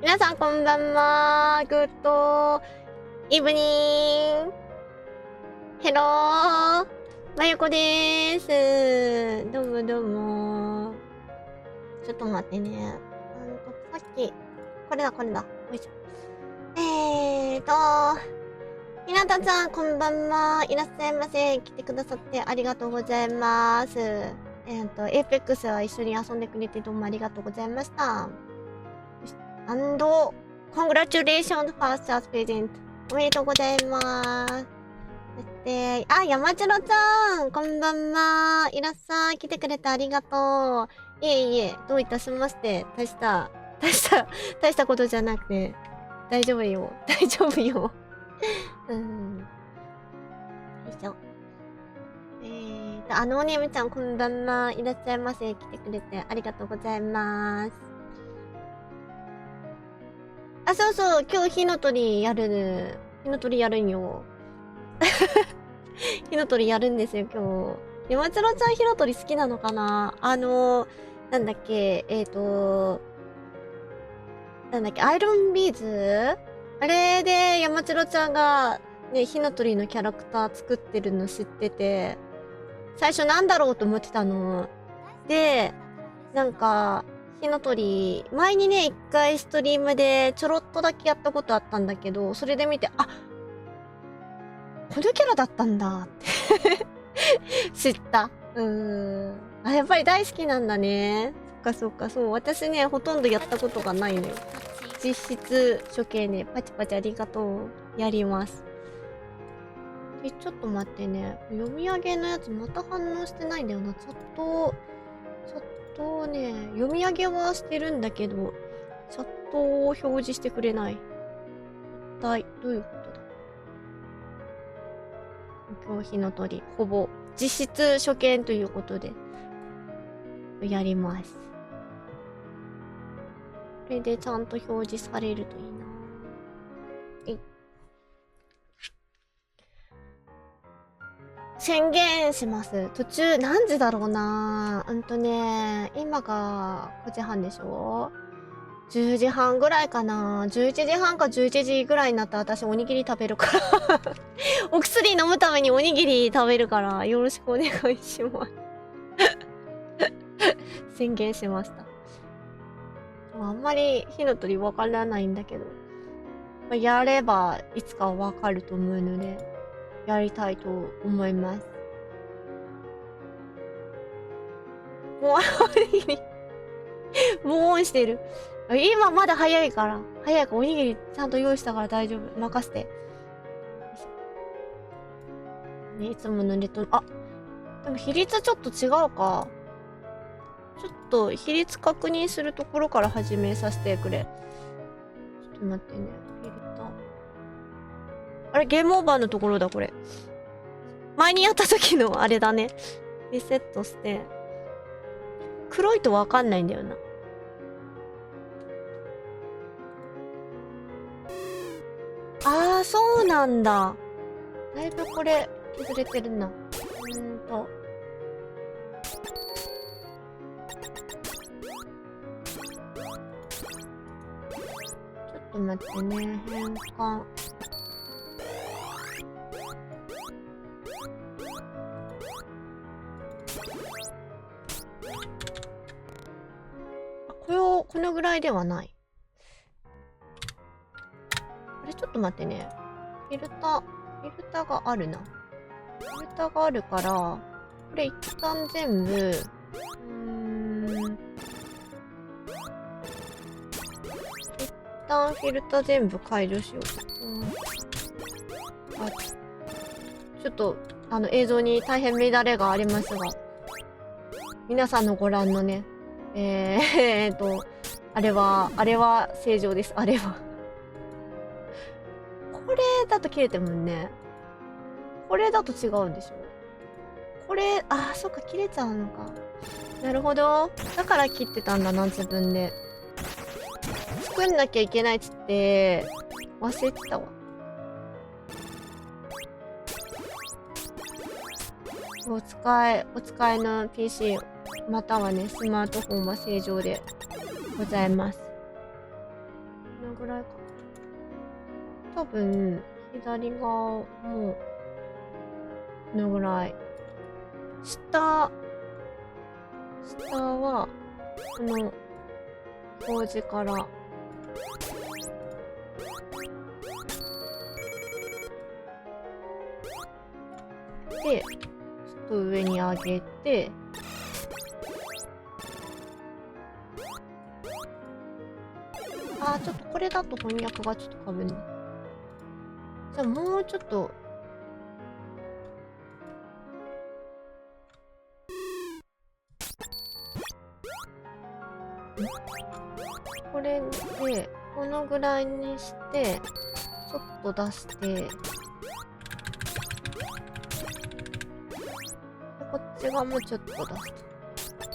皆さんこんばんは。グッドイブニング。ヘロー。まゆこでーす。どうもどうも。ちょっと待ってね。さっき、これだ。よいしょ。ひなたちゃんこんばんは。いらっしゃいませ。来てくださってありがとうございます。エーペックスは一緒に遊んでくれてどうもありがとうございました。Congratulations first as present おめでとうございます。山城ちゃんこんばんは。いらっしゃい。来てくれてありがとう。いえ、どういたしまして。大したことじゃなくて、大丈夫よ。よいしょ。おねむちゃんこんばんは。いらっしゃいませ。来てくれてありがとうございます。そうそう、今日火の鳥やるんよ。火の鳥やるんですよ、今日。山城ちゃん火の鳥好きなのかな？なんだっけ、アイロンビーズ？あれで山城ちゃんが、ね、火の鳥のキャラクター作ってるの知ってて、最初なんだろうと思ってたの。で、なんか、火の鳥、前にね、一回ストリームでちょろっとだけやったことあったんだけど、それで見て、このキャラだったんだって知った。やっぱり大好きなんだね。そっか、そう。私ね、ほとんどやったことがないのよ。実質処刑ね、パチパチありがとう。やります。ちょっと待ってね。読み上げのやつまた反応してないんだよな。ちょっとね、読み上げはしてるんだけど、チャットを表示してくれない。一体、どういうことだ？今日火の鳥、ほぼ、実質初見ということで、やります。これでちゃんと表示されるといいな。宣言します。途中何時だろうな。今が9時半でしょ？ 10 時半ぐらいかな。11時半か11時ぐらいになったら私おにぎり食べるからお薬飲むためにおにぎり食べるからよろしくお願いします宣言しました。あんまり火の鳥わからないんだけど、やればいつかわかると思うので、やりたいと思います。もうおにぎりもうオンしてる。今まだ早いからおにぎりちゃんと用意したから大丈夫。任せて。ね、いつものネット、でも比率ちょっと違うか。ちょっと比率確認するところから始めさせてくれ。ちょっと待ってね。フィルター。あれ、ゲームオーバーのところだ、これ。前にやった時のあれだね。リセットして。黒いとわかんないんだよな。そうなんだ。だいぶこれ、削れてるな。ちょっと待ってね。変換。このぐらいではない。あれ、ちょっと待ってね。フィルターがあるな。フィルターがあるから、これ一旦全部、一旦フィルター全部解除しよう。ちょっと、映像に大変乱れがありますが、皆さんのご覧のね、あれは正常です。あれは。これだと切れてるもんね。これだと違うんでしょ？これ、そっか、切れちゃうのか。なるほど。だから切ってたんだな、自分で。作んなきゃいけないっつって、忘れてたわ。お使いの PC、またはね、スマートフォンは正常でございます。多分、左側も、このぐらい。下は、この、表示から、で、ちょっと上に上げて、ちょっとこれだと翻訳がちょっとかぶんない。じゃあもうちょっと、これで、このぐらいにして、ちょっと出して、でこっち側もちょっと出すと。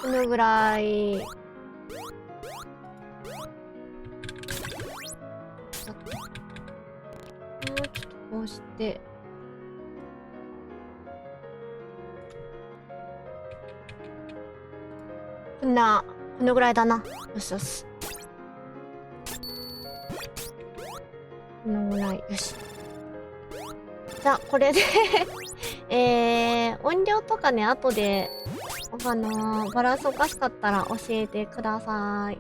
このぐらい、もうちょっとこうして、このぐらいだな。よしよし。このぐらい。よし。じゃあ、これで音量とかね、後で、バランスおかしかったら教えてください。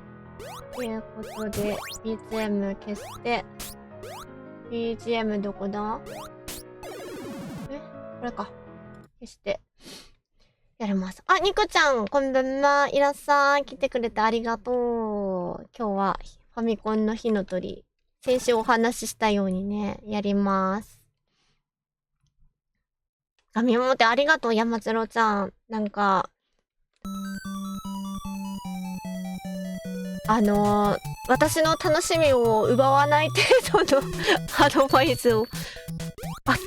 ということで、BGM 消して、BGM どこだ？これか。消して、やります。あ、ニコちゃん、こんばんは。いらっしゃい。来てくれてありがとう。今日はファミコンの火の鳥。先週お話ししたようにね、やります。画面持ってありがとう、山次郎ちゃん。なんか、私の楽しみを奪わない程度のアドバイスを。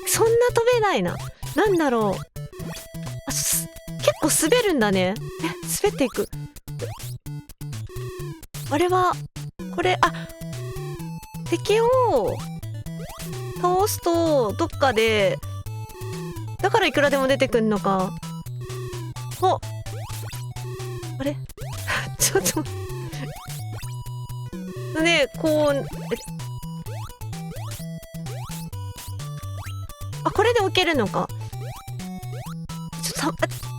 そんな飛べないな。なんだろう。結構滑るんだね。滑っていく。あれは、これ、敵を倒すと、どっかで、だからいくらでも出てくんのか。あれちょっとね、こう、これで置けるのか。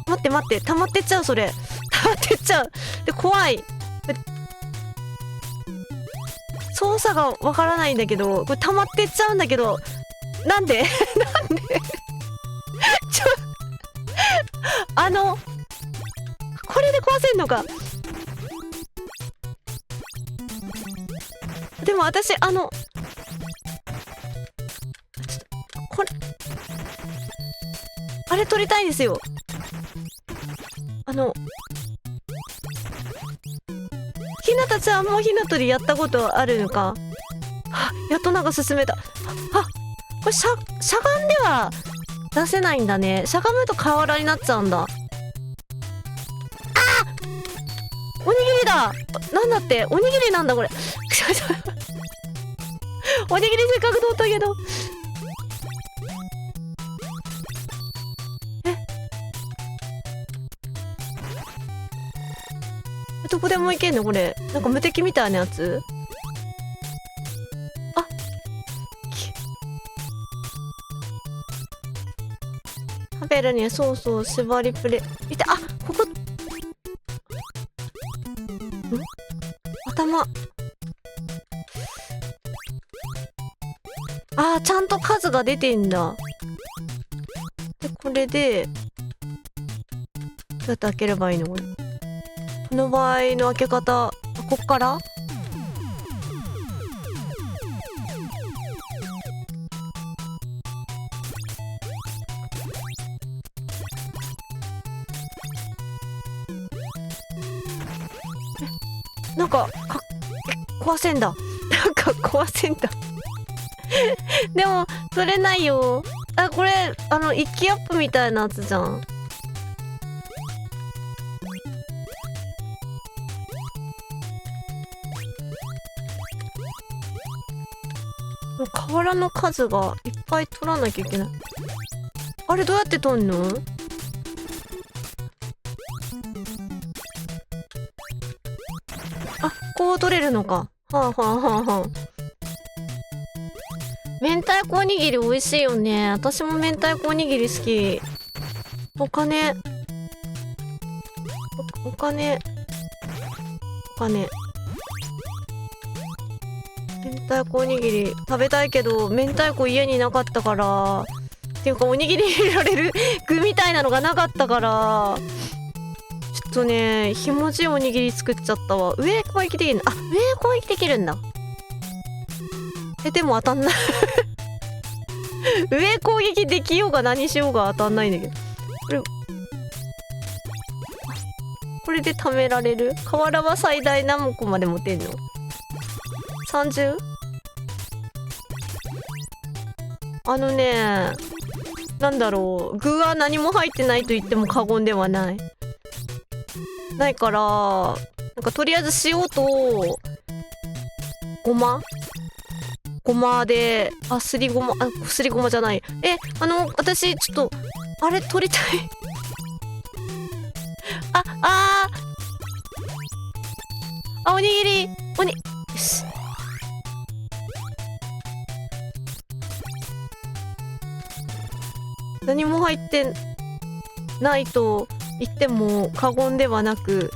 待って、溜まってっちゃう、それ。溜まってっちゃう。で、怖い。操作がわからないんだけど、これ溜まってっちゃうんだけど、なんでなんでこれで壊せんのか。でも私、これ、あれ取りたいんですよ。ひなたちゃんもひな鳥やったことあるのか。やっとなんか進めた。これしゃがんでは出せないんだね。しゃがむと瓦になっちゃうんだ。おにぎりだ。なんだって、おにぎりなんだこれ。おにぎりせっかく取ったけど。どこでもいけんのこれ。なんか無敵みたいなやつ。食べるにそうそう、縛りプレ見て、ここ頭ちゃんと数が出てんだ。でこれでどうやって開ければいいのこれ。この場合の開け方、こっからなんか壊せんだ。なんか壊せんだ。でも取れないよ。これ一気アップみたいなやつじゃん。瓦の数がいっぱい取らなきゃいけない。あれどうやって取んの？こう取れるのか。はあはあはあはあ。明太子おにぎり美味しいよね。私も明太子おにぎり好き。お金。お金。明太子おにぎり食べたいけど、明太子家になかったから、っていうかおにぎり入れられる具みたいなのがなかったから、ちょっとね、ひもじいおにぎり作っちゃったわ。上攻撃できるの？あ、上攻撃できるんだ。でも当たんない上攻撃できようが何しようが当たんないんだけど。これで貯められる？瓦は最大何個まで持てんの？ 30？ なんだろう、具は何も入ってないと言っても過言ではないから、なんかとりあえず塩とごまで、すりごまじゃない。私ちょっとあれ取りたいおにぎりよし。何も入ってないと言っても過言ではなく、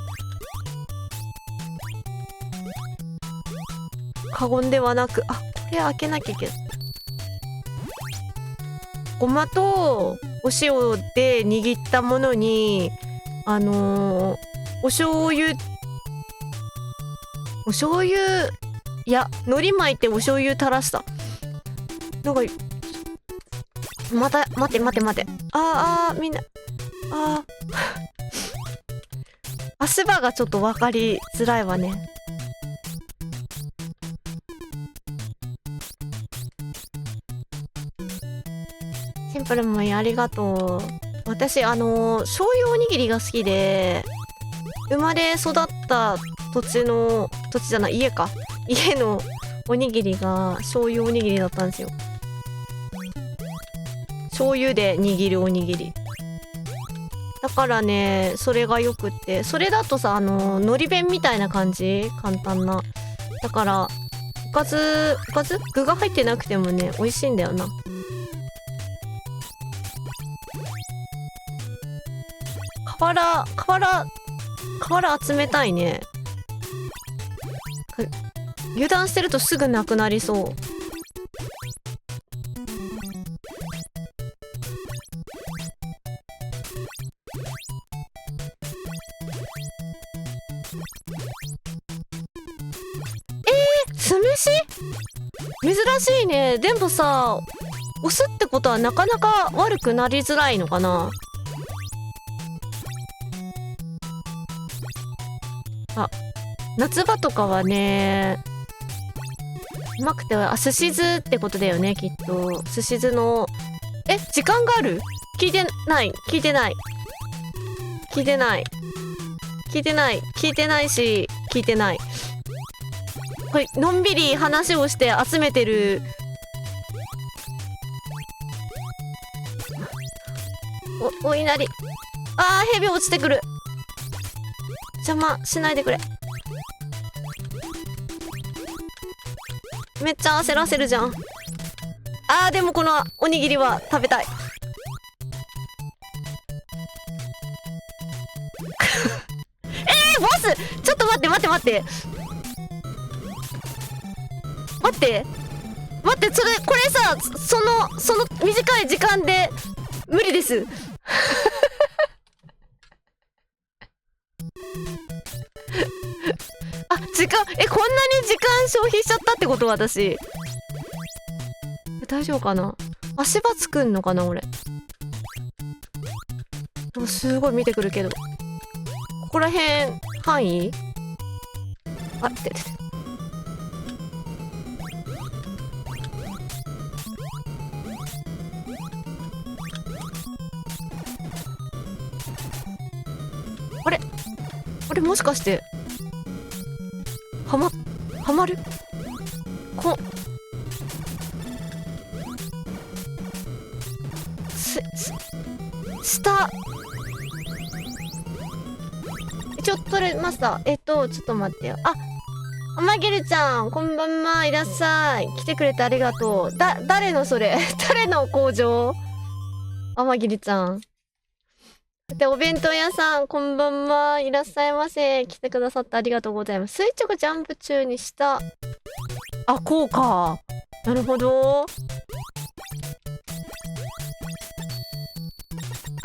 これ開けなきゃいけない。ごまとお塩で握ったものにお醤油いや海苔巻いてお醤油垂らした。なんか待てみんな足場がちょっと分かりづらいわね。シンプルもいい、ありがとう。私醤油おにぎりが好きで、生まれ育った土地じゃない、家のおにぎりが醤油おにぎりだったんですよ。醤油で握るおにぎりだからね、それがよくって、それだとさ、海苔弁みたいな感じ、簡単な。だからおかず具が入ってなくてもね、美味しいんだよな。瓦集めたいね。油断してるとすぐなくなりそう。酢飯？珍しいね。でもさ、お酢ってことはなかなか悪くなりづらいのかな。夏場とかはね、うまくて、すし酢ってことだよね、きっと。すし酢の、時間がある？聞いてないし、これ、のんびり話をして集めてる。お稲荷。蛇落ちてくる。邪魔しないでくれ。めっちゃ焦らせるじゃん。でもこのおにぎりは食べたいボスちょっと待ってこれさ、その短い時間で無理です時間こんなに時間消費しちゃったってこと？私大丈夫かな？足場作んのかな俺。すごい見てくるけど、ここら辺範囲？てあれもしかしてはまる？下一応取れました。ちょっと待ってよ。まぎりちゃん、こんばんは、いらっしゃい。来てくれてありがとう。誰のそれ誰の工場？あまぎりちゃん。で、お弁当屋さん、こんばんは、いらっしゃいませ。来てくださってありがとうございます。垂直ジャンプ中に下。あ、こうか。なるほど。あ、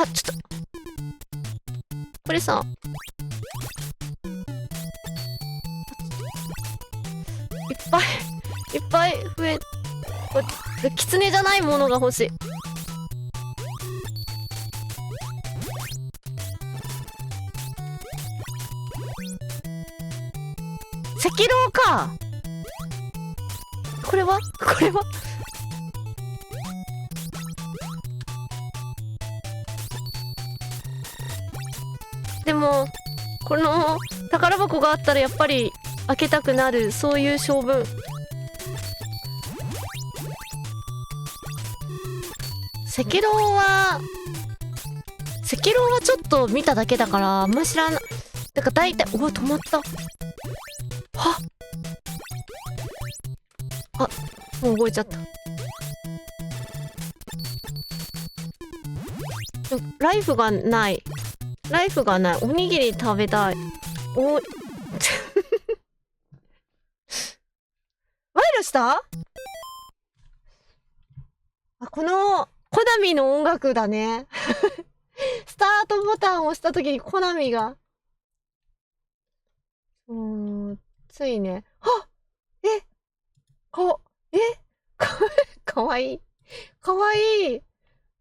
ちょっと。これさ。いっぱい、いっぱい増え、キツネじゃないものが欲しい。赤狼か。これはでも、この宝箱があったらやっぱり開けたくなる、そういう性分。赤狼はちょっと見ただけだからあんま知らない。だから大体、お、止まった。はっ。あ、もう動いちゃった。ライフがない。おにぎり食べたい。おワイルしたあ、このコナミの音楽だね。スタートボタンを押した時にコナミが。ついね。はっ、えか、えか、かわいい。かわいい。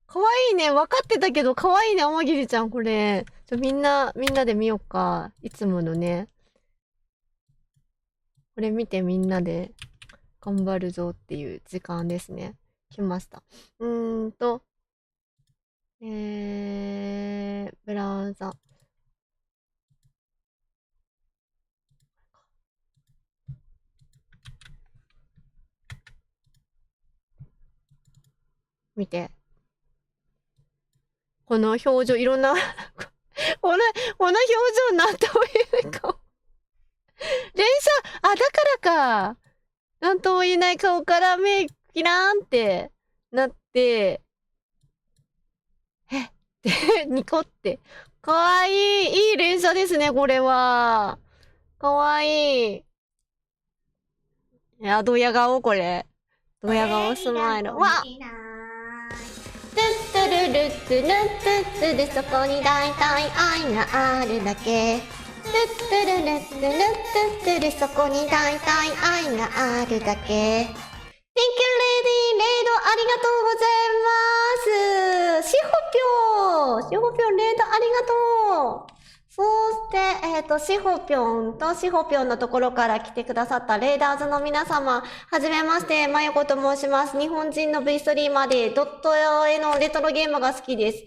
かわいいね。分かってたけど、かわいいね、天霧ちゃん、これ。みんなで見よっか。いつものね。これ見てみんなで頑張るぞっていう時間ですね。来ました。ブラウザ。見て。この表情、いろんなこの表情なんとも言えない顔。連射、あ、だからか。なんとも言えない顔から目キラーンってなって、えってニコって。かわいい。いい連射ですね、これは。かわいい。いや、ドヤ顔、これ。ドヤ顔スマイル。わっ、トゥットゥルルットゥルットゥットゥル、そこに大体愛があるだけ。トゥットゥルルットゥルットゥットゥル、そこに大体愛があるだけ。Thank you, lady. レイドありがとうございます。しほぴょん、レイドありがとう。そして、しほぴょんとしほぴょんのところから来てくださったレーダーズの皆様、はじめまして、まゆこと申します。日本人の V ストリーマーで、ドット絵のレトロゲームが好きです。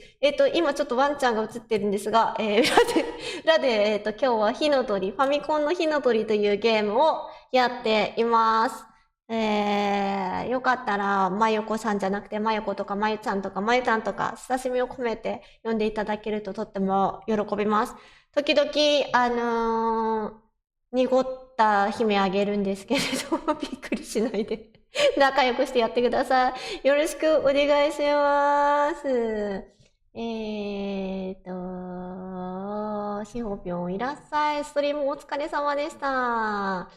今ちょっとワンちゃんが映ってるんですが、裏で、今日は火の鳥、ファミコンの火の鳥というゲームをやっています。よかったら、まゆこさんじゃなくて、まゆことかまゆちゃんとかまゆちゃんとか、親しみを込めて呼んでいただけるととっても喜びます。時々、濁った悲鳴あげるんですけれども、びっくりしないで。仲良くしてやってください。よろしくお願いします。しほぴょんいらっしゃい。ストリームお疲れ様でした。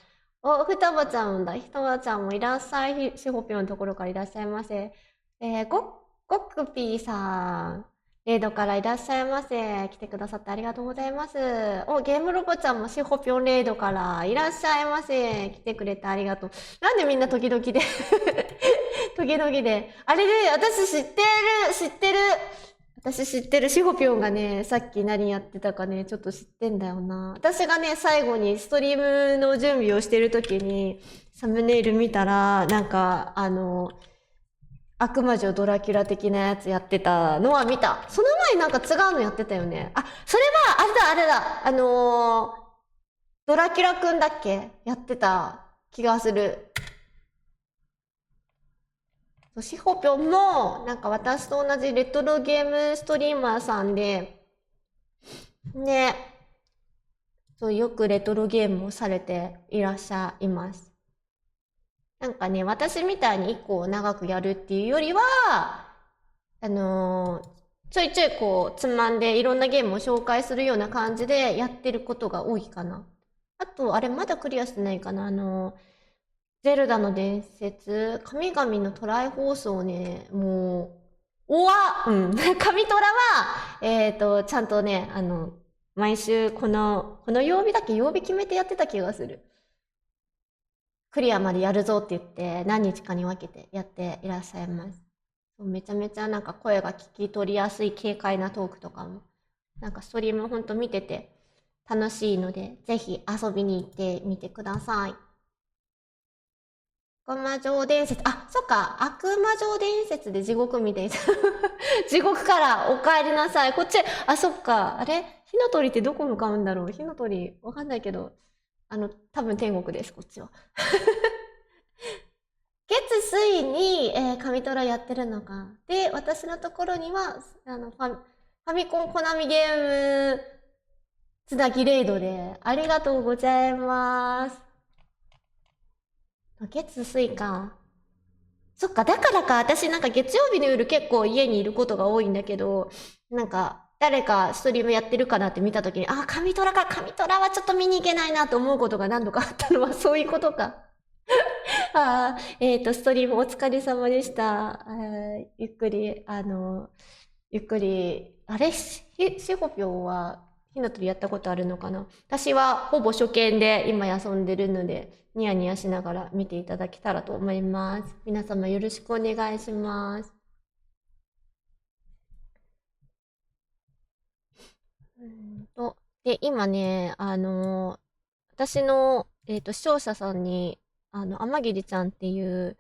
お、ふたばちゃんだ。ふたばちゃんもいらっしゃい。しほぴょんのところからいらっしゃいませ。ごくぴーさん。レイドからいらっしゃいませ。来てくださってありがとうございます。お、ゲームロボちゃんもしほぴょんレイドからいらっしゃいませ。来てくれてありがとう。なんでみんな時々で時々で。あれで、私知ってるしほぴょんがね、さっき何やってたかね、ちょっと知ってんだよな。私がね、最後にストリームの準備をしてるときに、サムネイル見たら、なんか、悪魔女ドラキュラ的なやつやってたのは見た。その前になんか違うのやってたよね。あ、それは、あれだ。ドラキュラくんだっけやってた気がする。しほぴょんも、なんか私と同じレトロゲームストリーマーさんで、ね、そう、よくレトロゲームをされていらっしゃいます。なんかね、私みたいに一個を長くやるっていうよりは、あのーちょいちょいこう、つまんでいろんなゲームを紹介するような感じでやってることが多いかな。あと、あれまだクリアしてないかな。ゼルダの伝説、神々のトライ放送ね、もう、うん。神トラは、ちゃんとね、毎週この曜日だけ曜日決めてやってた気がする。クリアまでやるぞって言って、何日かに分けてやっていらっしゃいます。めちゃめちゃなんか声が聞き取りやすい軽快なトークとかも、なんかストリームほんと見てて楽しいので、ぜひ遊びに行ってみてください。悪魔城伝説、あ、そっか、悪魔城伝説で地獄見ていた。地獄からお帰りなさい。こっち、あ、そっか、あれ火の鳥ってどこ向かうんだろう。火の鳥、わかんないけど、多分天国です、こっちは。月水に、神トラやってるのか。で、私のところには、ファミコンコナミゲームつなぎレイドで、ありがとうございます。月水か。そっか、だからか、私なんか月曜日の夜結構家にいることが多いんだけど、なんか、誰かストリームやってるかなって見たときに、あ、神トラか、神トラはちょっと見に行けないなと思うことが何度かあったのはそういうことか。ストリームお疲れ様でした。ゆっくり、ゆっくり、あれ、しほぴょんは火の鳥やったことあるのかな。私はほぼ初見で今遊んでるので、ニヤニヤしながら見ていただけたらと思います。皆様よろしくお願いします。で、今ね、私の、視聴者さんに、天桐ちゃんっていう、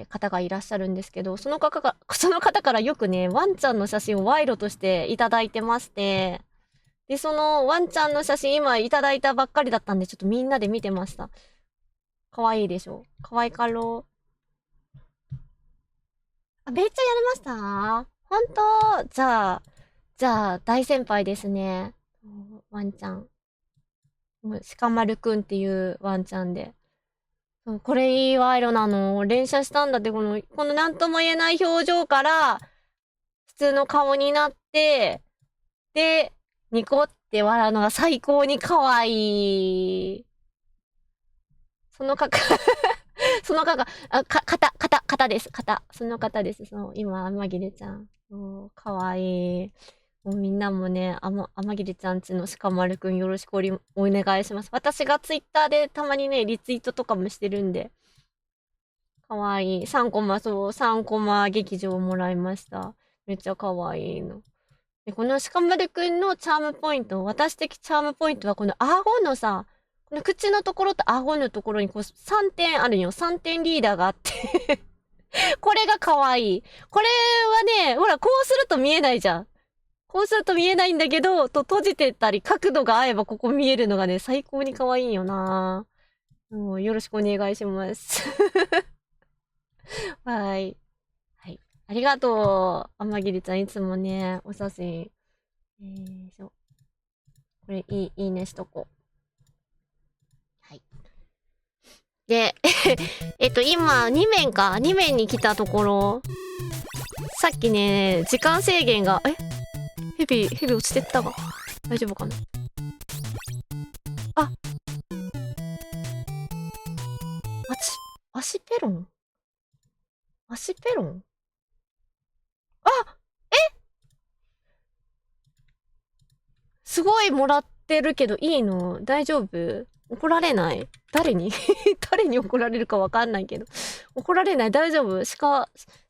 方がいらっしゃるんですけど、その方からよくね、ワンちゃんの写真を賄賂としていただいてまして、で、そのワンちゃんの写真今いただいたばっかりだったんで、ちょっとみんなで見てました。かわいいでしょ。かわいかろう。あ、めっちゃやりました本当じゃあ、大先輩ですね。ワンちゃん。鹿丸くんっていうワンちゃんで。そうこれいい賄賂なの。連写したんだって、このなんとも言えない表情から、普通の顔になって、で、ニコって笑うのが最高に可愛い。そのかかそのかか、あ、型です。型。その方です。そう、今、天桐ちゃん。そう、可愛い。もうみんなもね、天桐ちゃんちの鹿丸くんよろしくお願いします。私がツイッターでたまにね、リツイートとかもしてるんで。かわいい。3コマ、そう、3コマ劇場をもらいました。めっちゃかわいいの。で、この鹿丸くんのチャームポイント、私的チャームポイントはこの顎のさ、この口のところと顎のところにこう3点あるよ。3点リーダーがあってこれがかわいい。これはね、ほら、こうすると見えないじゃん。こうすると見えないんだけど、閉じてたり、角度が合えばここ見えるのがね、最高に可愛いよなもうよろしくお願いしますはい。はい。ありがとう。天桐ちゃん、いつもね、お写真。これいいねしとこう。はい。で、今、2面に来たところ、さっきね、時間制限が、ヘビ落ちてったが。大丈夫かなあ、足ペロン足ペロンあすごいもらってるけどいいの大丈夫怒られない誰に誰に怒られるかわかんないけど。怒られない大丈夫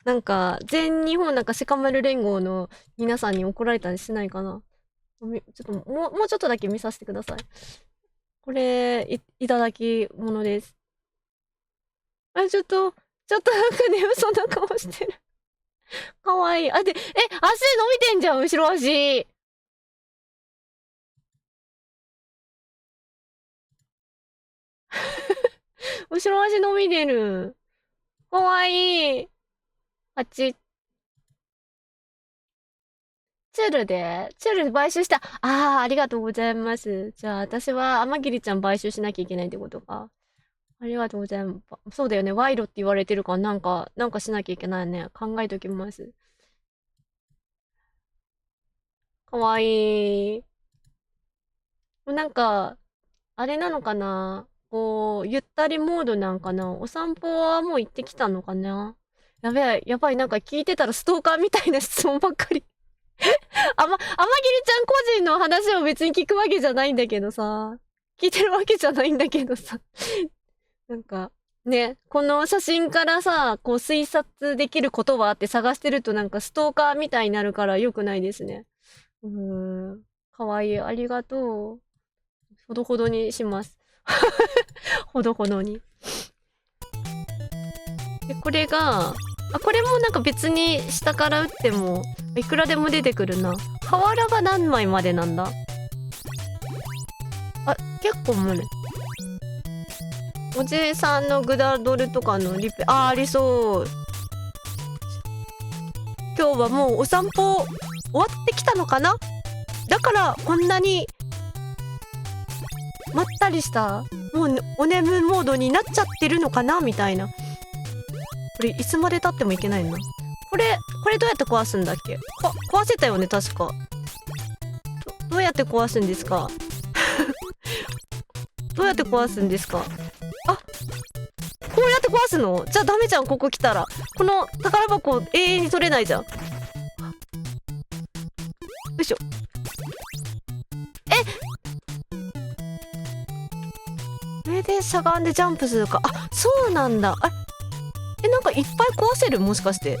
なんか、全日本なんか鹿丸連合の皆さんに怒られたりしないかなちょっと、もうちょっとだけ見させてください。これ、いただき物です。ちょっとなんか眠そうな顔してる。かわいい。足伸びてんじゃん、後ろ足。後ろ足伸びてる。かわいい。あっち。チュール買収した。ああ、ありがとうございます。じゃあ、私は、アマギリちゃん買収しなきゃいけないってことか。ありがとうございます。そうだよね。賄賂って言われてるから、なんかしなきゃいけないね。考えときます。かわいい。なんか、あれなのかな、こう、ゆったりモードなんかな、お散歩はもう行ってきたのかな。やべえ、やばい、なんか聞いてたらストーカーみたいな質問ばっかり。あまぎりちゃん個人の話を別に聞くわけじゃないんだけどさ。聞いてるわけじゃないんだけどさ。なんか、ね、この写真からさ、こう推察できることはって探してるとなんかストーカーみたいになるから良くないですね。かわいい。ありがとう。ほどほどにします。ほどほどに。で、これが、これもなんか別に下から打っても、いくらでも出てくるな。瓦が何枚までなんだ？結構無理。おじいさんのグダドルとかのリペ、ありそう。今日はもうお散歩終わってきたのかな？だからこんなにまったりしたもうお眠モードになっちゃってるのかなみたいな。これいつまで経ってもいけないの？これどうやって壊すんだっけ？壊せたよね確か。どうやって壊すんですか？どうやって壊すんですか？こうやって壊すの？じゃあダメじゃん、ここ来たら。この宝箱永遠に取れないじゃん。よいしょ。上でしゃがんでジャンプするか。そうなんだ。なんかいっぱい壊せる？もしかして。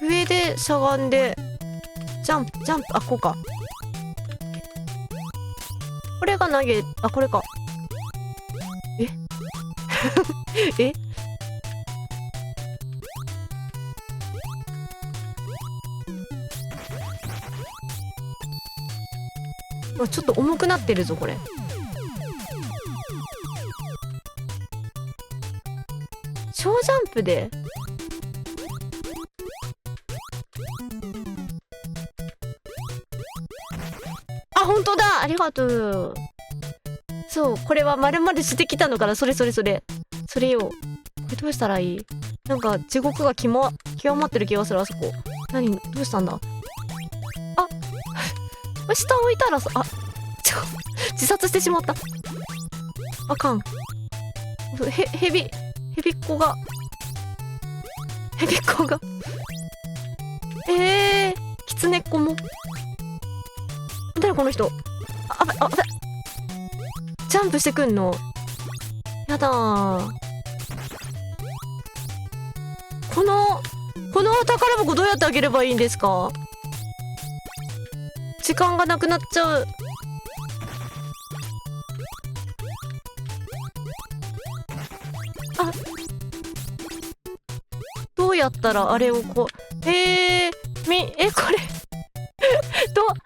上でしゃがんでジャンプ、こうか。これが投げ、これか。えちょっと重くなってるぞこれ。小ジャンプで本当だ、ありがとう。そう、これは丸々してきたのかな。それよ。これどうしたらいい？なんか地獄が極まってる気がする。あそこどうしたんだ？下置いたらさ、自殺してしまった。あかん。ヘビっ子がキツネっ子も。誰この人？ジャンプしてくんの？やだー。この宝箱どうやって開ければいいんですか？時間がなくなっちゃう。どうやったらあれをこう、これ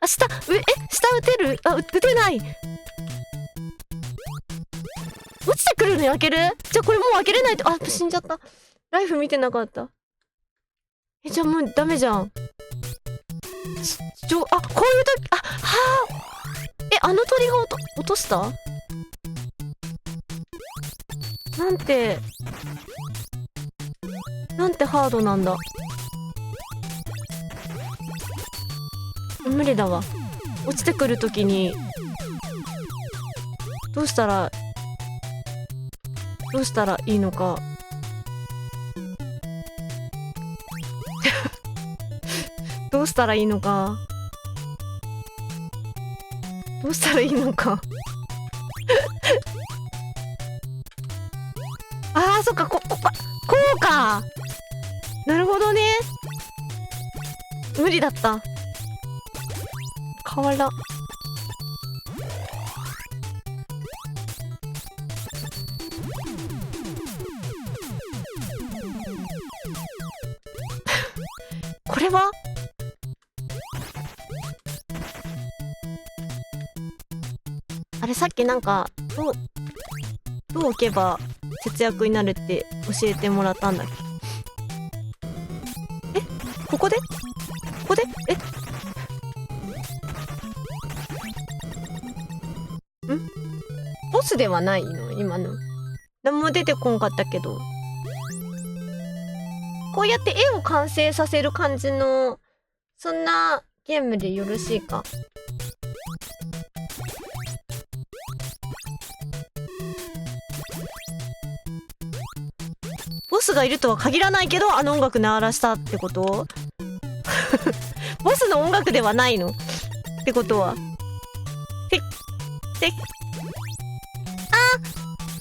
下打てる？打てない。落ちてくるのに開ける？じゃあこれもう開けれないと。死んじゃった。ライフ見てなかった。じゃあもうダメじゃん。こういう時、あの鳥が落とした？なんてハードなんだ。無理だわ。落ちてくるときにどうしたらいいのか。どうしたらいいのか。そっか、こうか。なるほどね。無理だった。瓦。これはさっきなんかどう置けば節約になるって教えてもらったんだっけ？ここでボスではないの今の。何も出てこんかったけど。こうやって絵を完成させる感じの、そんなゲームでよろしいか。ボスがいるとは限らないけど、あの音楽鳴らしたってことボスの音楽ではないのってことは。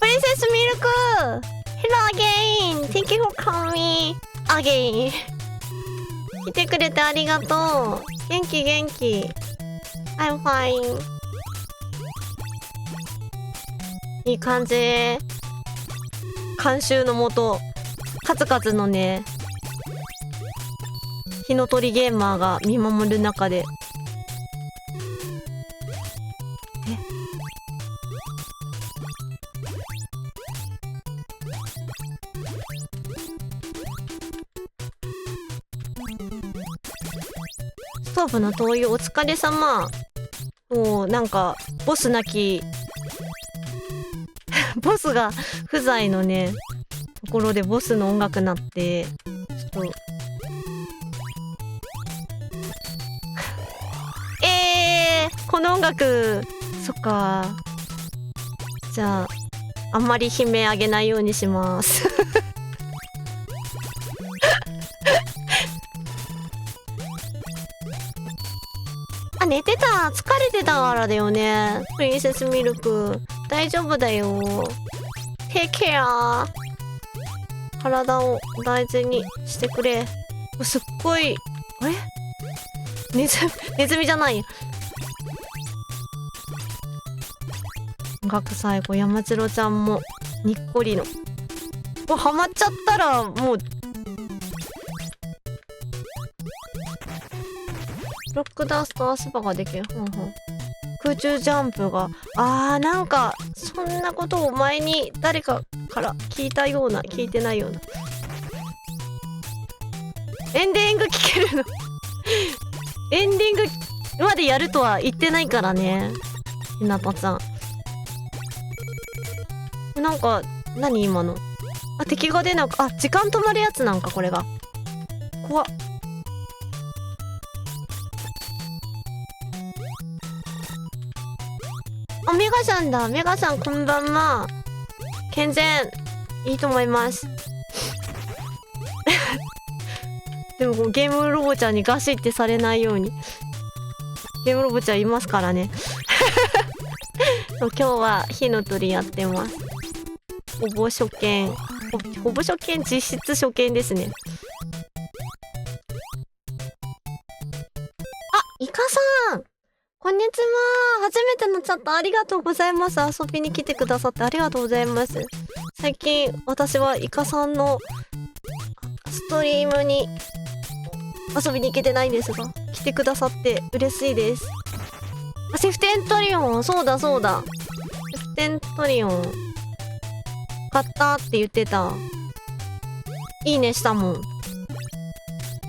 プリンセスミルク Hello again! Thank you for coming again! 来てくれてありがとう。元気元気。I'm fine. いい感じ。監修のもと、数々のね、火の鳥ゲーマーが見守る中で。ストーブの灯油お疲れ様。もうなんかボスなきボスが不在のねところでボスの音楽なってちょっとこの音楽そっか。じゃああんまり悲鳴あげないようにしますあ、寝てた。疲れてたからだよね。プリンセスミルク。大丈夫だよ。テイケア。体を大事にしてくれ。すっごい。ネズミじゃない。学最後、山城ちゃんもにっこりの。ハマっちゃったらもうロックダスト足場ができる。空中ジャンプが。なんかそんなことを前に誰かから聞いたような聞いてないような。エンディング聞けるのエンディングまでやるとは言ってないからね、ひなたちゃん。なんか何今の。敵が出なく、時間止まるやつなんかこれが。怖っ。メガさんだ。メガさんこんばんは。健全いいと思いますでもゲームロボちゃんにガシってされないように。ゲームロボちゃんいますからね今日は火の鳥やってます。ほぼ初見。ほぼ初見、実質初見ですね。イカさんこんにちは。初めてのチャットありがとうございます。遊びに来てくださってありがとうございます。最近私はイカさんのストリームに遊びに行けてないんですが、来てくださって嬉しいです。セフテントリオン、そうだそうだ。セフテントリオン買ったって言ってた。いいねしたもん。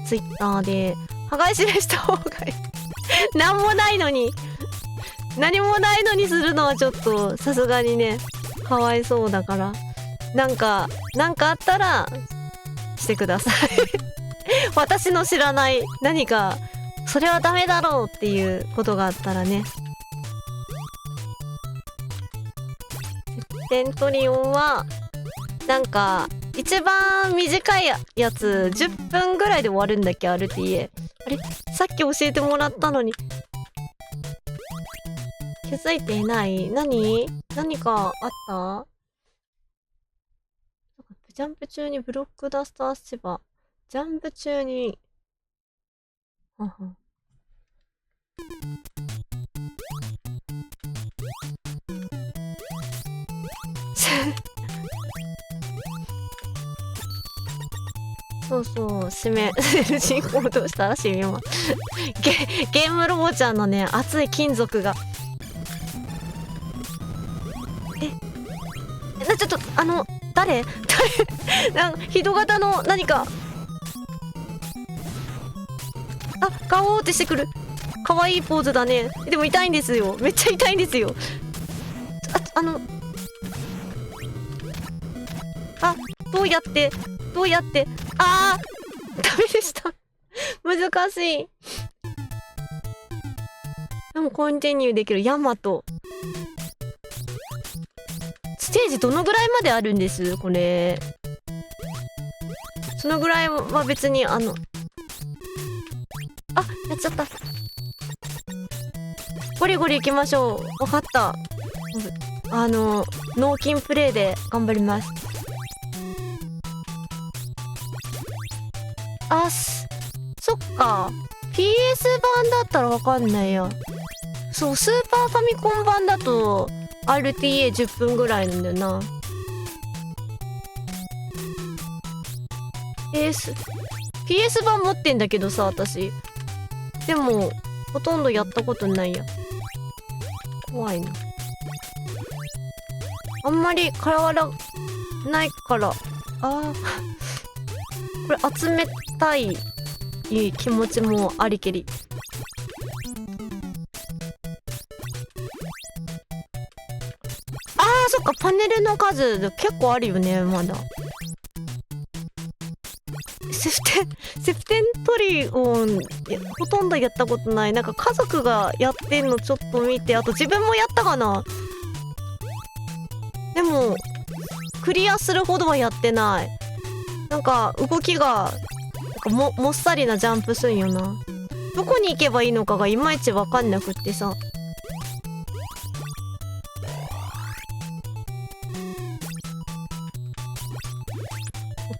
ツイッターで羽交い締めした方がいいなんもないのに何もないのにするのはちょっとさすがにね、かわいそうだから、なんかあったらしてください私の知らない何かそれはダメだろうっていうことがあったらね。テントリオンはなんか一番短いやつ10分ぐらいで終わるんだっけ、 RTA。 あれさっき教えてもらったのに気づいていない。何かあった？ジャンプ中にブロックダスト足場。ジャンプ中にそうそう、締め人行動したら締めますゲームロボちゃんのね、熱い金属がちょっと誰なんか人型の何かあ、ガオーってしてくる。かわいいポーズだね。でも痛いんですよ。めっちゃ痛いんですよ。あ、どうやって、あーダメでした。難しい。でもコンティニューできる。ヤマト。ステージどのぐらいまであるんですこれ。そのぐらいは別にあ、やっちゃった。ゴリゴリ行きましょう。わかった。脳筋プレイで頑張ります。そっか。PS 版だったらわかんないや。そう、スーパーファミコン版だと RTA10 分ぐらいなんだよな。PS 版持ってんだけどさ、私。でも、ほとんどやったことないや。怖いな。あんまり変わらないから。これ集めたい気持ちもありけり。そっか、パネルの数結構あるよね、まだ。セプテントリオン、ほとんどやったことない。なんか家族がやってんのちょっと見て、あと自分もやったかな。でも、クリアするほどはやってない。なんか動きが、もっさりなジャンプすんよな。どこに行けばいいのかがいまいちわかんなくってさ。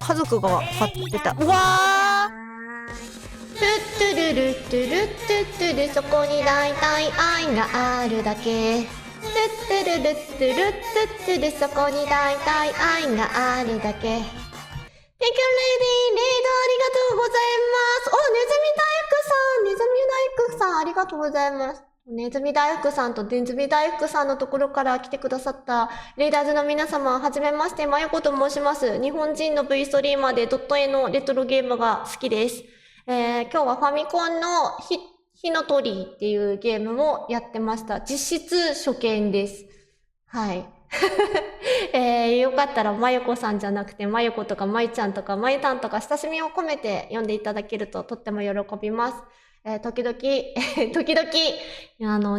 家族が買ってた。うわー、トゥットゥルルトゥルットゥットゥル、そこに大体愛があるだけ。トゥットゥルルトゥルットゥットゥル、そこに大体愛があるだけ。Thank you, lady. レイドありがとうございます。ネズミ大福さんありがとうございます。ネズミ大福さんとネズミ大福さんのところから来てくださったレイダーズの皆様、はじめまして、まよこと申します。日本人の V ストリーマーでドット絵のレトロゲームが好きです。今日はファミコンの火の鳥っていうゲームもやってました。実質初見です。はい。よかったらまよこさんじゃなくてまよことかまゆちゃんとかまゆたんとか親しみを込めて読んでいただけるととっても喜びます。時々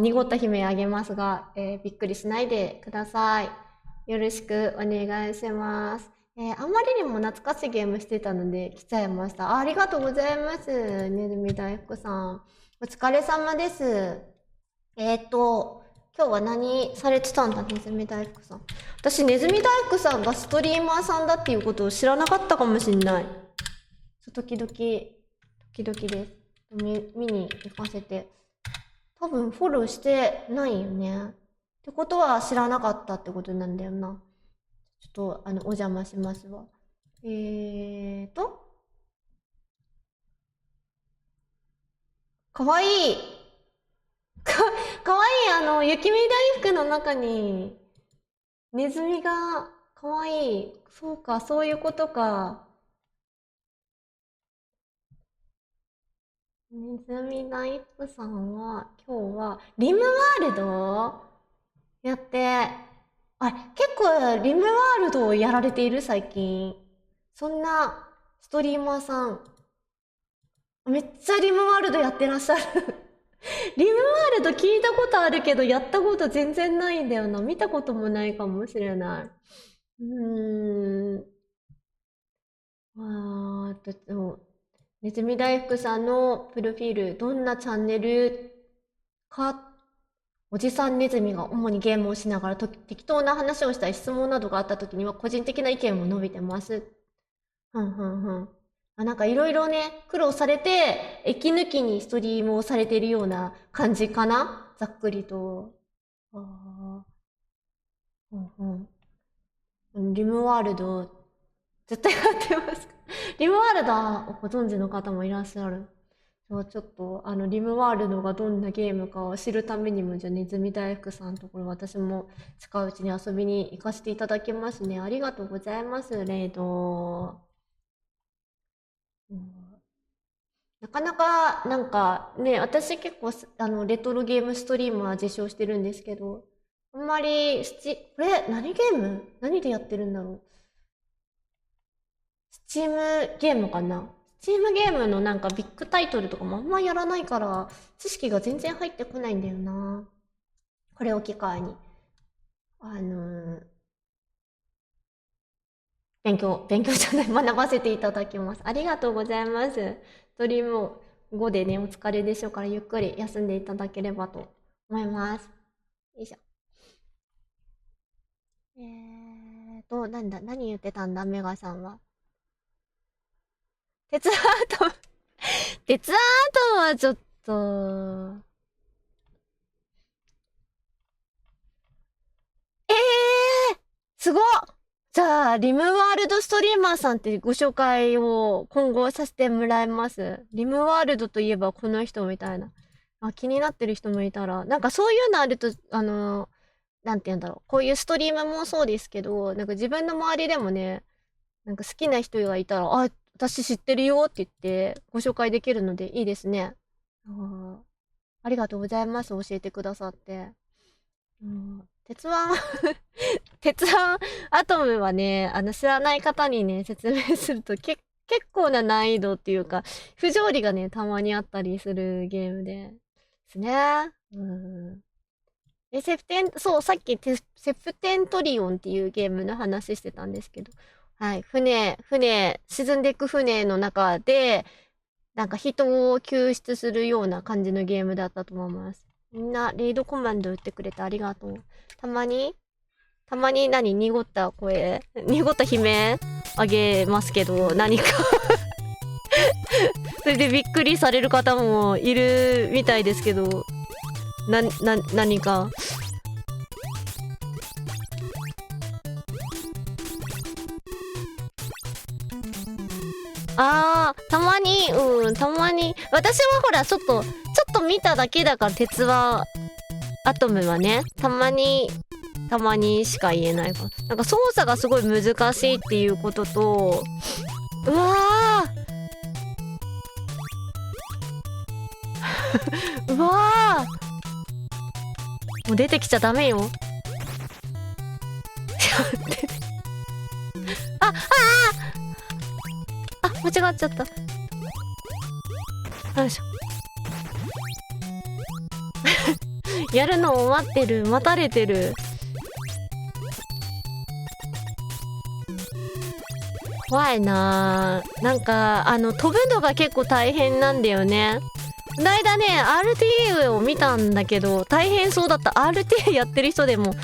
濁った悲鳴あげますが、びっくりしないでください。よろしくお願いします。あまりにも懐かしいゲームしてたので来ちゃいました。ありがとうございます。ねずみ大福さん。お疲れ様です。今日は何されてたんだ、ねずみ大福さん。私、ねずみ大福さんがストリーマーさんだっていうことを知らなかったかもしんない。時々です。見に行かせて。多分フォローしてないよね。ってことは知らなかったってことなんだよな。ちょっと、お邪魔しますわ。かわいい。かわいい、雪見大福の中に、ネズミが、かわいい。そうか、そういうことか。ネズミ大福さんは、今日は、リムワールドやって、結構、リムワールドをやられている最近。そんな、ストリーマーさん。めっちゃリムワールドやってらっしゃる。リムワールド聞いたことあるけど、やったこと全然ないんだよな。見たこともないかもしれない。でも、ネズミ大福さんのプロフィール、どんなチャンネルか、おじさんネズミが主にゲームをしながら適当な話をしたり質問などがあった時には個人的な意見を述べてます。ふんふんふん。なんかいろいろね、苦労されて、息抜きにストリームをされているような感じかなざっくりと。あうんうん。リムワールド、絶対買ってますか？リムワールドをご存知の方もいらっしゃる。ちょっと、リムワールドがどんなゲームかを知るためにも、じゃあ、ネズミ大福さんのところ、私も近いうちに遊びに行かせていただきますね。ありがとうございます、レイド。うん、かなか、なんかね、私結構レトロゲームストリーマー自称してるんですけど、あんまり、これ、何ゲーム何でやってるんだろう。スチームゲームかな。スチームゲームのなんかビッグタイトルとかもあんまやらないから、知識が全然入ってこないんだよな。これを機会に。勉強じゃない、学ばせていただきます。ありがとうございます。ストリーム後でね、お疲れでしょうから、ゆっくり休んでいただければと思います。よいしょ。なんだ、何言ってたんだ、メガさんは。鉄アート鉄アートはちょっと、えー、すごっ。じゃあ、リムワールドストリーマーさんってご紹介を今後させてもらいます。リムワールドといえばこの人みたいな。あ、気になってる人もいたら、なんかそういうのあると、なんて言うんだろう。こういうストリームもそうですけど、なんか自分の周りでもね、なんか好きな人がいたら、あ、私知ってるよって言ってご紹介できるのでいいですね。ありがとうございます。教えてくださって。鉄腕鉄腕アトムはね、知らない方にね、説明すると結構な難易度っていうか、不条理がね、たまにあったりするゲームですね。そう、さっきセプテントリオンっていうゲームの話してたんですけど、はい、沈んでいく船の中で、なんか人を救出するような感じのゲームだったと思います。みんな、レイドコマンド打ってくれてありがとう。たまに濁った声濁った悲鳴あげますけど、何かそれでびっくりされる方もいるみたいですけど、何か。たまに。私はほら、ちょっと見ただけだから、鉄は、アトムはね、たまにしか言えないから。なんか操作がすごい難しいっていうことと、うわーうわーもう出てきちゃダメよ。間違っちゃった。よいしょ。やるのを待たれてる。怖いなぁ。なんか、飛ぶのが結構大変なんだよね。この間ね、RTA を見たんだけど、大変そうだった。RTA やってる人でも、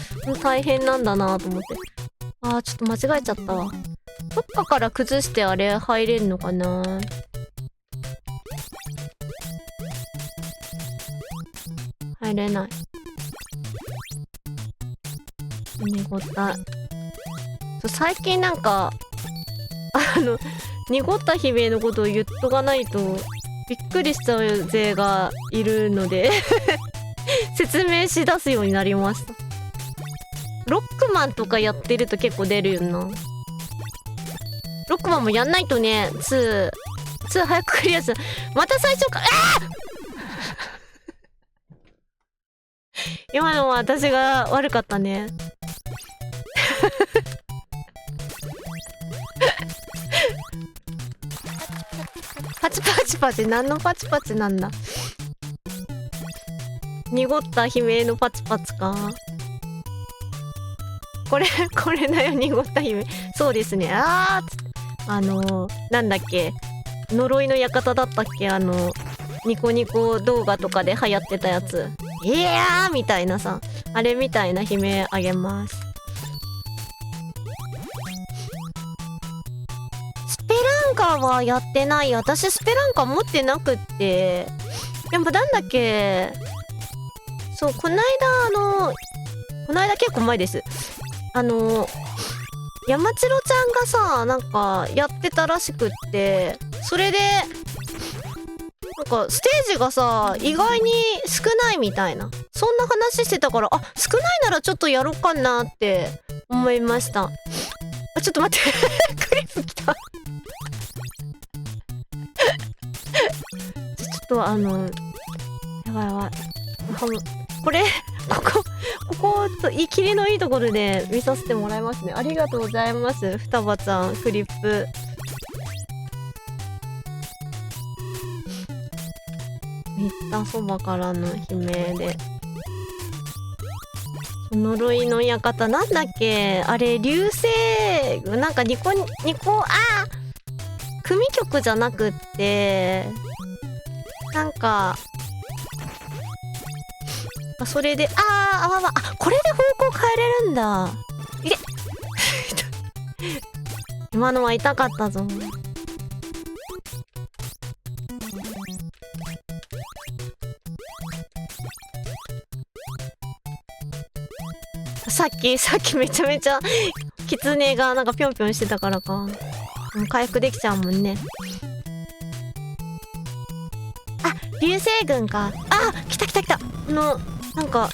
大変なんだなと思って。ちょっと間違えちゃったわ。どっかから崩してあれ入れんのかな。入れない。濁った。最近なんか、濁った悲鳴のことを言っとかないと、びっくりしちゃう勢がいるので説明し出すようになりました。ロックマンとかやってると結構出るよな。ロックマンもやんないとね、2早くクリアする。また最初から、今のは私が悪かったね。パチパチパチ、何のパチパチなんだ。濁った悲鳴のパチパチか。これだよ、濁った悲鳴。そうですね。なんだっけ。呪いの館だったっけ、ニコニコ動画とかで流行ってたやつ。いやーみたいなさ。あれみたいな悲鳴あげます。スペランカはやってない。私スペランカ持ってなくって。でもなんだっけ。そう、こないだ結構前です。山千ろちゃんがさ、なんかやってたらしくって、それで、なんかステージがさ、意外に少ないみたいな。そんな話してたから、少ないならちょっとやろうかなって思いました。ちょっと待って。クリップ来た。とやばいやばい。これここと切りのいいところで見させてもらいますね。ありがとうございます。双葉ちゃんクリップ。めったそばからの悲鳴で。呪いの館なんだっけあれ、流星なんかニコ組曲じゃなくってなんかそれでこれで方向変えれるんだ。いけ今のは痛かったぞ。さっきめちゃめちゃキツネがなんかぴょんぴょんしてたからか。もう回復できちゃうもんね。流星群か。来たなんかこ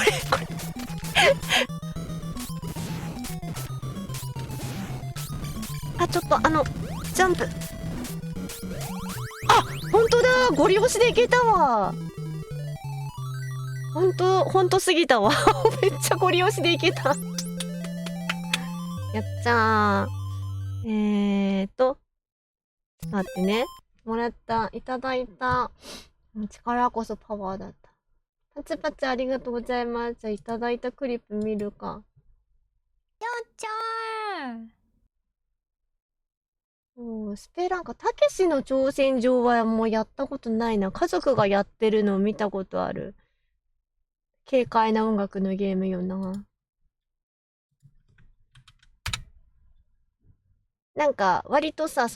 れちょっとジャンプ。ほんとだ、ゴリ押しでいけたわ。ほんとすぎたわ。めっちゃゴリ押しでいけた。やっちゃー。ちょっと待ってね。いただいた力こそパワーだった。パチパチありがとうございます。じゃあいただいたクリップ見るか。やっちゃー。スペランカ、たけしの挑戦状はもうやったことないな。家族がやってるのを見たことある。軽快な音楽のゲームよな。なんか割とさ、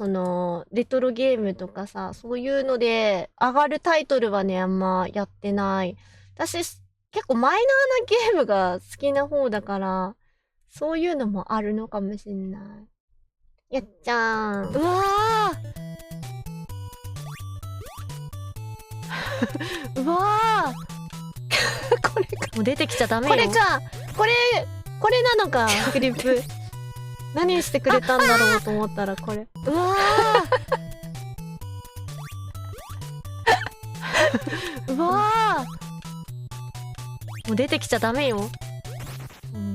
レトロゲームとかさ、そういうので上がるタイトルはね、あんまやってない。私結構マイナーなゲームが好きな方だから、そういうのもあるのかもしんない。やっちゃーん。うわーうわーこれか。もう出てきちゃダメよ。これか。これなのか、クリップ。何してくれたんだろうと思ったらこれ。うわーうわーもう出てきちゃダメよ。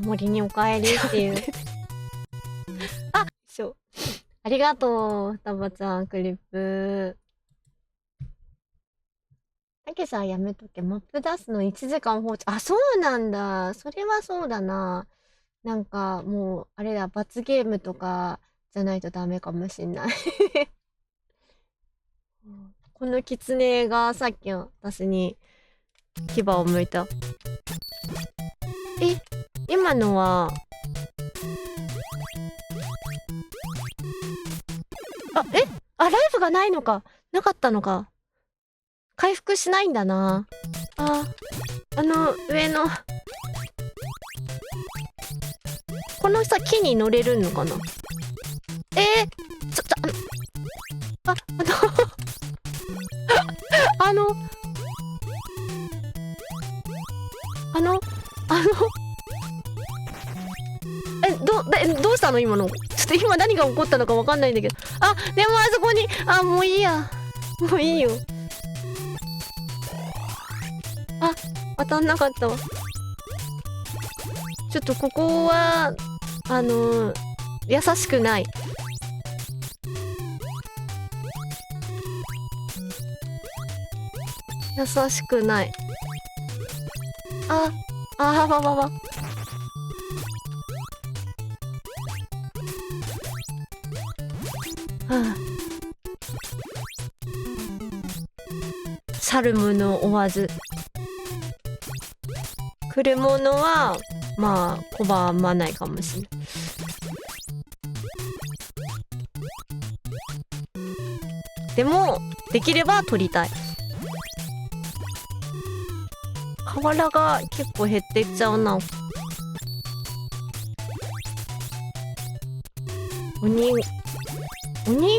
森にお帰りっていう。ありがとう、双葉ちゃん、クリップ。たけさんやめとけ。マップ出すの1時間放置。そうなんだ。それはそうだな。なんかもうあれだ、罰ゲームとかじゃないとダメかもしんない。このキツネがさっき私に牙を向いた。今のはライブがないのか。なかったのか。回復しないんだな。上のこのさ、木に乗れるのかな。どうしたの今の。ちょっと今何が起こったのかわかんないんだけど。でもあそこに、もういいや。もういいよ。当たんなかったわ。ちょっとここは、優しくない。優しくない。シャルムの追わず。来るものはまあ拒まないかもしれない。でもできれば取りたい。瓦が結構減っていっちゃうな。鬼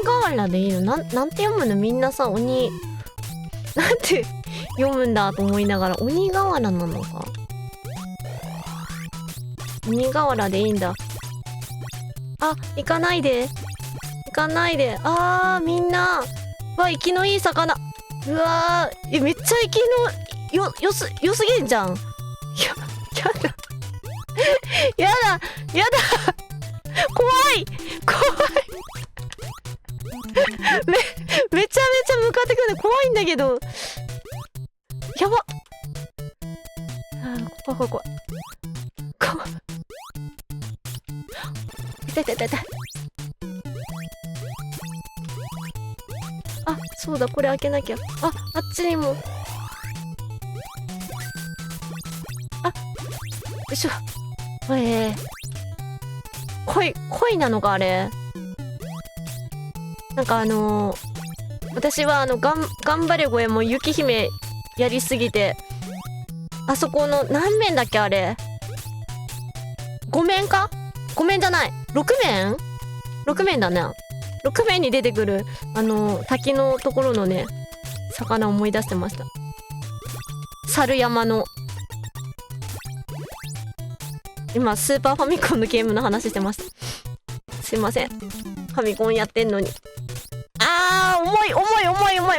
瓦でいいの。なんて読むの。みんなさ、鬼なんて読むんだと思いながら、鬼瓦なのか。鬼瓦でいいんだ。行かないで。かないで。みんな。生きのいい魚。うわー、めっちゃ生きの良すぎんじゃん。やだ。やだ。怖い。めちゃめちゃ向かってくるの怖いんだけど。やば。怖い。痛い。そうだ、これ開けなきゃ。あっちにも。よいしょ。恋なのか、あれ。なんか私は頑張れ声も雪姫やりすぎて、あそこの何面だっけ、あれ。5面か ?5 面じゃない。6面 ?6 面だね。6面に出てくる滝のところのね魚を思い出してました。猿山の。今スーパーファミコンのゲームの話してました。すいません、ファミコンやってんのに。重い。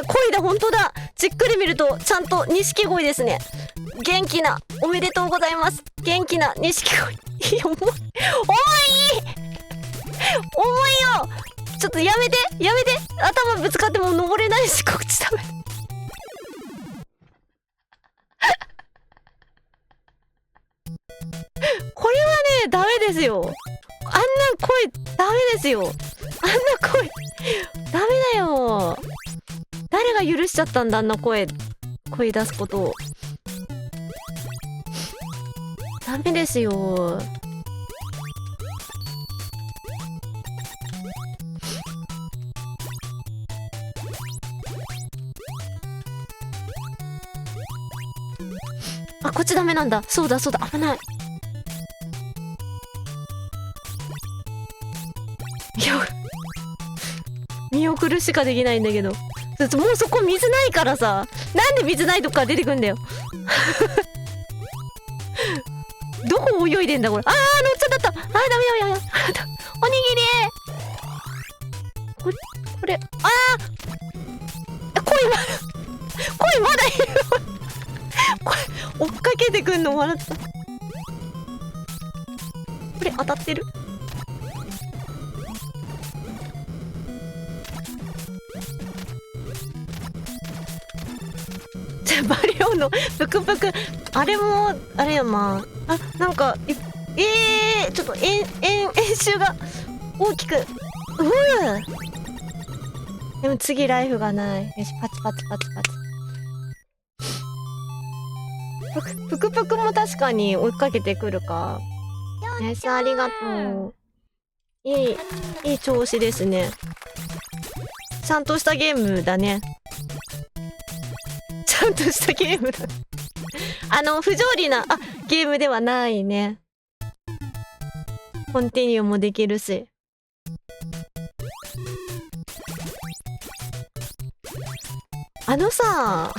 鯉だ、本当だ。じっくり見るとちゃんと錦鯉ですね。元気な、おめでとうございます。元気な錦鯉。重いよ。ちょっとやめて。頭ぶつかっても登れないし、こっちダメ。これはね、ダメですよ。あんな声ダメですよ。あんな声ダメだよ。誰が許しちゃったんだ、あんな声出すことを。ダメですよ。こっちダメなんだ。そうだ、危ない。見送るしかできないんだけど。もうそこ水ないからさ。なんで水ないとこから出てくんだよ。どこ泳いでんだこれ。乗っちゃった。ダメ。おにぎり。これ。鯉まだいる。これ追っかけてくんの笑った。これ当たってる。バリオのぷくぷく、あれもあれやな。なんかちょっと演習が大きく。でも次ライフがない。よし、パチ。ぷくぷくも確かに追いかけてくるか。ありがとう。いい調子ですね。ちゃんとしたゲームだね。不条理なゲームではないね。コンティニューもできるし。さ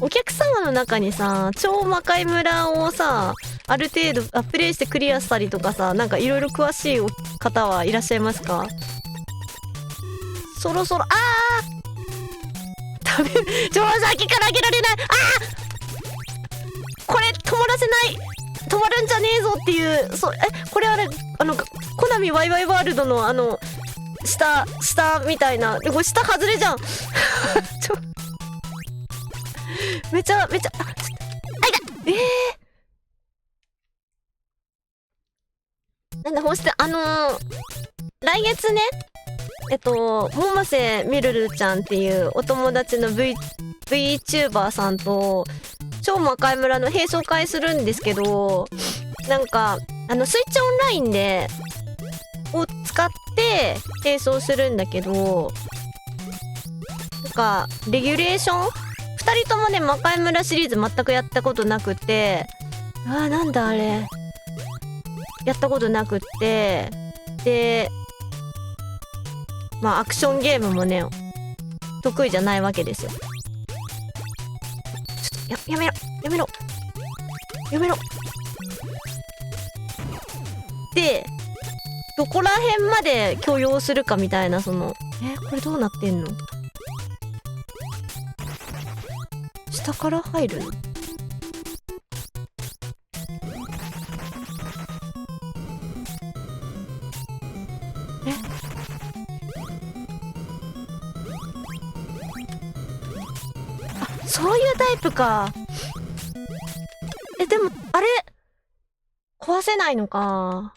お客様の中にさ、超魔界村をさ、ある程度プレイしてクリアしたりとかさ、なんかいろいろ詳しい方はいらっしゃいますか？そろそろ、ダメ、さっきからあげられない。これ止まらせない、止まるんじゃねえぞっていう。これコナミワイワイワールドの下みたいな。これ下外れじゃん。めちゃなんだ、こうして来月ね、百瀬みるるちゃんっていうお友達の VTuber さんと超魔界村の並走会するんですけど、なんかスイッチオンラインを使って並走するんだけど、なんかレギュレーション2人ともね、魔界村シリーズ全くやったことなくて、なんだあれ、やったことなくって、でアクションゲームもね得意じゃないわけですよ。ちょっとやめろで、どこら辺まで許容するかみたいな、これどうなってんの？下から入るの？そういうタイプか。でも、あれ壊せないのか。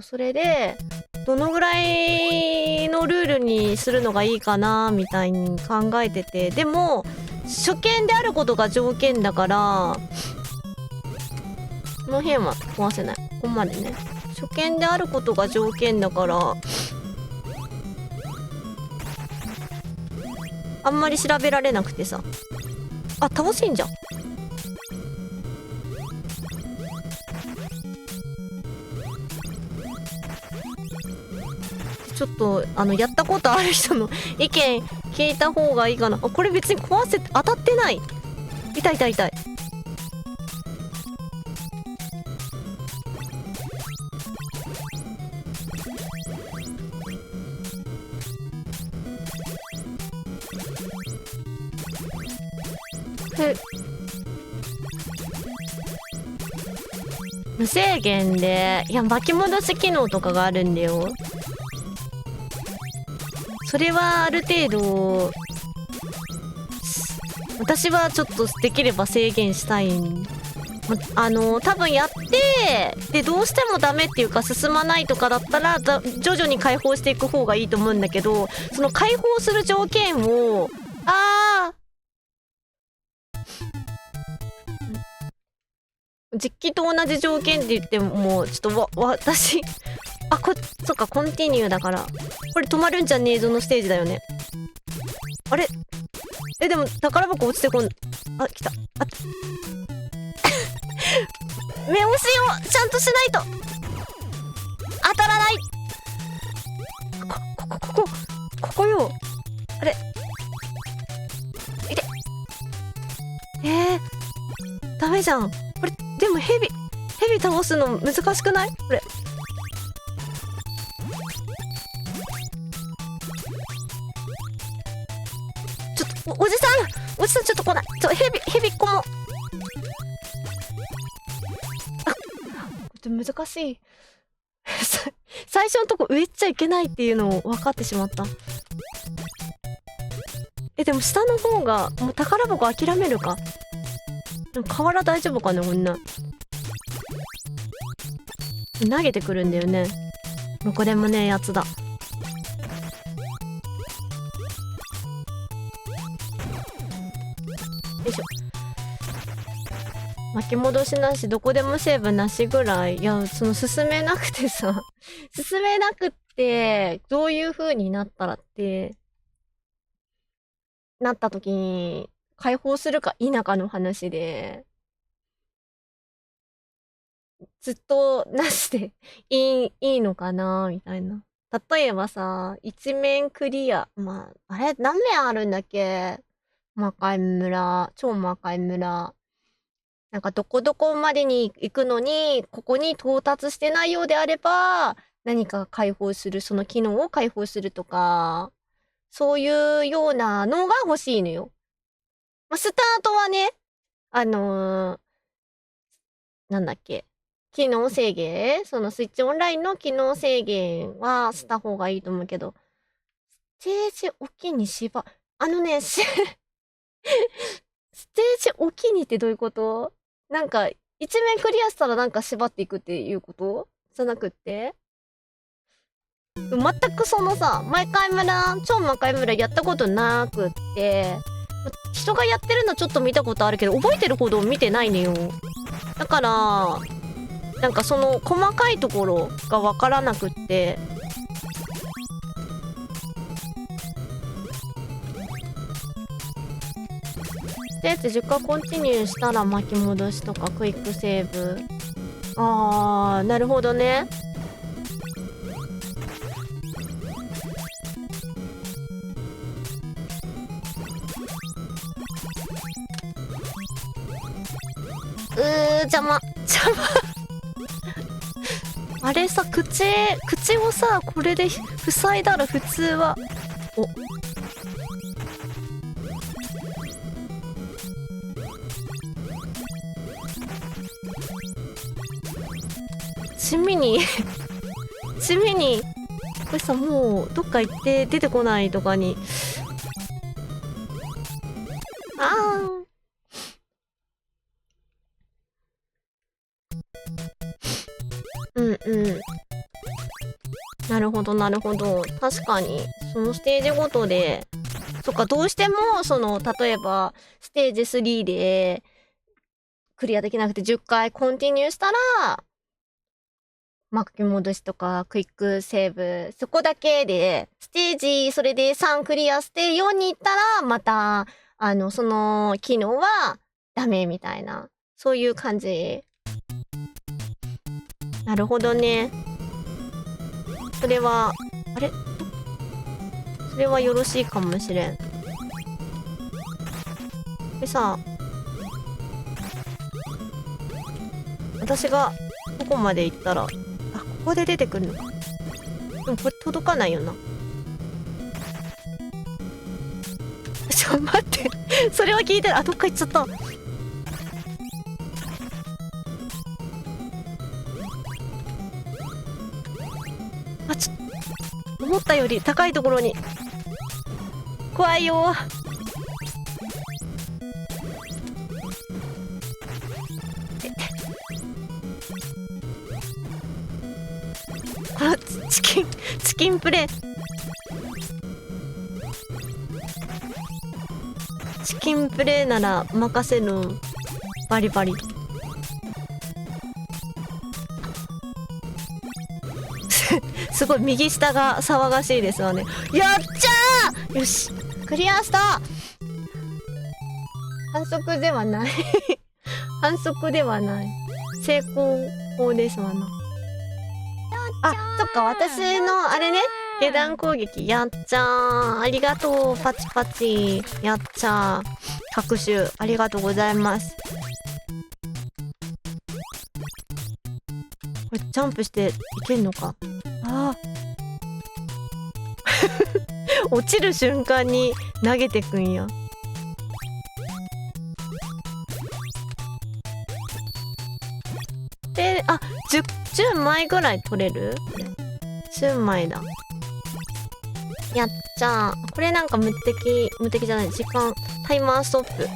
それで、どのぐらいのルールにするのがいいかな、みたいに考えてて。でも、初見であることが条件だから、この辺は壊せない。ここまでね。初見であることが条件だから、あんまり調べられなくてさ。あ、倒せんじゃん。ちょっとやったことある人の意見聞いた方がいいかな。あ、これ別に壊せて当たってない。痛い痛い痛い。無制限で、いや、巻き戻し機能とかがあるんだよ。それはある程度、私はちょっとできれば制限したい。多分やって、で、どうしてもダメっていうか進まないとかだったら、徐々に解放していく方がいいと思うんだけど、その解放する条件を、実機と同じ条件って言っても、もう、ちょっと私、そっか、コンティニューだから。これ止まるんじゃねえぞのステージだよね。あれ？でも、宝箱落ちてこん、あ、来た。目押しをちゃんとしないと当たらない。ここよ。あれ、いて。ダメじゃん。これ、でもヘビ倒すの難しくない？これ。ちょっと、おじさんちょっと来ない。ヘビっ子も。難しい。最初のとこ植えちゃいけないっていうのを分かってしまった。でも下の方が、もう宝箱諦めるか。でも河原大丈夫かな、こんな。投げてくるんだよね。もうこれもね、やつだ。よいしょ。巻き戻しなし、どこでもセーブなしぐらい。いや、進めなくてさ、進めなくって、どういう風になったらって、なった時に、解放するか否かの話で、ずっとなしでいいのかなみたいな。例えばさ、一面クリア。あれ、何面あるんだっけ？魔界村、超魔界村。なんかどこどこまでに行くのに、ここに到達してないようであれば、何か解放する、その機能を解放するとか、そういうようなのが欲しいのよ。スタートはね、なんだっけ、機能制限、そのスイッチオンラインの機能制限はした方がいいと思うけど、ステージおきにステージおきにってどういうこと？なんか、一面クリアしたらなんか縛っていくっていうことじゃなくって？全くそのさ、超魔界村やったことなくって、人がやってるのちょっと見たことあるけど、覚えてるほど見てないのよ。だから、なんかその細かいところがわからなくって、で、10回コンティニューしたら巻き戻しとかクイックセーブ。なるほどね。邪魔。あれさ、口をさ、これで塞いだら普通は、お。地味に地味に、これさ、もう、どっか行って出てこないとかに。あー。うんうん。なるほどなるほど。確かに、そのステージごとで、そっか、どうしても、例えば、ステージ3で、クリアできなくて10回コンティニューしたら、巻き戻しとか、クイックセーブ、そこだけで、ステージ、それで3クリアして4に行ったら、また、その機能はダメみたいな、そういう感じ。なるほどね。それは、あれ？それはよろしいかもしれん。でさ、私がここまで行ったら、あ、ここで出てくるのか。でもこれ届かないよな。ちょ、待って。それは聞いてる。あ、どっか行っちゃった。あ、思ったより高いところに。怖いよ。このチキンプレイ。チキンプレイなら任せる。バリバリ。すごい右下が騒がしいですわね。やっちゃー！よし、クリアした。反則ではない。反則ではない。成功法ですわな。あ、そっか、私のあれね、下段攻撃。やっちゃー。ありがとう、パチパチ。やっちゃー。拍手ありがとうございます。これジャンプしていけんのか。ああ。落ちる瞬間に投げてくんや。で、あ、10枚ぐらい取れる？ 10 枚だ。やっちゃー。これなんか無敵じゃない。時間、タイマーストップ。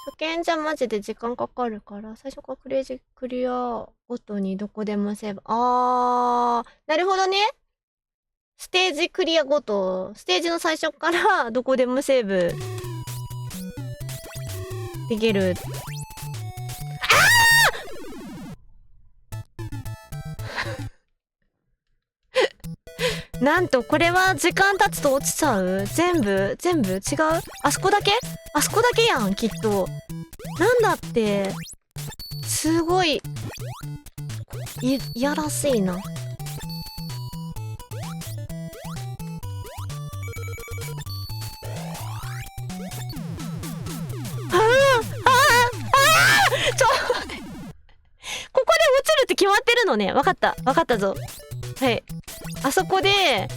初見じゃマジで時間かかるから、最初からクリアごとにどこでもセーブ。なるほどね。ステージクリアごと、ステージの最初からどこでもセーブできる。なんとこれは時間経つと落ちちゃう？全部違う？あそこだけやん、きっと。なんだって。すごい、いやらしいな。ちょっと待って。ここで落ちるって決まってるのね。わかったぞ。はい。あそこで、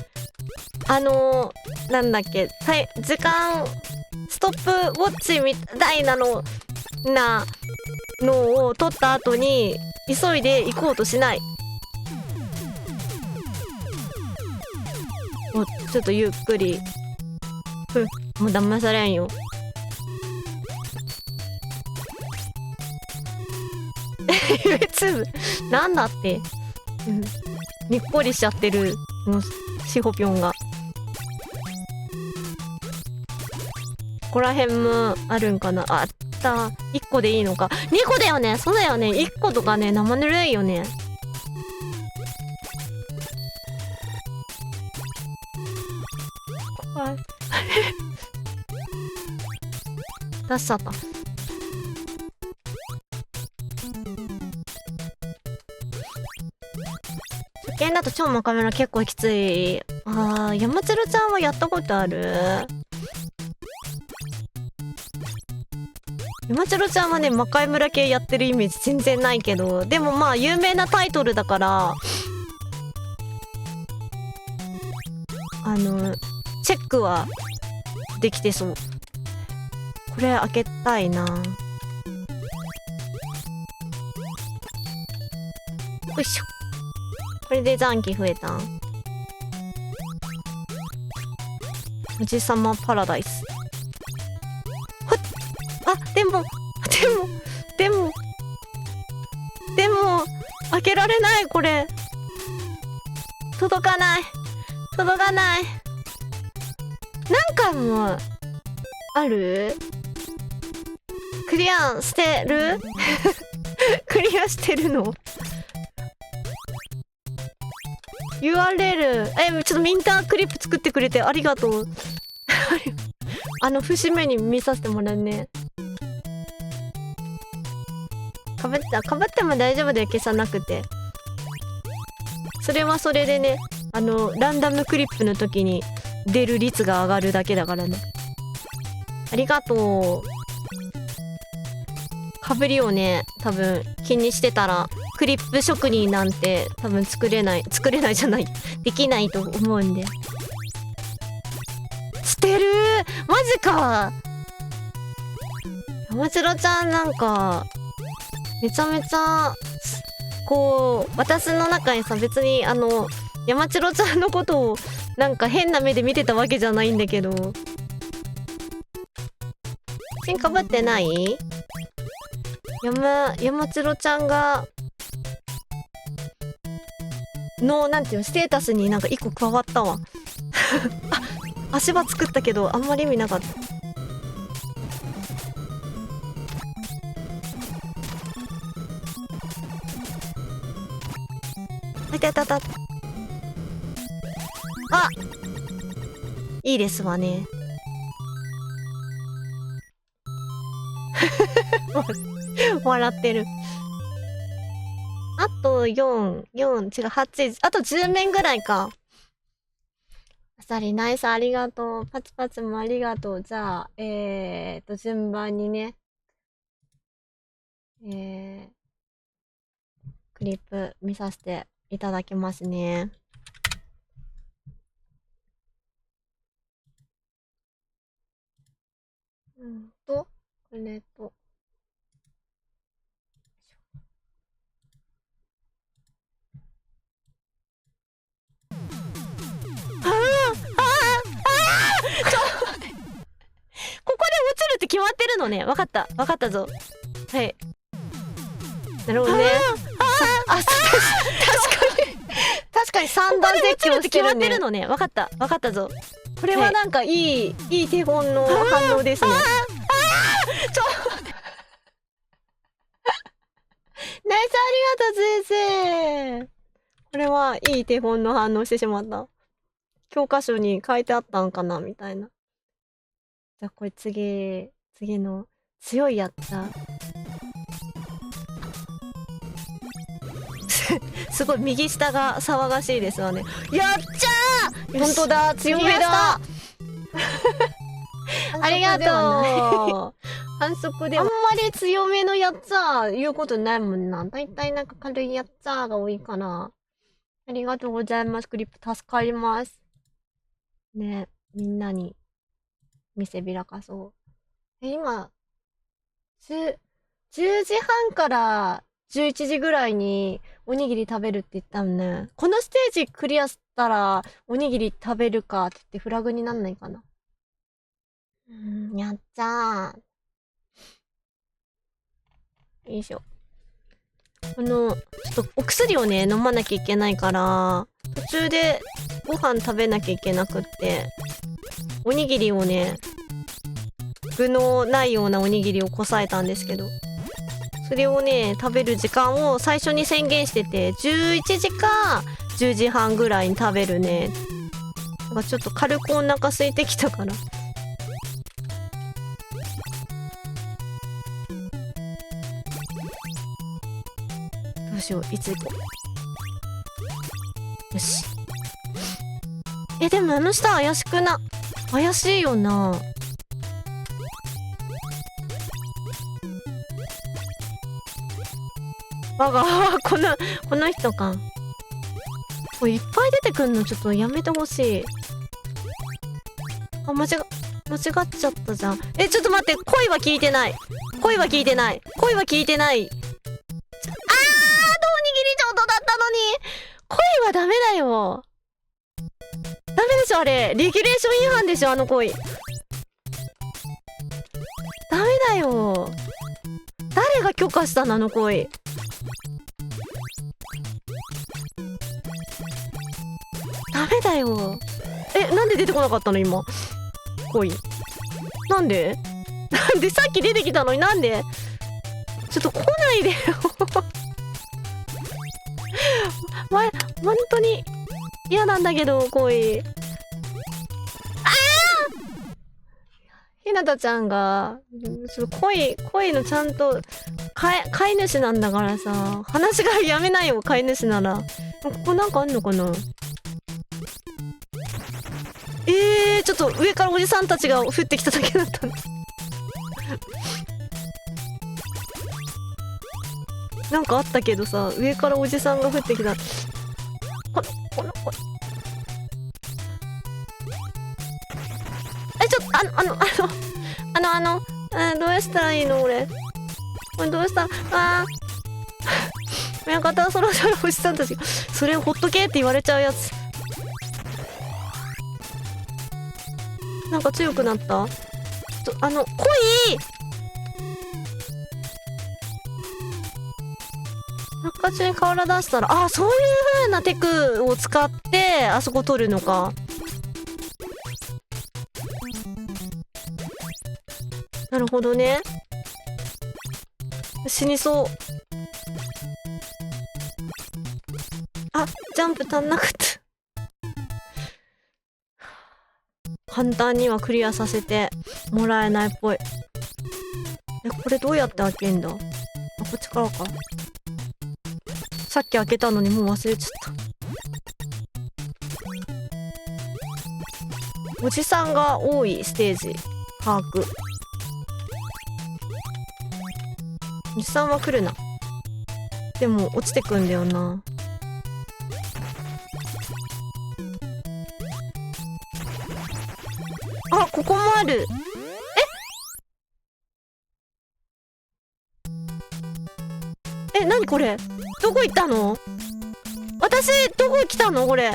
なんだっけ、時間、ストップウォッチみたいなのを取った後に、急いで行こうとしない。ちょっとゆっくり。もう騙されんよ。YouTube なんだって、にっこりしちゃってるもうしほぴょんが。ここら辺もあるんかな。あった。1個でいいのか。2個だよね。そうだよね。1個とかね、生ぬるいよね。出しちゃった。初見だと超モカメラ結構きつい。山鶴ちゃんはやったことある？山城ちゃんはね魔界村系やってるイメージ全然ないけど、でもまあ有名なタイトルだからチェックはできてそう。これ開けたいな。よいしょ。これで残機増えたん。おじさまパラダイス。ほっ、あ、でも開けられない。これ届かない。何回もある？クリアしてる？クリアしてるの？ URL ちょっとミンタークリップ作ってくれてありがとう。節目に見させてもらうね。かぶっても大丈夫だよ、消さなくて。それはそれでね、ランダムクリップの時に出る率が上がるだけだからね。ありがとう。かぶりをね、多分気にしてたらクリップ職人なんて多分作れないじゃない、できないと思うんで。してるー、マジか。山城ちゃんなんかめちゃめちゃこう私の中にさ、別に山城ちゃんのことをなんか変な目で見てたわけじゃないんだけど。新かぶってない？山城ちゃんがなんていうの、ステータスになんか一個加わったわ。あ、足場作ったけどあんまり意味なかった。いたいたいた。あ、いいですわね。笑ってる。あと4、違う、8、あと10面ぐらいか。あさりナイス、ありがとう。パチパチもありがとう。じゃあ、順番にね、クリップ見させていただきますね。これと。ここで落ちるって決まってるのね。わかったぞ。はい。なるほどね。確かに三段絶叫してるね。決まってるのね。わかったぞ。これはなんかいい手本の反応ですね。ナイス、ありがとう先生。これはいい手本の反応してしまった。教科書に書いてあったんかなみたいな。じゃあこれ次の強いやつだ。すごい右下が騒がしいですわね。やっちゃー、本当だ、強めだ。ありがとう。反則であんまり強めのやっちゃー言うことないもんな。だいたいなんか軽いやっちゃーが多いかな。ありがとうございます。クリップ助かります。ね、みんなに見せびらかそう。今、10時半から11時ぐらいにおにぎり食べるって言ったのね。このステージクリアしたらおにぎり食べるかって言ってフラグになんないかな。やっちゃー。よいしょ。ちょっとお薬をね、飲まなきゃいけないから、途中でご飯食べなきゃいけなくって、おにぎりをね、具のないようなおにぎりをこさえたんですけど、それをね、食べる時間を最初に宣言してて、11時か10時半ぐらいに食べるね。なんかちょっと軽くお腹空いてきたから。どうしよう、いつ行こう。よし。でもあの下怪しいよな。わが、この人か。これいっぱい出てくんのちょっとやめてほしい。あ、間違っちゃったじゃん。ちょっと待って、声は聞いてない。声は聞いてない。声は聞いてない。同握りちょうどだったのに。声はダメだよ。ダメでしょ、あれ。レギュレーション違反でしょ、あの声。ダメだよ。誰が許可したの、あの声。ダメだよ。なんで出てこなかったの今。声。なんでさっき出てきたのになんでちょっと来ないでよ本当に嫌なんだけど、声。ひなたちゃんが、ちょっと声のちゃんと、飼い主なんだからさ、話がやめないよ、飼い主なら。ここなんかあんのかな。ちょっと上からおじさんたちが降ってきただけだったのなんかあったけどさ、上からおじさんが降ってきた。こちょっとどうしたらいいの俺。これどうした親方そろそろおじさんたちが、それをほっとけって言われちゃうやつ。なんか強くなった？来い！中中に瓦出したら、そういう風なテクを使ってあそこ取るのか。なるほどね。死にそう。ジャンプ足んなかった。簡単にはクリアさせてもらえないっぽい。これどうやって開けんだ？こっちからか。さっき開けたのにもう忘れちゃった。おじさんが多いステージ把握。おじさんは来るな。でも落ちてくんだよな。ここもある。何これ。どこ行ったの？私どこ来たのこれ。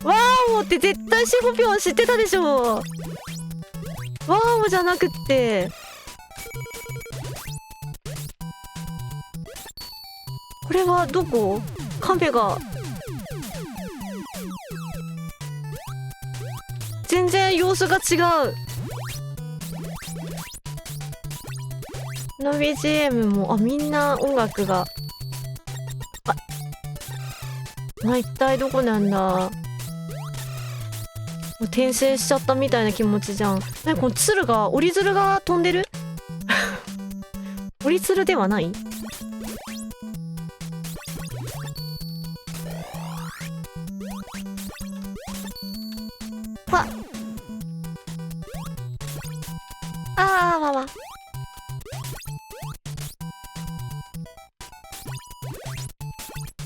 ワーオって絶対シフピョン知ってたでしょ。ワーオじゃなくって、これはどこ？カメが全然様子が違う。の BGM もみんな音楽が一体どこなんだ。もう転生しちゃったみたいな気持ちじゃん。この鶴が折り鶴が飛んでる折り鶴ではない？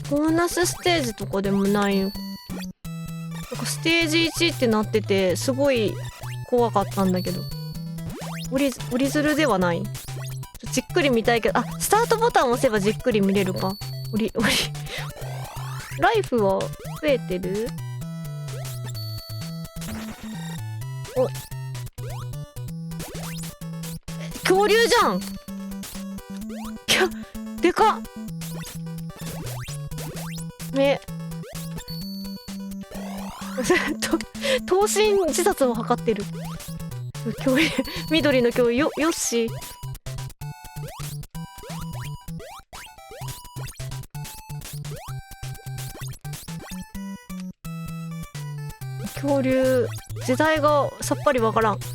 ボーナスステージとかでもない。なんかステージ1ってなっててすごい怖かったんだけど、折り鶴ではない。じっくり見たいけど、スタートボタンを押せばじっくり見れるか。ライフは増えてる？恐竜じゃん。でかっ。頭身自殺を図ってる。恐竜、緑の恐竜、よっしー。恐竜、時代がさっぱりわからん。ひ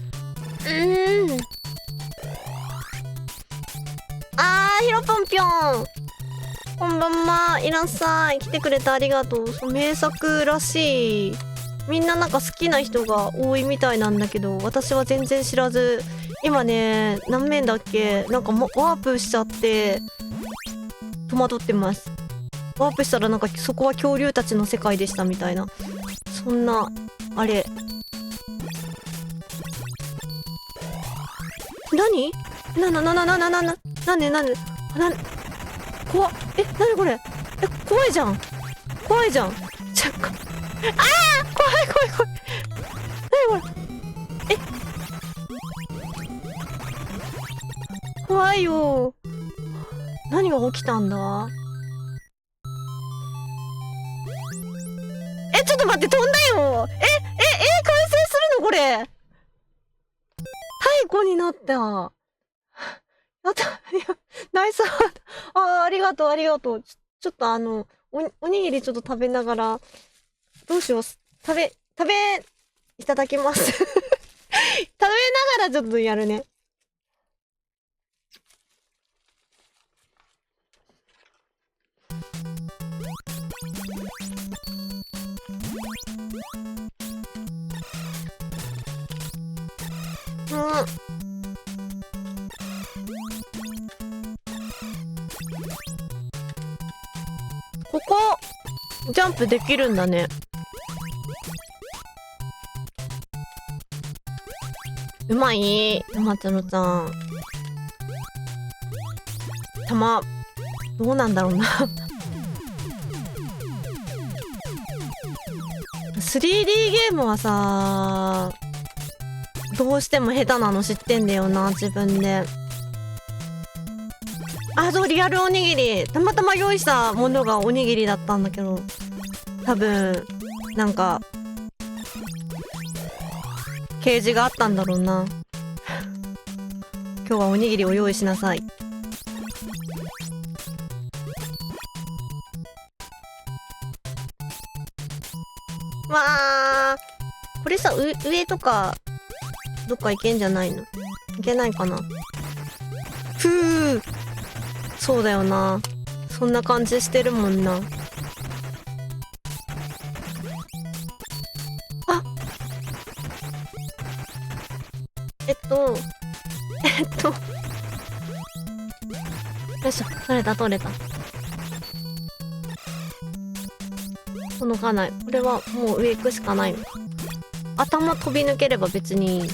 ろぽんぴょん。こんばんは、いらっしゃい。来てくれてありがとう。名作らしい。みんななんか好きな人が多いみたいなんだけど、私は全然知らず、今ね、何面だっけ、なんかワープしちゃって戸惑ってます。ワープしたらなんかそこは恐竜たちの世界でしたみたいな、そんなあれ。何？なんで怖っ。なにこれ。怖いじゃん。あー、怖い。なにこれ。怖いよ。何が起きたんだ。ちょっと待って、飛んだよ。完成するのこれ。太鼓になった。やった。いや、ナイスハート。ありがとう。ちょっとおにぎりちょっと食べながら、どうしよう。いただきます。食べながらちょっとやるね。ここジャンプできるんだね。うまい、山ちゃんさん。どうなんだろうな。3D ゲームはさ、どうしても下手なの知ってんだよな、自分で。そう、リアルおにぎり。たまたま用意したものがおにぎりだったんだけど、多分なんか掲示があったんだろうな。今日はおにぎりを用意しなさい。わー、これさ、上とかどっか行けんじゃないの？行けないかな。そうだよな、そんな感じしてるもんな。よいしょ、取れた。届かない。これはもう上行くしかないの。頭飛び抜ければ別にいい。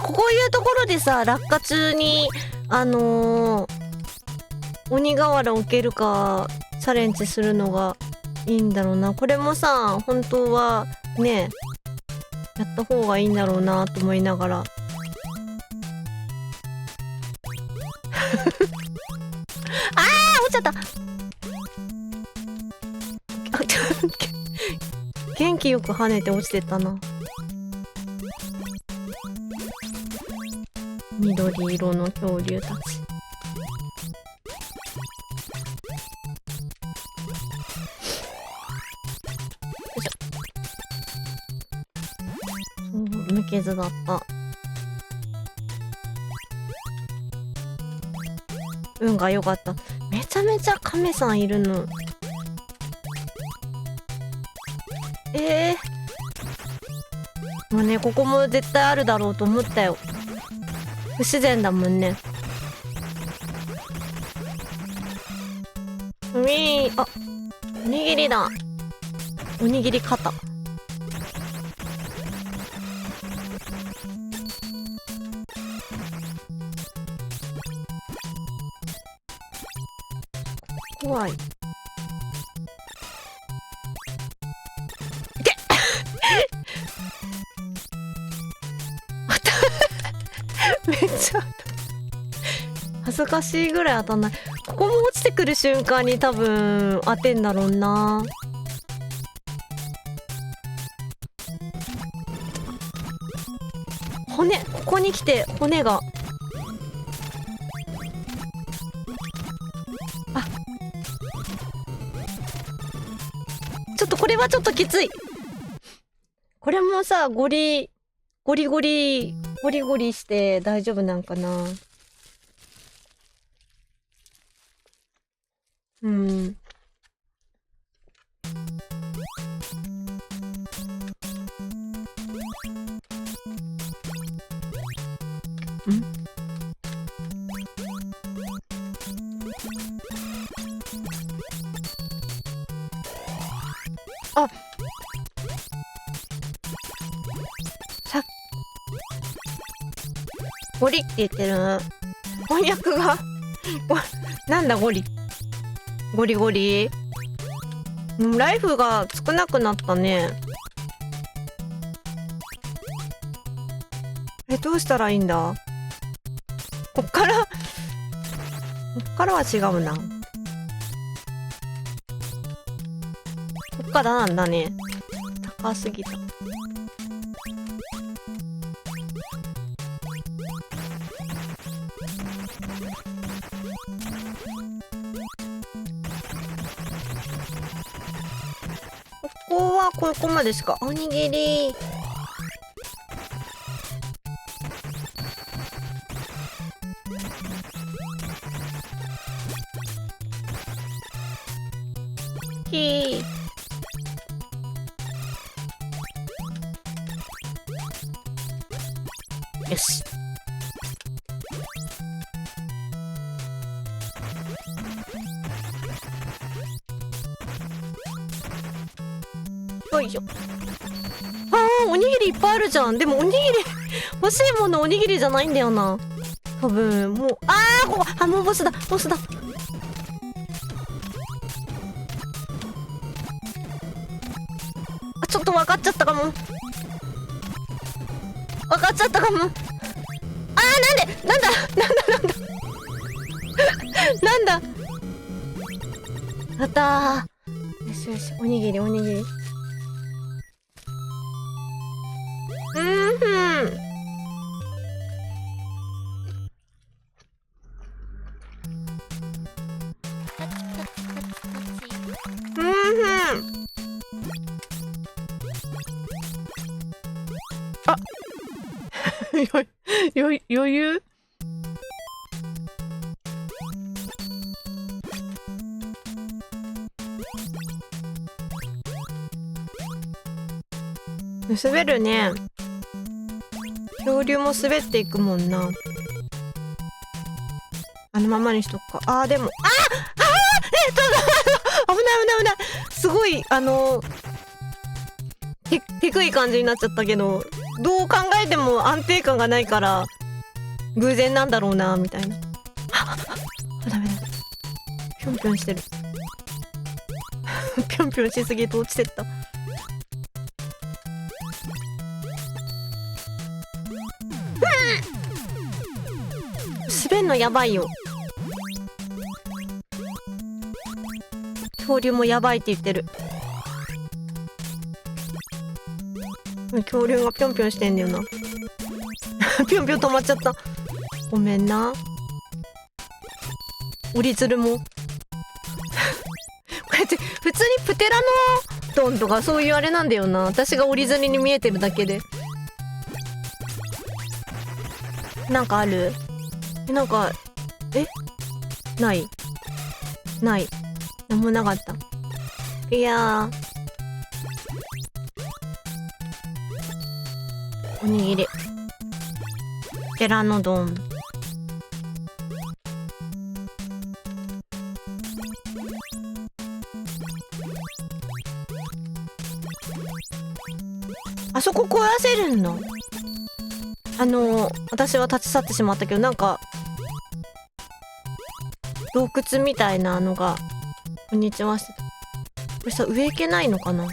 こういうところでさ、落下中に鬼瓦置けるかチャレンジするのがいいんだろうな。これもさ、本当はね、やった方がいいんだろうなと思いながら。落ちちゃった。元気よく跳ねて落ちてったな。緑色の恐竜たち。無傷だった。運が良かった。めちゃめちゃ亀さんいるの。もうね、ここも絶対あるだろうと思ったよ。不自然だもんね。おにぎりだ。おにぎり肩。怖い。めっちゃ恥ずかしいぐらい当たんない。ここも落ちてくる瞬間に多分当てんだろうな。骨、ここに来て骨が。ちょっとこれはちょっときつい。これもさ、ゴリゴリゴリして大丈夫なんかな。うん。あ、ゴリって言ってる。翻訳がなんだゴリ。ゴリゴリ。ライフが少なくなったね。どうしたらいいんだ。こっからは違うな。こっからなんだね。高すぎた。ここはここまでしか。おにぎり。よし。よいしょ。おにぎりいっぱいあるじゃん。でもおにぎり欲しいものおにぎりじゃないんだよな。多分もうここもうボスだ。ちょっと分かっちゃったかも。なんだあったー。よしよし、おにぎり。あ余裕。滑るね。恐竜も滑っていくもんな。あのままにしとくか。でも危ない。すごい低い感じになっちゃったけど、どう考えても安定感がないから偶然なんだろうなみたいな。ダメだ。ぴょんぴょんしてる。ぴょんぴょんしすぎて落ちてった。滑んのやばいよ。恐竜もやばいって言ってる。恐竜がぴょんぴょんしてんだよな。ぴょんぴょん止まっちゃった。ごめんな。折り鶴もこうやって普通にプテラノドンとかそういうあれなんだよな。私が折り鶴に見えてるだけで。なんかある？なんかないなんもなかった。いやおにぎりテラノドン。あそこ壊せるの？私は立ち去ってしまったけど、なんか洞窟みたいなのがこんにちはしてた。これさ、上行けないのかな？行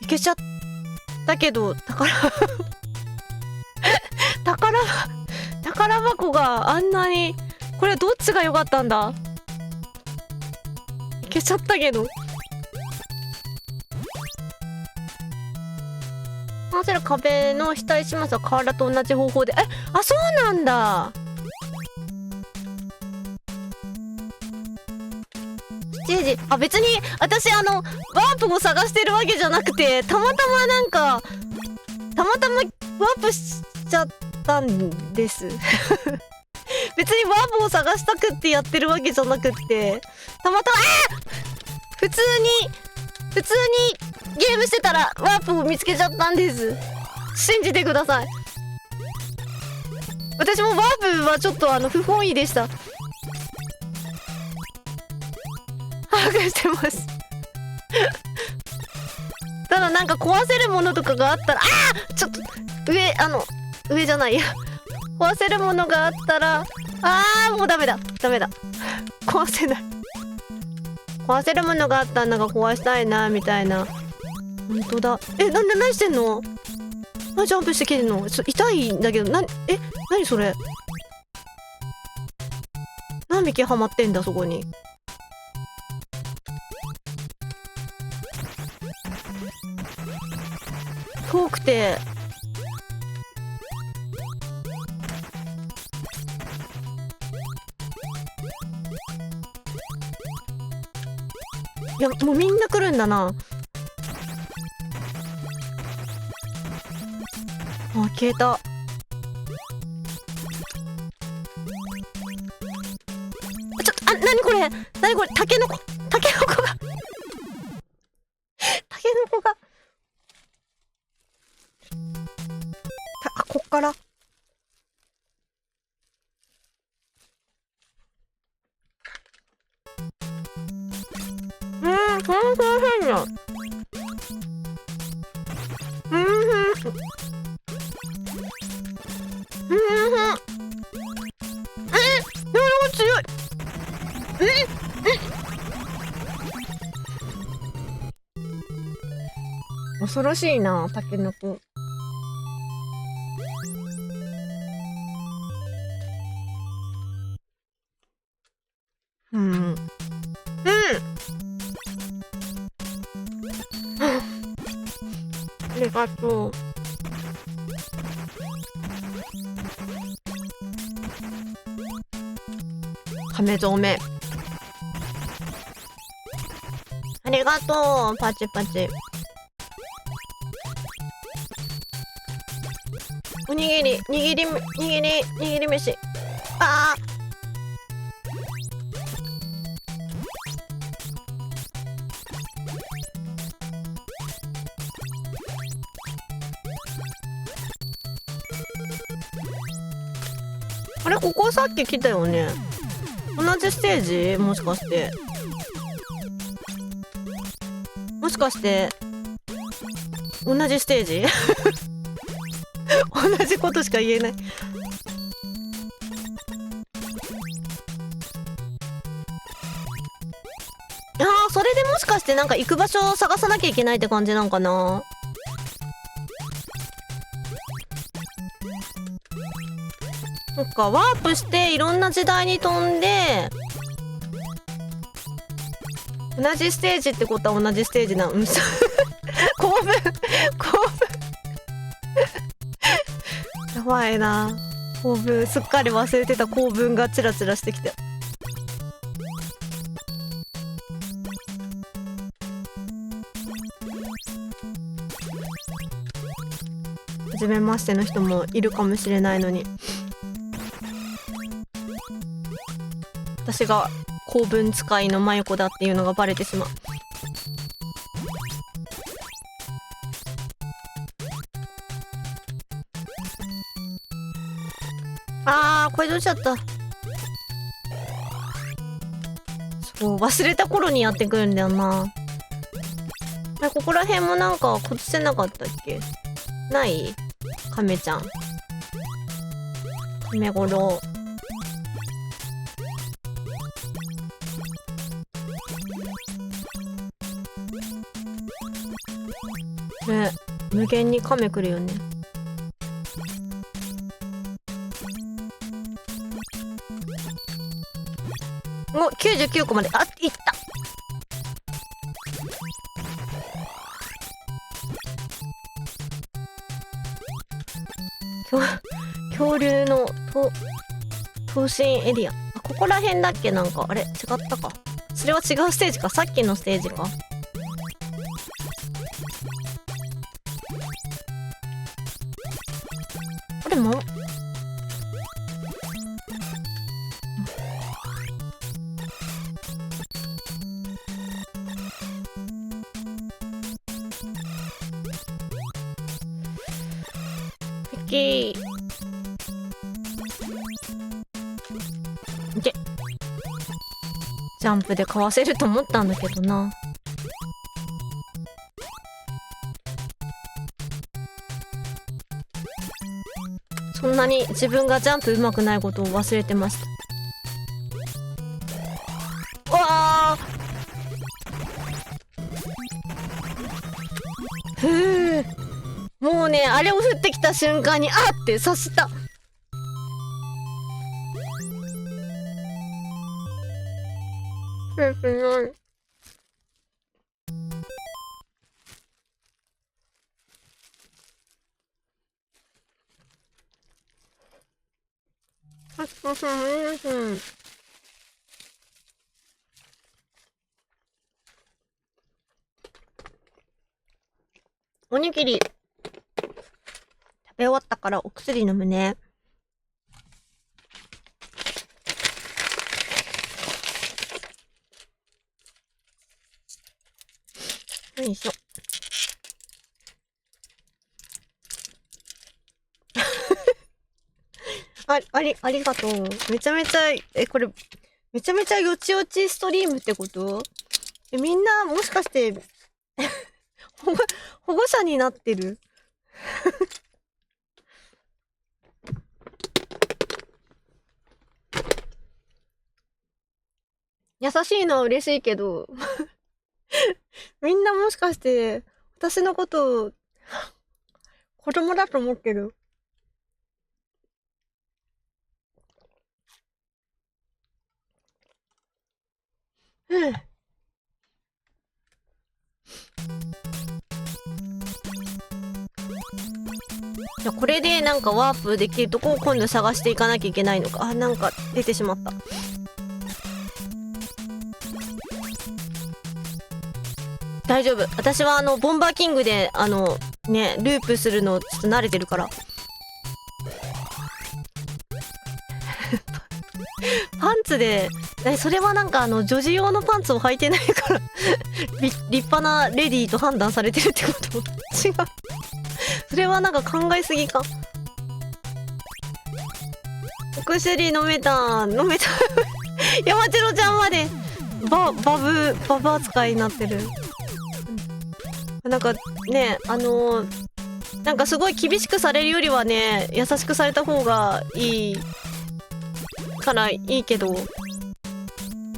けちゃったけど宝箱があんなに。これどっちが良かったんだ？行けちゃったけど。なぜ壁の下石ますは瓦と同じ方法で。そうなんだ。別に私ワープを探してるわけじゃなくて、たまたまなんかたまたまワープしちゃったんです。別にワープを探したくってやってるわけじゃなくって、たまたま、普通にゲームしてたらワープを見つけちゃったんです。信じてください。私もワープはちょっと不本意でした。把握してます。ただなんか壊せるものとかがあったら、ちょっと上じゃないや。壊せるものがあったら、もうダメだ壊せない。壊せるものがあったんだが壊したいなみたいな。本当だ。何してんの？何ジャンプしてきてんの？痛いんだけど、何それ？何匹ハマってんだそこに。遠くていや、もうみんな来るんだな。消えた。なにこれタケノコがこっから変な。強い。恐ろしいな、タケノコ。ありがとう。亀蔵め。ありがとう、パチパチ。おにぎり、握り飯。あれ、ここさっき来たよね。同じステージ？もしかして同じステージ？同じことしか言えない。それでもしかしてなんか行く場所を探さなきゃいけないって感じなんかな。そっか、ワープしていろんな時代に飛んで、同じステージってことは同じステージな。構文やばいな。構文すっかり忘れてた構文がチラチラしてきて。初めましての人もいるかもしれないのに、私が構文使いの真横だっていうのがバレてしまう。これどうしちゃった。そう、忘れた頃にやってくるんだよな。ここら辺もなんかこつせなかったっけ？ない？亀ちゃん。亀五郎。ね、無限に亀来るよね。お、99個まで。いった。恐竜の闘神エリア。ここら辺だっけ。なんかあれ違ったか。それは違うステージか。さっきのステージか。れもいけジャンプでかわせると思ったんだけどな。そんなに自分がジャンプ上手くないことを忘れてました。わあふう、もうね、あれを降ってきた瞬間にあって察した。おにぎり食べ終わったからお薬飲むね。よいしょ。ありがとう。めちゃめちゃ、これ、めちゃめちゃよちよちストリームってこと？みんな、もしかして、保護者になってる？優しいのは嬉しいけど、みんなもしかして、私のことを、子供だと思ってる？うん。いや、これでなんかワープできるとこを今度探していかなきゃいけないのか。あ、なんか出てしまった。大丈夫。私はボンバーキングで、ね、ループするのちょっと慣れてるから。パンツで、それはなんか女児用のパンツを履いてないから立派なレディーと判断されてるってこと？違う。それはなんか考えすぎか。お薬飲めた山千代ちゃんまでバブ扱いになってる。なんかね、なんかすごい厳しくされるよりはね、優しくされた方がいいからいいけど。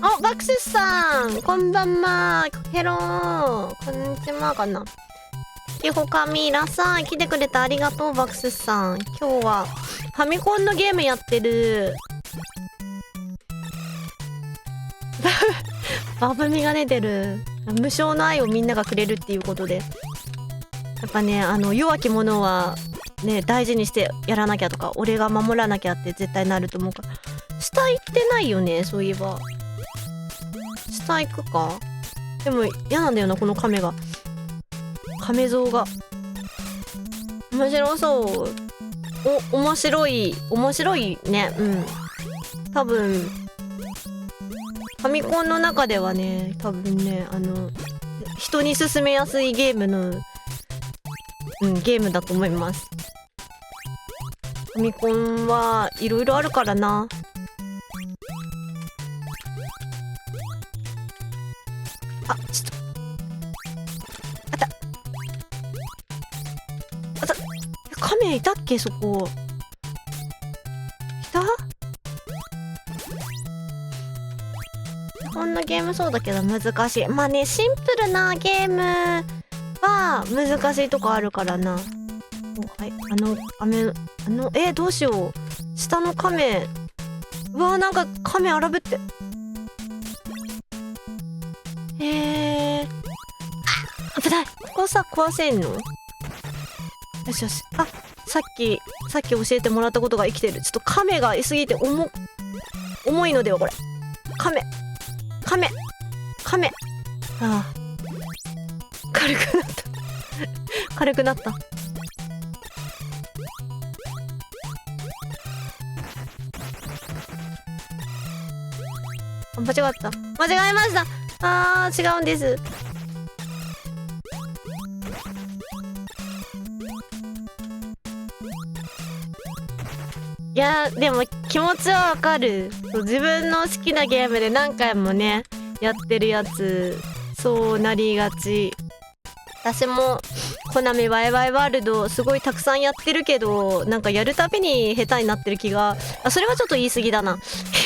あ、バクシスさんこんばんは。ヘローこんにちはかな。キホカミラさん来てくれてありがとう。バクシスさん今日はファミコンのゲームやってる。バブみが出てる。無償の愛をみんながくれるっていうことで、やっぱね、弱き者はね大事にしてやらなきゃとか、俺が守らなきゃって絶対なると思うから。下行ってないよね、そういえば。下行くか。でも嫌なんだよな、この亀が。亀像が面白そう。面白いね。うん。多分ファミコンの中ではね、多分ね、人に勧めやすいゲームの、ゲームだと思います。ファミコンはいろいろあるからな。あ、ちょっと。あった。亀いたっけ、そこ。いた？こんなゲームそうだけど難しい。まあね、シンプルなゲームは難しいとこあるからな。はい、どうしよう。下の亀。うわー、なんか亀荒ぶって。危ない。ここさ、壊せんの？よしよし。あ、さっき教えてもらったことが生きてる。ちょっと亀がいすぎて重いのではこれ。亀。ああ。軽くなった。あ、間違った。間違えました。違うんです。いやでも気持ちはわかる。自分の好きなゲームで何回もねやってるやつ、そうなりがち。私もコナミワイワイワールドすごいたくさんやってるけど、なんかやるたびに下手になってる気が、それはちょっと言い過ぎだな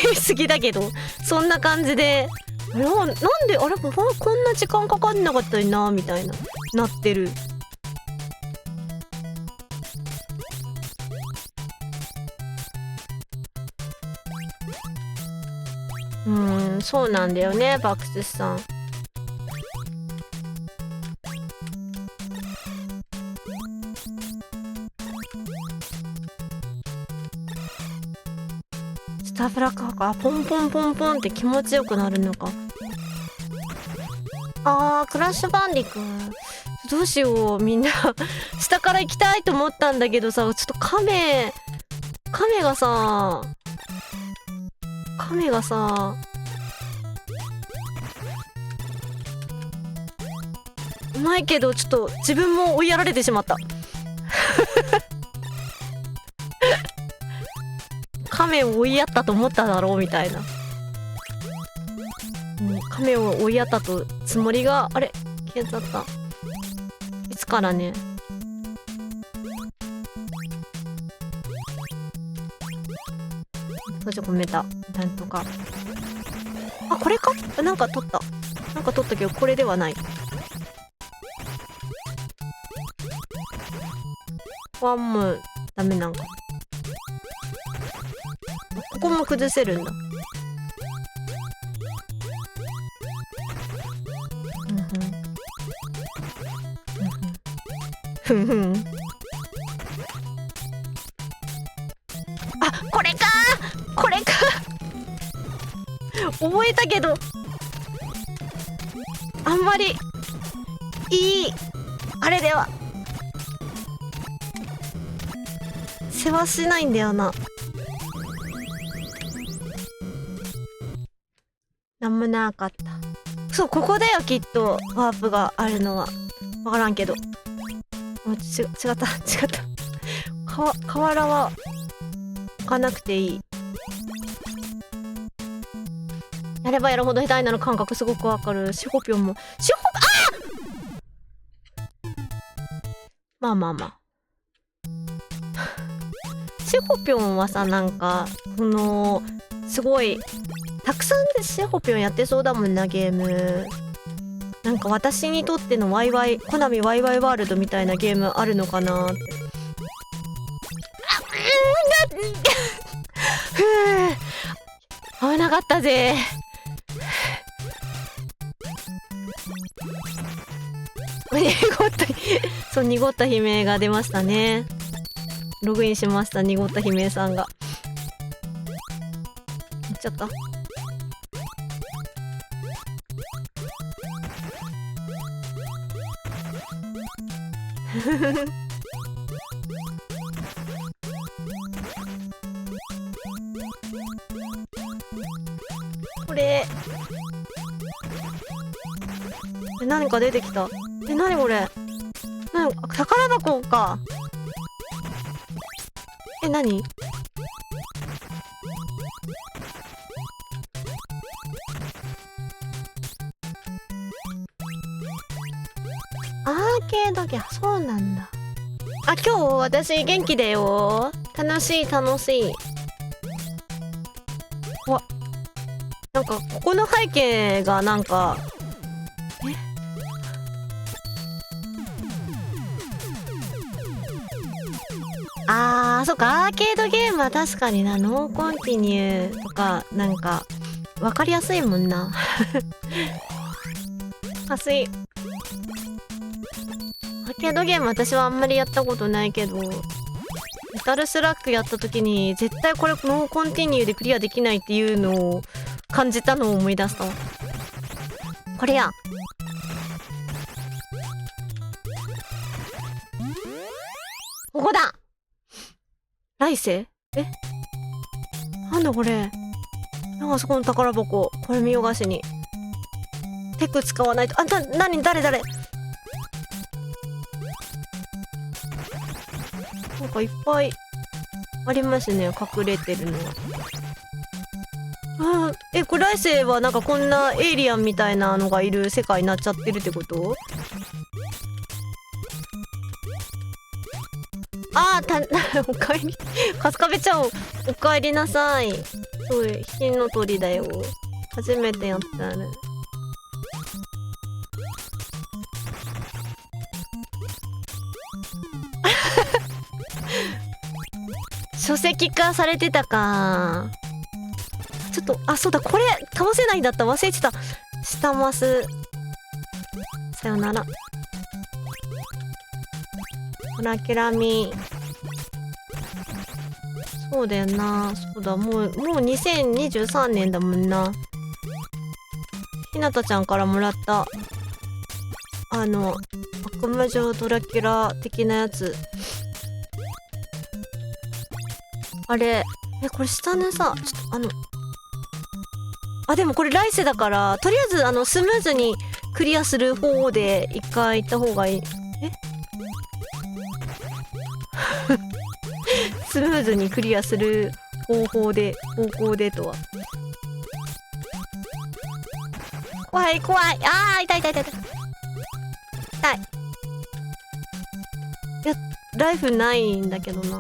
言い過ぎだけど、そんな感じで、なんであれこんな時間かかんなかったりなみたいななってる。そうなんだよね、バックスさん。スタブラか、ポンポンポンポンって気持ちよくなるのか。クラッシュバンディ君どうしよう。みんな下から行きたいと思ったんだけどさ、ちょっと亀がさうまいけど、ちょっと自分も追いやられてしまった亀を追いやったと思っただろうみたいな。亀を追いやったとつもりが、あれ消えちゃった。いつからね。閉じ込めた。なんとか。これか。なんか取ったけどこれではない。ワンもダメなんか。ここも崩せるんだ。ふんふん。これか覚えたけどあんまりいいあれでは世話しないんだよな。なんもなかった。そう、ここだよきっとワープがあるのは。わからんけど。違った河原は置かなくていい。やればやるほど下手になる感覚すごくわかる。シホピョンもまあシホピョンはさ、なんかすごいたくさんでシホピョンやってそうだもんな、ゲーム。なんか私にとってのコナミワイワイワールドみたいなゲームあるのかなって。危なかったぜ。濁った悲鳴が出ましたね。ログインしました、濁った悲鳴さんが。行っちゃったこれ何か出てきた。何これ。宝箱か。何。アーケードギャ、そうなんだ。今日私元気だよ。楽しい。なんかここの背景がなんかそっか、アーケードゲームは確かにな、ノーコンティニューとかなんか分かりやすいもんなはすい。アーケードゲーム私はあんまりやったことないけど、メタルスラックやった時に絶対これノーコンティニューでクリアできないっていうのを感じたのを思い出した。これや。ここだ。来世？なんだこれ。なんかそこの宝箱、これ見よがしに。テク使わないと。あ、誰なんかいっぱいありますね、隠れてるのが。これ来世はなんかこんなエイリアンみたいなのがいる世界になっちゃってるってこと？おかえり。カスカベちゃん、おかえりなさい。そう、火の鳥だよ。初めてやったる。書籍化されてたか。ちょっと、そうだ、これ倒せないんだった。忘れてた。下マス。さよなら。ホラキュラミ。そうだよな。そうだ、もう2023年だもんな。ひなたちゃんからもらった、悪魔城ドラキュラ的なやつ。あれ、これ下のさ、ちょっとでもこれ来世だから、とりあえずスムーズにクリアする方で一回行った方がいい。スムーズにクリアする方向でとは。怖い。痛い。痛い。いや、ライフないんだけどな。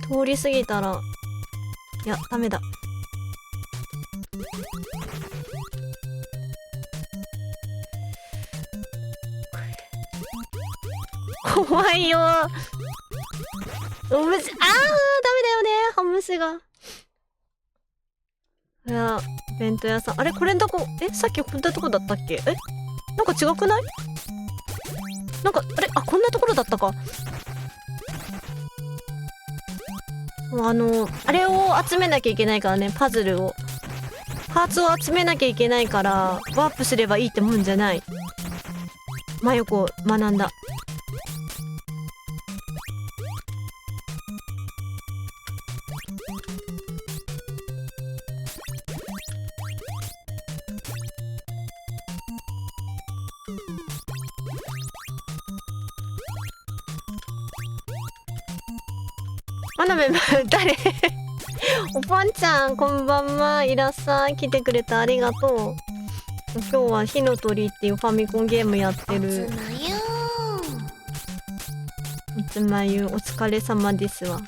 通り過ぎたら、いや、ダメだ。怖いよ。お虫、ダメだよね、ハムシが。いや、弁当屋さん。あれこれんとこ、さっきこんなとこだったっけ？なんか違くない？なんか、こんなところだったか。あれを集めなきゃいけないからね、パズルを。パーツを集めなきゃいけないから、ワープすればいいってもんじゃない。よく学んだ。誰おぱんちゃん、こんばんは。いらっしゃい。来てくれてありがとう。今日は火の鳥っていうファミコンゲームやってる。いつまゆお疲れ様ですわ。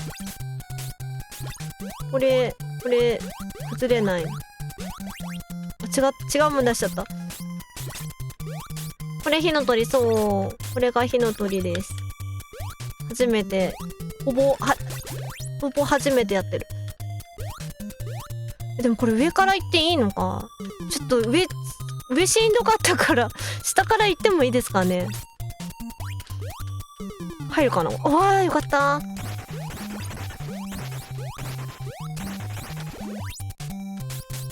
これ崩れない。違うもん出しちゃった。これ火の鳥、そう。これが火の鳥です。初めて、ほぼ初めてやってる。でもこれ上から行っていいのか。ちょっと上しんどかったから下から行ってもいいですかね。入るかな。よかった。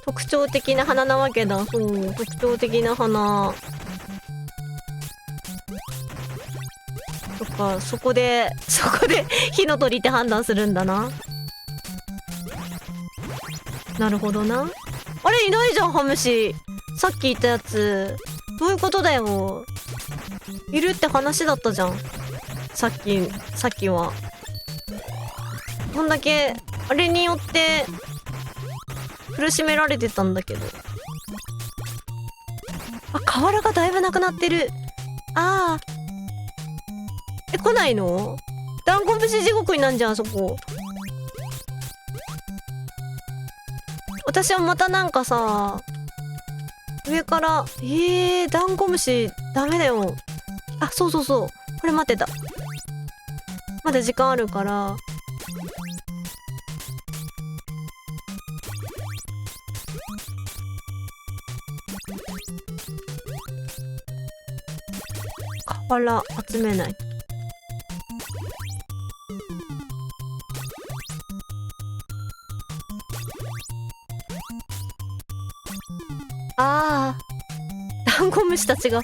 特徴的な花なわけだ。そう、特徴的な花。そっか、そこで火の鳥って判断するんだな。なるほどな。あれいないじゃん、ハムシ。さっき言ったやつ。どういうことだよ。いるって話だったじゃん。さっきは。こんだけ、あれによって、苦しめられてたんだけど。河原がだいぶなくなってる。来ないの？ダンゴムシ地獄になんじゃん、そこ。私はまたなんかさ、上から、ダンゴムシ、ダメだよ。そう。これ待ってた。まだ時間あるから。河原集めない。ダンゴムシたちが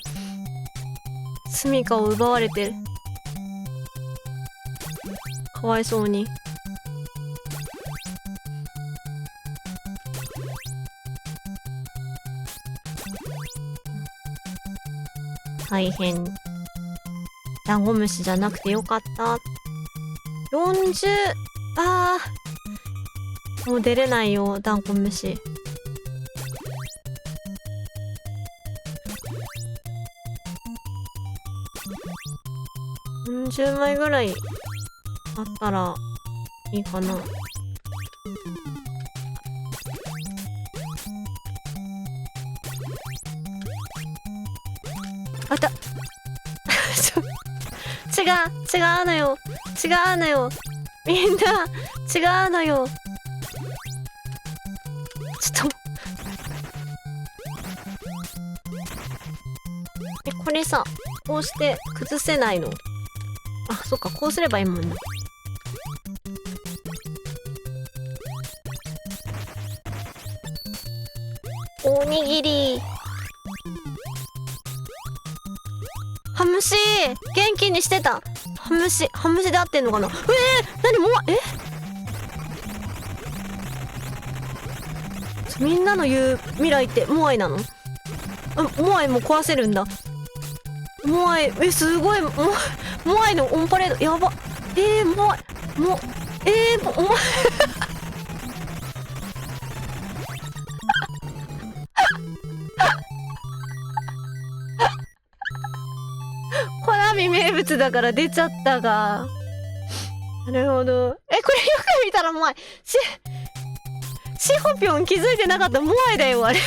住処を奪われてる。かわいそうに。大変。ダンゴムシじゃなくてよかった。40、あー。もう出れないよ、ダンゴムシ。40枚ぐらいあったらいいかな。あった。違うのよ。違うのよ。みんな、違うのよ。ちょっと。これさ、こうして崩せないの。あ、そっか、こうすればいいもんな。おにぎり。ハムシ元気にしてた。ハムシで合ってんのかな。何もみんなの言う未来ってモアイなの？モアイも壊せるんだ。モアイ、すごい。モアイのオンパレード、やば。モアイ、お前コナミ名物だから出ちゃったが。なるほど。これよく見たらモアイ。シホピョン気づいてなかった。モアイだよ、あれ。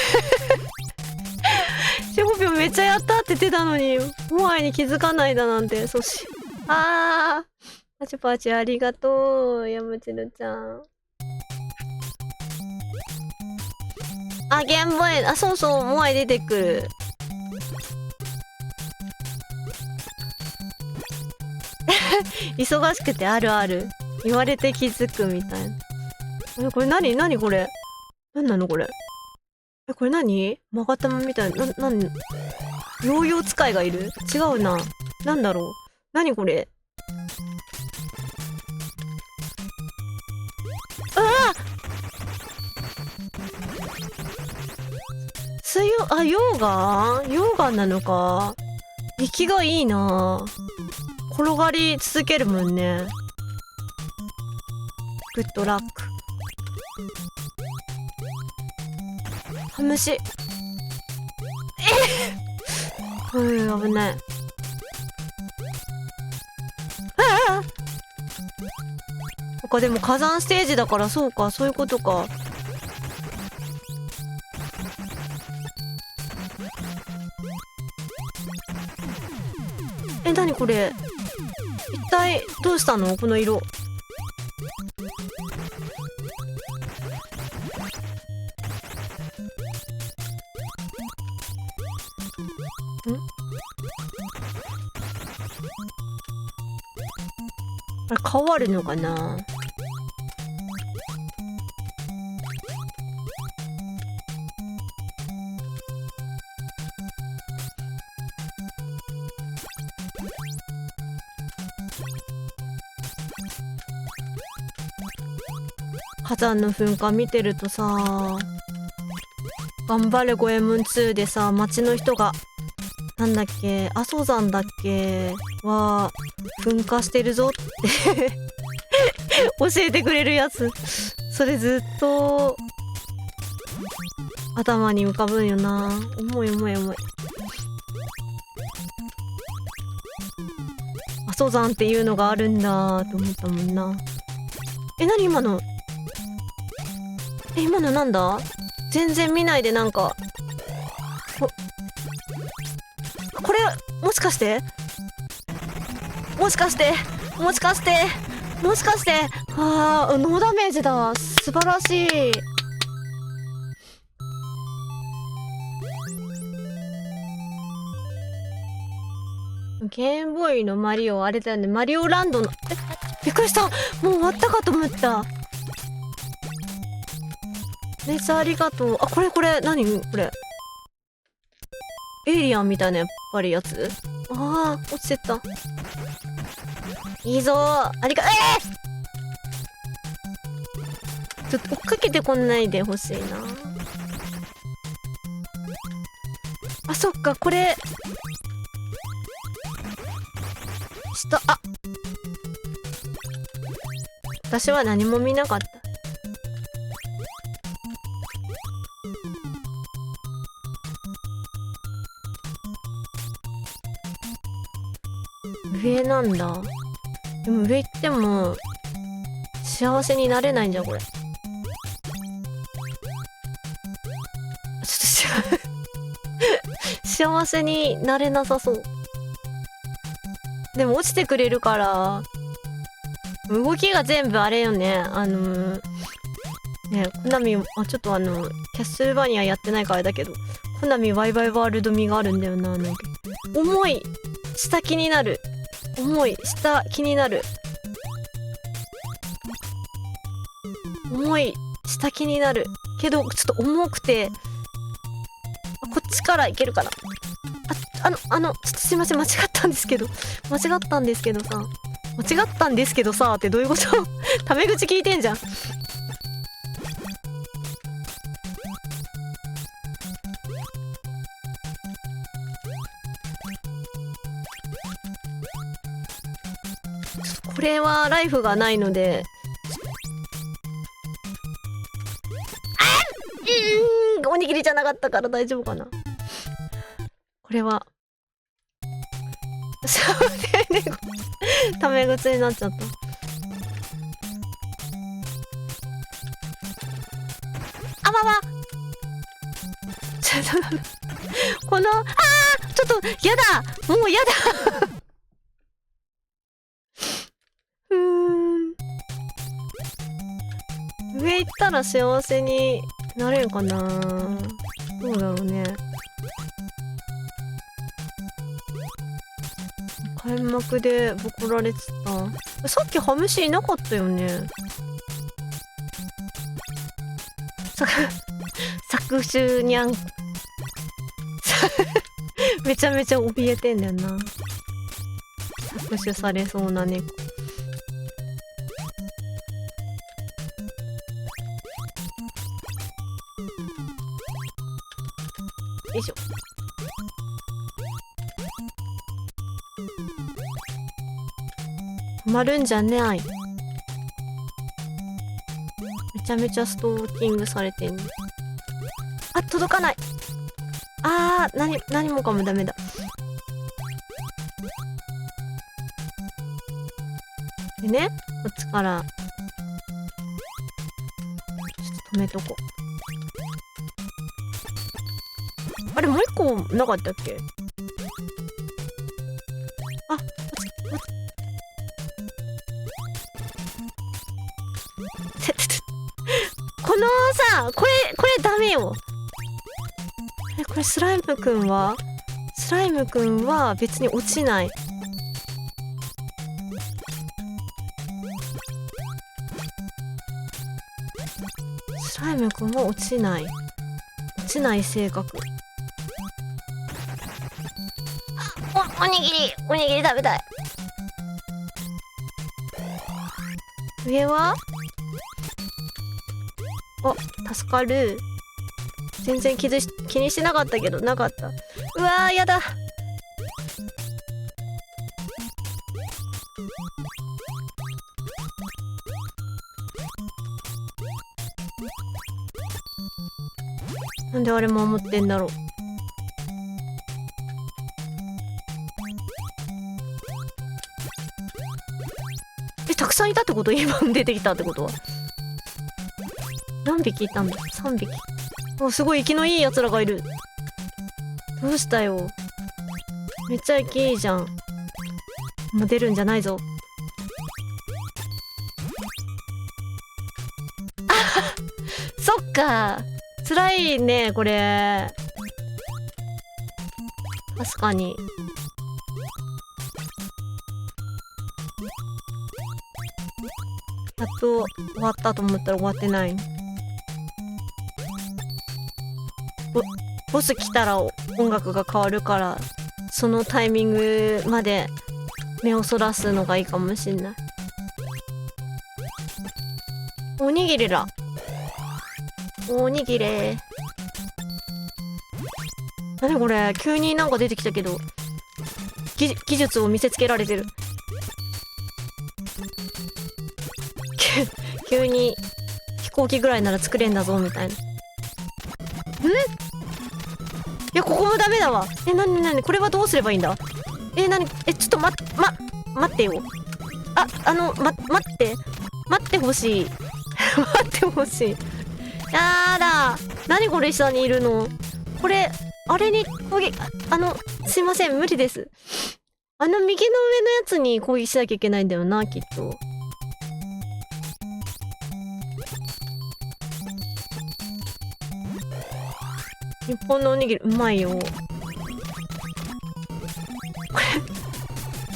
シホピョンめっちゃやったって言ってたのに、モアイに気づかないだなんて。パチパチありがとう、ヤムチルちゃん。ゲームボーイ、そうそう、モアイ出てくる。忙しくてあるある。言われて気づくみたいな。これ何これ。何なのこれ。これ何？マガタマみたいな。ヨーヨー使いがいる？違うな。なんだろう。何これ。溶岩なのか。生きがいいな。転がり続けるもんね。グッドラック。ハムシ。危ない。そっか、でも火山ステージだから、そうか、そういうことか。何これ。一体どうしたのこの色。あれ変わるのかな。火山の噴火見てるとさ、頑張れゴエムン2でさ、町の人がなんだっけ、阿蘇山だっけは噴火してるぞって教えてくれるやつ。それずっと頭に浮かぶんよな。重い。阿蘇山っていうのがあるんだと思ったもんな。何今の。今のなんだ。全然見ないでなんか。これもしかしてノーダメージだ。素晴らしい。ゲームボーイのマリオあれだよね。マリオランドのびっくりした。もう終わったかと思った。レスありがとう。これ何これ。エイリアンみたいなやっぱりやつ。落ちてった。いいぞー。ちょっと追っかけてこんないでほしいな。そっか、これあ、私は何も見なかった。上なんだ。でも上行っても幸せになれないんじゃんこれ。ちょっと幸せになれなさそう。でも落ちてくれるから動きが全部あれよね。ね、コナミ、ちょっとキャッスルバニアやってないからあれだけど、コナミワイワイワールド味があるんだよな。重い下気になる。重い下気になる。重い下気になるけどちょっと重くて、こっちからいけるかな。ちょっとすいません、間違ったんですけどさ、間違ったんですけどさってどういうことタメ口聞いてんじゃん。これはライフがないので、おにぎりじゃなかったから大丈夫かな。これはタメ口になっちゃった。あばばちょっとこのちょっとやだ、もうやだ上行ったら幸せになれるかな。どうだろうね。開幕でボコられてた。さっきハムシいなかったよね。作中にゃんめちゃめちゃ怯えてんだよな。搾取されそうな猫。よいしょ。止まるんじゃない。めちゃめちゃストーキングされてんね。あ、届かない。何もかもダメだ。でね、こっちからちょっと止めとこう。あれもう一個なかったっけ。このさ、これダメよ。これスライムくんは別に落ちない。スライムくんは落ちない性格。おにぎり食べたい。上は助かる。全然気にしてなかったけどなかった。うわーやだ。なんであれ守ってんだろう。たくさんいたってこと？今出てきたってことは何匹いたんだ？3匹。すごい生きのいいやつらがいる。どうしたよ。めっちゃ生きいいじゃん。もう出るんじゃないぞ。そっか、辛いねこれ。確かに。やっと終わったと思ったら終わってない。ボス来たら音楽が変わるから、そのタイミングまで目をそらすのがいいかもしんない。おにぎりだ。おにぎり。何これ、急になんか出てきたけど技術を見せつけられてる。急に飛行機ぐらいなら作れんだぞみたいな。いや、ここもダメだわ。なにこれはどうすればいいんだ。ちょっと待ってよ。待ってほしい。待ってほしい。やだ。何これ下にいるの。これ、あれに攻撃、すいません、無理です。右の上のやつに攻撃しなきゃいけないんだよな、きっと。日本のおにぎり、うまいよ。こ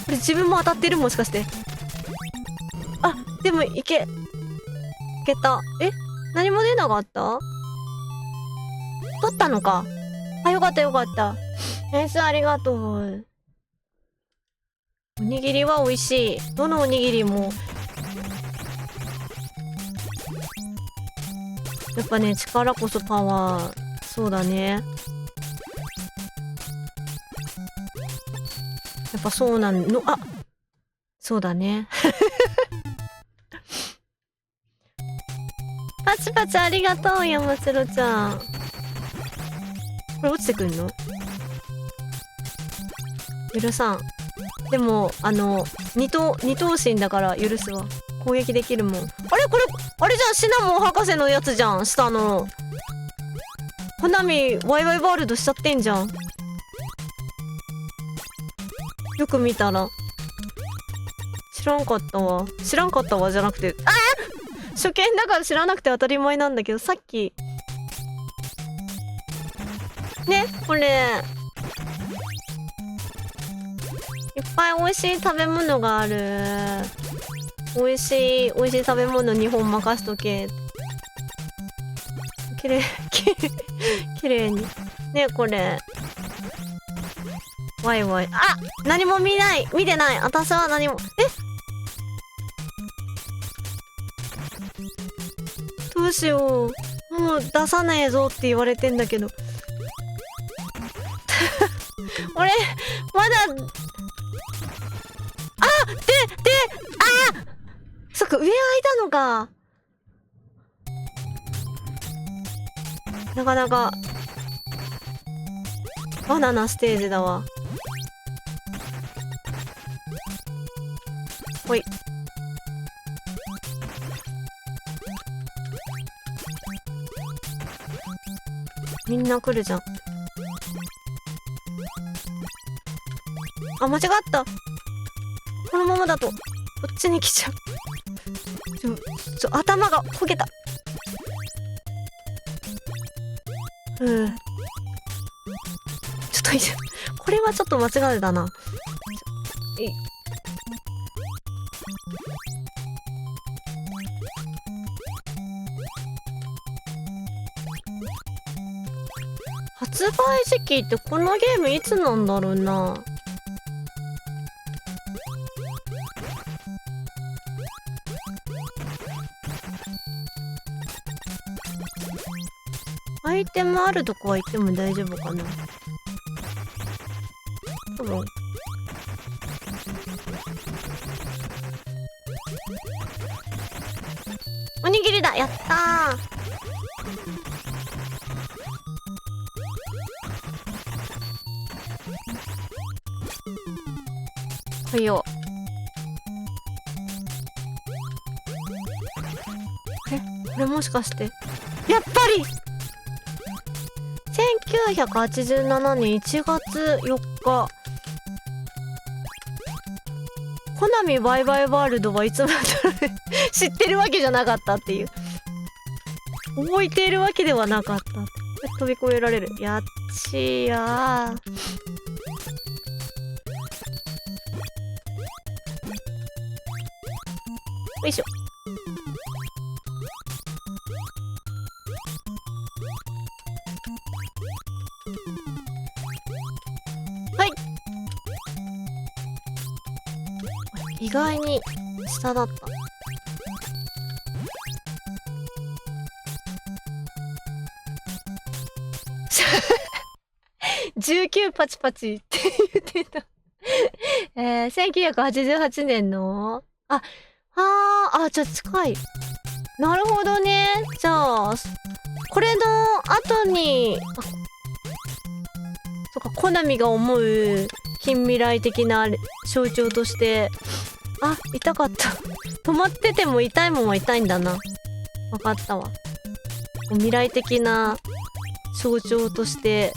れ自分も当たってる、もしかして。あ、でもいけた。何も出なかった？取ったのか。あ、よかったよかった。ありがとう。おにぎりは美味しい。どのおにぎりも。やっぱね、力こそパワー。そうだね。やっぱそうなんの、あ、そうだね。パチパチありがとう、山城ちゃん。これ落ちてくんの？許さん。でも、二等身だから許すわ。攻撃できるもん。あれこれ、あれじゃん、シナモン博士のやつじゃん、下の。花見、ワイワイワールドしちゃってんじゃん。よく見たら。知らんかったわ。知らんかったわじゃなくて、初見だから知らなくて当たり前なんだけど、さっき。ね、これ。いっぱい美味しい食べ物がある。美味しい食べ物2本任しとけ。きれいに。ね、これ。ワイワイ。あ、何も見てない。私は何も。どうしよう。もう出さねえぞって言われてんだけど。俺、まだ、そっか、上空いたのか。なかなか、バナナステージだわ。ほい。みんな来るじゃん。あ、間違った。このままだと、こっちに来ちゃう。頭が焦げた。ちょっといいじゃん。これはちょっと間違えたな。発売時期ってこのゲームいつなんだろうな。アイテムあるとこは行っても大丈夫かな。多分。おにぎりだ、やったー。はいよ。これもしかして。やっぱり1987年1月4日。コナミバイバイワールドはいつも知ってるわけじゃなかったっていう。覚えているわけではなかった。飛び越えられる。やっちーやー。よいしょ。はい。意外に下だった。19パチパチって言ってた。1988年の、あ、じゃあ近い。なるほどね。じゃあこれの後にそっか、コナミが思う近未来的な象徴として、痛かった。止まってても痛いもんは痛いんだな。わかったわ。未来的な象徴として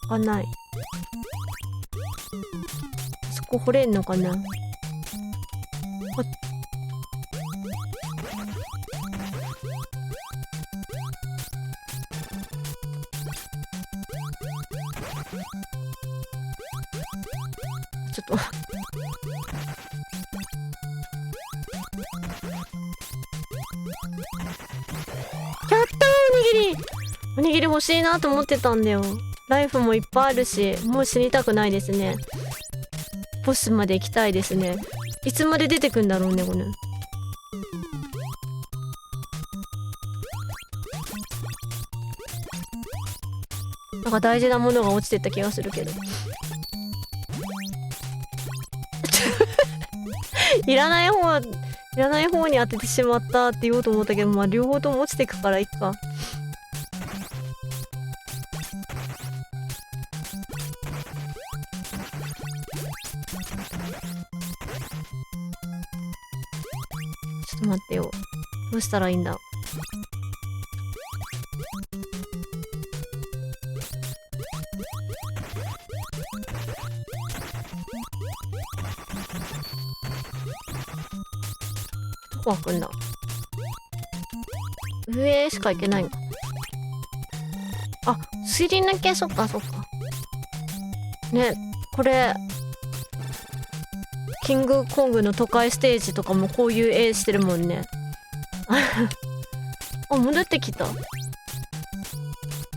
開かない。そこ掘れんのかな。ちょっとやったー、おにぎり。おにぎり欲しいなと思ってたんだよ。ライフもいっぱいあるし、もう死にたくないですね。ボスまで行きたいですね。いつまで出てくんだろうね、これ。なんか大事なものが落ちてった気がするけど。いらない方に当ててしまったって言おうと思ったけど、まあ両方とも落ちてくからいっか。ちょっと待ってよ。どうしたらいいんだ。どこ開くんだ。上しか行けないのか。すり抜け、そっかそっか。ね、これキングコングの都会ステージとかもこういう絵してるもんね。戻ってきた。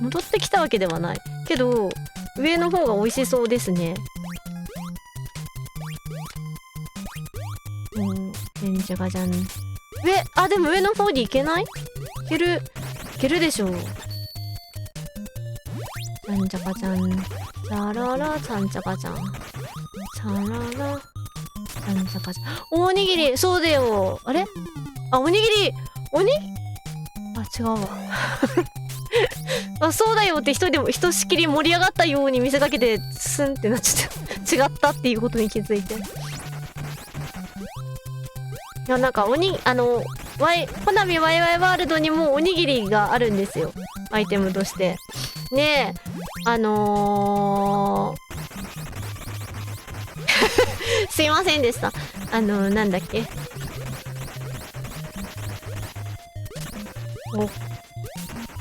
戻ってきたわけではないけど、上の方が美味しそうですね。じゃがじゃん。でも上の方に行けない？いけるでしょう。ちゃんちゃかちゃん。チャララ、ちゃんちゃかちゃん。チャララ、ちゃんちゃかちゃん。おにぎり、そうだよ。あれ？おにぎり、違うわ。そうだよってひとしきり盛り上がったように見せかけて、スンってなっちゃった。違ったっていうことに気づいて。いや、なんかコナミワイワイワールドにもおにぎりがあるんですよ。アイテムとして。ねえ、すいませんでした。なんだっけ。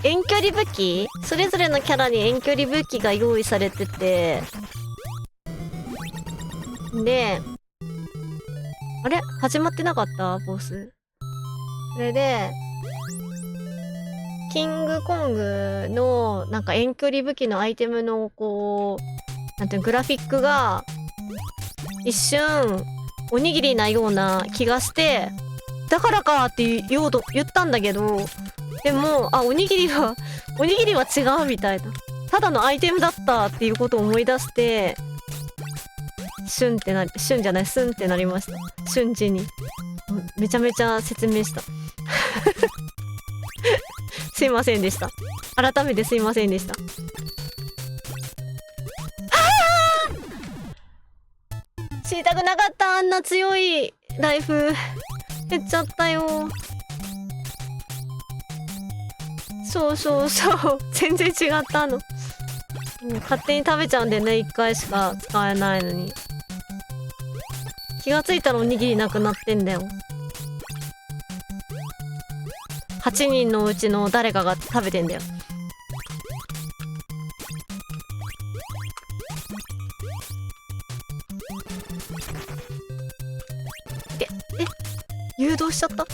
遠距離武器？それぞれのキャラに遠距離武器が用意されてて。で、あれ？始まってなかった？ボス。それで、キングコングのなんか遠距離武器のアイテムのなんていうグラフィックが一瞬おにぎりなような気がして、だからかって言ったんだけど、でもおにぎりは違うみたいな、ただのアイテムだったっていうことを思い出して、スンってなりました。瞬時にめちゃめちゃ説明した。すいませんでした。改めてすいませんでした。知りたくなかった。あんな強いライフ減っちゃったよ。そう全然違ったの。もう勝手に食べちゃうんでね、1回しか使えないのに。気がついたらおにぎりなくなってんだよ。8人のうちの誰かが食べてんだよ。誘導しちゃった。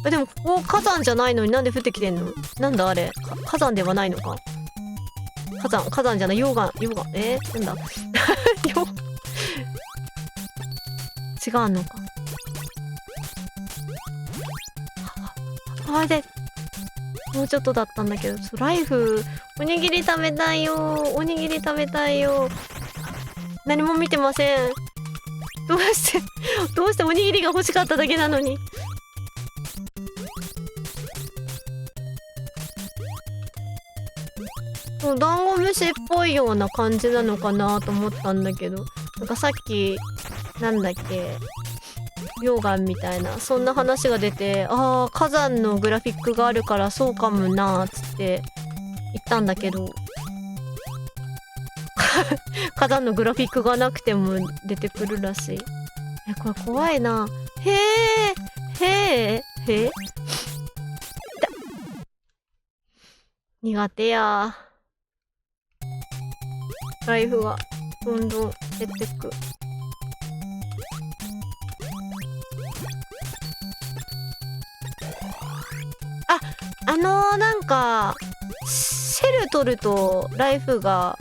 でもここ火山じゃないのになんで降ってきてんの？なんだあれ、火山ではないのか。火山じゃない、溶岩なんだ違うのか。でもうちょっとだったんだけど、ライフ、おにぎり食べたいよ。おにぎり食べたいよ。何も見てません。どうしておにぎりが欲しかっただけなのに。ダンゴムシっぽいような感じなのかなと思ったんだけど、なんかさっき、なんだっけ、溶岩みたいな、そんな話が出て、火山のグラフィックがあるからそうかもなーっつって言ったんだけど、火山のグラフィックがなくても出てくるらしい。これ怖いな。苦手や。ライフがどんどん減ってく。なんかシェル取るとライフが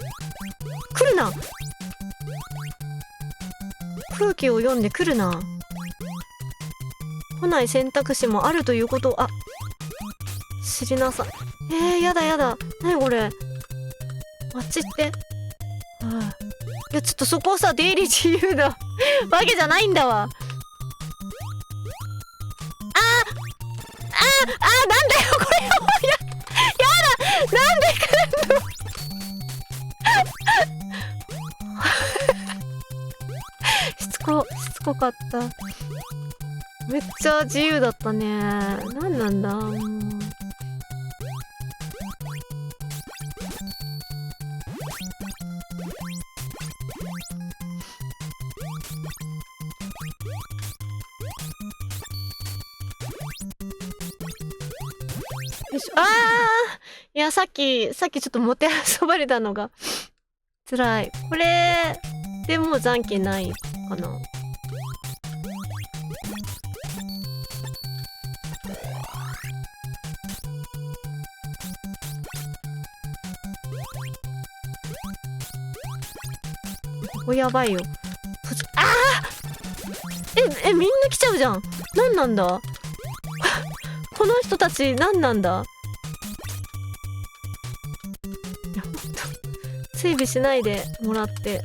来るな。空気を読んで来るな。来ない選択肢もあるということを知りなさい。やだ。なにこれ。あっちって。いやちょっとそこさ、出入り自由なわけじゃないんだわ。なんだよこれ。やだ、なんで来んのしつこかった。めっちゃ自由だったね。なんなんだもう。いや、さっきちょっともてあそばれたのが辛い。これでもう残機ないかな。ここやばいよ。みんな来ちゃうじゃん。なんだこの人たちなんだ。いや、ほんと整備しないでもらって。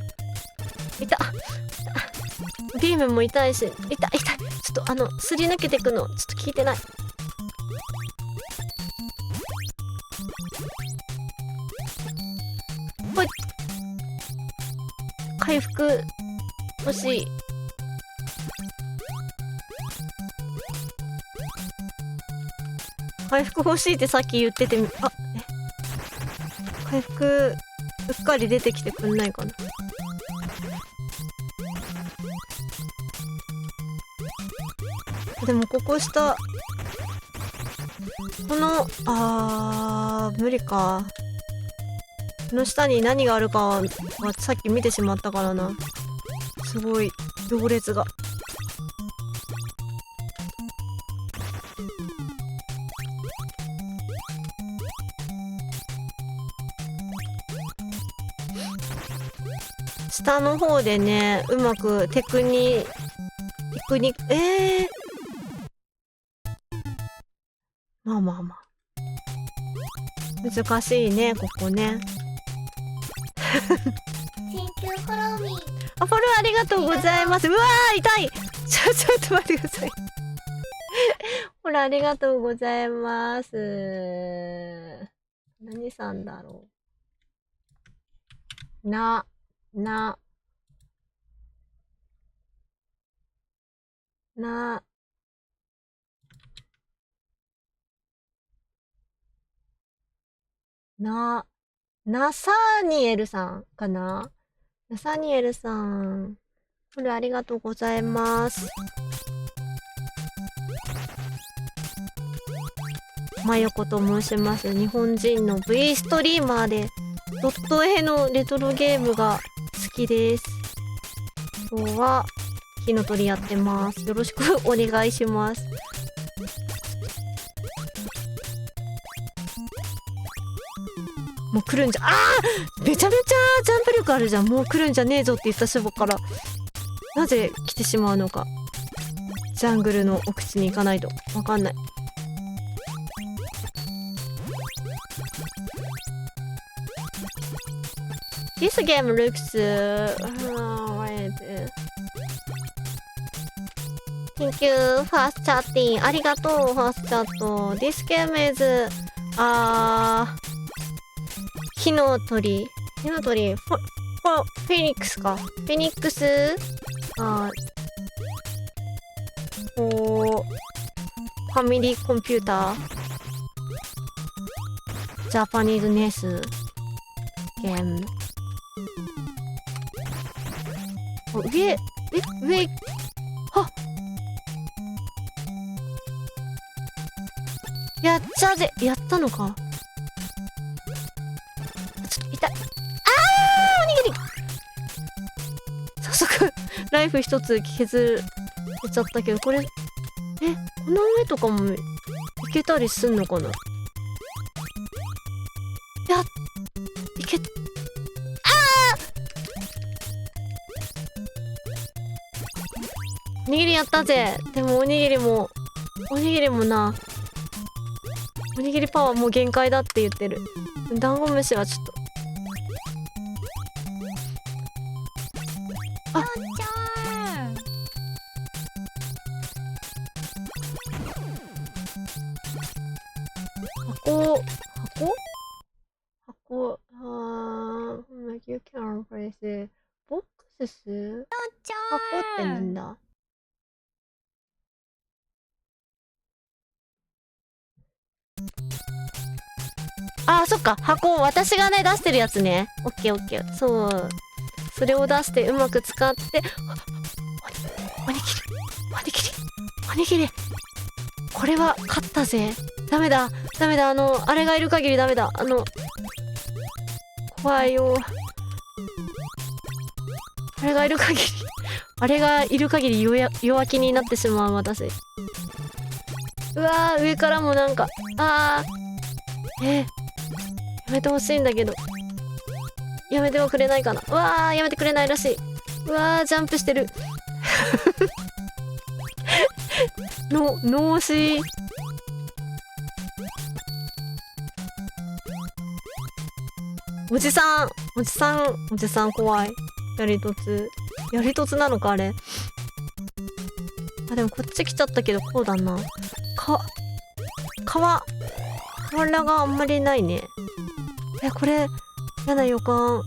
ビームも痛いし、ちょっとすり抜けてくのちょっと聞いてない。ほい。回復欲しい。回復欲しいってさっき言ってて、回復うっかり出てきてくんないかな。でもここ下、この無理か。この下に何があるかはさっき見てしまったからな。すごい行列が。下の方でね、うまくテクニまあ難しいね、ここね。フォローありがとうございます。うわー痛い。ちょっと待ってください。ほら、ありがとうございます。何さんだろう。ナサニエルさんかな。ナサニエルさん。これありがとうございます。まよこと申します。日本人の V ストリーマーでドット絵のレトロゲームが好きです。今日は火の鳥やってます。よろしくお願いします。もう来るんじゃ、めちゃめちゃジャンプ力あるじゃん。もう来るんじゃねえぞって言ったそばからなぜ来てしまうのか。ジャングルの奥地に行かないとわかんない。This game looks... wait. Thank you, fast chatting. ありがとう、ファーストチャット。This game is... 火の鳥。火の鳥。フェニックスか。フェニックスファミリーコンピューター。ジャパニーズネス。ゲーム。上、はっやったぜやったのかちょっと痛いおにぎり早速ライフ一つ削れちゃったけどこれこの上とかもいけたりすんのかないけおにぎりやったぜでもおにぎりもなおにぎりパワーもう限界だって言ってるダンゴムシはちょっとよっちゃん箱You can place ボックスよっち箱ってゃなんんだそっか箱私がね出してるやつねオッケーオッケーそうそれを出してうまく使っておにぎりこれは勝ったぜダメだあれがいる限りダメだ怖いよあれがいる限り弱気になってしまう私うわー上からもなんかやめてほしいんだけどやめてはくれないかなうわーやめてくれないらしいうわージャンプしてる脳死おじさん怖いやりとつなのかあれでもこっち来ちゃったけどこうだな瓦があんまりないねこれ嫌な予感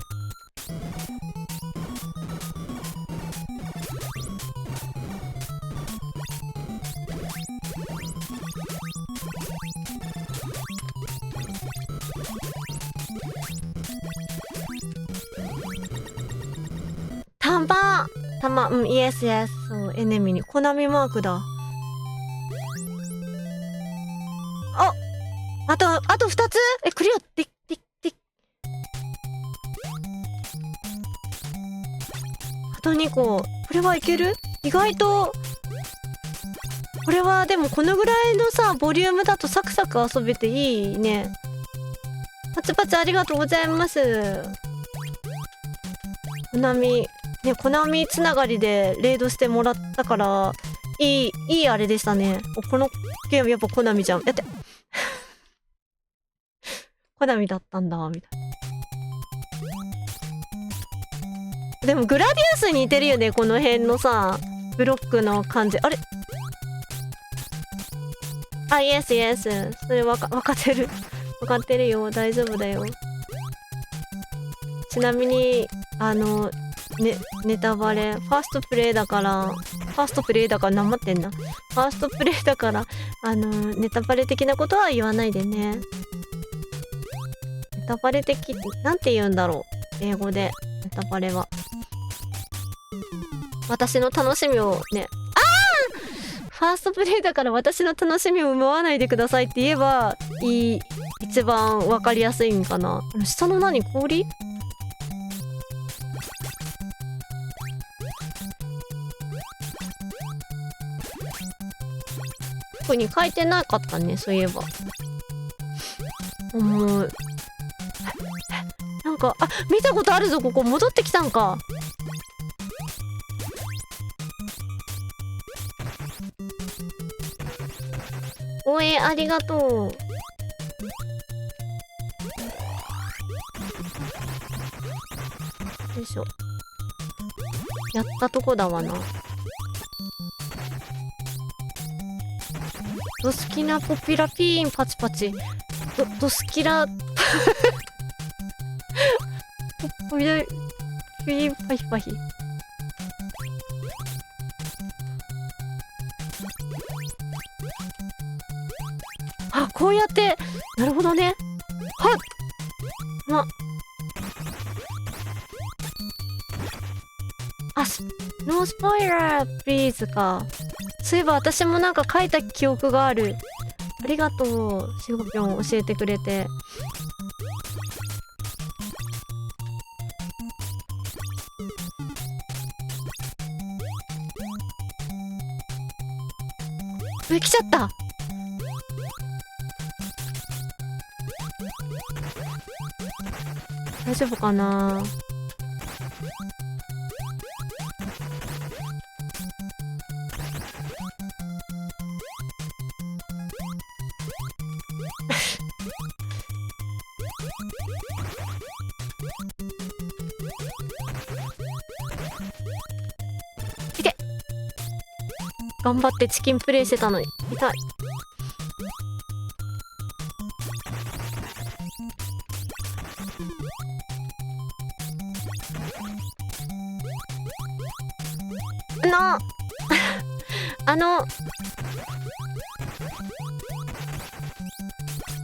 弾イエスそうエネミーにコナミマークだあと2つクリアであと2個これはいける意外とこれはでもこのぐらいのさボリュームだとサクサク遊べていいねパチパチありがとうございますコナミつながりでレイドしてもらったからいいあれでしたねこのゲームやっぱコナミじゃんやってコナミだったんだみたいなでもグラディウスに似てるよねこの辺のさブロックの感じあれイエスそれ分かってるよ大丈夫だよちなみにネタバレファーストプレイだからなまってんなファーストプレイだからネタバレ的なことは言わないでねネタバレ的なんて言うんだろう英語でネタバレは私の楽しみをねファーストプレイだから私の楽しみを奪わないでくださいって言えば一番わかりやすいんかな下の何氷特に書いてなかったねそういえばもうなんか見たことあるぞここ戻ってきたんか応援ありがとうよいしょ。やったとこだわな。ドスキナポピラピーンパチパチ。ドスキラポピラピーンパヒパヒ。あ、こうやって、なるほどね。はっノースポイラープリーズか。そういえば私もなんか書いた記憶がある。ありがとう、しごぴょん教えてくれて。上来ちゃった。大丈夫かな。いて。頑張ってチキンプレイしてたのに痛い。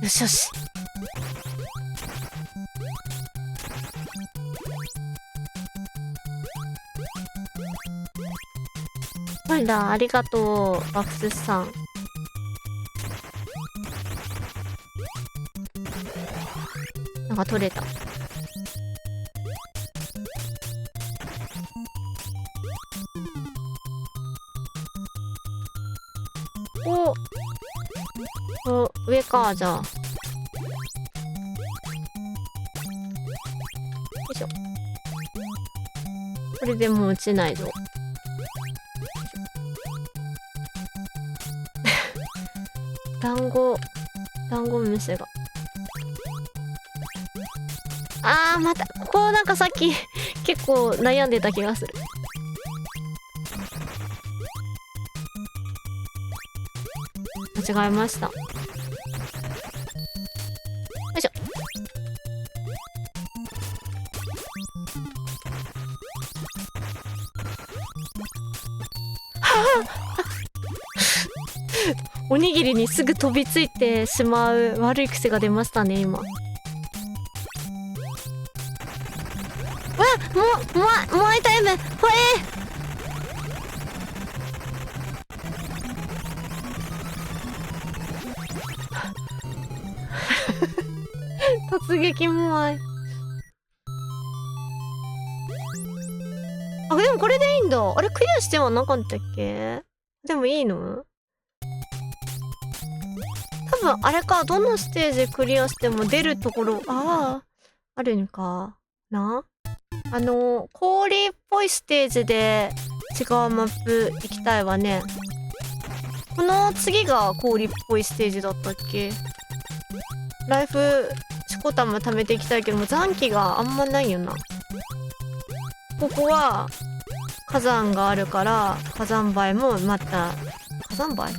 よしよし。はいだ、ありがとう、バクスさん。なんか取れた。上か、じゃあ。よいしょ。これでもう落ちないぞ。ダンゴムシが。また、ここなんかさっき結構悩んでた気がする。間違えました。よいしょ。おにぎりにすぐ飛びついてしまう悪い癖が出ましたね、今。もうアイタイムほ突撃モアイ。でもこれでいいんだ。あれクリアしてはなかったっけ。でもいいの。多分あれか、どのステージクリアしても出るところあるんかな。氷っぽいステージで違うマップ行きたいわね。この次が氷っぽいステージだったっけ。ライフしこたま貯めていきたいけども残機があんまないよな。ここは火山があるから火山灰もまた火山灰。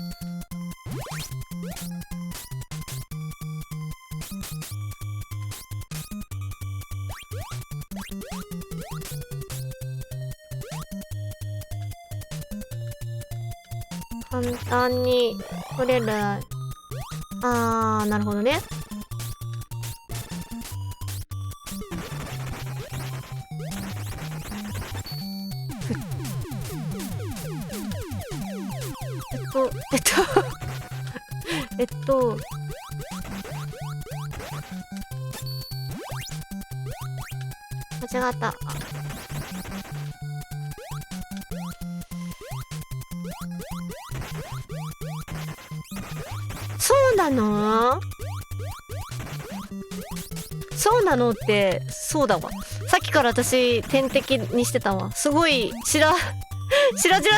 簡単に取れる。なるほどね。間違った。そうなの？そうなのって、そうだわ。さっきから私、天敵にしてたわ。すごい、白々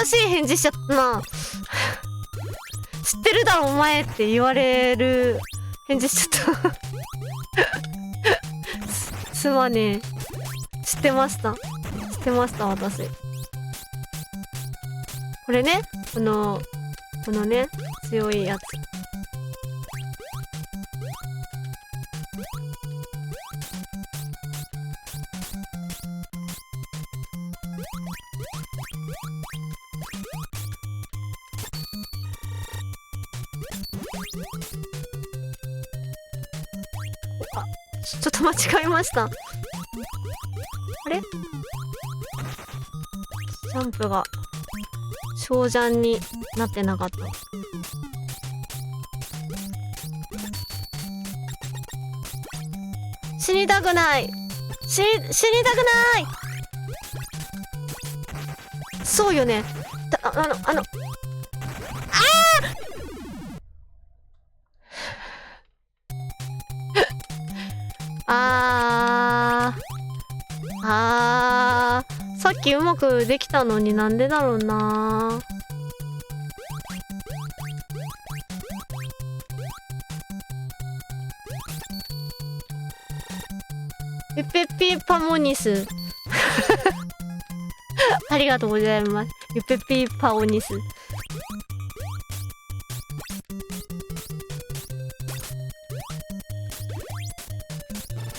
しい返事しちゃったな。知ってるだろお前って言われる返事しちゃった。すまねえ。知ってました。捨てました、私。これね、このね、強いやつ。あ、ちょっと間違えました。あれ？ジャンプが小ジャンになってなかった。死にたくない。死にたくない。そうよね。さっきうまくできたのになんでだろうな。ペペピパモニスありがとうございます。ユペピパオニス。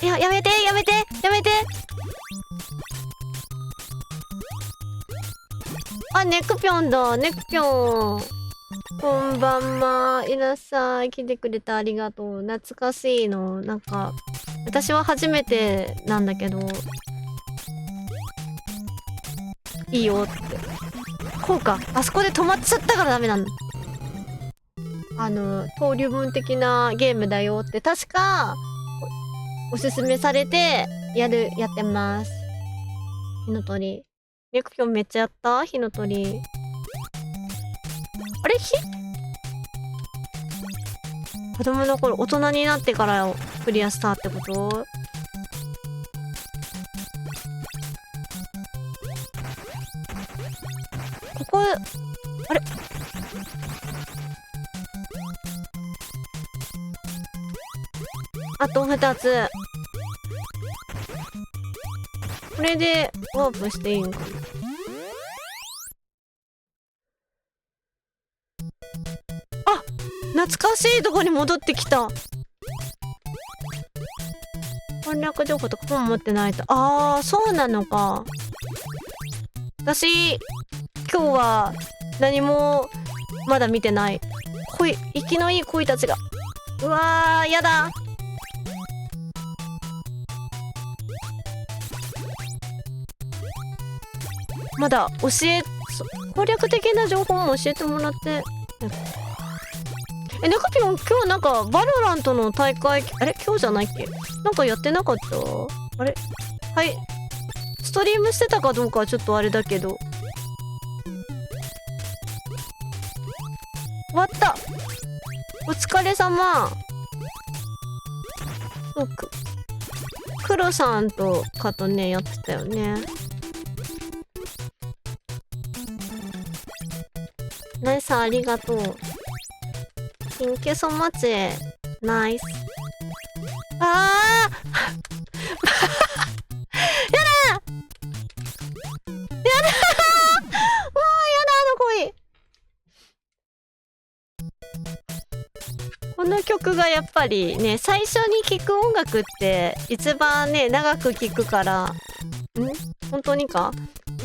いや、やめて。あ、ネクピョンだ。ネクピョン。こんばんは。いらっしゃい。来てくれてありがとう。懐かしいの。なんか、私は初めてなんだけど、いいよって。こうか。あそこで止まっちゃったからダメなんだ。登竜門的なゲームだよって確かおすすめされてやってます。火の鳥。ネクピョンめっちゃやった火の鳥。あれ子供の頃、大人になってからクリアしたってこと？ここ、あれ？あと2つ。これでワープしていいんかな。あ、懐かしいとこに戻ってきた。翻訳情報とか本持ってないと。ああ、そうなのか。私、今日は何もまだ見てない。生きのいい恋たちが。うわー、やだ。まだ攻略的な情報も教えてもらって。ネカピョン今日なんかバロラントの大会、あれ今日じゃないっけ？なんかやってなかった？あれ？はい。ストリームしてたかどうかはちょっとあれだけど。終わった。お疲れ様。黒さんとかとね、やってたよね。ナイスありがとう。Thank you so much. ナイス。あーやだもうやだこの曲がやっぱりね、最初に聴く音楽って一番ね、長く聴くから、本当にか？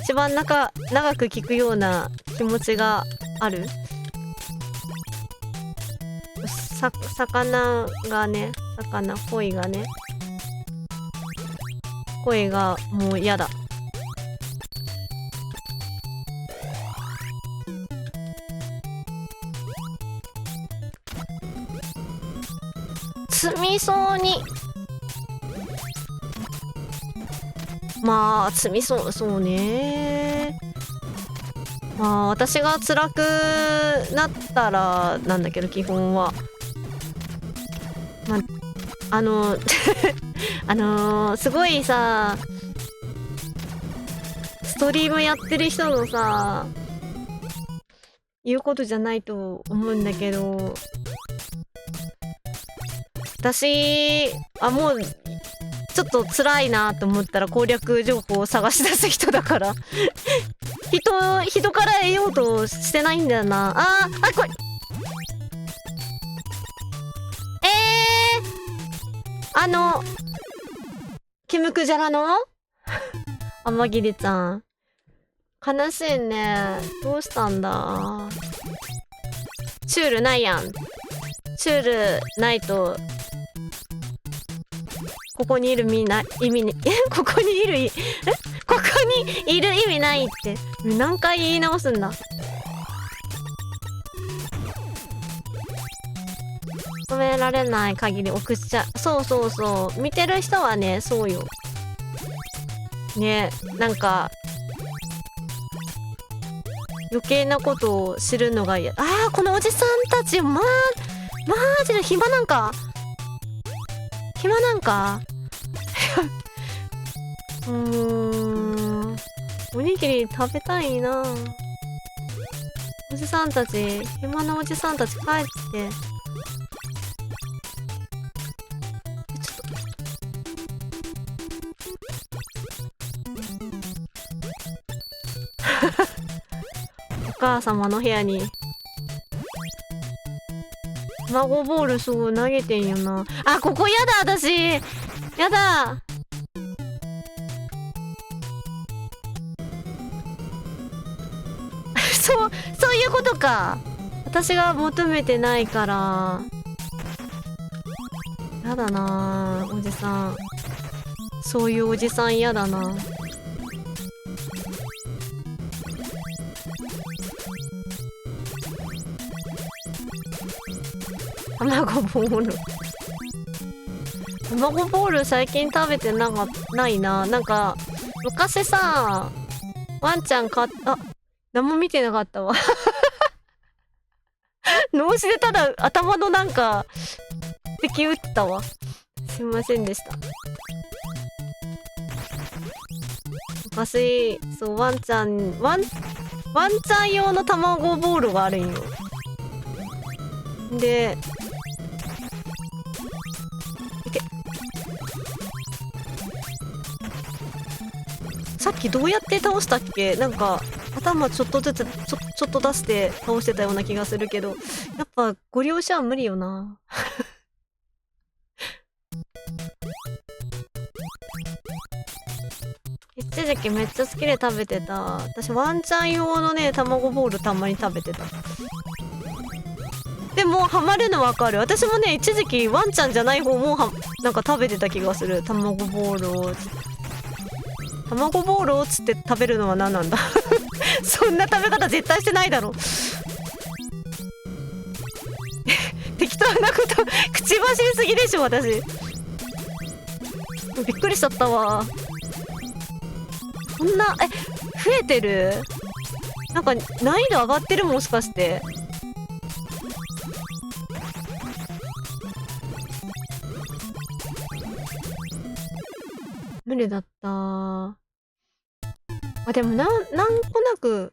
一番長く聴くような気持ちがある。魚がね、恋がね、声がもう嫌だ。積みそうに。まあ積みそうね。まあ私が辛くなったらなんだけど、基本はすごいさ、ストリームやってる人のさ言うことじゃないと思うんだけど、私もうちょっと辛いなと思ったら攻略情報を探し出す人だから人から得ようとしてないんだよな。これキムクジャラの天桐ちゃん悲しいね。どうしたんだ。シュールないやん。シュールないとここにいる意味にここにいるここにいる意味ないって何回言い直すんだ。止められない限り送っちゃう。そうそうそう、見てる人はね、そうよね。なんか余計なことを知るのが嫌。このおじさんたちマジで暇なんかおにぎり食べたいな。おじさんたち、暇なおじさんたち帰って。ちょっとお母様の部屋に卵ボールすごい投げてんよな。ここやだ、私やだ。そういうことか。私が求めてないからやだな。おじさん、そういうおじさんやだな。卵ボール最近食べてないな。なんか昔さ、ワンちゃん何も見てなかったわ脳死でただ頭のなんか敵撃ってたわ。すいませんでした。昔そうワンちゃん用の卵ボールがあるんよ。でさっきどうやって倒したっけ。なんか頭ちょっとずつちょっと出して倒してたような気がするけど、やっぱご了承は無理よな一時期めっちゃ好きで食べてた。私ワンちゃん用のね卵ボールたまに食べてた。でもハマるのわかる。私もね一時期ワンちゃんじゃない方もなんか食べてた気がする。卵ボールをつって食べるのは何なんだそんな食べ方絶対してないだろ適当なこと口走りすぎでしょ私。びっくりしちゃったわ。こんな増えてる。なんか難易度上がってる、もしかして。無理だった。でもなんとなく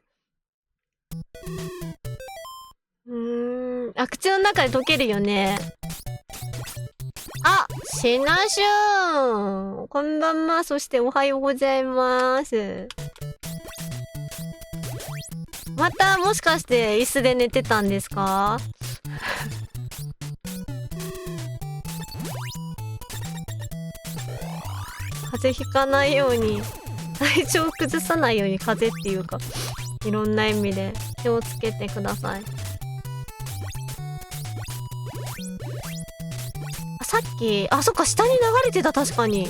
口の中で溶けるよね。シナシュンこんばんは。そしておはようございます。またもしかして椅子で寝てたんですか風邪ひかないように、体調崩さないように、風邪っていうかいろんな意味で気をつけてください。さっきそっか、下に流れてた。確かに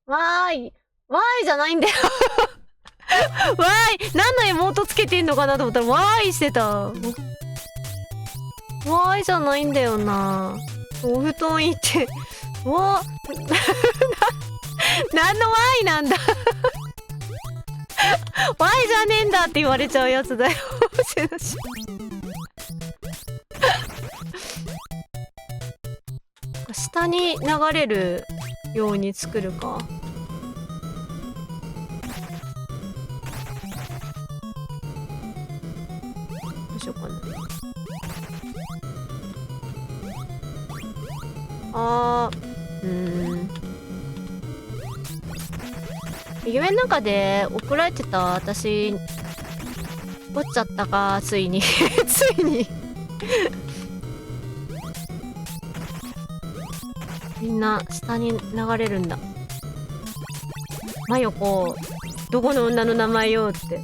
わーいじゃないんだよわーい、何の妹つけてんのかなと思ったらわーいしてた。わーいじゃないんだよな。お布団行って何のわーいなんだわーいじゃねえんだって言われちゃうやつだよ下に流れるように作るか。うしようかな。あー、夢の中で送られてた私落ちちゃったか、ついについにみんな下に流れるんだ。マヨコ、どこの女の名前よって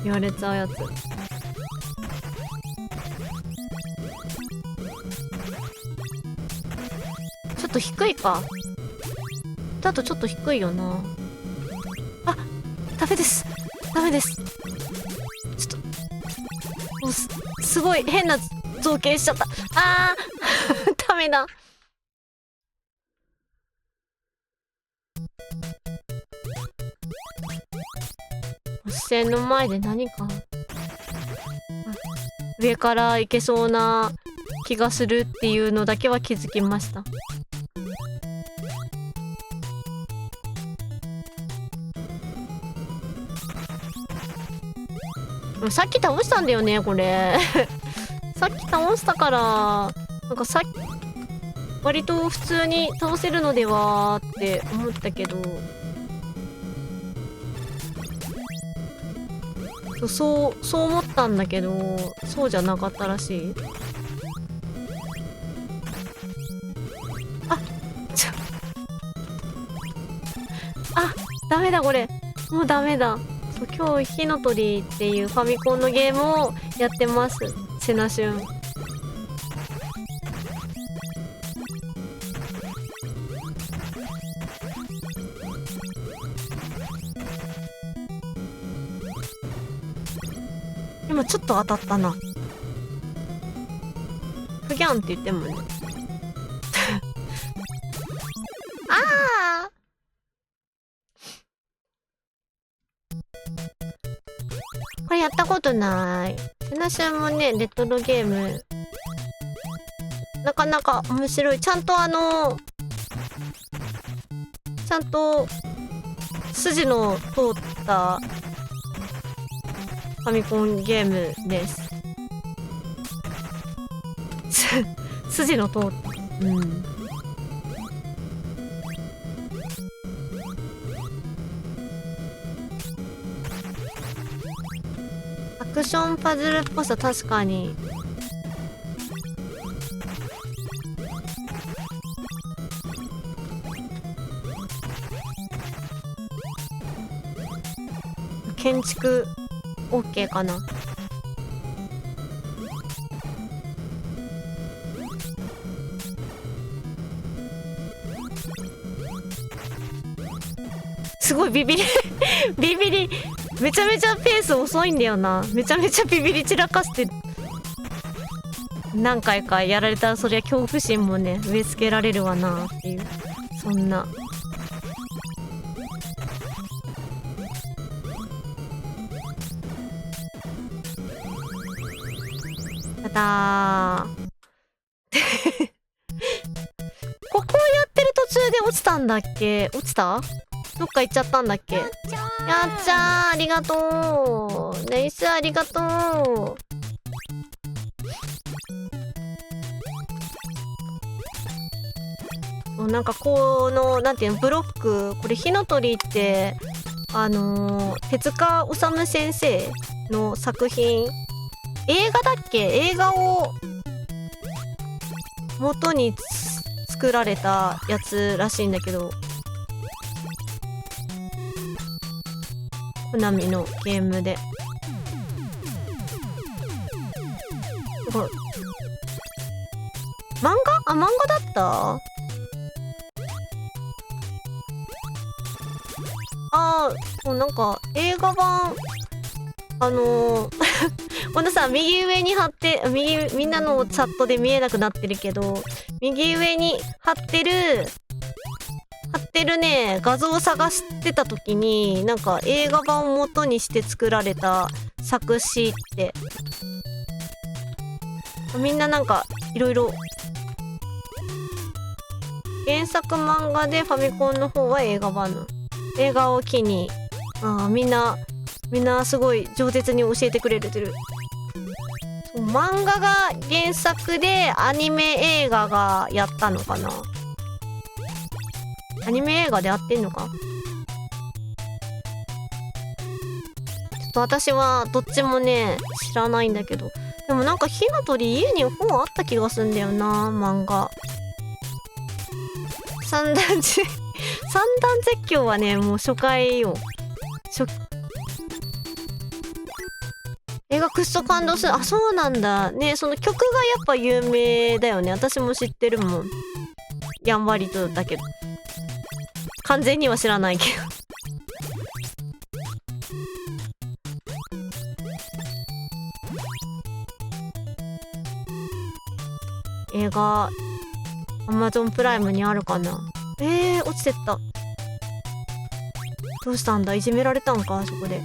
言われちゃうやつ。ちょっと低いか。だとちょっと低いよな。あ、ダメです。ダメです。ちょっと、もうすごい変な造形しちゃった。あーダメだ。視線の前で何か上から行けそうな気がするっていうのだけは気づきました。さっき倒したんだよねこれさっき倒したからなんか割と普通に倒せるのではって思ったけど、そう思ったんだけど、そうじゃなかったらしい。ダメだこれ。もうダメだ。そう、今日火の鳥っていうファミコンのゲームをやってます。セナシュン。今ちょっと当たったな。フギャンって言ってもね。ああ。これやったことない。セナシュンもね、レトロゲーム。なかなか面白い。ちゃんと筋の通ったファミコンゲームです。筋の通った。アクションパズルっぽさ確かに。建築 OK かな。すごいビビりビビりめちゃめちゃペース遅いんだよな。めちゃめちゃビビり散らかして何回かやられたらそりゃ恐怖心もね植え付けられるわなっていう、そんな。やだーここをやってる途中で落ちたんだっけ。落ちた？どっか行っちゃったんだっけ。やっちゃー、ありがとう。ナイス、ありがとう。なんかこのなんていうの、ブロック、これ火の鳥って手塚治虫先生の作品、映画だっけ。映画を元に作られたやつらしいんだけど、コナミのゲームで。これ漫画？漫画だった？もうなんか映画版このさ、右上に貼ってみんなのチャットで見えなくなってるけど、右上に貼ってるね画像を探してた時に、なんか映画版を元にして作られた作詞ってみんななんかいろいろ、原作漫画でファミコンの方は映画版の映画を機に、みんなすごい饒舌に教えてくれてる。漫画が原作でアニメ映画がやったのかな。アニメ映画でやってんのか。ちょっと私はどっちもね知らないんだけど、でもなんか火の鳥家に本あった気がするんだよな、漫画。三段絶叫はねもう初回よ。映画クッソ感動する。あ、そうなんだね。その曲がやっぱ有名だよね。私も知ってるもん。やんわりとだけど完全には知らないけど映画 Amazon プライムにあるかな。落ちてった。どうしたんだ、いじめられたんかそこで。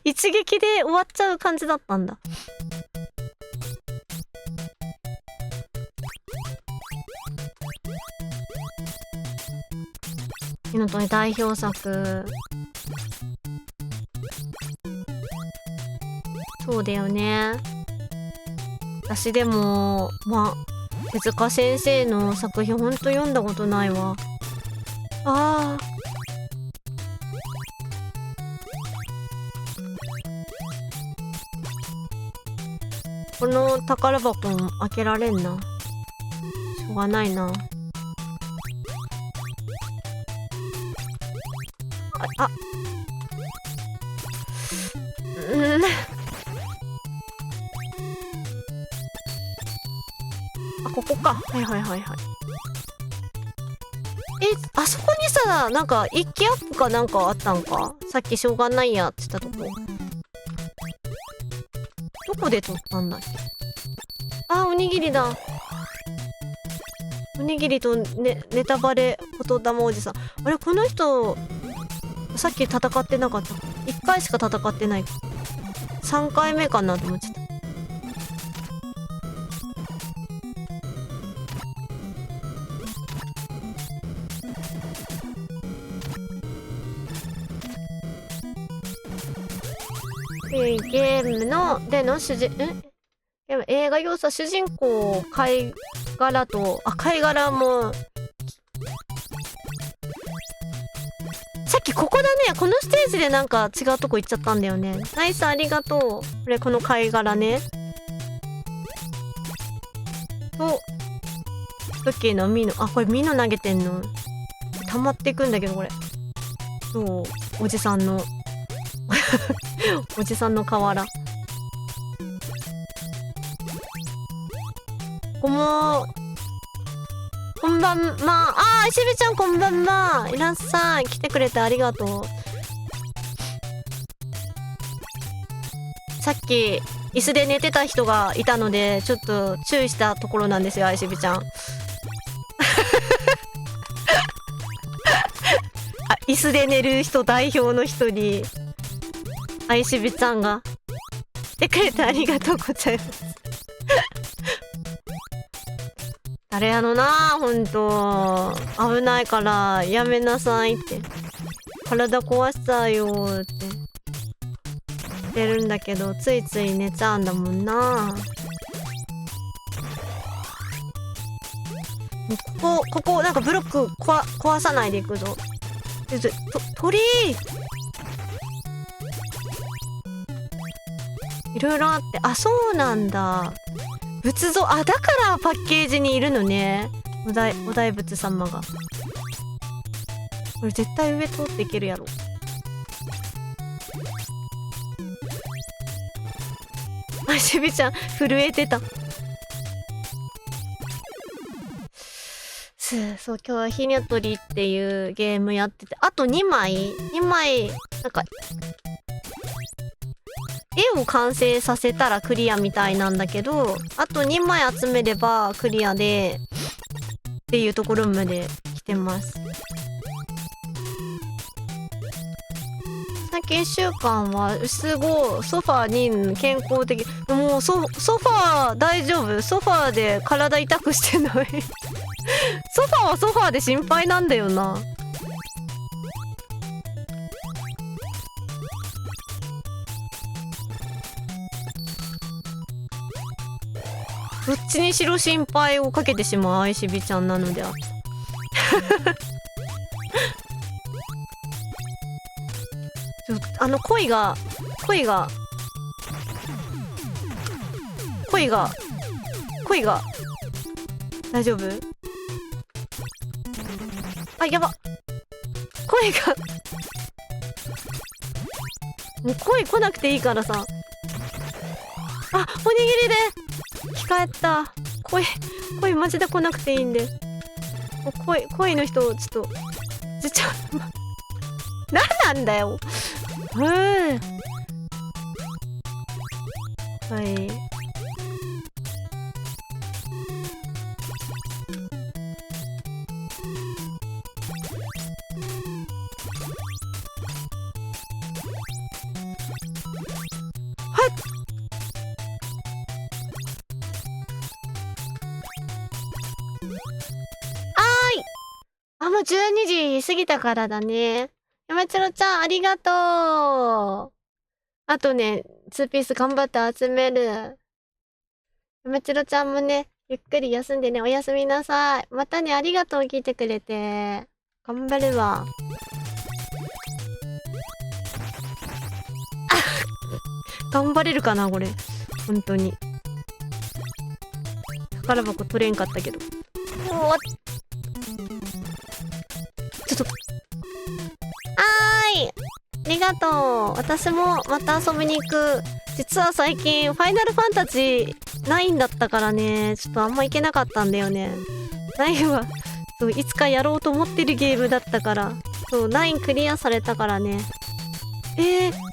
一撃で終わっちゃう感じだったんだ。火の鳥代表作。そうだよね。私でも手塚先生の作品ほんと読んだことないわ。あー、この宝箱も開けられんな。しょうがないな。あ、ここか。はいはいはいはい。あそこにさ、なんか一気アップかなんかあったんか。さっきしょうがないやって言ったとこ。どこで撮ったんだっけ。あ、おにぎりだ。おにぎりとネタバレ言霊おじさん。あれ、この人さっき戦ってなかった。1回しか戦ってない。3回目かなと思ってた。ゲームのでの映画要素は主人公貝殻と貝殻もさっきここだね。このステージでなんか違うとこ行っちゃったんだよね。ナイス、ありがとう。これこの貝殻ねとクッキーのミノ。これミノ投げてんの溜まっていくんだけど、これそうおじさんのおじさんの瓦。こんばんま。石部ちゃんこんばんま。いらっしゃい。来てくれてありがとう。さっき椅子で寝てた人がいたのでちょっと注意したところなんですよ、石部ちゃん。椅子で寝る人代表の人に石部ちゃんが来てくれてありがとうございます。誰やのな、ほんと危ないからやめなさいって、体壊しちゃうよって言ってるんだけど、ついつい寝ちゃうんだもんな。ここなんかブロック壊さないでいくぞ。鳥いろいろあって、そうなんだ。仏像、だからパッケージにいるのね。お大仏様が。これ絶対上通っていけるやろ。しびちゃん震えてた。そう、今日はひにゃとりっていうゲームやってて、あと2枚なんか絵を完成させたらクリアみたいなんだけど、あと2枚集めればクリアでっていうところまで来てます。さっ近1週間は薄5ソファーに健康的。もうソファー大丈夫？ソファーで体痛くしてない？ソファーはソファーで心配なんだよな。どっちにしろ心配をかけてしまう愛しびちゃんなのであった。恋が大丈夫？あ、やば。恋がもう恋来なくていいからさ。あ、おにぎりで控えた。恋マジで来なくていいんで。恋の人ちょっと何なんだよ。はい。あ、もう12時過ぎたからだね。山ちろちゃん、ありがとう。あとね、2ピース頑張って集める。山ちろちゃんもね、ゆっくり休んでね、おやすみなさい。またね、ありがとう、聞いてくれて。頑張るわ。頑張れるかな、これ。本当に。宝箱取れんかったけど。ちょっと。ありがとう。私もまた遊びに行く。実は最近、ファイナルファンタジー9だったからね、ちょっとあんま行けなかったんだよね。9は、そう、いつかやろうと思ってるゲームだったから、そう、9クリアされたからね。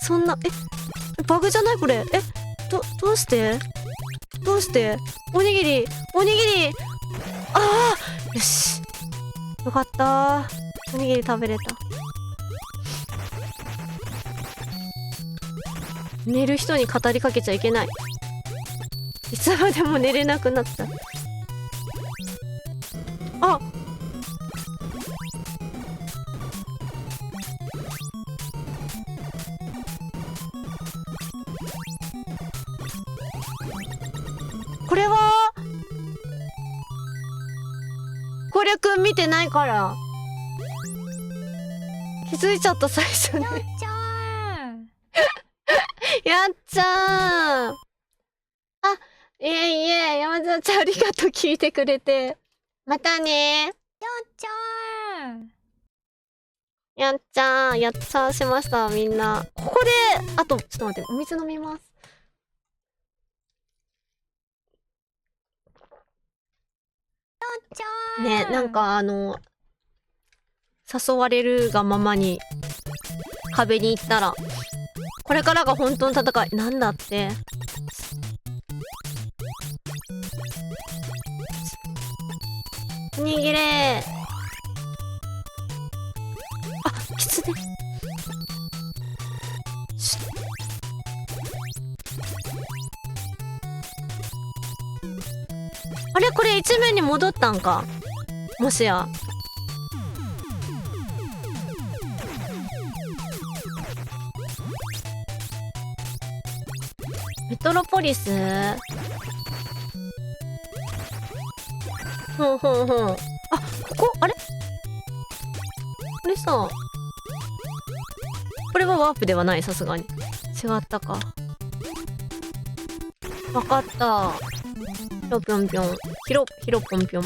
そんな、バグじゃないこれ。どうしておにぎりああよし。よかったー。おにぎり食べれた。寝る人に語りかけちゃいけない。いつまでも寝れなくなった。あ、これは攻略見てないから気づいちゃった最初に。やっちゃーん。あ、いえ、山田ちゃんありがとう、聞いてくれて。またね。やっちゃーしました、みんな。ここで、あと、ちょっと待って、お水飲みます。ね、なんか誘われるがままに壁に行ったら、これからが本当の戦い。なんだって。おにぎり。あ、きつね。あれこれ一面に戻ったんかもしや。メトロポリスほん。あ、ここあれこれさ、これはワープではない、さすがに。違ったか。わかった。ヒロぴょんぴょん。ヒロぽんぴょん。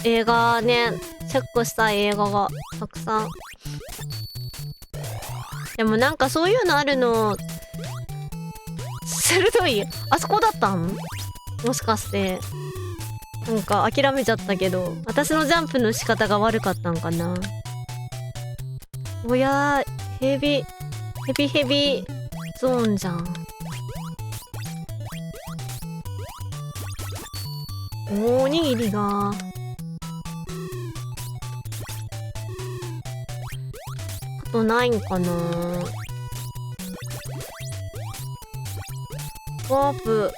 映画ね、チェックしたい映画がたくさん。でもなんかそういうのあるの、鋭い。あそこだったん？もしかして。なんか諦めちゃったけど、私のジャンプの仕方が悪かったんかな。おやー、ヘビゾーンじゃん。おにぎりが。ことないんかな。ワープ。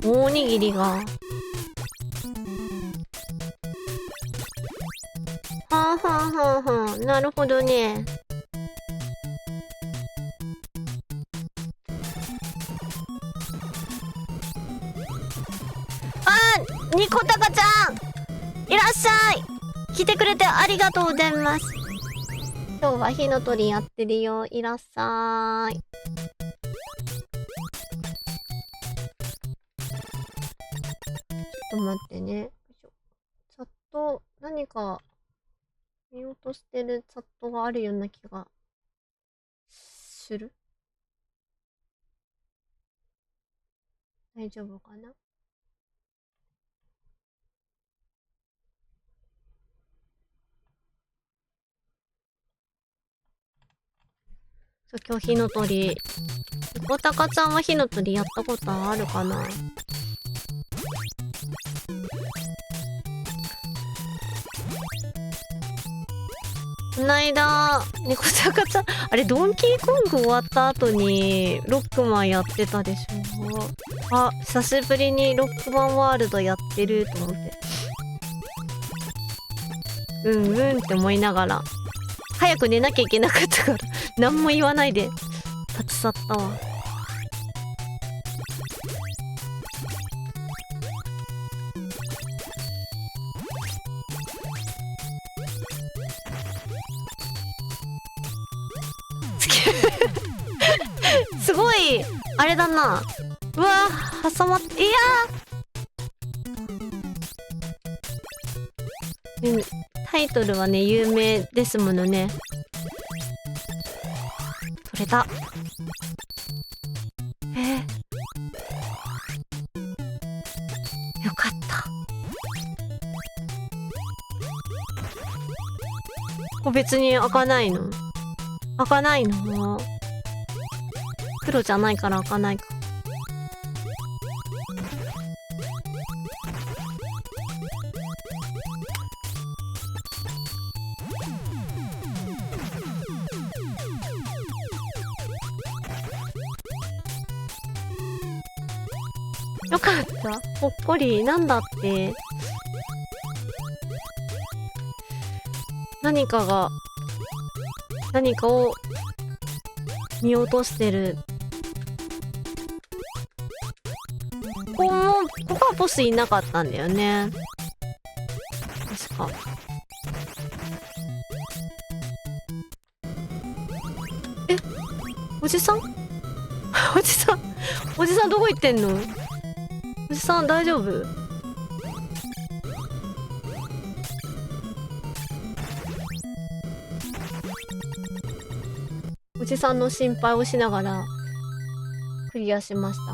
おにぎりが。はあはあはあはあ。なるほどね。ニコタカちゃんいらっしゃい。来てくれてありがとうございます。今日は火の鳥やってるよ。いらっしゃい。ちょっと待ってね。チャット、何か見落としてるチャットがあるような気がする。大丈夫かな。そう、今日火の鳥。おたかちゃんは火の鳥やったことあるかな。こないだ、ニコタカちゃん、あれ、ドンキーコング終わった後に、ロックマンやってたでしょ。あ、久しぶりにロックマンワールドやってると思って。うんうんって思いながら、早く寝なきゃいけなかったから、何も言わないで立ち去ったわ。すごいあれだな。うわー、挟まって、いやー、うん、タイトルはね有名ですものね。取れた。よかった。これ別に開かないの？開かないの？黒じゃないから開かないか。よかった。ほっこり。なんだって。何かを見落としてる。ここはボスいなかったんだよね。確か。え、おじさんおじさんどこ行ってんの？おじさん大丈夫？おじさんの心配をしながらクリアしました。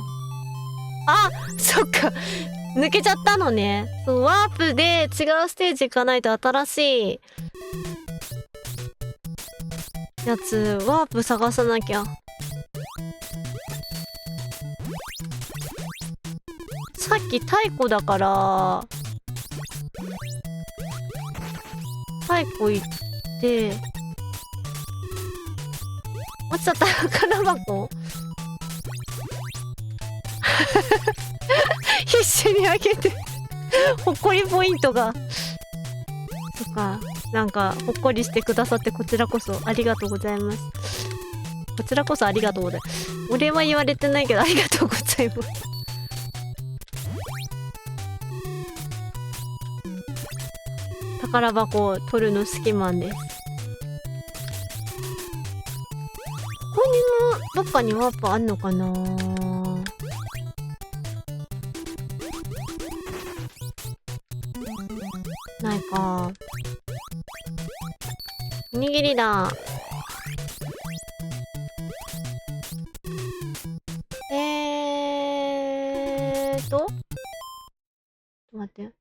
あ、そっか。抜けちゃったのね。そう、ワープで違うステージ行かないと新しいやつ、ワープ探さなきゃ。さっき太鼓だから、太鼓行って、落ちちゃった。宝箱必死にあげてほっこりポイントが。そっか、なんかほっこりしてくださってこちらこそありがとうございます。こちらこそありがとうございます。俺は言われてないけどありがとうございます。宝箱を取るの好きマンです。ここにもどっかにワープあんのかな。ないか。おにぎりだ。ちょっと待って。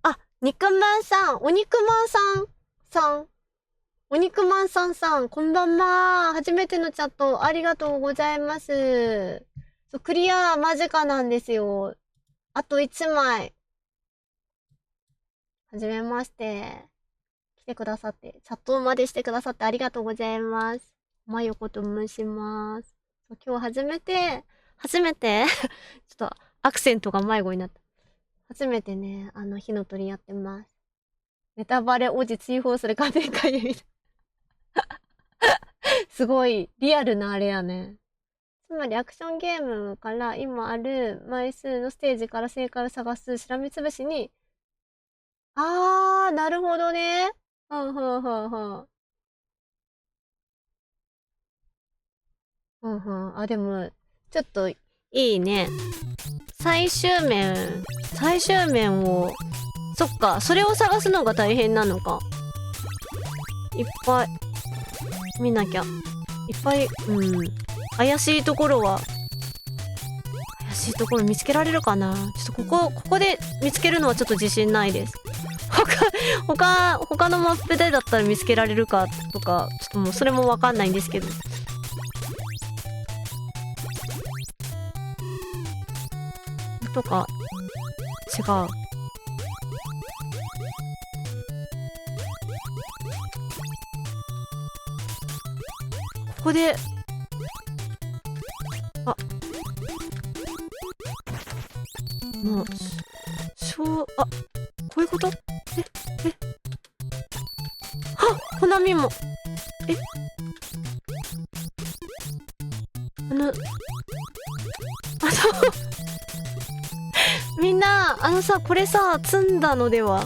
あ、肉まんさん、お肉まんさん、お肉まんさん、こんばんは。初めてのチャットありがとうございます。そう、クリア間近なんですよ。あと1枚。はじめまして。来てくださって、チャットまでしてくださってありがとうございます。まよこと申します。そう、今日初めてちょっとアクセントが迷子になった。初めてね、火の鳥やってます。ネタバレ王子追放する画面会みたい。すごい、リアルなあれやね。つまりアクションゲームから今ある枚数のステージから正解を探すしらみつぶしに、なるほどね。ふんふんふんふん。ふんふん。でも、ちょっといいね。最終面を、そっか、それを探すのが大変なのか。いっぱい、見なきゃ。いっぱい、怪しいところ見つけられるかな。ちょっとここで見つけるのはちょっと自信ないです。他のマップでだったら見つけられるかとか、ちょっともうそれもわかんないんですけど。とか、違う。ここで、もう、こういうこと？コナミも。みんな、これさ、積んだのでは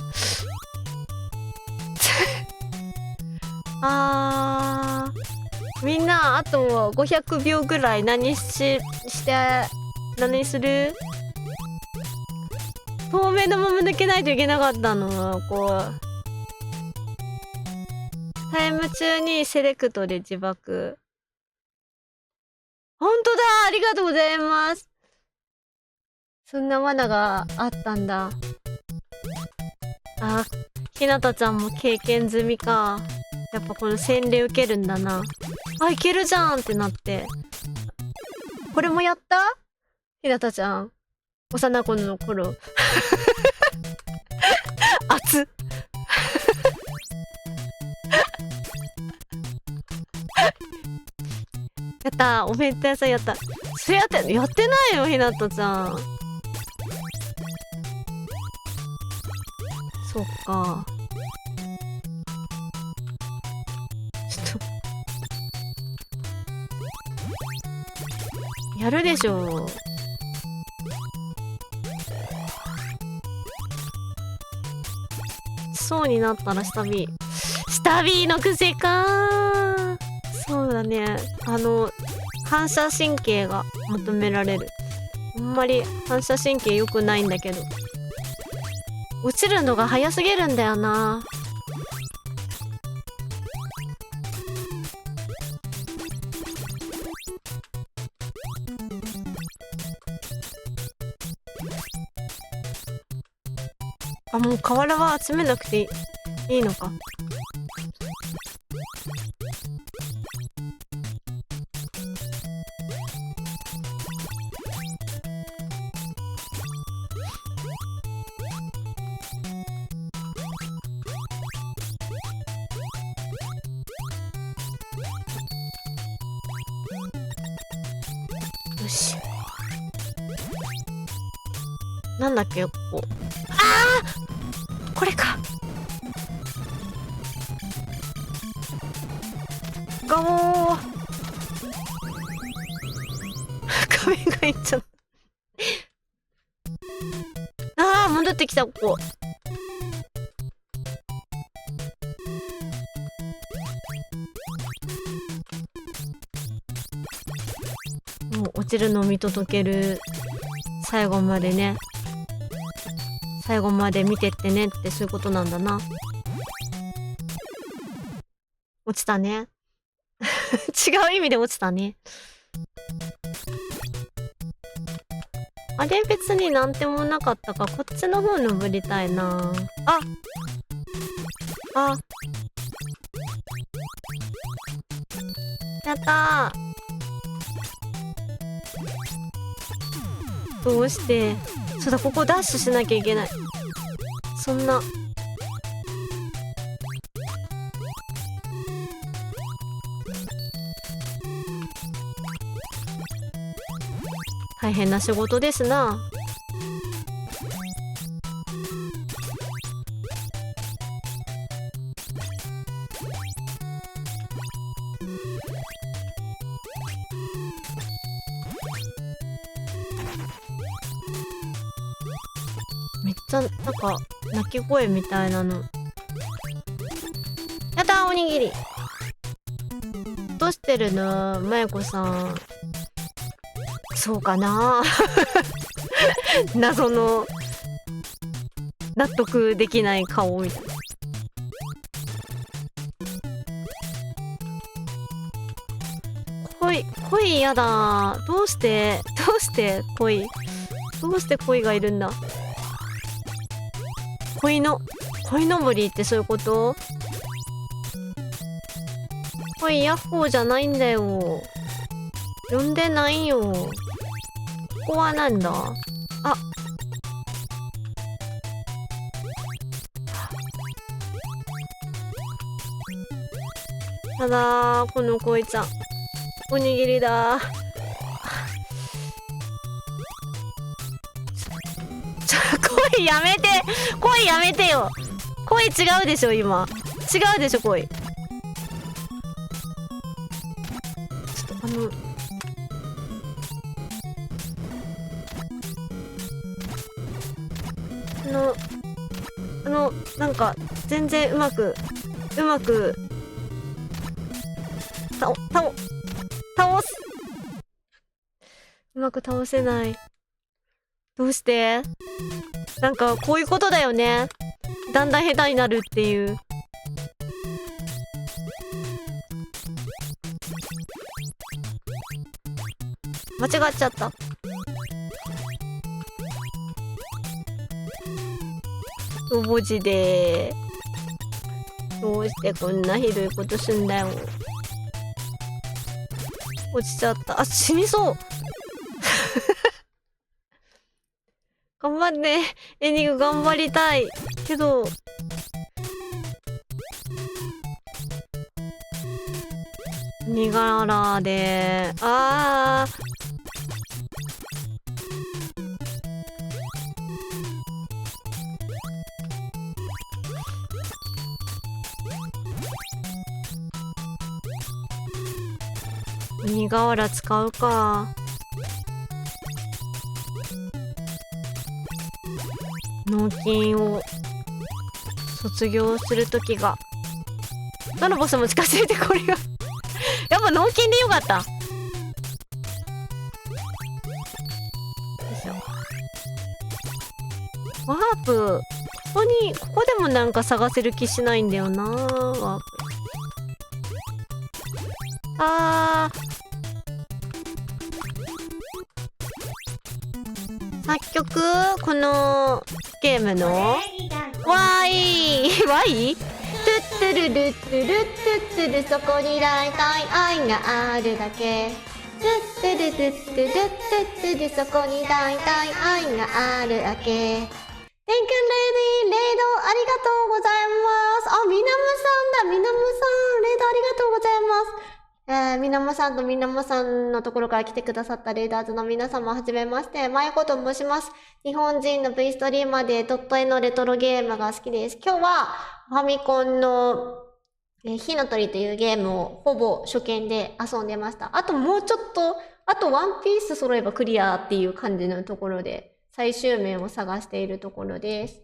みんな、あと500秒ぐらい何する？透明のまま抜けないといけなかったの。タイム中にセレクトで自爆。ほんとだ！ありがとうございます。そんな罠があったんだ。ひなたちゃんも経験済みか。やっぱこの洗礼受けるんだな。いけるじゃんってなって。これもやった？ひなたちゃん。幼子の頃。熱っ。やった。お弁当屋さんやった。それやってないよ、ひなたちゃん。そっか。ちょっと。やるでしょ。そうになったら下 B の癖か。そうだね。反射神経が求められる。あんまり反射神経良くないんだけど。落ちるのが早すぎるんだよな。もう瓦は集めなくていいのか。よし。なんだっけ、ここ。これか。ガオー。画面がいっちゃった。戻ってきた、ここ。もう落ちるのを見届ける。最後までね。最後まで見てってねってそういうことなんだな。落ちたね。違う意味で落ちたね。あれ別になんてもなかったか。こっちの方登りたいな。やったー。どうして。そうだ、ここダッシュしなきゃいけない。そんな。大変な仕事ですな。めっちゃなんか鳴き声みたいなの。やだ、おにぎり。どうしてるの、まゆこさん。そうかな。謎の納得できない顔みたいな。恋やだ。どうして恋がいるんだ。恋のぼりってそういうこと？恋ヤッホーじゃないんだよ。呼んでないよ。ここはなんだ？あ、ただー、この恋ちゃんおにぎりだ。恋やめて、恋やめてよ。恋違うでしょ今。違うでしょ恋。ちょっとなんか全然うまく倒す。うまく倒せない。どうして？なんかこういうことだよね。だんだん下手になるっていう。間違っちゃった。文字でどうしてこんなひどいことすんだよ。落ちちゃった。あ、死にそう。頑張って。エニグ頑張りたい。けど。身柄で。鬼瓦使うか。納金を卒業するときが。どのボスも近づいてこれが。やっぱ納金でよかった。よいしょ。ワープ。ここでもなんか探せる気しないんだよな。ワープ。作曲このゲームのわーいわいトゥットゥルルットゥルットゥットゥルそこに大体愛があるだけトゥットゥルルットゥルットゥットゥルそこに大体愛があるだけ Thank you lady レイドありがとうございます。あ、みなむさんだ。みなむさんレイドありがとうございます。みなもさんとみなもさんのところから来てくださったレーダーズの皆様はじめまして、まゆこと申します。日本人の V ストリーマーでドット絵のレトロゲームが好きです。今日はファミコンの火の鳥というゲームをほぼ初見で遊んでました。あともうちょっと、あとワンピース揃えばクリアっていう感じのところで最終面を探しているところです。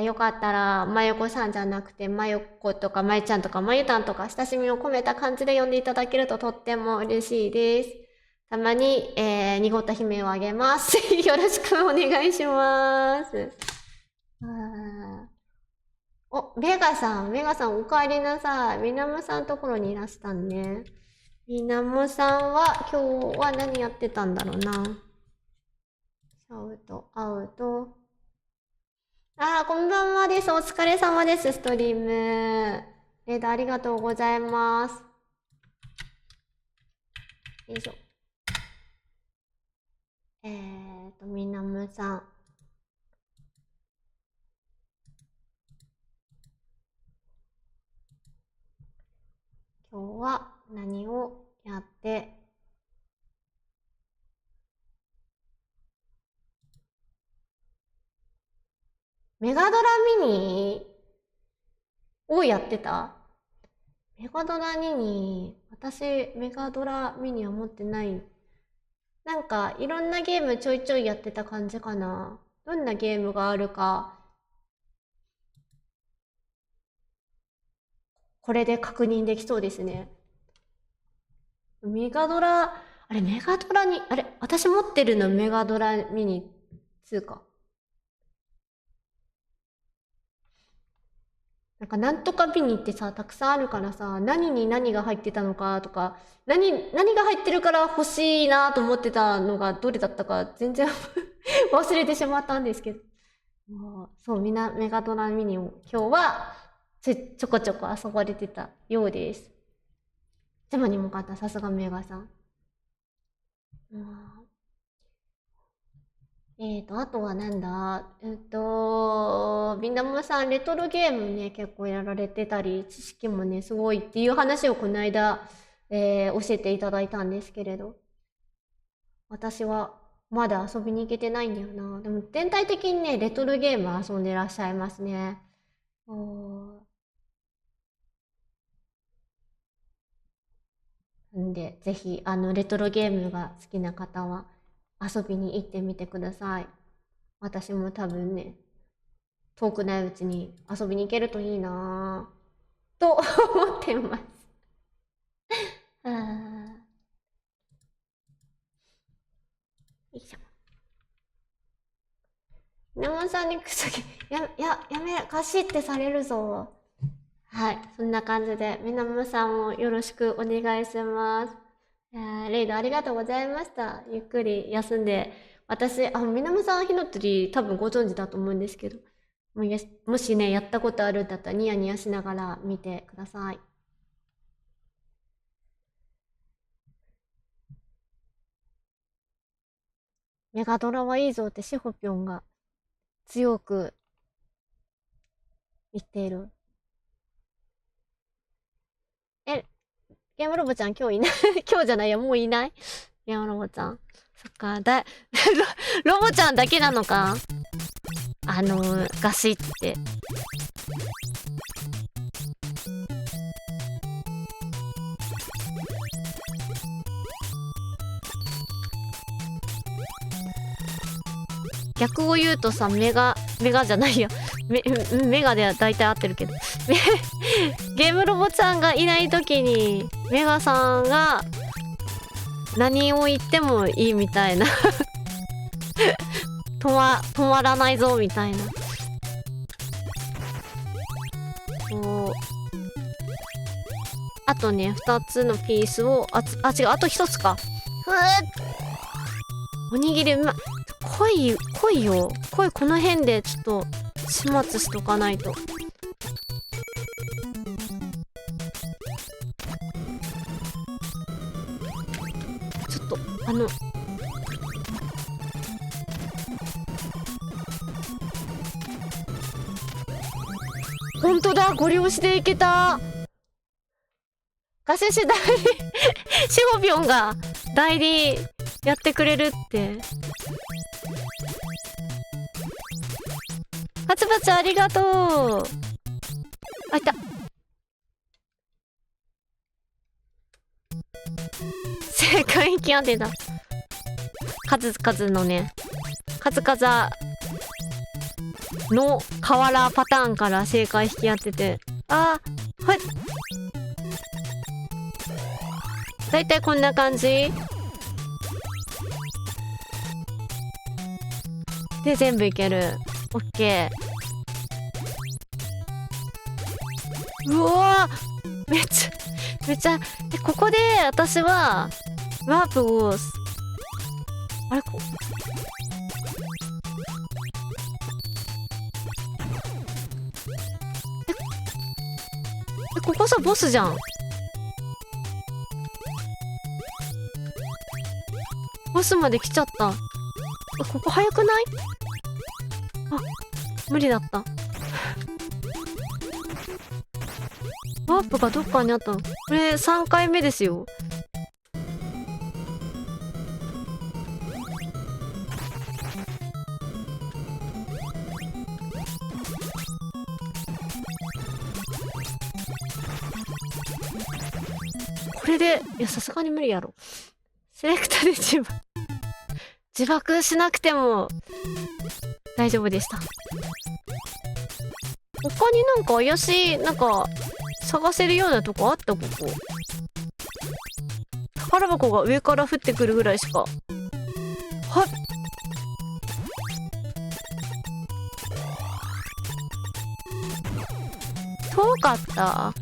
よかったら、まゆこさんじゃなくて、まゆことかまゆちゃんとかまゆたんとか親しみを込めた感じで呼んでいただけるととっても嬉しいです。たまに、濁った悲鳴をあげます。よろしくお願いします。お、ベガさんお帰りなさい。みなもさんところにいらしたんね。みなもさんは今日は何やってたんだろうな。シャウト、アウト。こんばんはです。お疲れ様です、ストリーム。レードありがとうございます。よいしょ。みなむさん。今日は何をやってメガドラミニをやってた？メガドラミニ、私メガドラミニは持ってない。なんかいろんなゲームちょいちょいやってた感じかな。どんなゲームがあるか、これで確認できそうですね。メガドラ、あれメガドラに、あれ私持ってるのメガドラミニ2か。なんかなんとかミニってさ、たくさんあるからさ、何に何が入ってたのかとか、何が入ってるから欲しいなと思ってたのがどれだったか全然忘れてしまったんですけど。そう、メガドラミニを今日はちょこちょこ遊ばれてたようです。でもにもかった、さすがメガさん。あとはなんだビンダムさん、レトロゲームね、結構やられてたり、知識もね、すごいっていう話をこの間、教えていただいたんですけれど、私はまだ遊びに行けてないんだよな。でも全体的にね、レトロゲーム遊んでらっしゃいますね。んで、ぜひ、レトロゲームが好きな方は遊びに行ってみてください。私も多分ね、遠くないうちに遊びに行けるといいなぁと思ってます。よいしょ。生さんにくそぎ、やめ、貸しってされるぞ。はい、そんな感じで、みなむさんもよろしくお願いします。レイドありがとうございました。ゆっくり休んで。私、みなむさん火の鳥多分ご存知だと思うんですけど、もしね、やったことあるんだったらニヤニヤしながら見てください。メガドラはいいぞってシホピョンが強く言っている。ゲームロボちゃん今日いない今日じゃないや、もういないゲームロボちゃん。そっか、ロボちゃんだけなのかガシって。逆を言うとさ、メガじゃないや。メガでは大体合ってるけど。ゲームロボちゃんがいない時に、メガさんが何を言ってもいいみたいな。止まらないぞみたいな。こう。あとね、2つのピースを、違う、あと1つか。おにぎり来いよ。この辺でちょっと始末しとかないと。ちょっとほんとだ、ご利用しでいけた。ガシシ代理シホビョンが代理やってくれるって。パチパチありがとう。あ、いた。正解キャンデだ。数々のね、数々の瓦パターンから正解引き当てて。はい。だいたいこんな感じで全部いける。オッケー。うわー、めっちゃここで私はワープをあれここさボスじゃん。ボスまで来ちゃった。ここ早くない？あ、無理だった。ワープがどっかにあったの？これ3回目ですよ。これで、いや、さすがに無理やろ。セレクトで自爆しなくても大丈夫でした。他になんか怪しい、なんか、探せるようなとこあった？ここ。宝箱が上から降ってくるぐらいしか。はい。遠かった？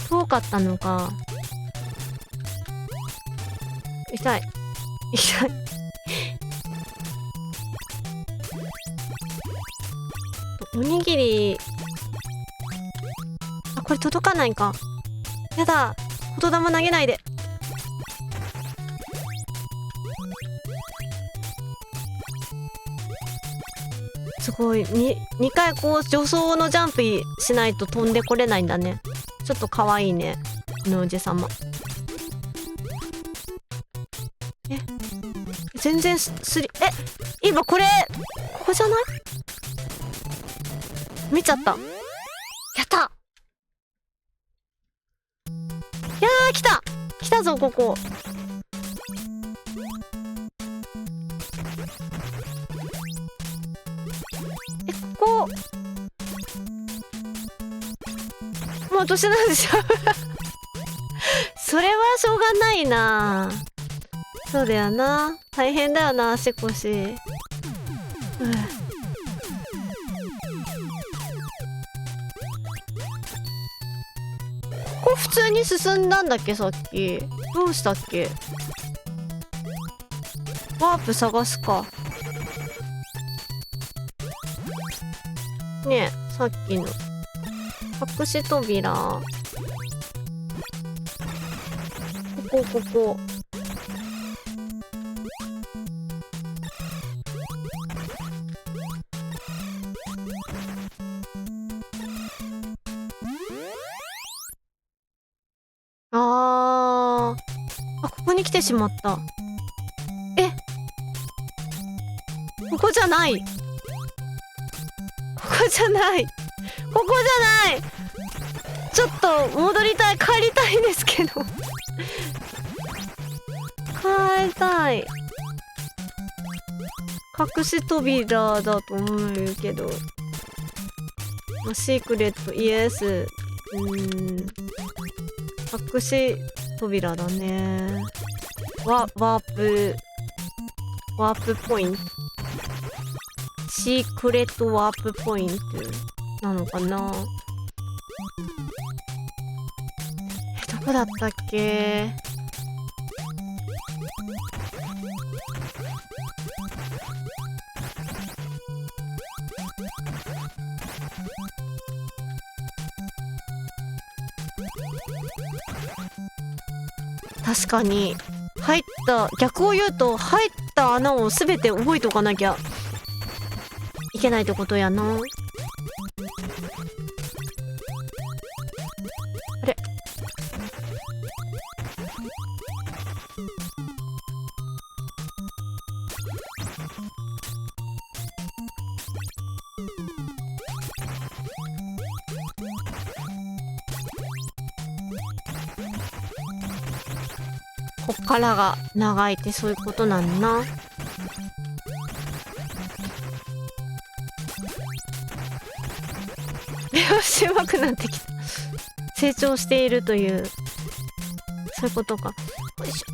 遠かったのか。痛い。痛い。おにぎり。あ、これ届かないか。やだ。言霊投げないで。すごい。2回こう、助走のジャンプしないと飛んでこれないんだね。ちょっとかわいいね。このおじさま。全然今これ、ここじゃない？見ちゃった。やった！いやー、来た！来たぞ、ここ。ここ。もう年なんでしょそれはしょうがないな。そうだよな。大変だよな、足腰。ここ普通に進んだんだっけ、さっき。どうしたっけ？ワープ探すか。ねえ、さっきの。隠し扉。ここ。ここに来てしまった。ここじゃない。ここじゃない。ここじゃない。ちょっと戻りたい。帰りたいんですけど帰りたい。隠し扉だと思うけど、シークレットイエス。隠し扉だね。ワープポイント。シークレットワープポイントなのかな。どこだったっけ。確かに逆を言うと入った穴をすべて覚えておかなきゃいけないってことやな。あれ、こっからが長いってそういうことなんな。よし、上手くなってきた。成長しているという、そういうことか。よいしょ。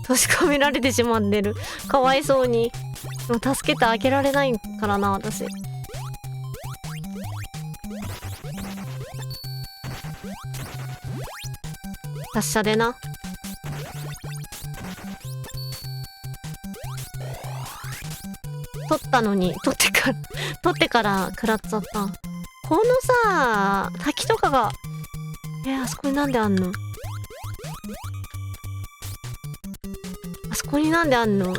閉じ込められてしまってる。かわいそうに。でも助けてあげられないからな、私。達者でな。取ったのに、取ってから食らっちゃった。このさ、滝とかが、あそこになんであんの？あそこになんであんの？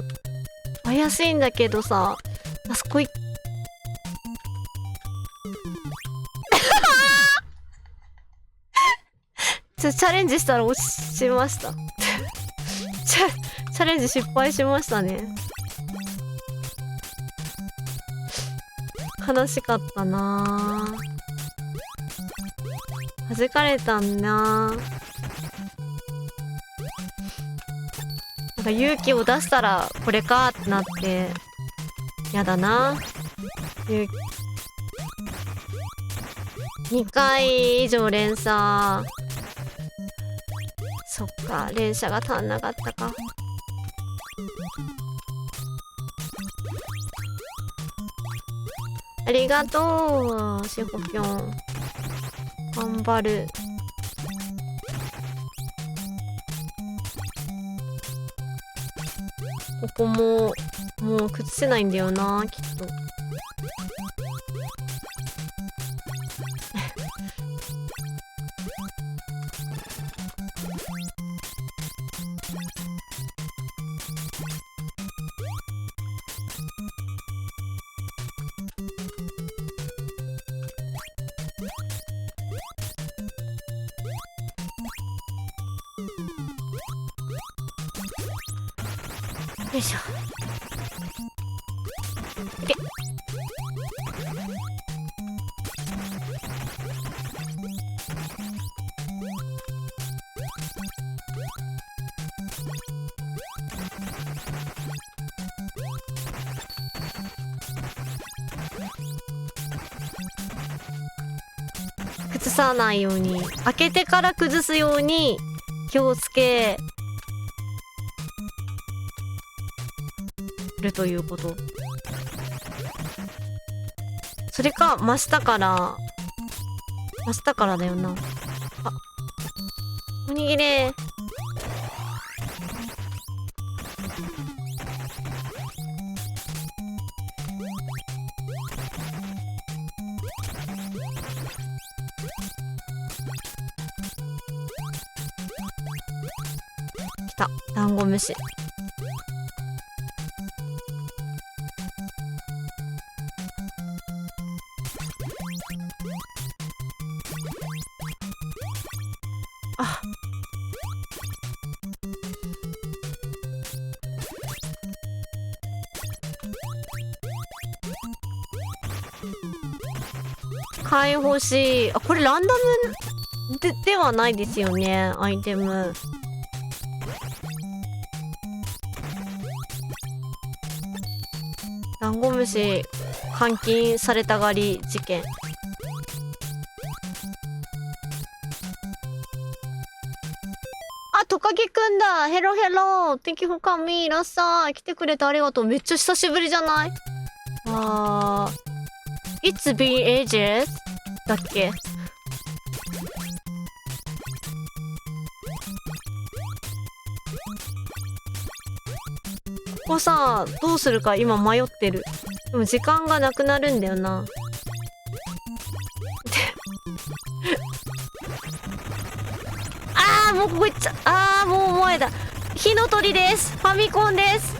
怪しいんだけどさ、あそこチャレンジしたら落ちました。チャレンジ失敗しましたね。悲しかったなぁ。弾かれたんなぁ。なんか勇気を出したらこれかってなって、やだな。2回以上連鎖。そっか、連射が足んなかったか。ありがとう、しほぴょん。頑張る。ここも、もう崩せないんだよな、きっと。よいしょ。いけ。崩さないように、開けてから崩すように気をつけるということ。それか真下からだよな。あ、おにぎり。来た、ダンゴムシ。あ、解放し、あ、これランダムではないですよね、アイテム。ダンゴムシ監禁されたがり事件。あ、トカゲくんだ。ヘロヘロ。Thank you for coming. いらっしゃい。来てくれてありがとう。めっちゃ久しぶりじゃない？It's been ages だっけ？ここさ、どうするか今迷ってる。でも時間がなくなるんだよな。もうここ行っちゃ、もう前だ。火の鳥です。ファミコンです。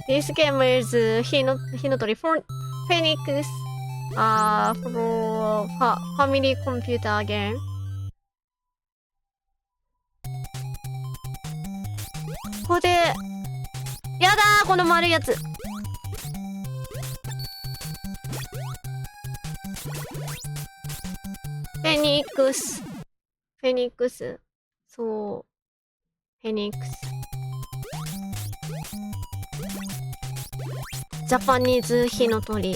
This game is 火の鳥 for Phoenix for family computer game。ここで、やだー、この丸いやつ。フェニックス。そう。フェニックス。ジャパニーズ火の鳥。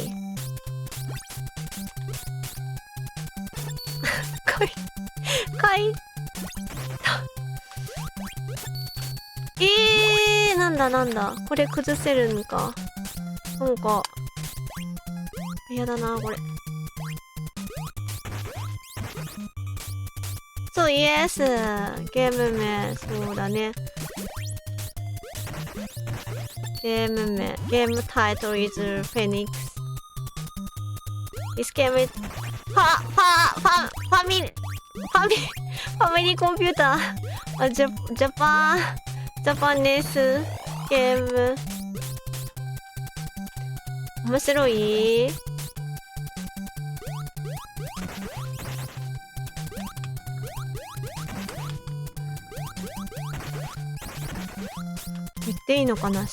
なんだ。これ崩せるんか。なんか、やだな、これ。そうイエス。ゲーム名そうだね。ゲーム名、ゲームタイトル is Phoenix. This game is ファミリーコンピューター。ジャパンネスゲーム。面白い？言っていいのかな。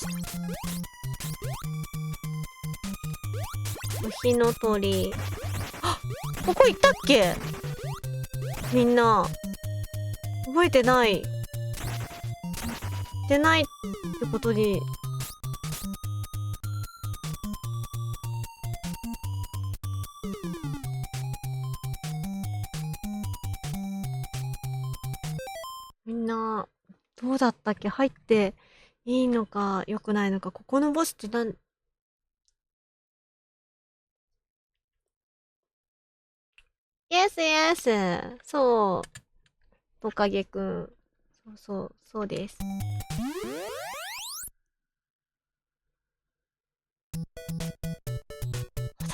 火の鳥。あ、ここ行ったっけ？みんな覚えてない。出ないってことに。みんなどうだったっけ？入っていいのか良くないのか。ここのボスってイエスイエス。そう。トカゲくん。そうです。戻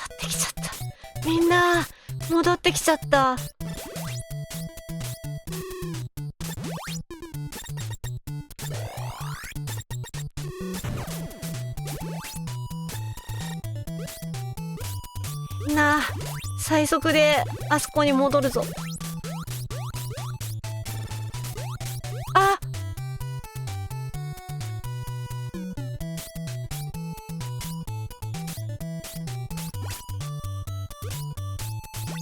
ってきちゃった。みんな、戻ってきちゃった。みんな、最速であそこに戻るぞ。あ、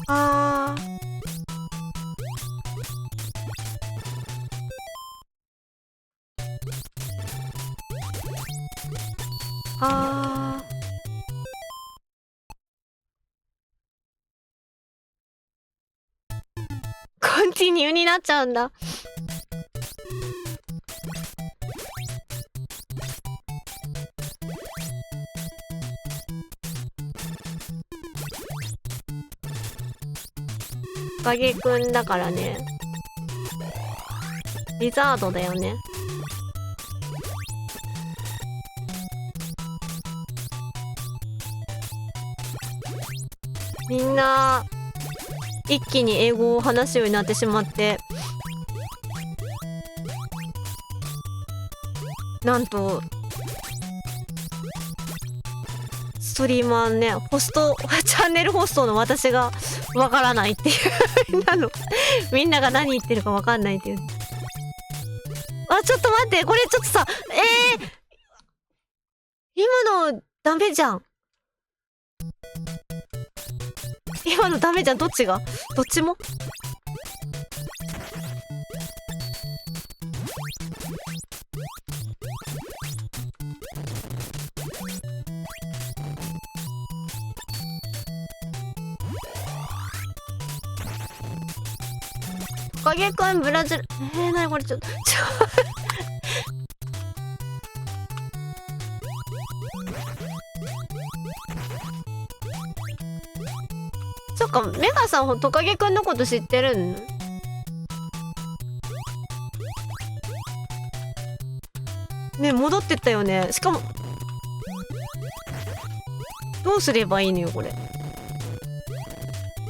あー、あー、コンティニューになっちゃうんだ。トカゲくんだからね。リザードだよね。みんな一気に英語を話すようになってしまって、なんとストリーマーね、チャンネルホストの私がわからないっていうみんなが何言ってるかわかんないっていう。あ、ちょっと待って、これちょっとさ、今のダメじゃん。今のダメじゃん。どっちが？どっちも？トカゲくんブラジル。なにこれちょっとそっか、メガさんトカゲくんのこと知ってるん？ね、戻ってったよね。しかもどうすればいいのよこれ。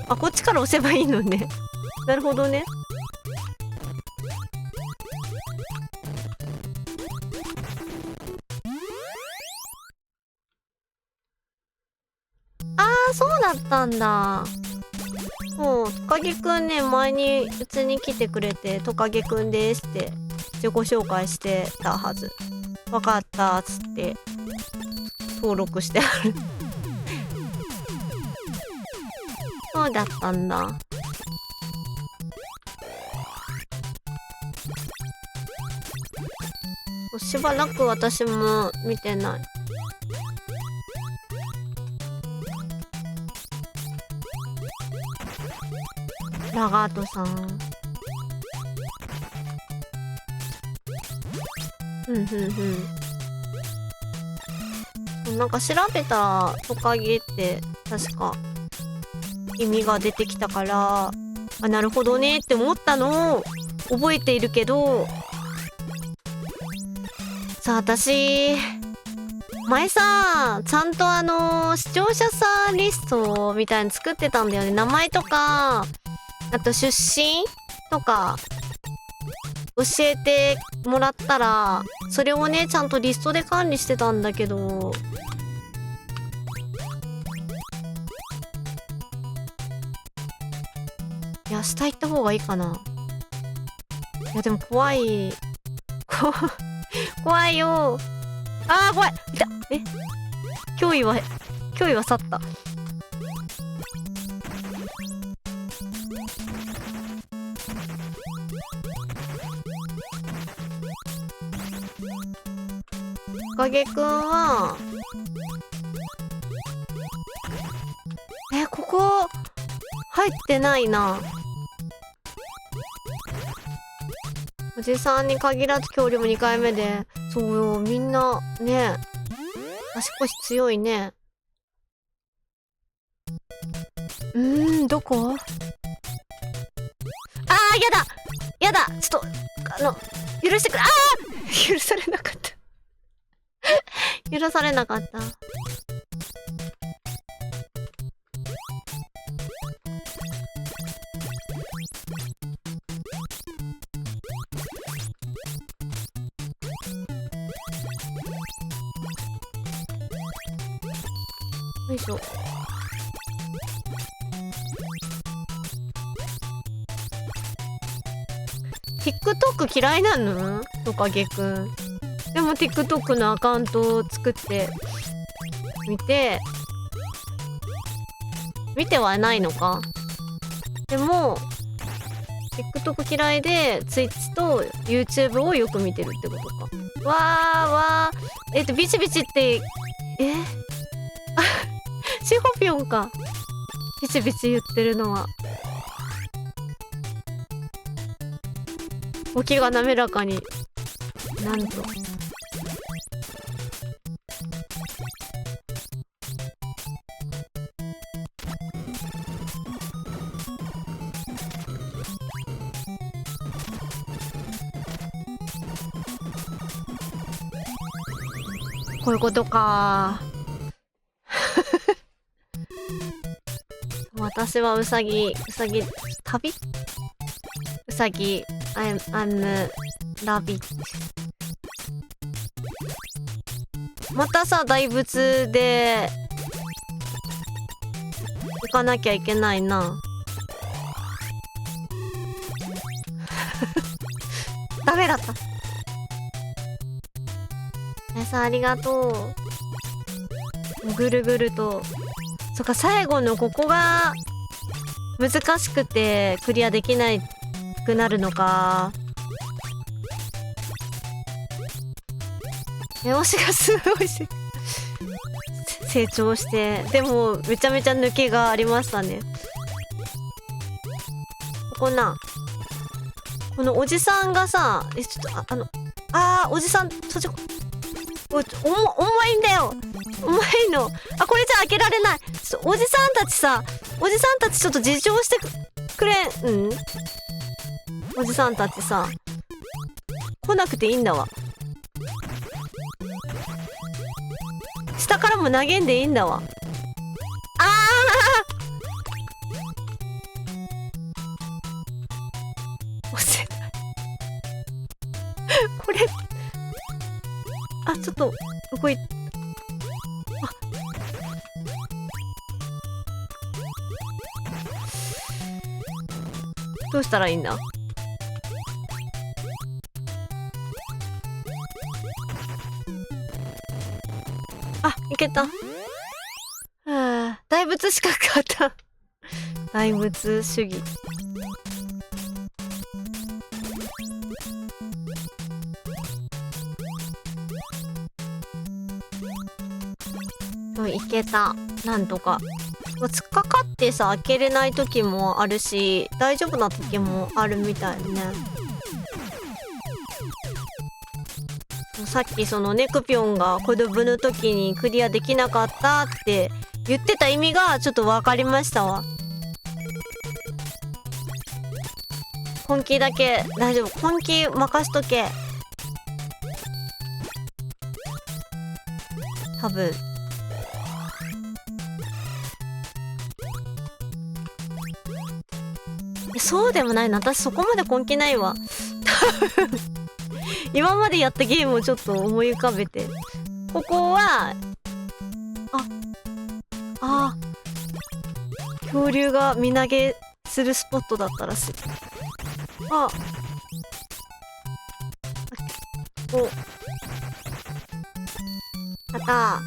あ、こっちから押せばいいのね。なるほどね。あー、そうだったんだ。もうトカゲくんね、前にうちに来てくれて、トカゲくんですって自己紹介してたはず。わかったっつって登録してある。そうだったんだ。しばらく私も見てない。ラガートさん。なんか調べたらトカゲって確か意味が出てきたからあ、なるほどねって思ったのを覚えているけど、さあ私前さちゃんと視聴者さんリストみたいに作ってたんだよね。名前とかあと出身とか教えてもらったら、それをねちゃんとリストで管理してたんだけど、いや下行った方がいいかな。いやでも怖い怖いよ。あー怖い。いた。脅威は去った。影くんはここ入ってないな。おじさんに限らず恐竜も2回目で、そうよ、みんなね足腰強いね。どこ？あー、やだちょっと許してくれ。あー許されなかった許されなかった。よいしょ。TikTok 嫌いなの？トカゲくん。でも TikTok のアカウントを作って見てはないのか。でも TikTok 嫌いで Twitch と YouTube をよく見てるってことか。わービチビチってシホピョンか。ビチビチ言ってるのは。動きが滑らかに。なんと。こういうことか。私はウサギ旅？ウサギ I'm rabbit。またさ大仏で行かなきゃいけないな。ダメだった。ありがとう。ぐるぐると。そっか、最後のここが難しくてクリアできないくなるのか。推しがすごい成長して、でもめちゃめちゃ抜けがありましたね。このおじさんがさ、ちょっとおじさんそっち重いんだよ。重いの。これじゃ開けられない。おじさんたちちょっと自重してくれん？おじさんたちさ来なくていいんだわ。下からも投げんでいいんだわ。押せないこれちょっと動いどうしたらいいんだ。いけた。大仏資格あった。大仏主義。いけた。なんとか。突っかかってさ開けれない時もあるし、大丈夫な時もあるみたいね。さっきそのネクピョンが子供の時にクリアできなかったって言ってた意味がちょっと分かりましたわ。根気だけ大丈夫。根気任しとけ。多分。そうでもないな。私そこまで根気ないわ。多分今までやったゲームをちょっと思い浮かべて。ここは、恐竜が身投げするスポットだったらしい。お。あった。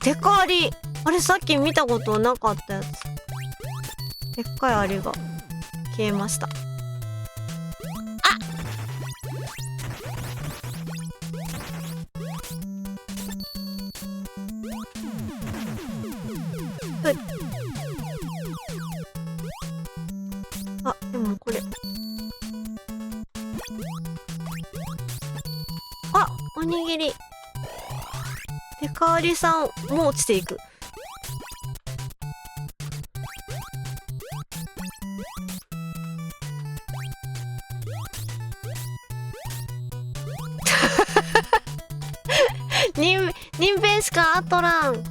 でかアリ。あれさっき見たことなかったやつ。でっかいアリが消えました。でもこれ。おにぎり。でかわりさん、もう落ちていく。人弁しかあとらん。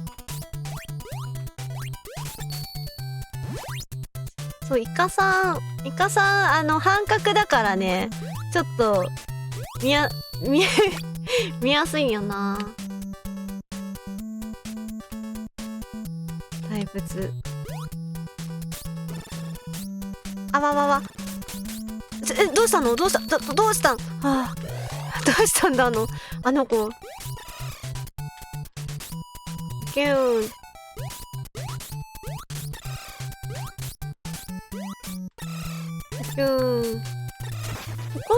そう、イカさん、半角だからね、ちょっと、見やすいんよな。大仏。どうしたの？どうしたん？どうしたんだあの子。キューン。キューン。ここ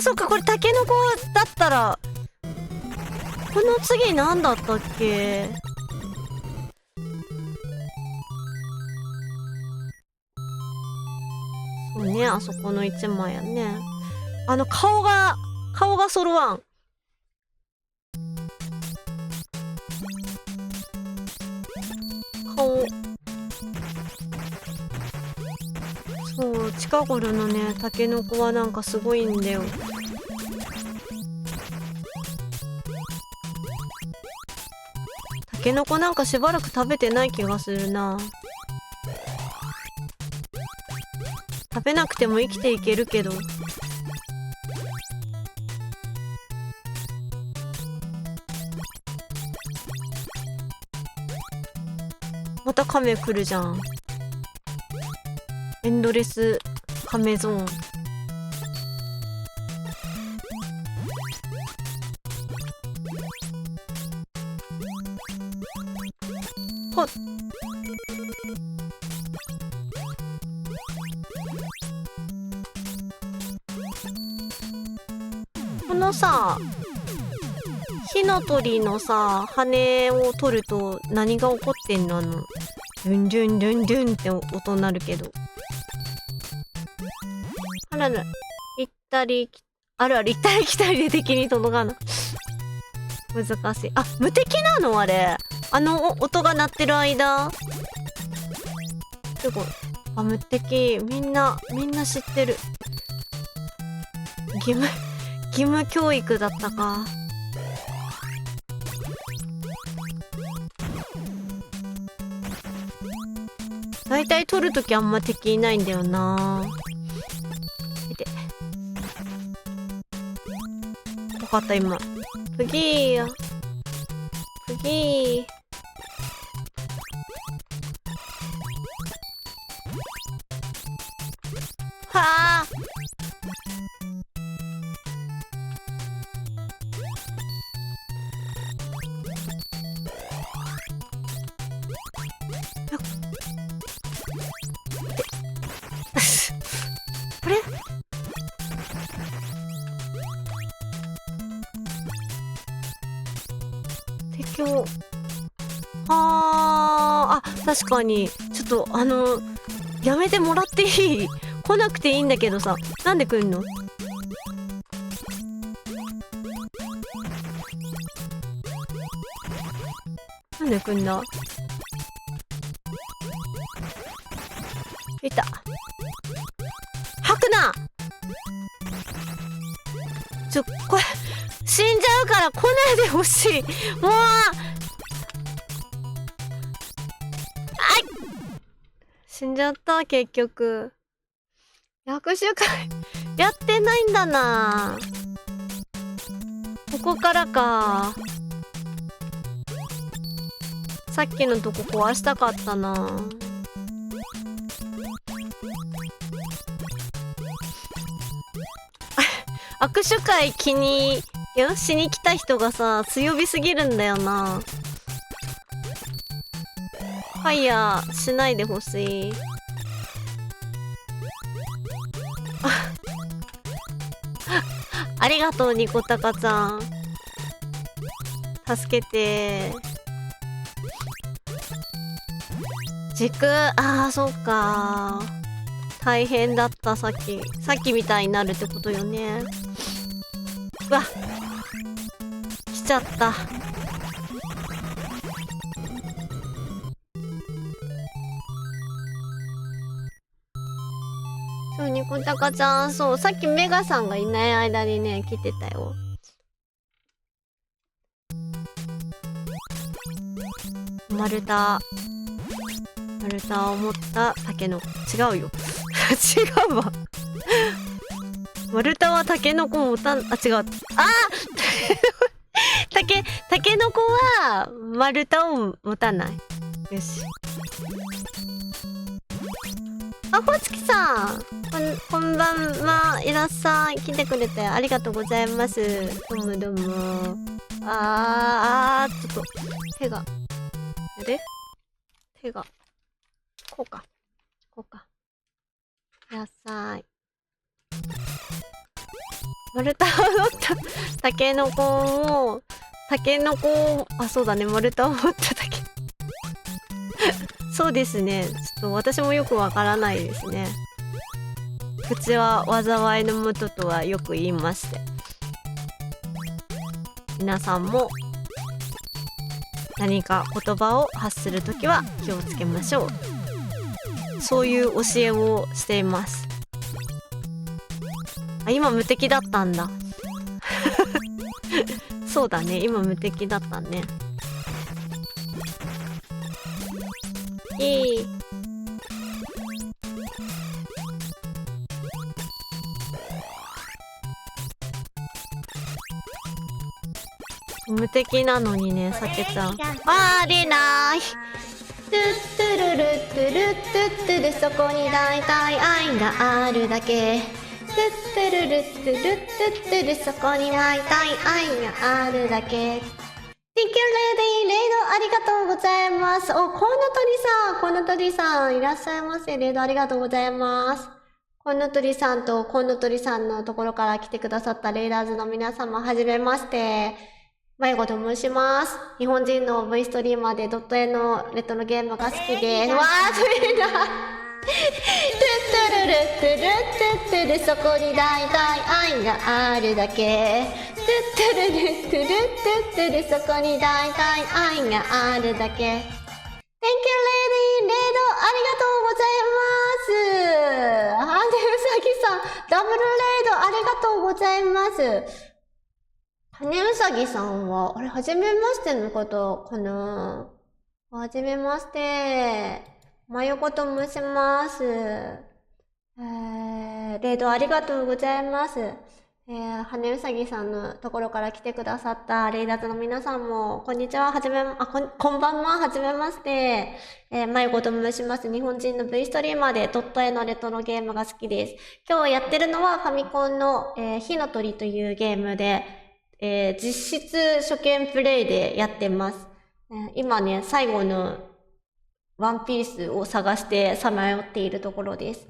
そっか、これタケノコだったら、この次何だったっけ？そうね、あそこの一枚やね。顔が揃わん。顔。そう、近頃のね、タケノコはなんかすごいんだよ。タケノコなんかしばらく食べてない気がするな。食べなくても生きていけるけど。またカメ来るじゃん。エンドレスカメゾーン。ほっ。このさ、火の鳥のさ、羽を取ると何が起こってんの？ドゥンドゥンドゥンドゥンって音鳴るけど。あらら、行ったり来たりで敵に届かない。難しい。無敵なのあれ。音が鳴ってる間。すごい。無敵。みんな知ってる。義務教育だったか。だいたい取るときあんま敵いないんだよな。わかった今。次ー。はあ。あれ？敵を確かに。ちょっと、やめてもらっていい？来なくていいんだけどさ。なんで来んの？なんで来んだ？いた。吐くな！これ、死んじゃうから来ないでほしい。もう、死んじゃった、結局。握手会、やってないんだな。ここからか。さっきのとこ壊したかったな。握手会しに来た人がさ、強火すぎるんだよな。ファイヤーしないでほしい。ありがとう、ニコタカちゃん。助けて。そうか。大変だった、さっきみたいになるってことよね。うわ、来ちゃった。そう、ニコタカちゃん、そう、さっきメガさんがいない間にね、来てたよ。丸太を持ったタケノコ。違うよ。違うわ。丸太はタケノコ持たん、違う。タケノコは丸太を持たない。よし。ホチキさん。こんばんは。いらっしゃい。来てくれてありがとうございます。どうもどうも。ちょっと、手が。手が。こうか。いらっしゃい。丸太を持ったタケノコを、そうだね、丸太を持ったタケ。そうですね。ちょっと私もよくわからないですね。口は災いのもととはよく言いまして。皆さんも何か言葉を発するときは気をつけましょう。そういう教えをしています。今無敵だったんだ。そうだね、今無敵だったね。無敵なのにね、さけちゃん。れない。トゥットゥルルトゥルットゥットゥル、そこに大体愛があるだけ。トゥットゥルルトゥルットゥットゥル、そこに大体愛があるだけ。Thank you, lady. レイドありがとうございます。コウノトリさん、いらっしゃいませ。レイドありがとうございます。コウノトリさんとコウノトリさんのところから来てくださったレイダーズの皆様、はじめまして。まゆこと申します。日本人の V ストリーマーでドット絵のレトロゲームが好きです。わー、それだ。トゥットゥルルトゥルットゥットゥル、そこに大体愛があるだけ。トゥットゥルルトゥルットゥットゥル、そこに大体愛があるだけ。Thank you, lady. レイドありがとうございます。ハンデウサギさん、ダブルレイドありがとうございます。羽うさぎさんは、はじめましての方かな？はじめまして。まよこと申します。レイドありがとうございます。羽うさぎさんのところから来てくださったレイダーズの皆さんも、こんにちは、こんばんは、はじめまして。まゆこと申します。日本人の V ストリーマーでドット絵のレトロゲームが好きです。今日やってるのはファミコンの、火の鳥というゲームで、実質初見プレイでやってます。今ね、最後のワンピースを探してさまよっているところです。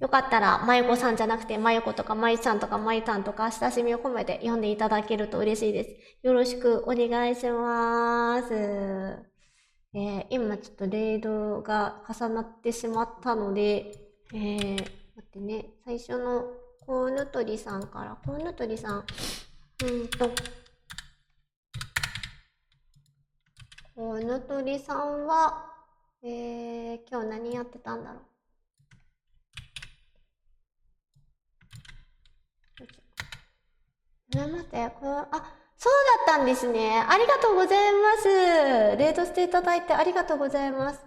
よかったら、まゆこさんじゃなくて、まゆことかまゆちゃんとかまゆたんとか親しみを込めて読んでいただけると嬉しいです。よろしくお願いします。今ちょっとレイドが重なってしまったので、待ってね、最初のコウノトリさんから、コウノトリさん、コウノトリさんは、今日何やってたんだろう。待って、そうだったんですね。ありがとうございます。レードしていただいてありがとうございます。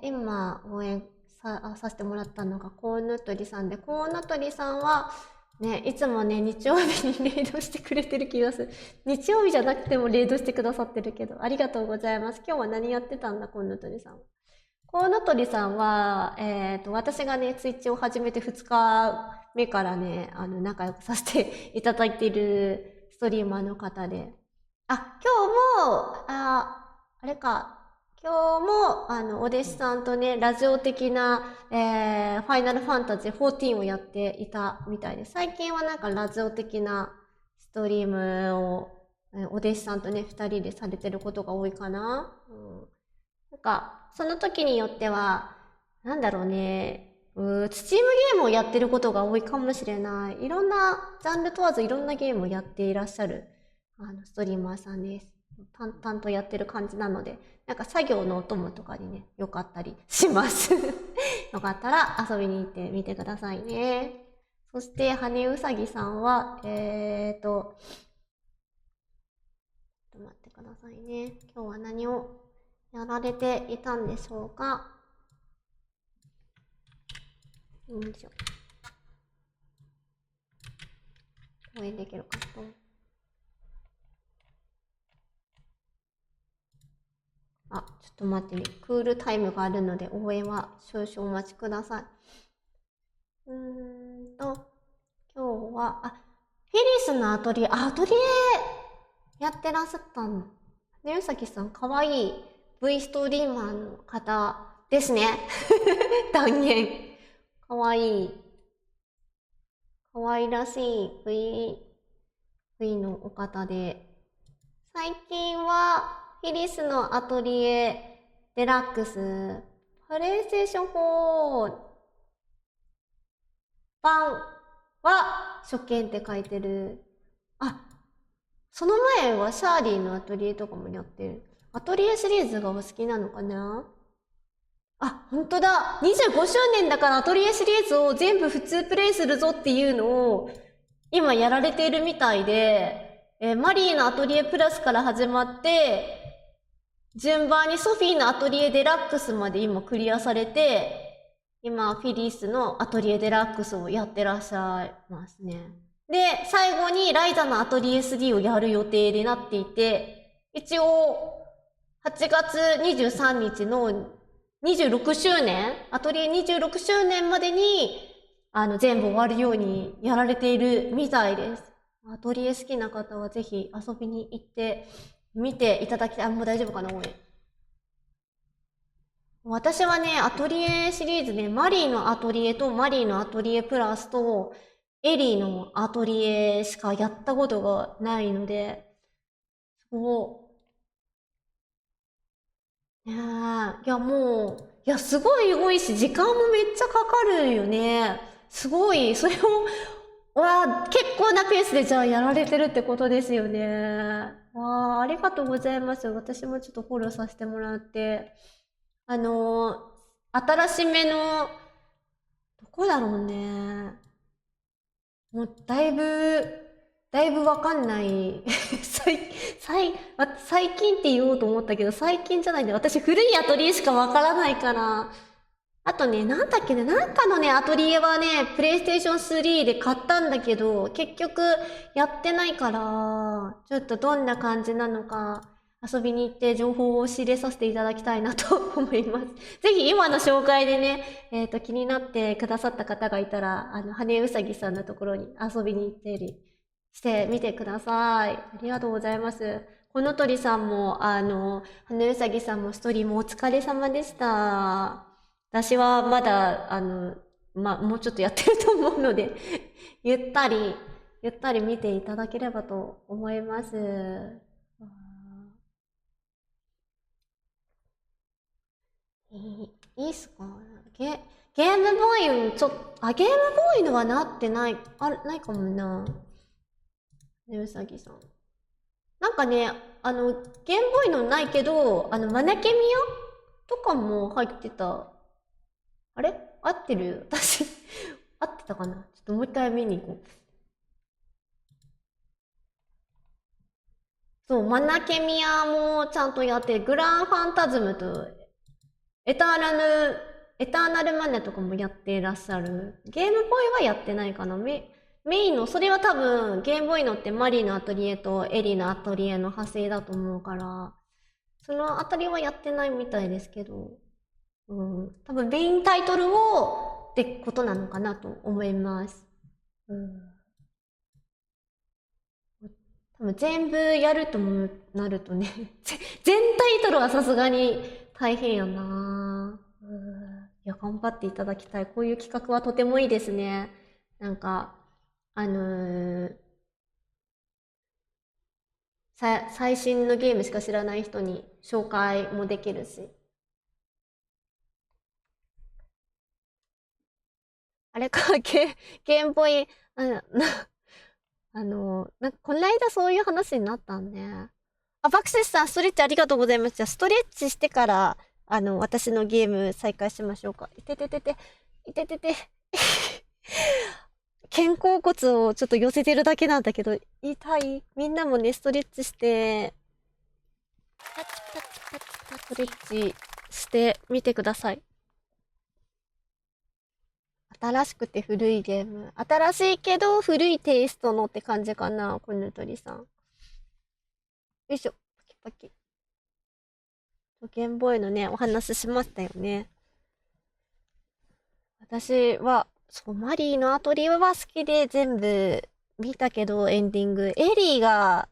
今、応援させてもらったのがコウノトリさんで、コウノトリさんは、ね、いつもね、日曜日にレードしてくれてる気がする。日曜日じゃなくてもレードしてくださってるけど、ありがとうございます。今日は何やってたんだ、コウノトリさん。コウノトリさんは、私がね、ツイッチを始めて2日目からね、仲良くさせていただいているストリーマーの方で。今日も、あれか、今日も、お弟子さんとね、ラジオ的な、ファイナルファンタジー14をやっていたみたいで、最近はなんかラジオ的なストリームを、お弟子さんとね、2人でされてることが多いかな。なんか、その時によっては、なんだろうね、スチームゲームをやってることが多いかもしれない。いろんなジャンル問わずいろんなゲームをやっていらっしゃる、ストリーマーさんです。淡々とやってる感じなので、なんか作業のお供とかにね、よかったりします。よかったら遊びに行ってみてくださいね。そして、羽うさぎさんは、ちょっと待ってくださいね。今日は何をやられていたんでしょうか。よいしょ。応援できるかと。ちょっと待ってね。クールタイムがあるので応援は少々お待ちください。今日は、フィリスのアトリエやってらっしゃったの。ねうさきさん、かわいい V ストリーマーの方ですね。断言。かわいい。かわいらしい V のお方で。最近は、フィリスのアトリエデラックス、プレイステーション4版は初見って書いてる。その前はシャーリーのアトリエとかもやってる。アトリエシリーズがお好きなのかな？ほんとだ。25周年だからアトリエシリーズを全部普通プレイするぞっていうのを今やられているみたいで、マリーのアトリエプラスから始まって、順番にソフィーのアトリエデラックスまで今クリアされて、今フィリスのアトリエデラックスをやってらっしゃいますね。で、最後にライザのアトリエ3をやる予定になっていて、一応、8月23日の26周年、アトリエ26周年までに、全部終わるようにやられているみたいです。アトリエ好きな方はぜひ遊びに行ってみていただきたい。もう大丈夫かな、応援。私はね、アトリエシリーズで、マリーのアトリエとマリーのアトリエプラスと、エリーのアトリエしかやったことがないので、いや、もう、いや、すごい多いし、時間もめっちゃかかるよね。すごい、それを、結構なペースでじゃあやられてるってことですよね。ありがとうございます。私もちょっとフォローさせてもらって。新しめの、どこだろうね。もうだいぶわかんない。最近って言おうと思ったけど、最近じゃないんで、私古いアトリエしかわからないから。あとね、なんだっけね、なんかのね、アトリエはね、プレイステーション3で買ったんだけど、結局やってないから、ちょっとどんな感じなのか、遊びに行って情報を仕入れさせていただきたいなと思います。ぜひ今の紹介でね、気になってくださった方がいたら、羽うさぎさんのところに遊びに行ってしてみてください。ありがとうございます。この鳥さんも、羽うさぎさんもストリームお疲れ様でした。私はまだ、もうちょっとやってると思うのでゆったり見ていただければと思います。いいっすか？ゲームボーイゲームボーイのはなってない、ないかもな。ね、うさぎさん。なんかね、ゲームボーイのないけど、マナケミアとかも入ってた。あれ合ってる私、合ってたかな？ちょっともう一回見に行こう。そう、マナケミアもちゃんとやって、グランファンタズムとエターナル、エターナルマネとかもやってらっしゃる。ゲームボーイはやってないかな。メインの、それは多分、ゲームボーイのってマリーのアトリエとエリーのアトリエの派生だと思うから、そのあたりはやってないみたいですけど、うん、多分メインタイトルをってことなのかなと思います。うん、多分全部やるともなるとね、全タイトルはさすがに大変やな。いや、頑張っていただきたい。こういう企画はとてもいいですね。なんか、あのー最新のゲームしか知らない人に紹介もできるし。あれか、ゲームボーイ、なんかこの間そういう話になったんね。あ、バクシスさん、ストレッチありがとうございます。じゃあ、ストレッチしてから、私のゲーム再開しましょうか。いてててて、いててて。肩甲骨をちょっと寄せてるだけなんだけど、痛い。みんなもね、ストレッチして、パチパチパチパストレチ。ッチしてみてください。新しくて古いゲーム。新しいけど古いテイストのって感じかな、この鳥さん。よいしょ。パキパキ。ゲームボーイのね、お話ししましたよね。私は、そう、マリーのアトリエは好きで全部見たけど、エンディング。エリーが、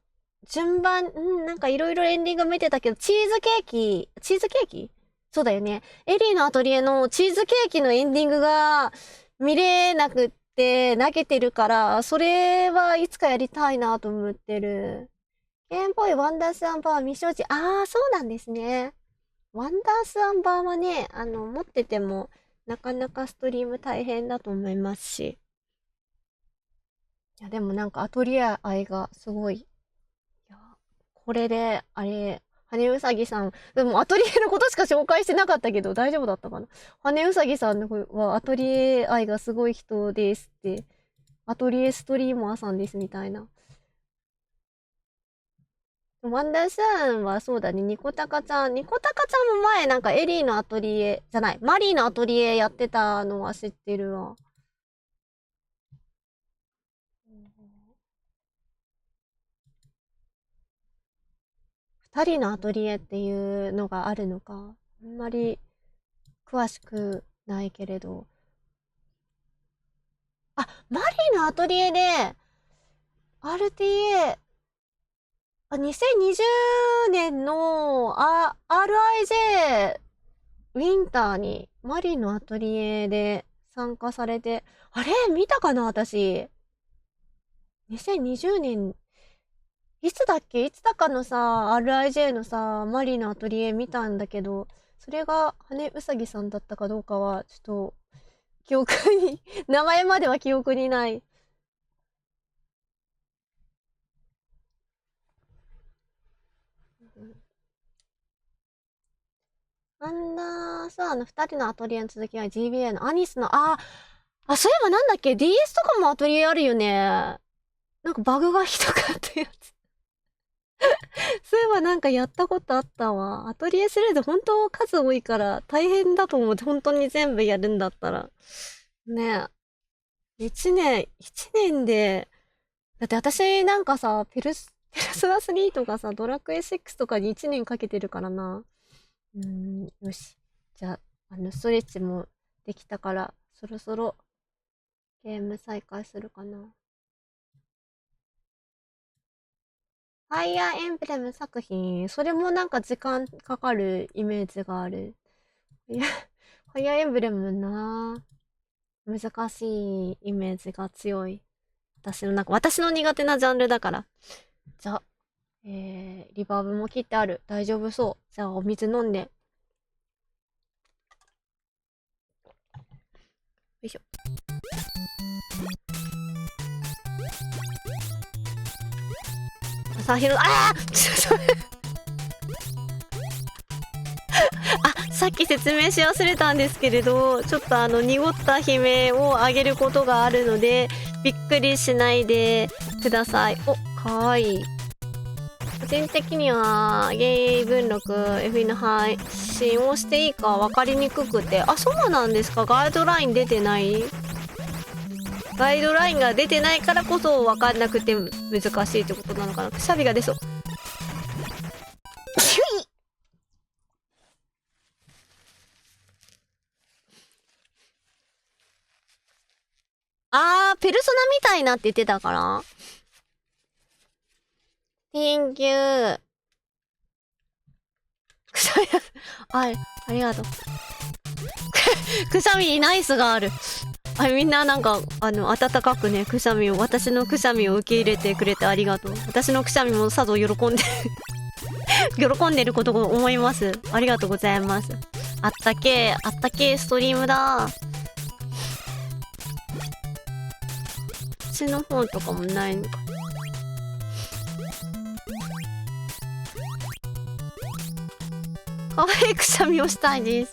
なんかいろいろエンディング見てたけど、チーズケーキそうだよね。エリーのアトリエのチーズケーキのエンディングが見れなくって投げてるから、それはいつかやりたいなと思ってる。ゲームボーイワンダースアンバー未承知。ああ、そうなんですね。ワンダースアンバーはね、持ってても、なかなかストリーム大変だと思いますし。いや、でもなんかアトリエ愛がすごい。いや、これで、あれ、羽うさぎさん、でもアトリエのことしか紹介してなかったけど、大丈夫だったかな？羽うさぎさんの方はアトリエ愛がすごい人ですって、アトリエストリーマーさんですみたいな。ワンダースーンはそうだね、ニコタカちゃんも前なんかエリーのアトリエ、じゃない、マリーのアトリエやってたのは知ってるわ。二人のアトリエっていうのがあるのか、あんまり詳しくないけれど。あ、マリーのアトリエで、RTA、2020年の、RIJ ウィンターにマリーのアトリエで参加されて、あれ見たかな私。2020年、いつだっけいつだかのさ、RIJ のさ、マリーのアトリエ見たんだけど、それが羽うさぎさんだったかどうかは、ちょっと、記憶に名前までは記憶にない。アンダーさ、二人のアトリエの続きは GBA のアニスの、そういえばなんだっけ ?DS とかもアトリエあるよね。なんかバグがひどかったやつ。そういえばなんかやったことあったわ。アトリエシリーズ本当数多いから大変だと思う。本当に全部やるんだったら。ねえ。一年で、だって私なんかさ、ペルソナ3とかさ、ドラクエ6とかに一年かけてるからな。よし。じゃあ、ストレッチもできたから、そろそろゲーム再開するかな。ファイアーエンブレム作品、それもなんか時間かかるイメージがある。いや、ファイアーエンブレムなぁ。難しいイメージが強い。私の苦手なジャンルだから。じゃあ、リバーブも切ってある。大丈夫そう。じゃあ、お水飲んで。いしょ。朝昼、あさっき説明し忘れたんですけれど、ちょっと濁った悲鳴をあげることがあるので、びっくりしないでください。お、かわいい。個人的にはゲイ文録 FE の配信をしていいか分かりにくくて、あ、そうなんですか。ガイドライン出てない。ガイドラインが出てないからこそ分かんなくて難しいってことなのかな。くしゃみが出そう。ペルソナみたいなって言ってたから。Thank you。くしゃみ、ありがとう。くしゃみにナイスがある。みんななんか、温かくね、私のくしゃみを受け入れてくれてありがとう。私のくしゃみもさぞ喜んで喜んでることを思います。ありがとうございます。あったけえストリームだ。こっちの方とかもないのか。かわいいくしゃみをしたいです。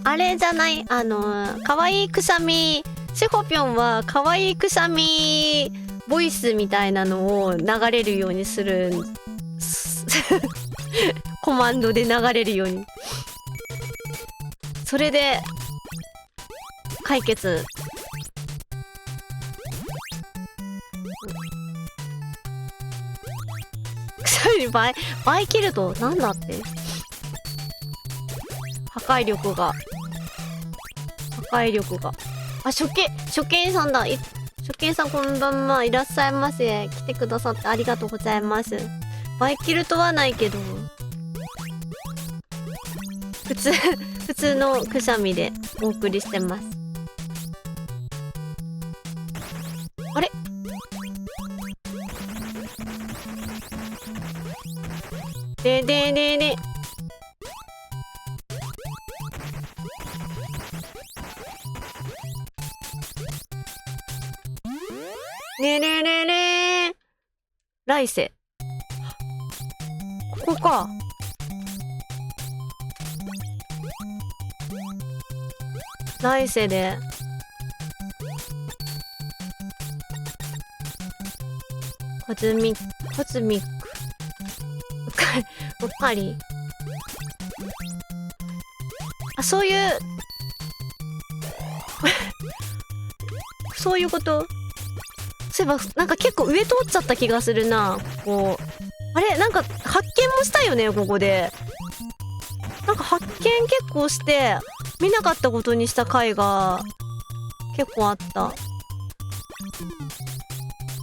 あれじゃない、かわいいくしゃみ、シホピョンはかわいいくしゃみボイスみたいなのを流れるようにするコマンドで流れるように、それで解決。くしゃみに倍切るとなんだって。破壊力が。初見さんだ。初見さんこんばんは。いらっしゃいませ。来てくださってありがとうございます。倍切るとはないけど。普通のくしゃみでお送りしてます。あれで来世。ここか。来世で。コズミック。うっかり。そういうことそういえば、なんか結構上通っちゃった気がするな。こう。あれなんか発見もしたよね、ここで。なんか発見結構して、見なかったことにした回が結構あった。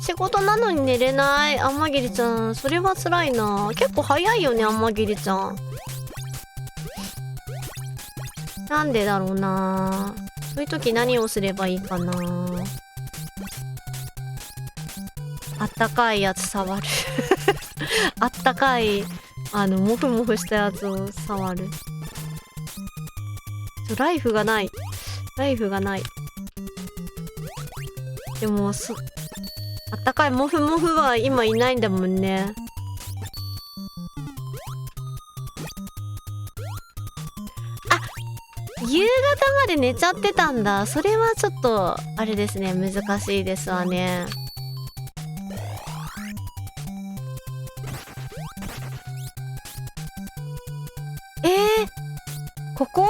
仕事なのに寝れない。あんまぎりちゃん。それは辛いな。結構早いよね、あんまぎりちゃん。なんでだろうな。そういう時何をすればいいかな。あったかいやつ触るあったかいモフモフしたやつを触る。ライフがない。でもあったかいモフモフは今いないんだもんね。夕方まで寝ちゃってたんだ。それはちょっとあれですね、難しいですわね。ここ？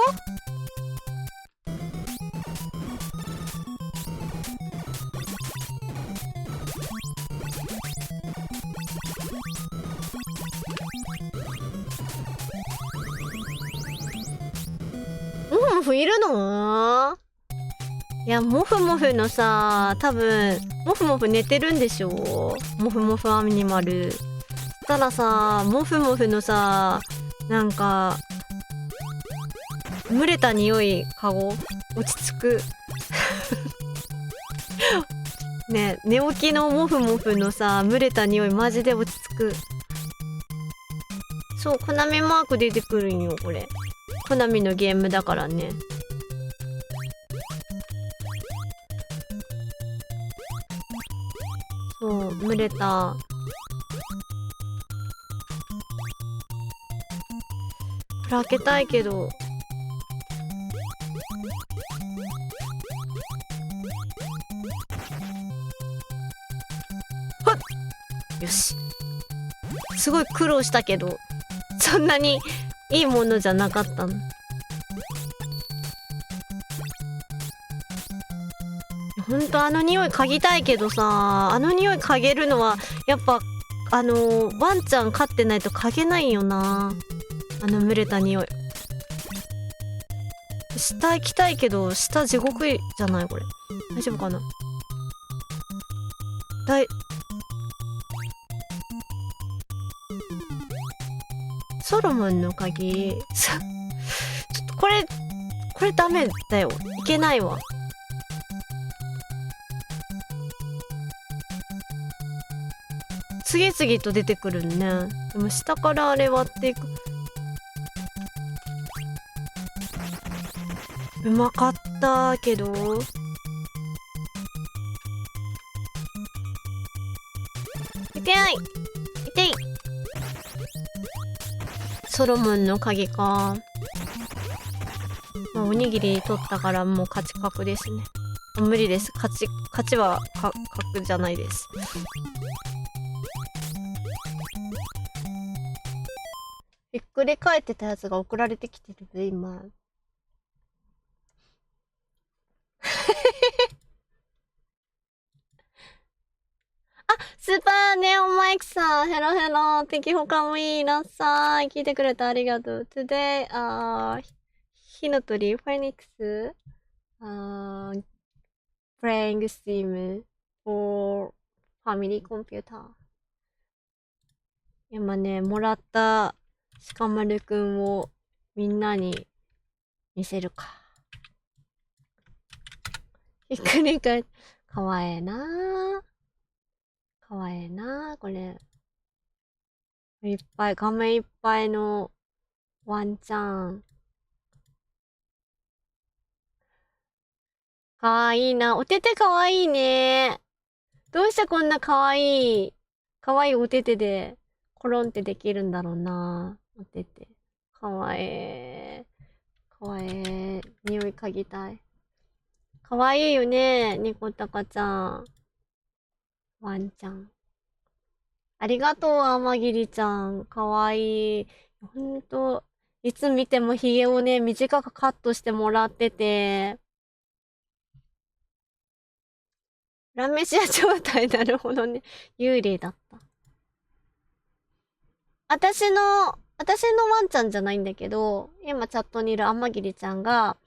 モフいるの？いや、モフモフのさ、多分モフモフ寝てるんでしょ？モフモフアニマル。したらさ、モフモフのさ、なんか蒸れた匂い、カゴ落ち着くね、寝起きのモフモフのさ、蒸れた匂いマジで落ち着く。そう、コナミマーク出てくるんよ、これ。コナミのゲームだからね。そう、群れた。これ開けたいけど。はっ！よし。すごい苦労したけど、そんなにいいものじゃなかったの。ほんとあの匂い嗅ぎたいけどさ、あの匂い嗅げるのはやっぱワンちゃん飼ってないと嗅げないよな、あの蒸れた匂い。下行きたいけど下地獄じゃないこれ。大丈夫かな。ソロモンの鍵ちょっとこれダメだよ、いけないわ。次々と出てくるね。でも下からあれ割っていく。うまかったけど、痛い痛い。ソロモンの鍵か。まあ、おにぎり取ったからもう勝ち確ですね。無理です。勝ちは確じゃないです。ひっくり返ってたやつが送られてきてるで今。あ、スーパーネオマイクさん、ヘロヘロ、敵他もいいなさい。聞いてくれてありがとう。Today, 火の鳥、フェニックス、playing Steam for family computer。今ね、もらった鹿丸くんをみんなに見せるか。ひっくり返って、かわええなぁ。かわええなぁ、これ。いっぱい、画面いっぱいのワンちゃん。かわいいな。おててかわいいね。どうしてこんなかわいいおててで、コロンってできるんだろうな。おてて。かわえー。かわえー。匂い嗅ぎたい。かわいいよね。ニコタカちゃん。ワンちゃん。ありがとう、アマギリちゃん。かわいい。ほんと、いつ見てもヒゲをね、短くカットしてもらってて。ラメシア状態、なるほどね。幽霊だった。私のワンちゃんじゃないんだけど、今チャットにいるアマギリちゃんが、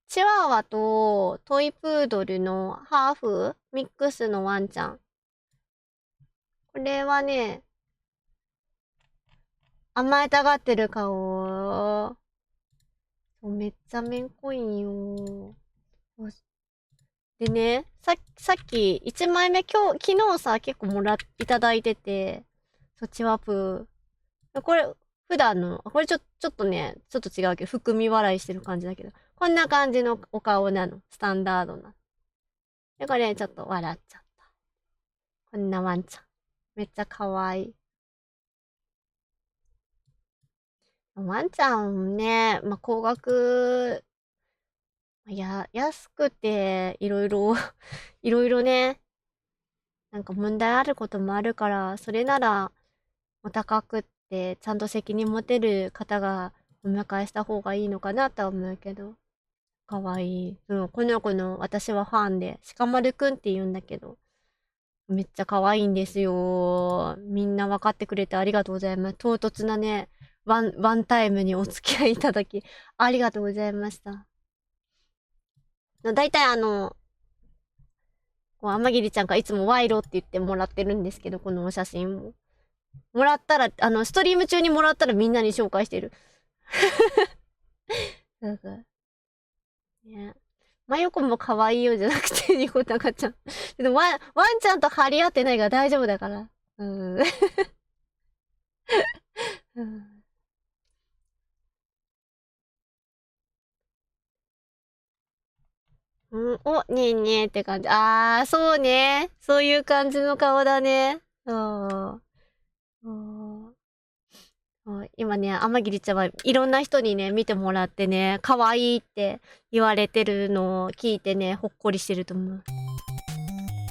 チワワとトイプードルのハーフミックスのワンちゃん。これはね、甘えたがってる顔。めっちゃめんこいんよ。でね、さっき、1枚目昨日さ、結構いただいてて、チワプー。これ、普段の、これちょっとね、ちょっと違うけど、含み笑いしてる感じだけど、こんな感じのお顔なの。スタンダードな。で、これちょっと笑っちゃった。こんなワンちゃん。めっちゃ可愛い。ワンちゃんね、高額、安くて、いろいろいろいろね、なんか問題あることもあるから、それなら、お高くって、ちゃんと責任持てる方がお迎えした方がいいのかなとは思うけど。かわいい。この子の私はファンで、鹿丸くんって言うんだけど、めっちゃ可愛いんですよ。みんな分かってくれてありがとうございます。唐突なね、ワンタイムにお付き合いいただき、ありがとうございました。だいたい天霧ちゃんからいつも賄賂って言ってもらってるんですけど、このお写真も。もらったら、ストリーム中にもらったらみんなに紹介してる。そうそう。ね。まゆこも可愛いよじゃなくて、ニコタカちゃん。でもワンちゃんと張り合ってないから大丈夫だから。うん。うん。うん、お、ねえねえって感じ。あー、そうね。そういう感じの顔だね。そう。そう今ね、天霧ちゃんはいろんな人にね、見てもらってね、可愛いって言われてるのを聞いてね、ほっこりしてると思う。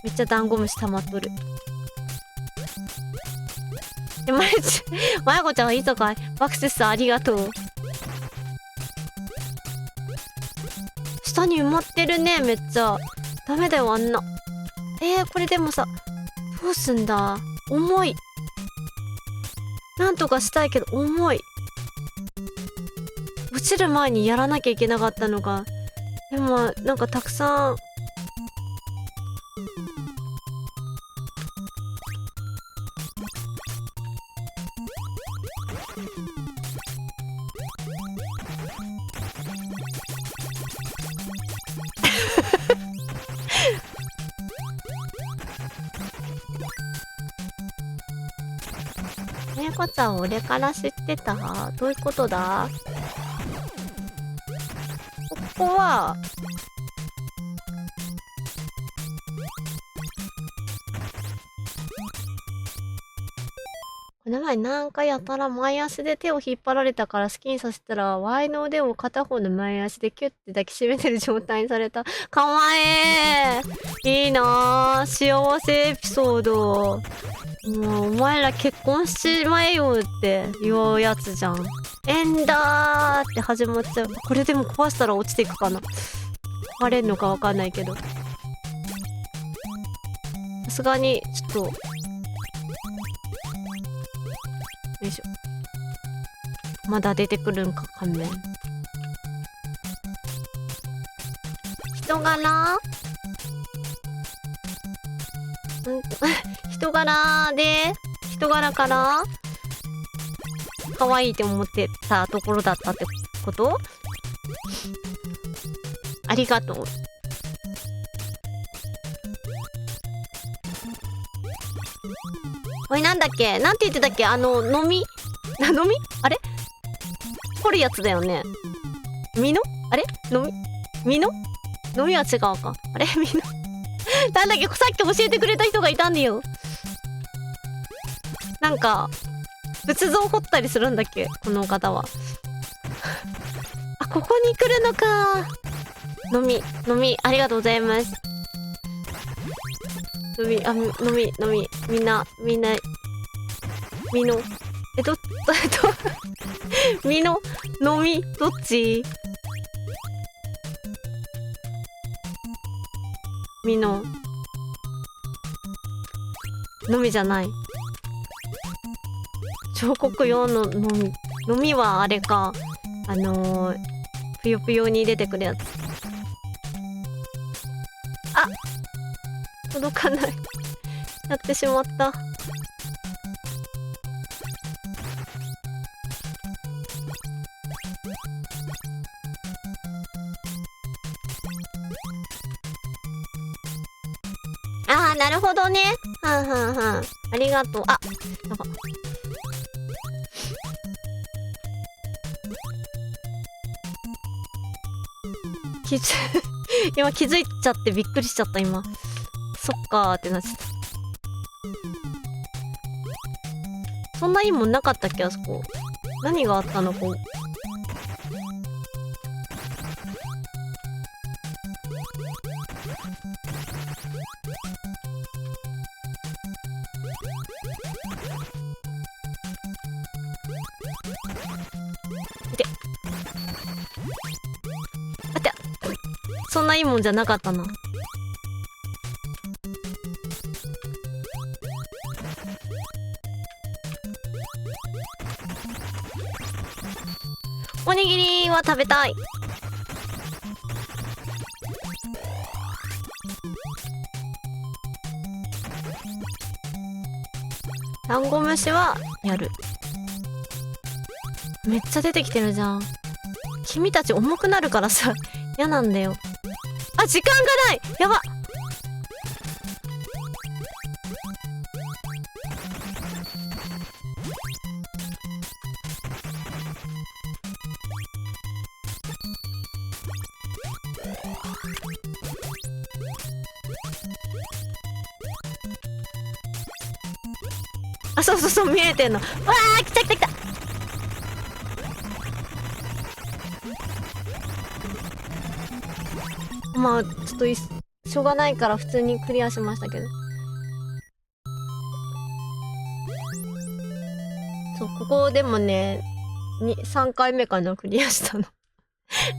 めっちゃダンゴムシ溜まっとる。まやこちゃんはいいとかいアクセスありがとう。下に埋まってるね、めっちゃ。ダメだよ、あんな。これでもさ、どうすんだ？重い。なんとかしたいけど、重い。落ちる前にやらなきゃいけなかったのか。でも、なんかたくさん、猫ちゃん俺から知ってた？どういうことだ？ここは、この前なんかやたら前足で手を引っ張られたから好きにさせたら、ワイの腕を片方の前足でキュッて抱きしめてる状態にされた。かわいい。いいなぁ。幸せエピソード。もうお前ら結婚しまえよって言うやつじゃん。エンダーって始まっちゃう。これでも壊したら落ちていくかな。壊れんのかわかんないけど。さすがに、ちょっと。よいしょ。まだ出てくるんか、仮面。人柄人柄で、人柄から可愛いって思ってたところだったってこと？ありがとう。おい、なんだっけ？なんて言ってたっけ？飲みあれ？掘るやつだよね。みの？あれ？みのは違うか。あれ？みのなんだっけ？さっき教えてくれた人がいたんだよ。なんか、仏像掘ったりするんだっけ？この方は。あ、ここに来るのか。飲み、ありがとうございます。飲み、みんな、みの、みの、飲み、どっち？みの、飲みじゃない。彫刻用の飲みはあれか。ぷよぷよに出てくるやつ。あ！届かない。やってしまった。ああ、なるほどね。はんはんはん。ありがとう。あ、やば。今気づいちゃってびっくりしちゃった今。そっかーってなっちゃった。そんないいもんなかったっけあそこ。何があったのこう。そんないいもんじゃなかったな。おにぎりは食べたい。ダンゴムシはやる。めっちゃ出てきてるじゃん。君たち重くなるからさ、嫌なんだよ。あ、時間がない。やば。あ、そうそうそう、見えてんの。わー、来た来た来た。まあ、ちょっとしょうがないから普通にクリアしましたけど。そう、ここでもね、3回目かな、クリアしたの。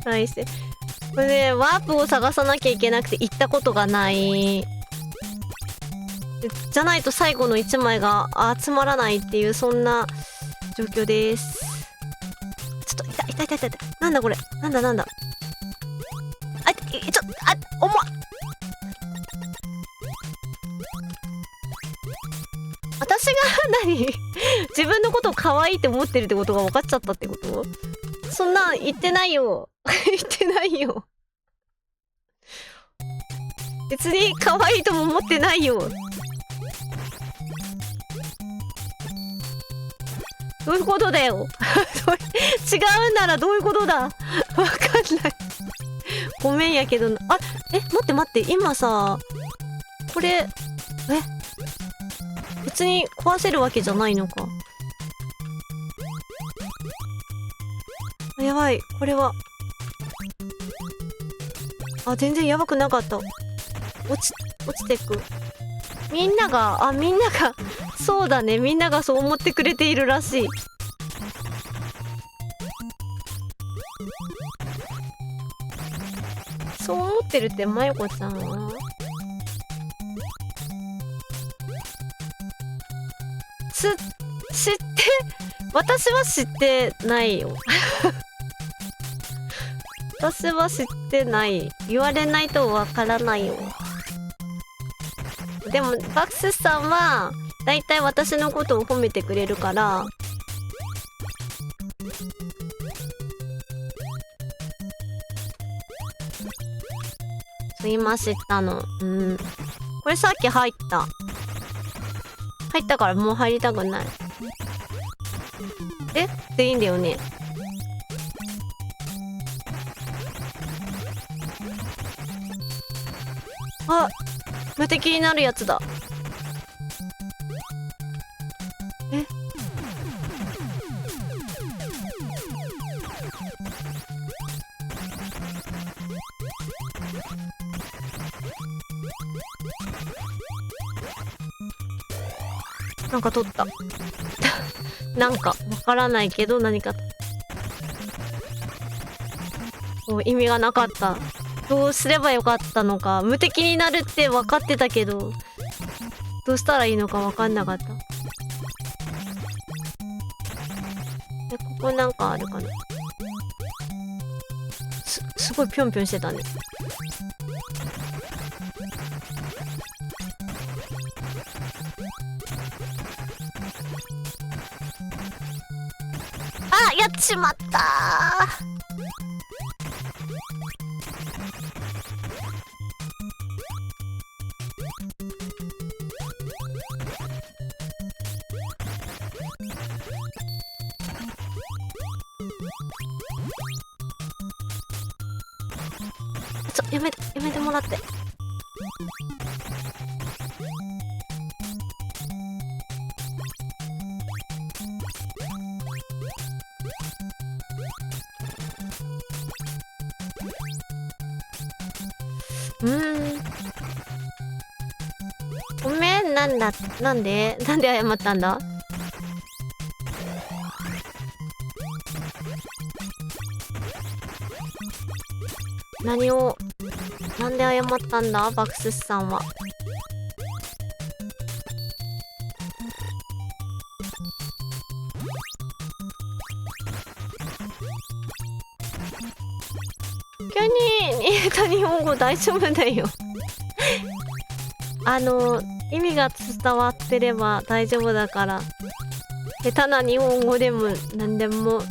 来世。これね、ワープを探さなきゃいけなくて行ったことがない。じゃないと最後の1枚が集まらないっていう、そんな状況です。ちょっと、痛い痛い痛い痛い。なんだこれ。なんだなんだ。あ、重っ。私が何自分のことを可愛いって思ってるってことが分かっちゃったってこと？そんなん言ってないよ。言ってないよ。別に可愛いとも思ってないよ。どういうことだよ。違うんならどういうことだ。わかんない。ごめんやけど、あ、待って待って、今さ、これ、別に壊せるわけじゃないのか。やばい、これは。あ、全然やばくなかった。落ちてく。みんなが、そうだね、みんながそう思ってくれているらしい。そう思ってるってまゆこちゃんは知って、私は知ってないよ。私は知ってない。言われないとわからないよ。でもバクスさんはだいたい私のことを褒めてくれるから、今知ったの。これさっき入ったからもう入りたくない。でいいんだよね。あ、無敵になるやつだ。なんか取った。なんかわからないけど何か意味がなかった。どうすればよかったのか。無敵になるって分かってたけど、どうしたらいいのか分かんなかった。ここなんかあるかな。すごいぴょんぴょんしてたね。あ、やっちまったー。やめてもらって。ごめん、なんで謝ったんだ。なんで謝ったんだバクススさんは。急に言えた日本語大丈夫だよ。意味が伝わってれば大丈夫だから。下手な日本語でも何でも。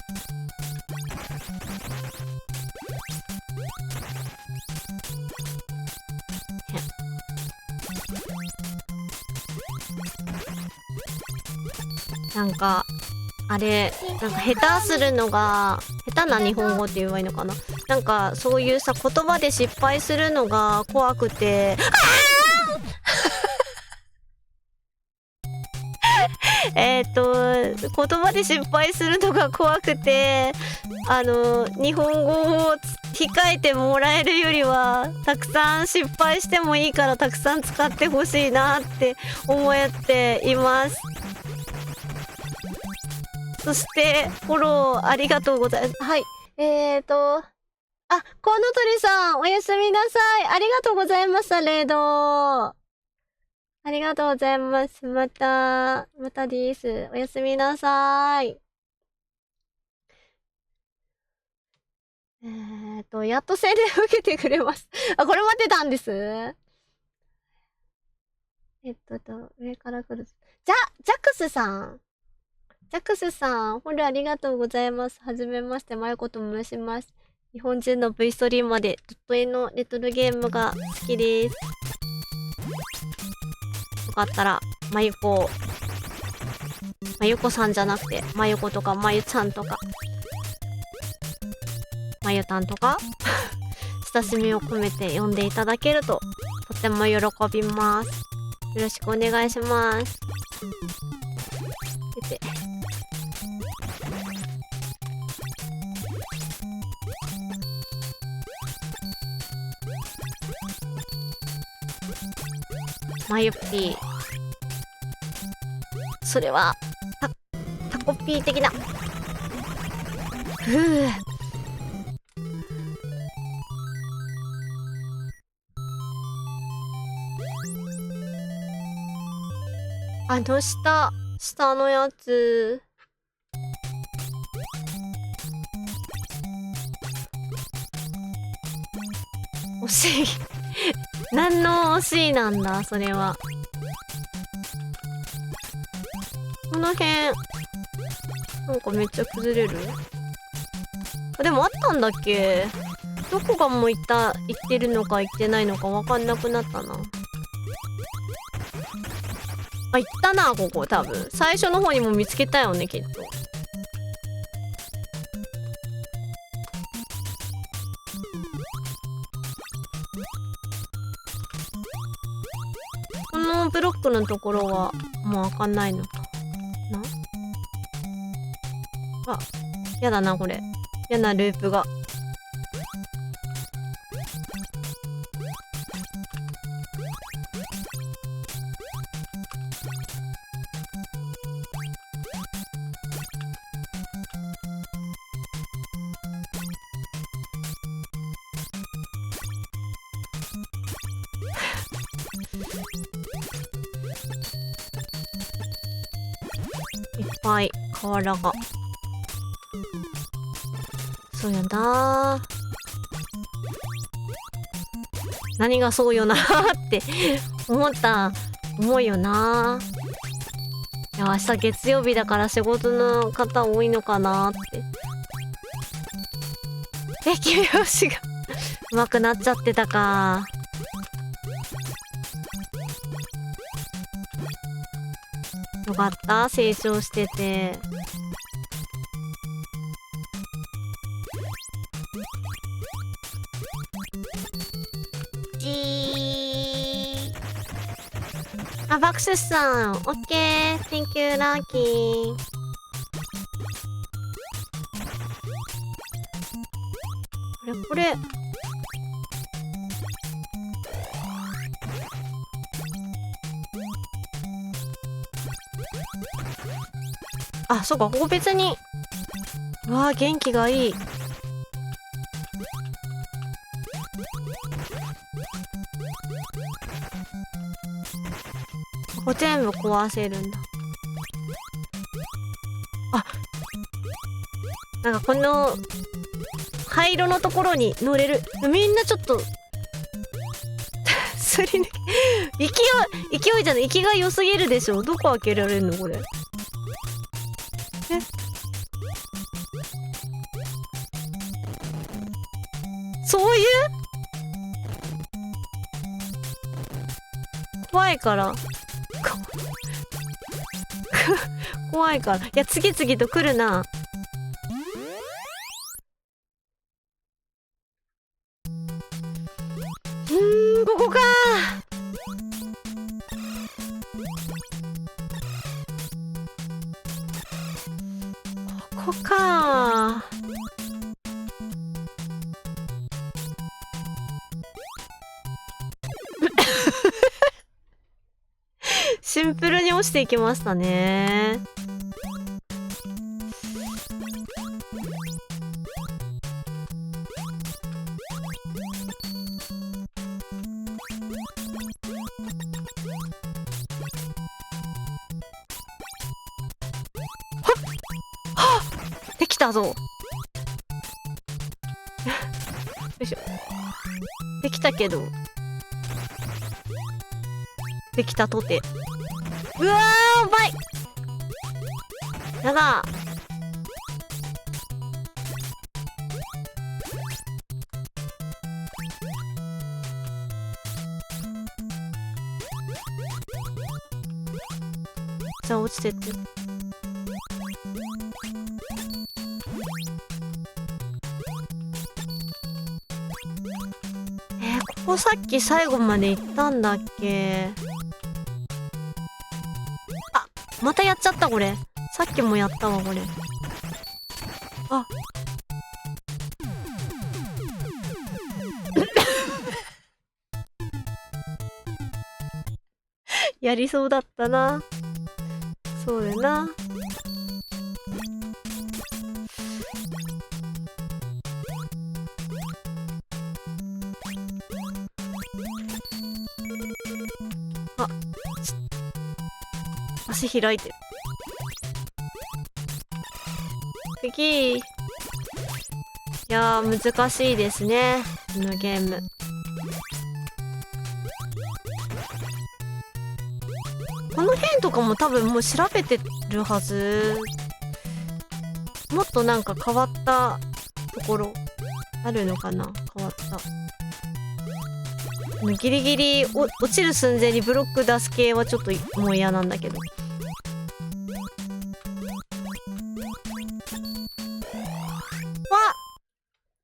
なんか下手するのが、下手な日本語って言えばいいのかな。なんかそういうさ、言葉で失敗するのが怖くて、言葉で失敗するのが怖くて、日本語を控えてもらえるよりは、たくさん失敗してもいいからたくさん使ってほしいなって思っています。そして、フォローありがとうございます。はい。あ、コウノトリさん、おやすみなさい。ありがとうございました、レイド。ありがとうございます。またです。おやすみなさい。やっと宣伝受けてくれます。あ、これ待ってたんです。上から来る。ジャクスさん。ジャクスさん、フォローありがとうございます。はじめまして、まゆこと申します。日本人の V ストリーマーで、ドット絵のレトロゲームが好きです。よかったら、まゆこさんじゃなくて、まゆことかまゆちゃんとか、まゆたんとか、親しみを込めて呼んでいただけると、とても喜びます。よろしくお願いします。まゆっぴー。それは、タコピー的な。ふぅ。下のやつ。惜しい。何の惜しいなんだ、それは。この辺、なんかめっちゃ崩れる？あ、でもあったんだっけ？どこがもう行ってるのか行ってないのかわかんなくなったな。あ、行ったな、ここ多分。最初の方にも見つけたよね、きっと。このブロックのところはもう開かないのかな。あ、やだな、これ。やなループが。いっぱい瓦が。そうやな。何がそうよなって思うよな。いや、明日月曜日だから仕事の方多いのかなって。君拍子が上手くなっちゃってたか。よかった、成長してて。あ、バクシスさん、オッケー、Thank you, ラッキー。これ。あ、そうか、ここ別に。うわー、元気がいい。ここ全部壊せるんだ。あ、なんかこの灰色のところに乗れる。みんなちょっとすり抜け勢いじゃない、息が良すぎるでしょ。どこ開けられるのこれ。そういう怖いから怖いから。いや、次々と来るな。ここかシンプルに落ちていきましたね。できたぞ。よいしょ。できたけど。できたとて。うわー、うまい。やだ。じゃあ落ちてって。ここさっき最後まで行ったんだっけ。あ、またやっちゃったこれ。さっきもやったわこれ。あやりそうだったな。そうだな。あ、足開いてる。次。いやー難しいですね、このゲーム。この辺とかも多分もう調べてるはず。もっとなんか変わったところあるのかな。変わった。ギリギリ落ちる寸前にブロック出す系はちょっともう嫌なんだけど。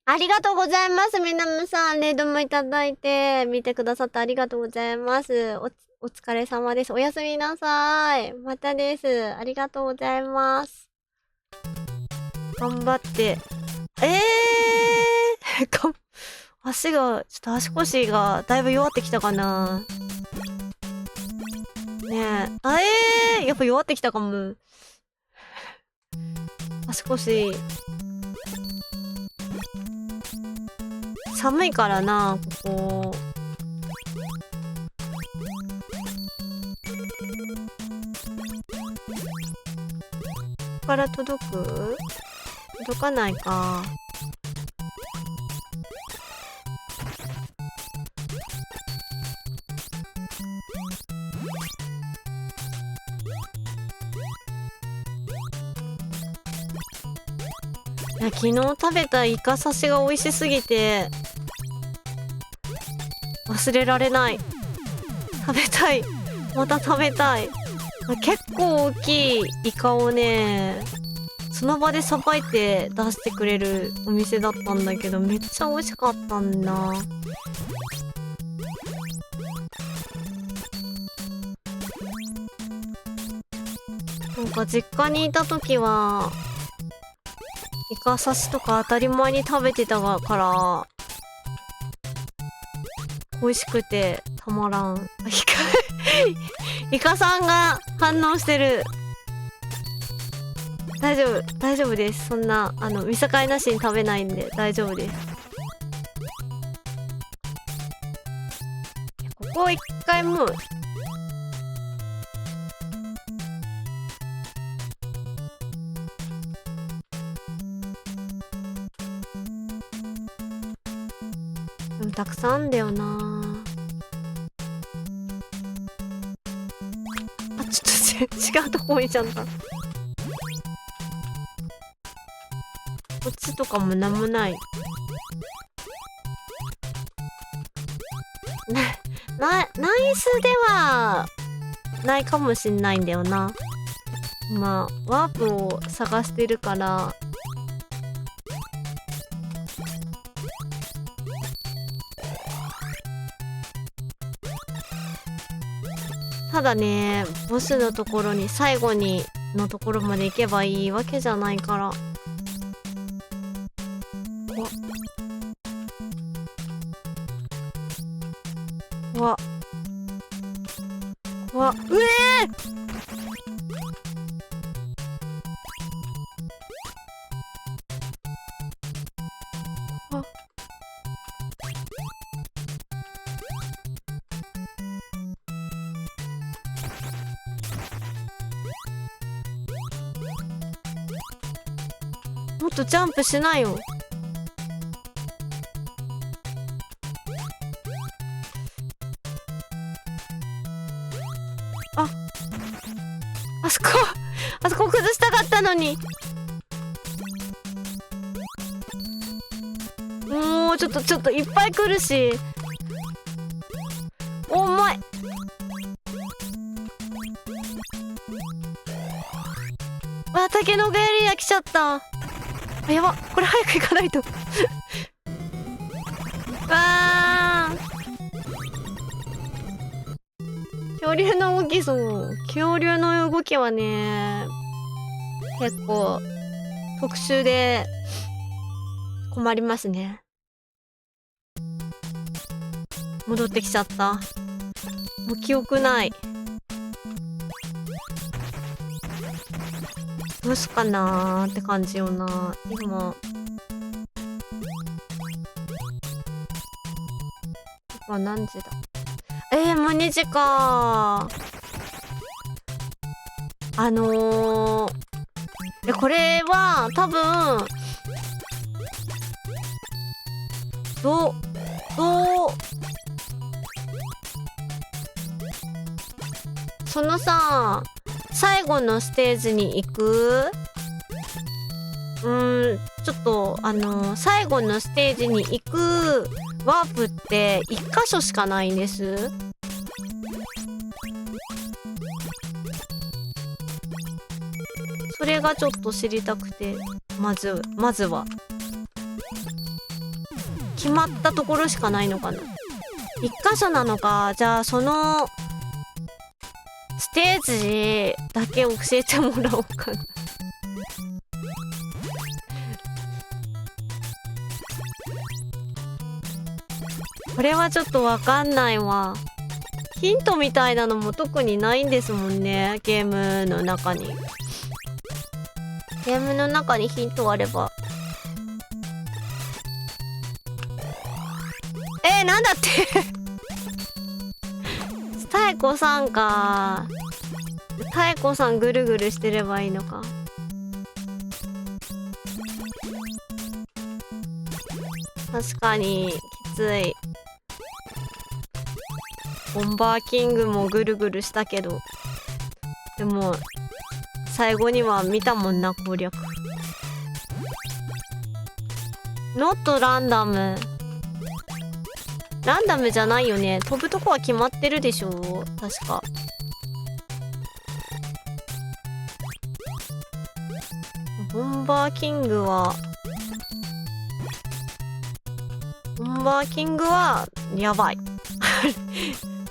ありがとうございます。みなむさん、レイドもいただいて、見てくださってありがとうございます。お疲れ様です。おやすみなさい。またです。ありがとうございます。頑張って。足が、ちょっと足腰がだいぶ弱ってきたかな。ねえ。やっぱ弱ってきたかも。足腰。寒いからな、ここ。ここから届く？届かないか。いや、昨日食べたイカ刺しが美味しすぎて忘れられない。食べたい。また食べたい。結構大きいイカをね、その場でさばいて出してくれるお店だったんだけど、めっちゃ美味しかったんだ。なんか実家にいた時はイカ刺しとか当たり前に食べてたから美味しくてたまらん。イカさんが反応してる。大丈夫です。そんな見境なしに食べないんで大丈夫です。ここ一回もうでもたくさんあんだよな。あ、ちょっと違うとこ置いちゃった。こっちとかもなんもない。ナイスではないかもしんないんだよな。まあワープを探してるからただね、ボスのところに最後にのところまで行けばいいわけじゃないから。怖うわ、あ、もっとジャンプしないよ。あ、あそこ、あそこ崩したかったのに。もうちょっといっぱい来るし。重い。わ、竹の子エリア来ちゃった。あ、やば、これ早く行かないと。わー、恐竜の動き、そう。恐竜の動きはね、結構特殊で困りますね。戻ってきちゃった。もう記憶ない。どうすかなーって感じよな。今何時だ。もう2時かー。これは多分どうそのさ、最後のステージに行く？ちょっと最後のステージに行くワープって1箇所しかないんです。それがちょっと知りたくて、まずは決まったところしかないのかな。1箇所なのか、じゃあそのステージだけ教えてもらおうかな。これはちょっとわかんないわ。ヒントみたいなのも特にないんですもんね、ゲームの中に。ゲームの中にヒントあれば。なんだって太鼓さんか。太鼓さんぐるぐるしてればいいのか。確かにきつい。ボンバーキングもぐるぐるしたけど、でも最後には見たもんな、攻略。ノットランダム。ランダムじゃないよね。飛ぶとこは決まってるでしょ、確か。ボンバーキングはやばい。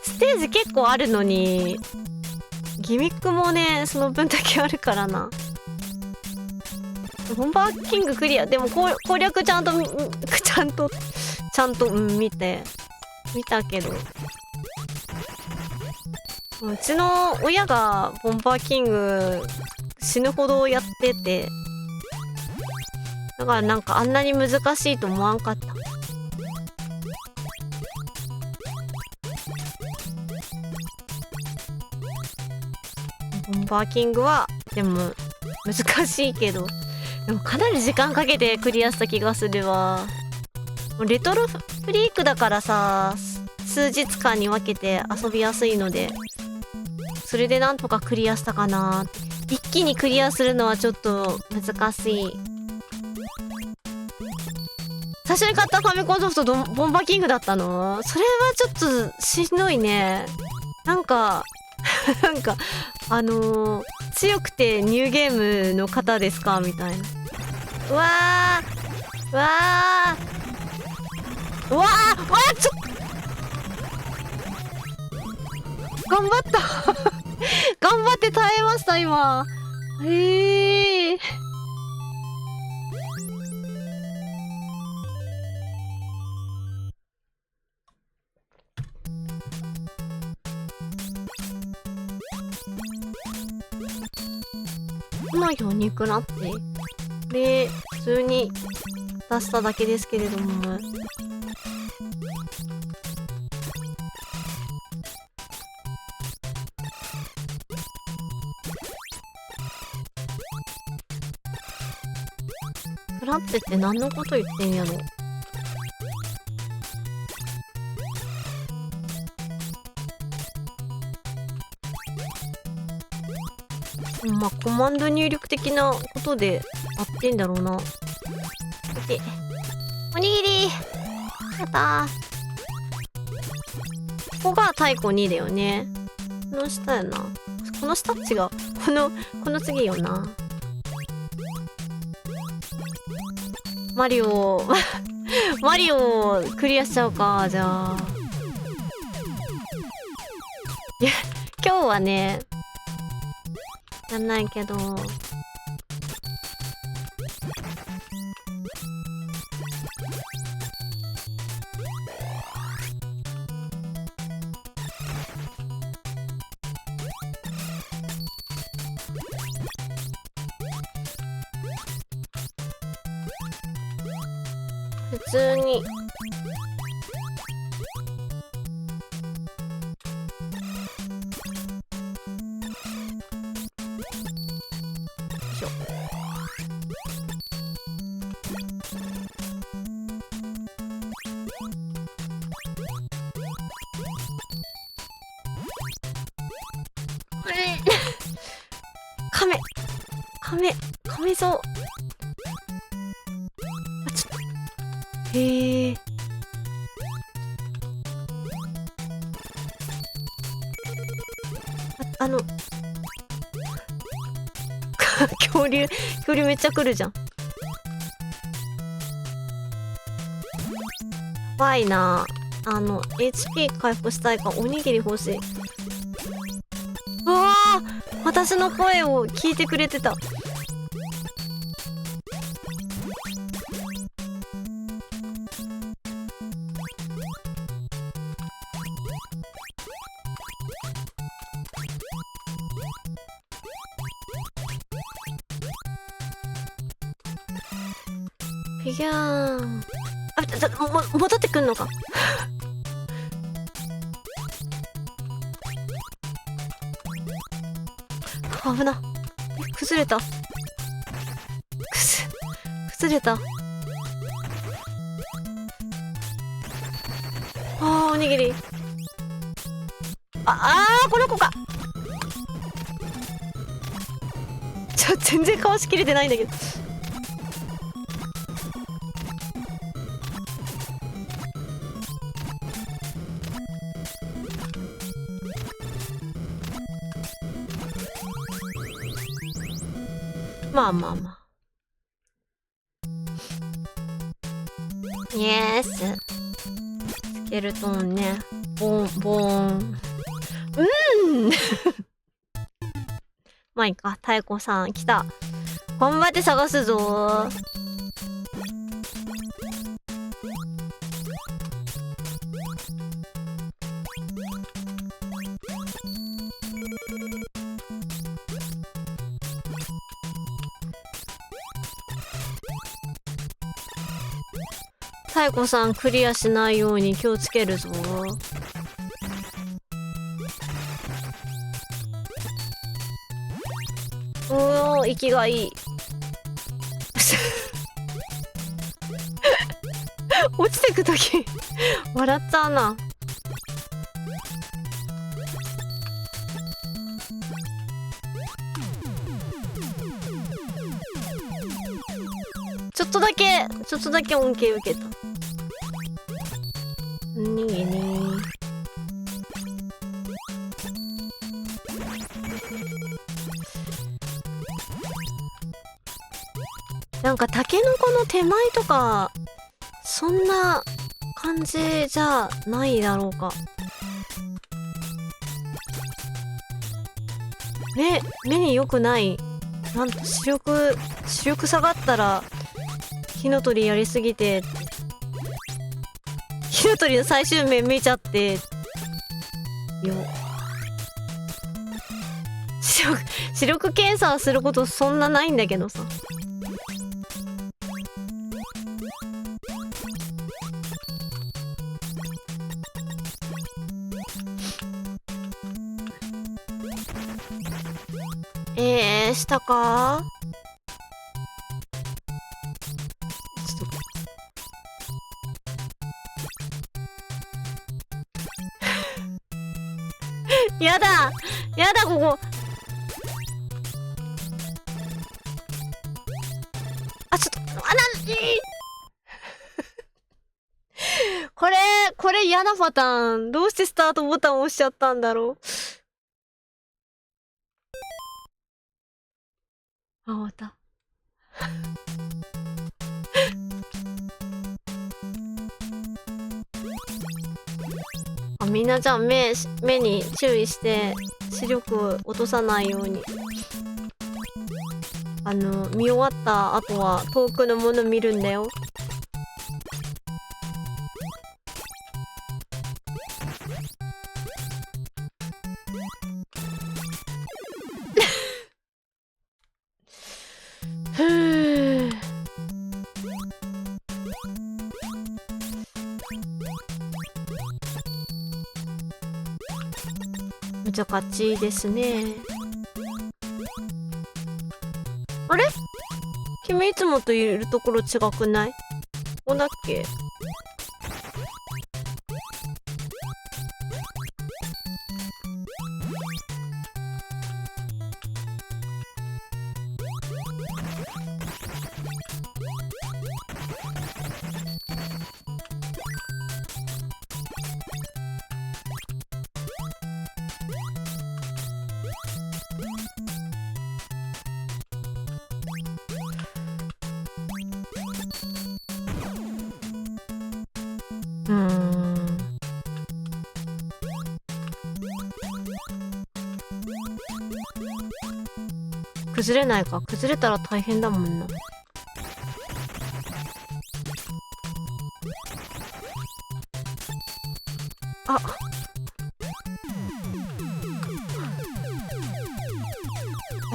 ステージ結構あるのにギミックもね、その分だけあるからな。ボンバーキングクリア。でも攻略ちゃんと見たけど、うちの親がボンバーキング死ぬほどやってて、だからなんかあんなに難しいと思わんかった。ボンバーキングはでも難しいけど、でもかなり時間かけてクリアした気がするわ。レトロフリークだからさ、数日間に分けて遊びやすいので、それでなんとかクリアしたかな。一気にクリアするのはちょっと難しい。最初に買ったファミコンソフトボンバーキングだったの？それはちょっとしんどいね。なんか強くてニューゲームの方ですかみたいな。うわーうわーうわーうわー、頑張った頑張って耐えました今。のようにくなってで普通に出しただけですけれども、フラッペって何のこと言ってんやろ。まあコマンド入力的なことで合ってんだろうな。でおにぎりやったー。ここが太鼓2だよね。この下やな。この下違う。この次よな。マリオマリオクリアしちゃうか。じゃあいや今日はねやんないけど、普通に亀ぞ。あ、ちょっと。へえ。恐竜めっちゃ来るじゃん。怖いな。HP 回復したいか、おにぎり欲しい。うわあ、私の声を聞いてくれてた。フィギュアーン。あ、戻ってくんのか。危な。崩れた。崩れた。あー、おにぎり。この子か。全然かわしきれてないんだけど。まあまあまあ。イエス。スケルトンね。ボーン。まあいいか。太鼓さん来た。頑張って探すぞ。太鼓さんクリアしないように気をつけるぞ。おー、息がいい。落ちてくとき笑っちゃうな。ちょっとだけ恩恵受けた。にぎになんかタケノコの手前とかそんな感じじゃないだろうか。目に良くない。なんと視力下がったら火の鳥やりすぎて火の鳥の最終面見ちゃってよ。視視力検査することそんなないんだけどさ。下か。ちょっとやだやだ、ここ。あ、ちょっと、これ嫌なパターン。どうしてスタートボタンを押しちゃったんだろう。あ、終わった。あ、みんなじゃあ目に注意して視力を落とさないように。見終わった後は遠くのもの見るんだよ。ふぅ。難しいですね。あれ？君いつもといるところ違くない？ここだっけ？崩れないか。崩れたら大変だもんな。あ、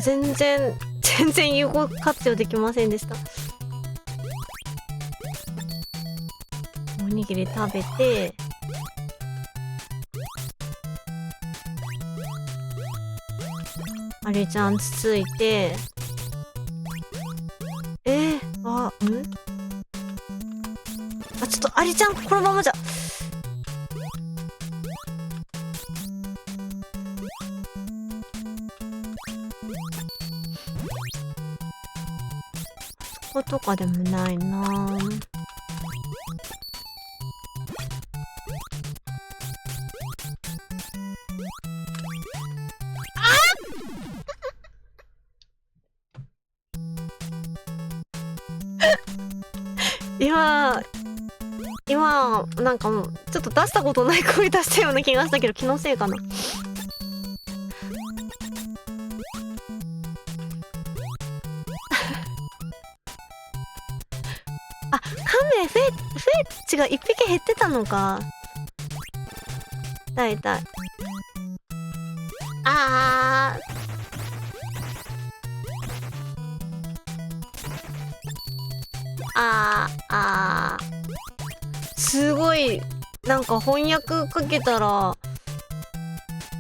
全然有効活用できませんでした。おにぎり食べて、あれちゃんつついて、あ、ちょっとありちゃんこのままじゃ。そことかでもないな。今なんかもうちょっと出したことない声出したような気がしたけど、気のせいかな。あ、カメフェッチが1匹減ってたのか。痛い。すごい、なんか翻訳かけたら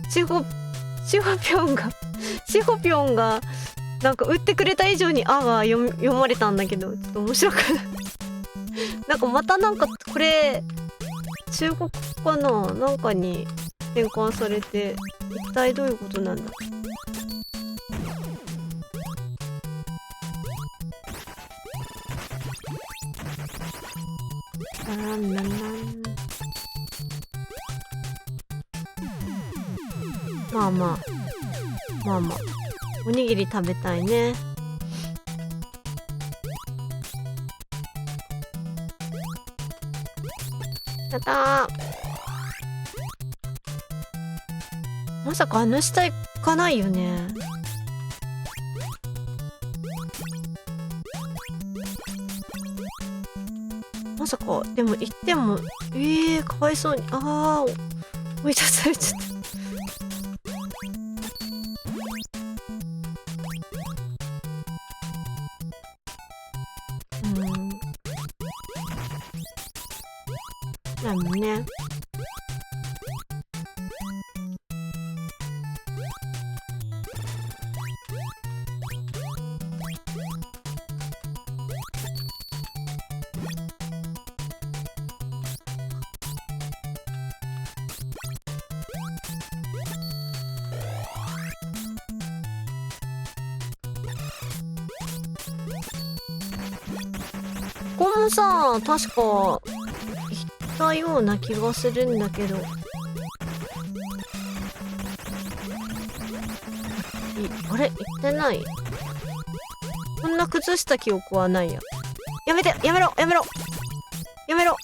シホピョンがなんか打ってくれた以上に「あ」が読まれたんだけど、ちょっと面白くないなんかまたなんかこれ中国語かな、なんかに変換されて、一体どういうことなんだ。まあおにぎり食べたいね。やったー。まさかあの下行かないよね。まさかでも行ってもかわいそうに。追い出されちゃった。ないもんね。ここもさ、確か行ったような気がするんだけど。あれ行ってない？こんな崩した記憶はないや。やめて、やめろ、やめろ、やめろ。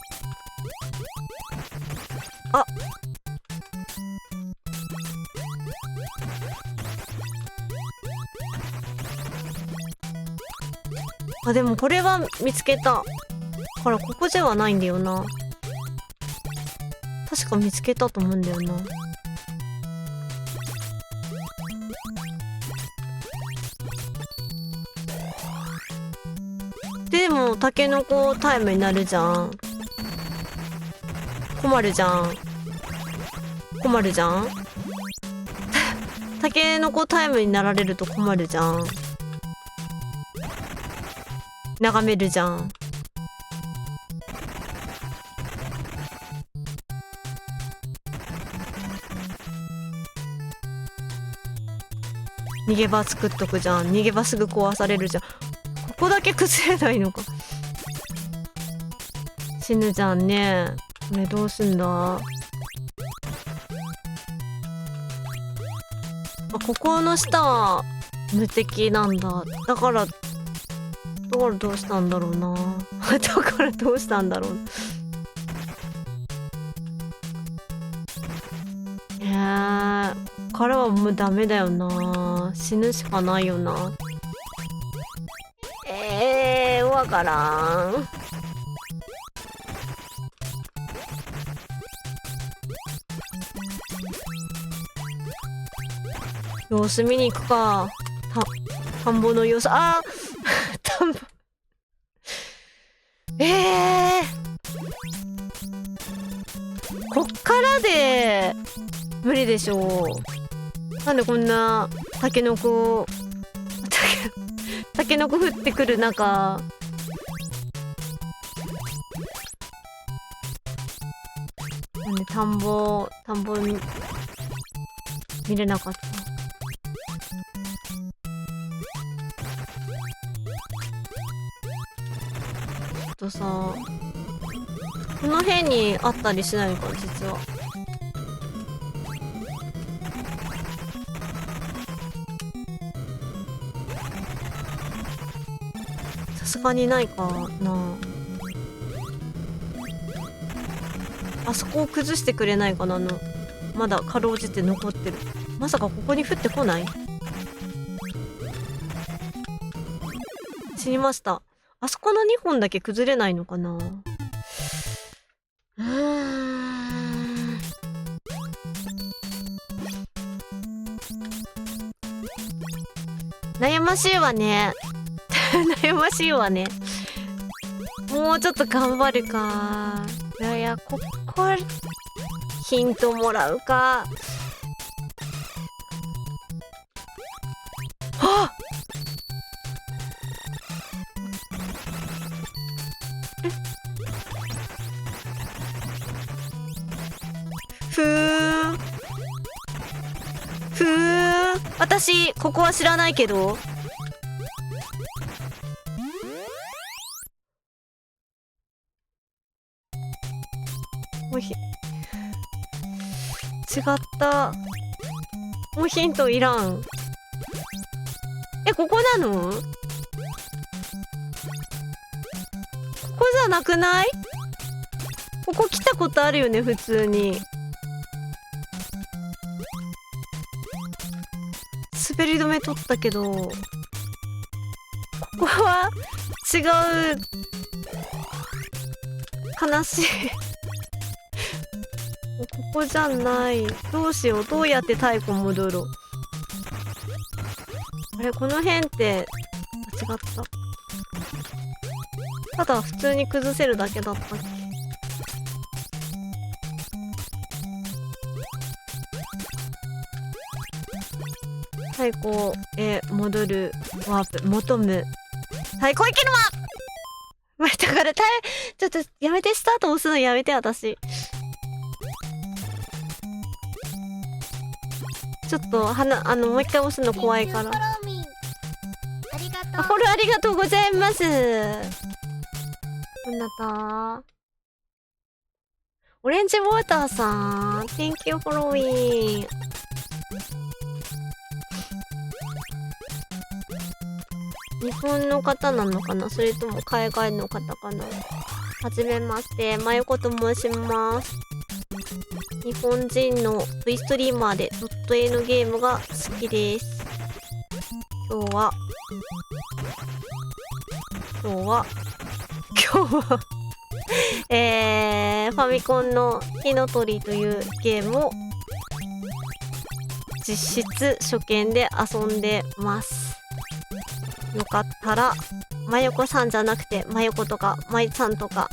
あ、あ、でもこれは見つけたからここではないんだよな。確か見つけたと思うんだよな。でもタケノコタイムになるじゃん。困るじゃん。困るじゃん。タケノコタイムになられると困るじゃん。眺めるじゃん。逃げ場作っとくじゃん。逃げ場すぐ壊されるじゃん。ここだけ崩れないのか。死ぬじゃんね。これどうすんだ。あ、ここの下は無敵なんだ。だからどうしたんだろうな。だからどうしたんだろう。こっからはもうダメだよな。死ぬしかないよな。わからん。様子見に行くか。田んぼの様子。あー田んぼ。こっからで無理でしょう。なんでこんなタケノコ降ってくる中、なんで田んぼ見れなかった。さ、この辺にあったりしないのかな、実は。さすがにないかな。あそこを崩してくれないかな。まだかろうじて残ってる。まさかここに降ってこない？死にました。あそこの2本だけ崩れないのかな。悩ましいわね。悩ましいわね。もうちょっと頑張るか。いや、ここヒントもらうか。はっ、私ここは知らないけど。違った。もうヒントいらん。ここなの？ここじゃなくない？ここ来たことあるよね、普通に。滑り止め取ったけど、ここは違う。悲しい。ここじゃない。どうしよう。どうやって太古戻ろう。あれ、この辺って間違った。ただ普通に崩せるだけだったっけ。太鼓へ戻るワープ求む太鼓行けるわ。だからちょっとやめて、スタート押すのやめて。私ちょっともう一回押すの怖いから。フォローミーありがとう。フォローありがとうございます。こんなたオレンジウォーターさん Thank you for following。日本の方なのかな、それとも海外の方かな。はじめまして、まよこと申します。日本人の V ストリーマーでドット A のゲームが好きです。今日はファミコンの火の鳥というゲームを実質初見で遊んでます。よかったらまよこさんじゃなくてまよことかまゆさんとか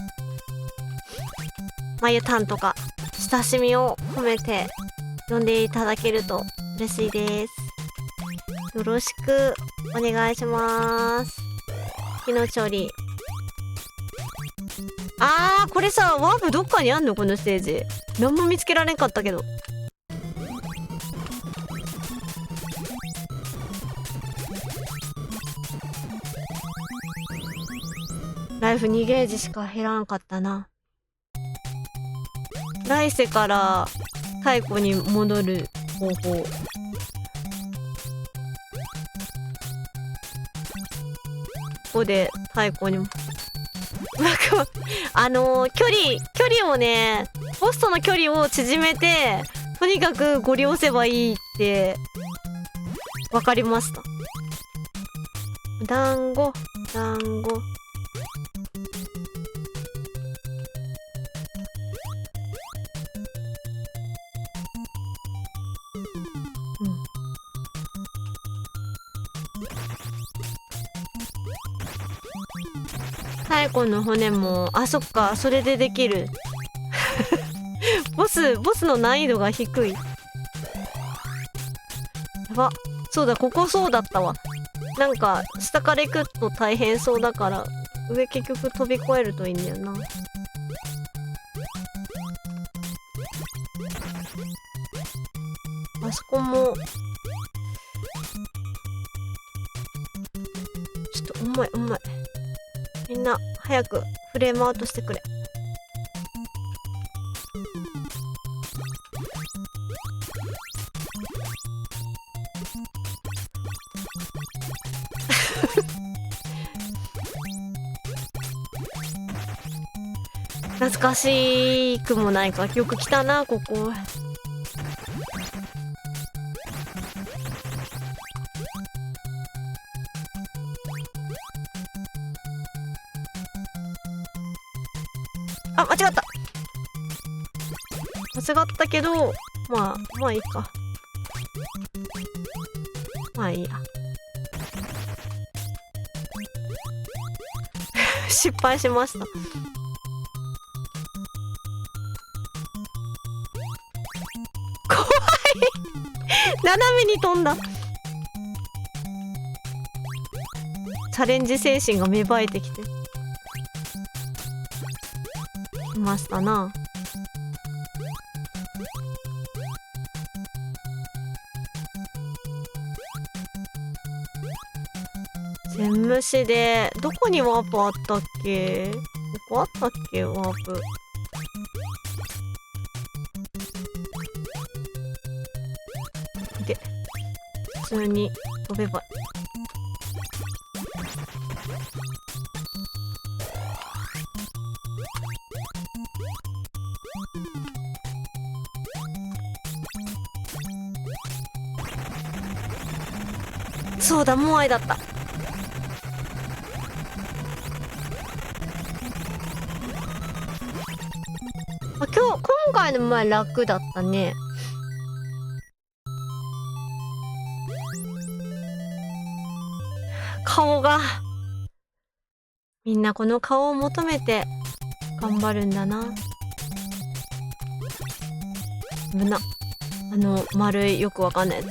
まゆたんとか親しみを込めて呼んでいただけると嬉しいです。よろしくお願いします。火の鳥。これさ、ワープどっかにあんのこのステージ。何も見つけられんかったけど。ライフ2ゲージしか減らんかったな。来世から太古に戻る方法。ここで太古にもなんか距離をね、ポストの距離を縮めてとにかくご利用せばいいって分かりました。団子太古の骨もそっか、それでできる。ボスの難易度が低い。やば、そうだ、ここそうだったわ。なんか下から行くと大変そうだから上結局飛び越えるといいんだよな。あそこもちょっと重い。みんな早くフレームアウトしてくれ。懐かしくもないか。よく来たなここ。間違ったけど、まあいいか。まあいいや。失敗しました。怖い。斜めに飛んだ。チャレンジ精神が芽生えてきてきましたな。全無視で、どこにワープあったっけ？どこあったっけワープ。で、普通に飛べば。そうだ、モアイだった。今回の前楽だったね。顔がみんなこの顔を求めて頑張るんだな。危な。丸いよくわかんないやつ。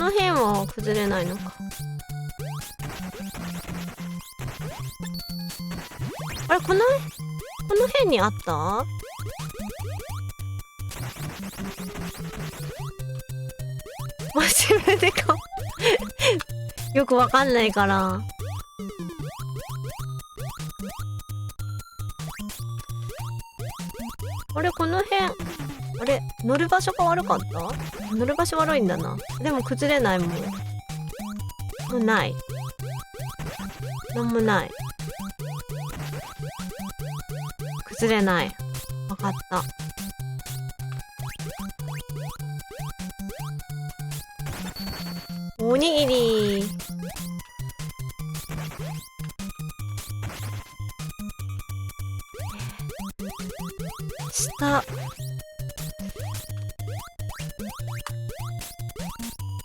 の辺は崩れないのか。あれ、この辺にあった？自分でよくわかんないから。あれ、この辺、あれ、乗る場所が悪かった？乗る場所悪いんだな。でも崩れないもん。もうない。なんもない。崩れない。わかった。おにぎり。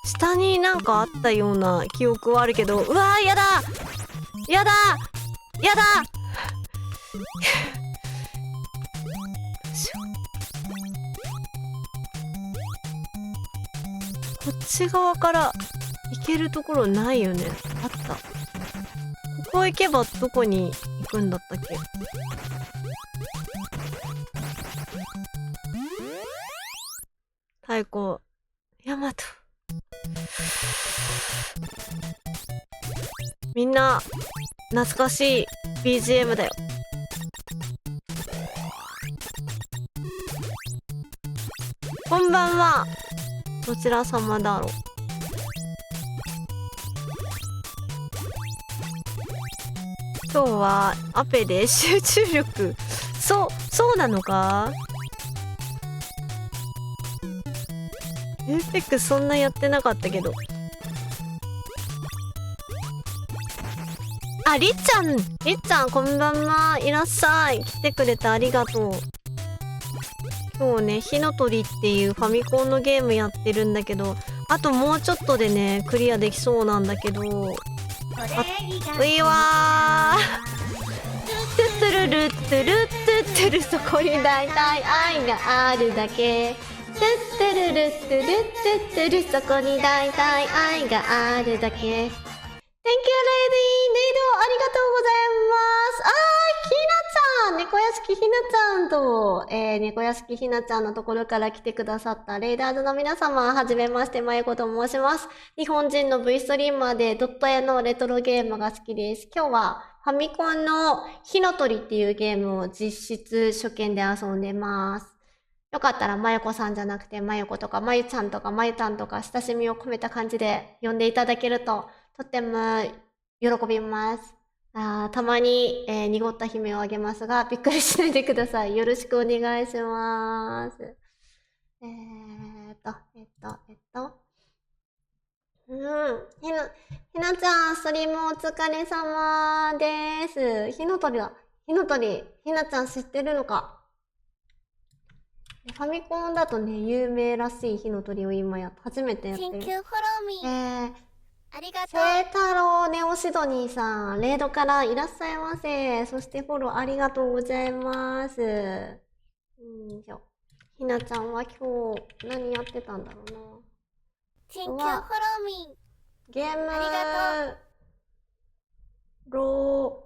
下になんかあったような記憶はあるけど、うわー、やだやだやだこっち側から行けるところないよね。あった。ここ行けばどこに行くんだったっけ？太鼓ヤマト。みんな懐かしい BGM だよ。こんばんは。どちら様だろう。今日はアペで集中力そうなのか？エーペックスそんなやってなかったけど。あ、りっちゃんこんばんは。いらっしゃい。来てくれてありがとう。今日ね、火の鳥っていうファミコンのゲームやってるんだけど、あともうちょっとでね、クリアできそうなんだけど、ういわー。トゥトゥルルトゥルトゥトゥル、そこに大体愛があるだけ。トゥットゥルルトゥルトゥトゥル、そこに大体愛があるだけ。Thank you, lady. レイドありがとうございます。ひなちゃん、猫屋敷ひなちゃんと、猫屋敷ひなちゃんのところから来てくださったレイダーズの皆様、はじめまして、まゆこと申します。日本人の V ストリーマーでドット絵のレトロゲームが好きです。今日はファミコンの火の鳥っていうゲームを実質初見で遊んでます。よかったらまゆこさんじゃなくてまゆことかまゆちゃんとかまゆたんとか親しみを込めた感じで呼んでいただけるととっても喜びます。たまに、濁った悲鳴をあげますが、びっくりしないでください。よろしくお願いします。ひなちゃん、ストリームお疲れ様です。火の鳥だ。火の鳥、ひなちゃん知ってるのか？ファミコンだとね、有名らしい火の鳥を今初めてやってる。Thank you, follow me. ありがとう。聖太郎ネオシドニーさん、レイドからいらっしゃいませ。そしてフォローありがとうございます。ひなちゃんは今日何やってたんだろうな。Thank you, follow me. ゲームありがと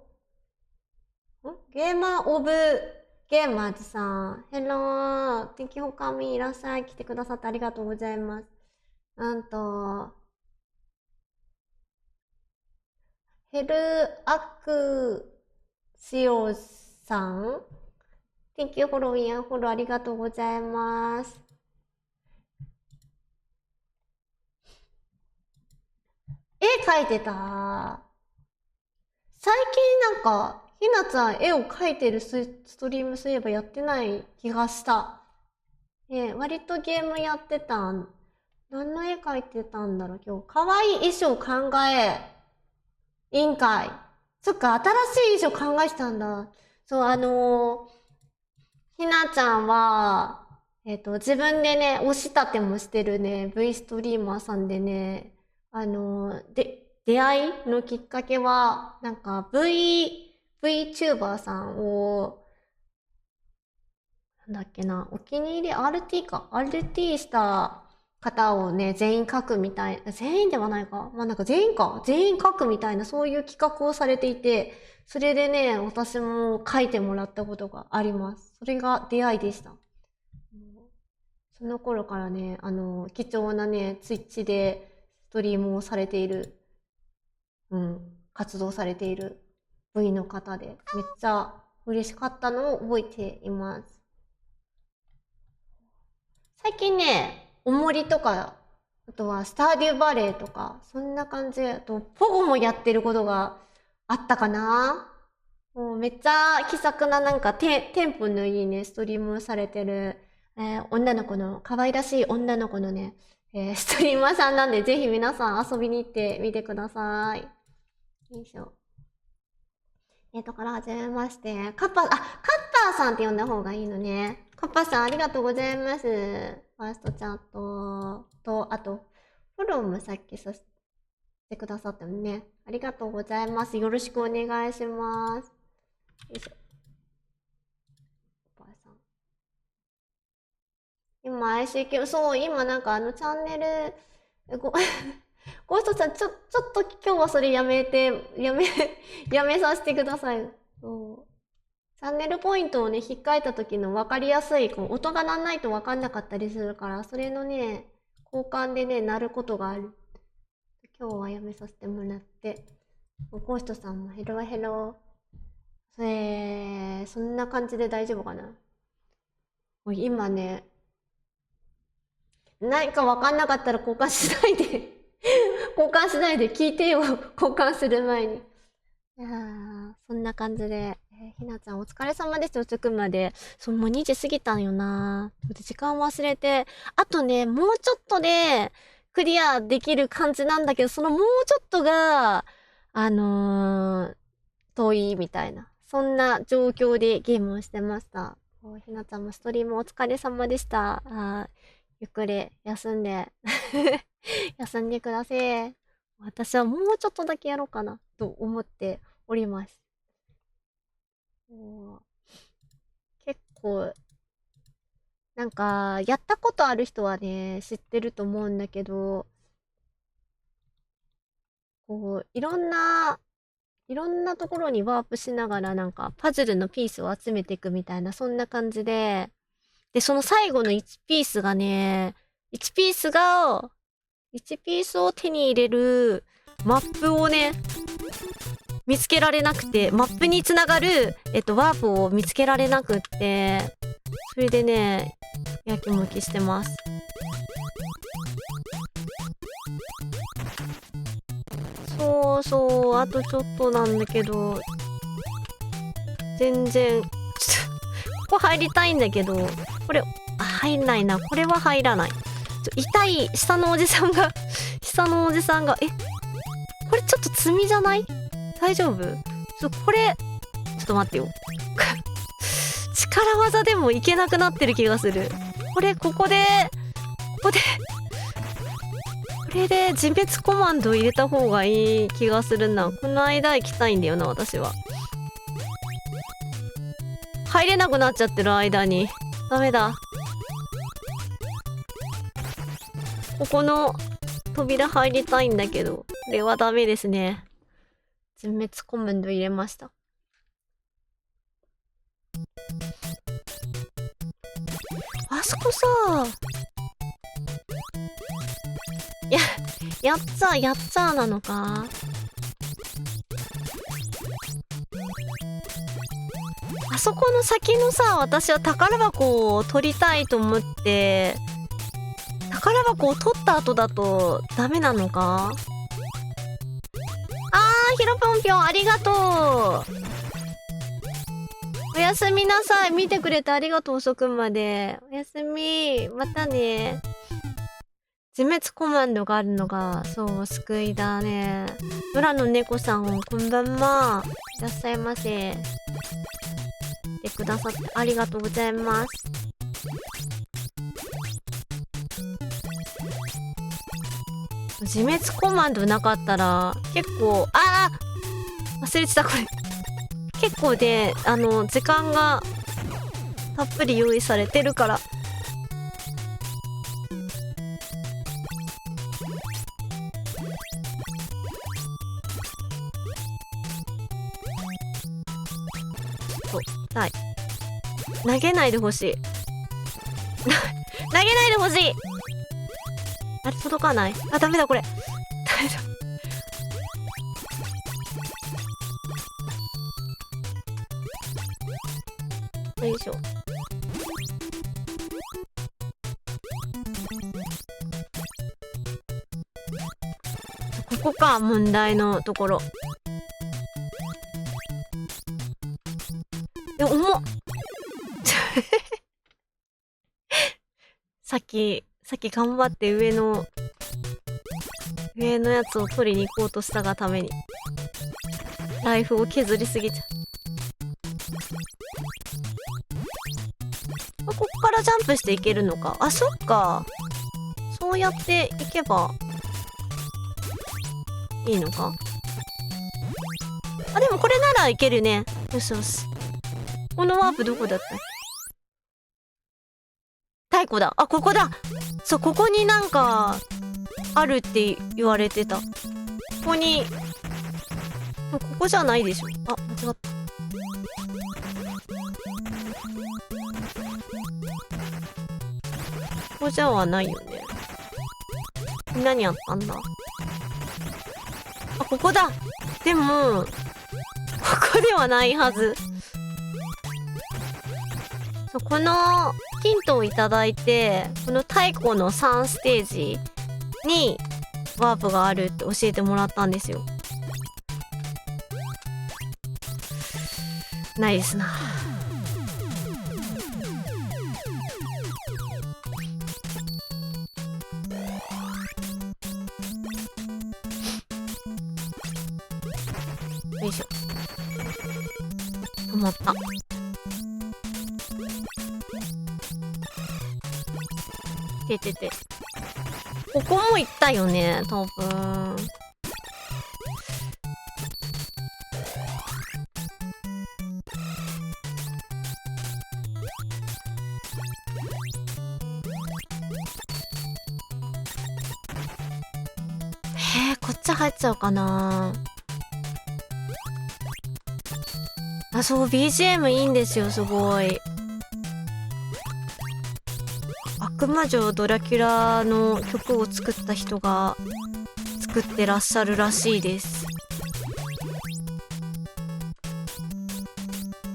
う。ゲーマーオブゲーマーズさん。ヘロー。Thank you for coming. いらっしゃい。来てくださってありがとうございます。ヘルアクシオさん。Thank you for following. フォローありがとうございます。絵描いてた。最近なんか、ひなちゃん絵を描いてるストリームそういえばやってない気がした。割とゲームやってたん。何の絵描いてたんだろう今日。かわいい衣装考え委員会。そっか、新しい衣装考えてたんだ。そう、ひなちゃんは、自分でね、押し立てもしてるね、V ストリーマーさんでね、出会いのきっかけは、なんか VTuber さんを、なんだっけな、お気に入り RT か。RT した方をね、全員書くみたい、全員ではないか。まあなんか全員書くみたいな、そういう企画をされていて、それでね、私も書いてもらったことがあります。それが出会いでした。その頃からね、貴重なね、ツイッチでストリームをされている、活動されている部員の方で、めっちゃ嬉しかったのを覚えています。最近ね、おもりとか、あとはスターデューバレーとか、そんな感じ。あと、ポゴもやってることがあったかな。もうめっちゃ気さくななんかテンポのいいね、ストリームされてる、女の子の、可愛らしい女の子のね、ストリーマーさんなんで、ぜひ皆さん遊びに行ってみてください。よいしょ。からはじめまして。カッパーさんって呼んだ方がいいのね。カッパーさんありがとうございます。ファーストチャットと、あと、フォローもさっきさせてくださったのね。ありがとうございます。よろしくお願いします。よいしょ。カッパーさん。今、ICQ、そう、今なんかチャンネル、ゴーストさん、ちょっと今日はそれやめさせてください。そう。チャンネルポイントをね、引っかえた時の分かりやすい、音が鳴んないと分かんなかったりするから、それのね、交換でね、鳴ることがある。今日はやめさせてもらって。ゴーストさんもヘロヘロ。そんな感じで大丈夫かな。今ね、何か分かんなかったら交換しないで聞いてよ。交換する前に。いやー、そんな感じで。ひなちゃんお疲れ様です。遅くまで。そう、もう2時過ぎたんよな。時間忘れて。あとね、もうちょっとでクリアできる感じなんだけど、そのもうちょっとが、遠いみたいな。そんな状況でゲームをしてました。ひなちゃんもストリームお疲れ様でした。ゆっくり休んで休んでください。私はもうちょっとだけやろうかなと思っております。結構なんかやったことある人はね知ってると思うんだけど、いろんなところにワープしながらなんかパズルのピースを集めていくみたいな、そんな感じで、その最後の1ピースがね、1ピースを手に入れるマップをね、見つけられなくて、マップにつながる、ワープを見つけられなくって、それでね、やきもきしてます。そう、あとちょっとなんだけど、全然、ここ入りたいんだけど、これ、入んないな。これは入らない。痛い、下のおじさんが、これちょっと積みじゃない？大丈夫？これ、ちょっと待ってよ。力技でもいけなくなってる気がする。これで自滅コマンド入れた方がいい気がするな。この間行きたいんだよな、私は。入れなくなっちゃってる間に。ダメだ。ここの扉入りたいんだけど、これはダメですね。自滅コマンド入れました。あそこさ、やっちゃーなのか？あそこの先のさ、私は宝箱を取りたいと思って、宝箱を取った後だとダメなのか？ひろぽんぴょんありがとう。おやすみなさい。見てくれてありがとう、遅くまで。おやすみ。またね。自滅コマンドがあるのが、そう、救いだね。村の猫さん、こんばんは。いらっしゃいませ。来てくださってありがとうございます。自滅コマンドなかったら、結構、忘れてた、これ。結構ね、時間がたっぷり用意されてるから。たい。投げないでほしい。投げないでほしい。あれ届かない。あ、ダメだこれ。大丈夫。よいしょ。ここか、問題のところ。重っさっき頑張って上のやつを取りに行こうとしたがためにライフを削りすぎちゃう。ここからジャンプしていけるのか。あ、そっか。そうやっていけばいいのか。あ、でもこれならいけるね。よしよし。このワープどこだった？太鼓だ。あ、ここだ。そう、ここになんかあるって言われてた。ここに、ここじゃないでしょ。あ、間違った。ここじゃはないよね。何やったんだ。あ、ここだ。でもここではないはず。そう、このヒントをいただいて、この太鼓の3ステージにワープがあるって教えてもらったんですよ。ないですな。よいしょ。止まった。てここも行ったよね、多分。こっち入っちゃうかな。あ、そう、BGM いいんですよ、すごい。悪魔城ドラキュラの曲を作った人が作ってらっしゃるらしいです。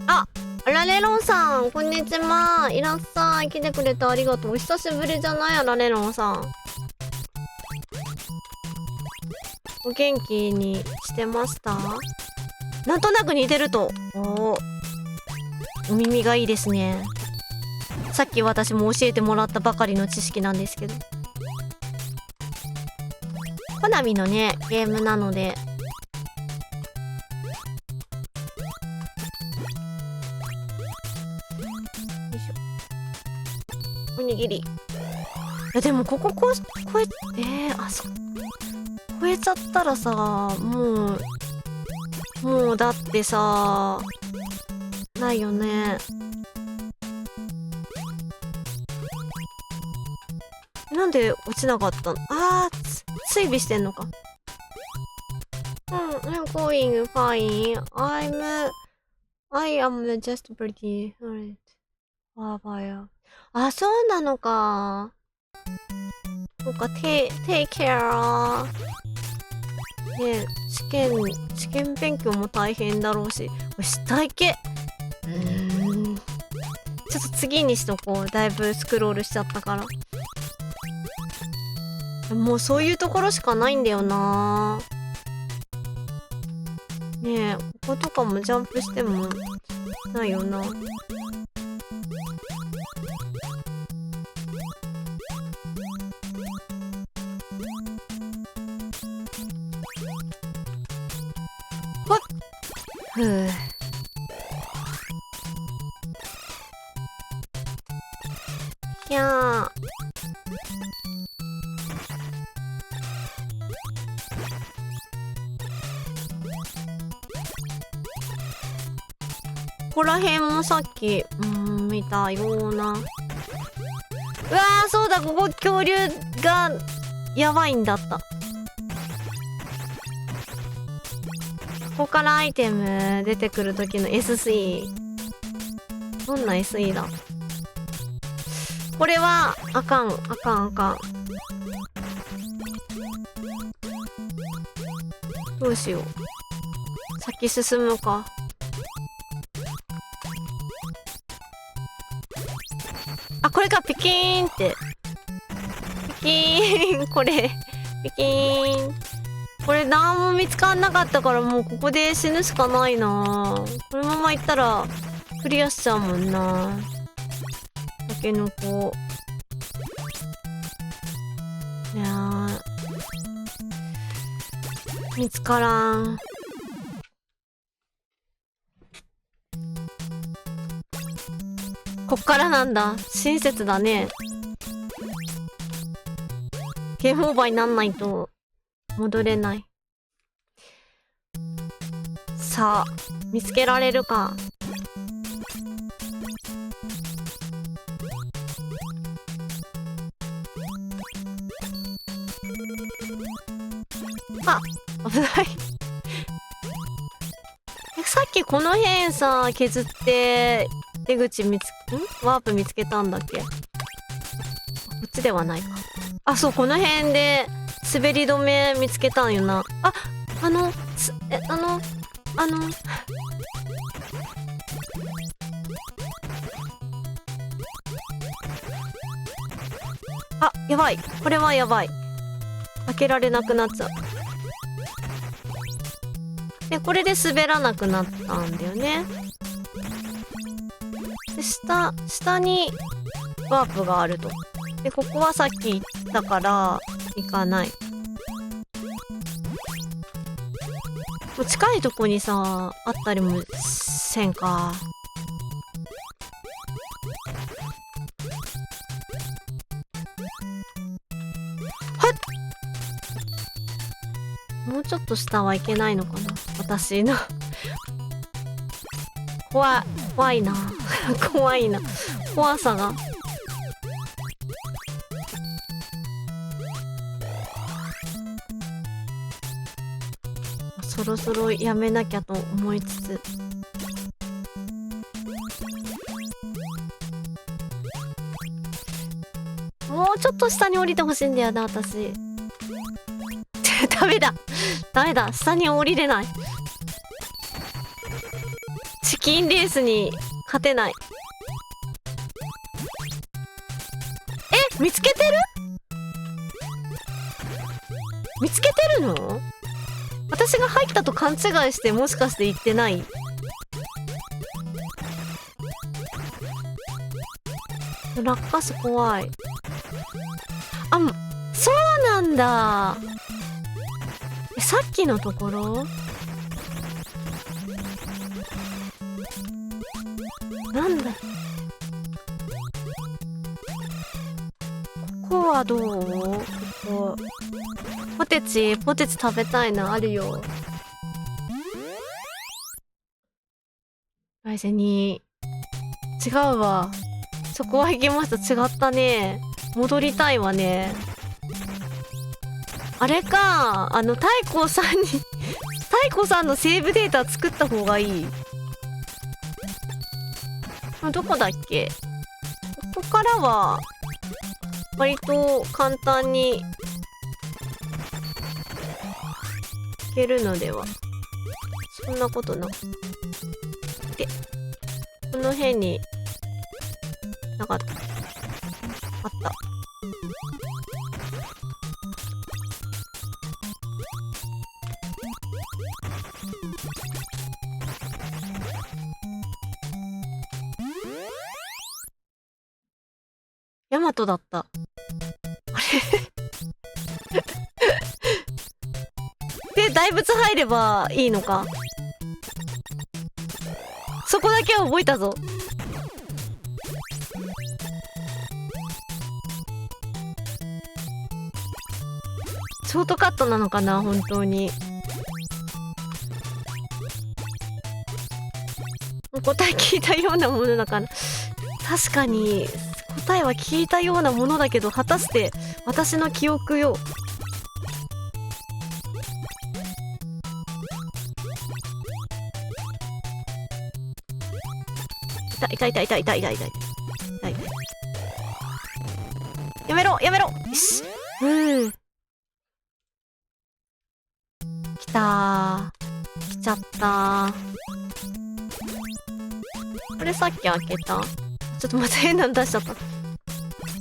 あ、ラレロンさん、こんにちは。いらっしゃい。来てくれてありがとう。お久しぶりじゃない、ラレロンさん。お元気にしてました？なんとなく似てると。お耳がいいですね。さっき私も教えてもらったばかりの知識なんですけど。コナミのね、ゲームなので。よいしょ。おにぎり。いやでもここ超えちゃったらさ、もうだってさ、ないよね。なんで落ちなかったの？追尾してんのか。I'm going fine. I am just pretty. Alright. あ、そうなのか。そうか、take care. ね、試験勉強も大変だろうし。下行け。ちょっと次にしとこう。だいぶスクロールしちゃったから。もうそういうところしかないんだよな。ねえ、こことかもジャンプしてもないよな。ほっふぅ。いやー。ここら辺もさっき見たような。うわー、そうだ、ここ恐竜がやばいんだった。ここからアイテム出てくる時の S3 どんな SE だ。これはあかんあかんあかん。どうしよう。先進むか。あ、これか。ピキーンって。ピキーンこれピキーン。これ何も見つかんなかったから、もうここで死ぬしかないな。このまま行ったらクリアしちゃうもんな。タケノコ。いやー、見つからん。こっからなんだ。親切だね。ゲームオーバーになんないと戻れない。さあ、見つけられるか。あ、危ないさっきこの辺さ、削って出口ワープ見つけたんだっけ。こっちではないか。あ、そう、この辺で滑り止め見つけたんよな。あ、あ、やばい。これはやばい。開けられなくなっちゃう。で、これで滑らなくなったんだよね。で、下にワープがあると。で、ここはさっき言ったから行かない。もう近いとこにさ、あったりもせんか。はっ！もうちょっと下はいけないのかな、私の怖いな怖いな、怖さが。そろそろやめなきゃと思いつつ、もうちょっと下に降りてほしいんだよな、私ダメだ下に降りれない。チキンレースに勝てない。見つけてるの？私が入ったと勘違いして、もしかして行ってない？落下す怖い。あ、そうなんだ。さっきのところ？なんだ。ここはどう？ここ。ポテチ食べたいな。あるよ。来世に。違うわ。そこは行きました。違ったね。戻りたいわね。あれか。太鼓さんのセーブデータ作った方がいい。どこだっけ？ここからは、割と簡単に、いけるのでは。そんなことなくて。この辺に、なかった。あった。ヤマトだった。あれで、大仏入ればいいのか。そこだけは覚えたぞ。ショートカットなのかな、本当に。答え聞いたようなものだから。確かに、答えは聞いたようなものだけど、果たして私の記憶よ。痛い痛い痛い痛い痛い痛い痛い痛い痛い。やめろやめろ。よし。来たー。来ちゃったー。これさっき開けた？ちょっとまた変なの出しちゃった。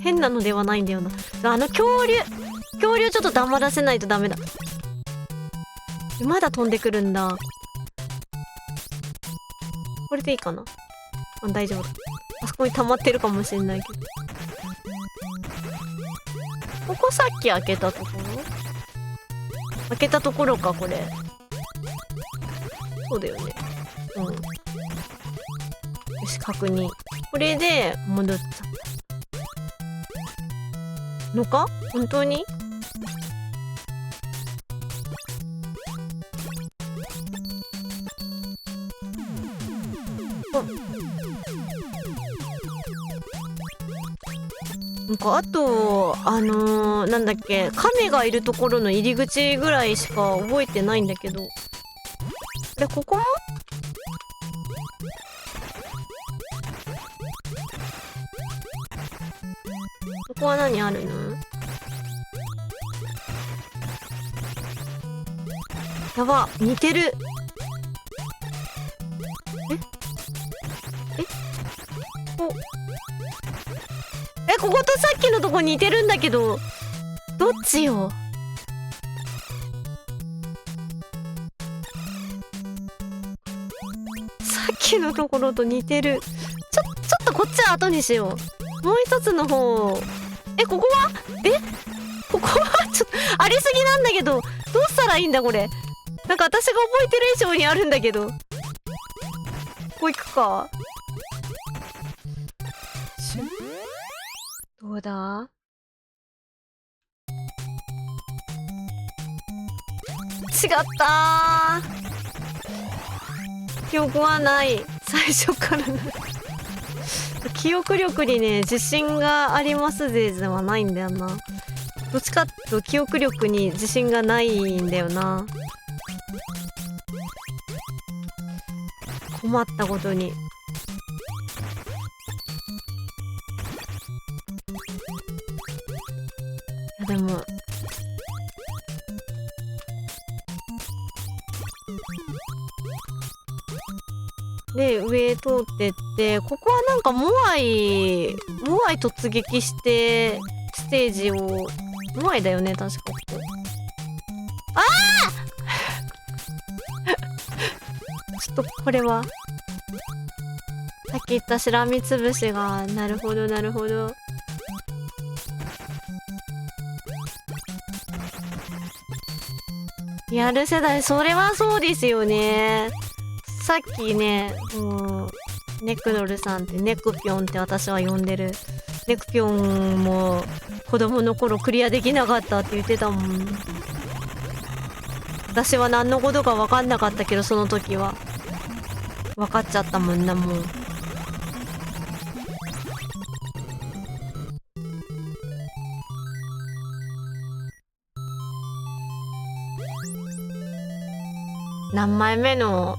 変なのではないんだよな。恐竜ちょっと黙らせないとダメだ。まだ飛んでくるんだ。これでいいかな？大丈夫。あそこに溜まってるかもしれないけど。ここさっき開けたところ？開けたところか、これ。そうだよね。よし、確認。これで戻っちゃったのか？本当に？なんかあとなんだっけ、亀がいるところの入り口ぐらいしか覚えてないんだけど。で、ここも？ここは何あるの？やば、似てる。こことさっきのとこ似てるんだけど、どっちよ。さっきのところと似てる。ちょっとこっちは後にしよう。もう一つの方。ここは？ここはちょっとありすぎなんだけど、どうしたらいいんだこれ。なんか私が覚えてる以上にあるんだけど。ここ行くか。どうだ？違ったー。記憶はない。最初からない。記憶力にね、自信がありますぜではないんだよな。どっちかっていうと記憶力に自信がないんだよな。困ったことに。でもで上通ってって、ここはなんかモアイ突撃してステージを、モアイだよね確かここ。ああちょっとこれはさっき言ったしらみつぶしが、なるほどなるほど。リアル世代、それはそうですよね。さっきね、もうネクドルさんって、ネクピョンって私は呼んでるネクピョンも子供の頃クリアできなかったって言ってたもん。私は何のことか分かんなかったけど、その時は分かっちゃったもんな。もう何枚目の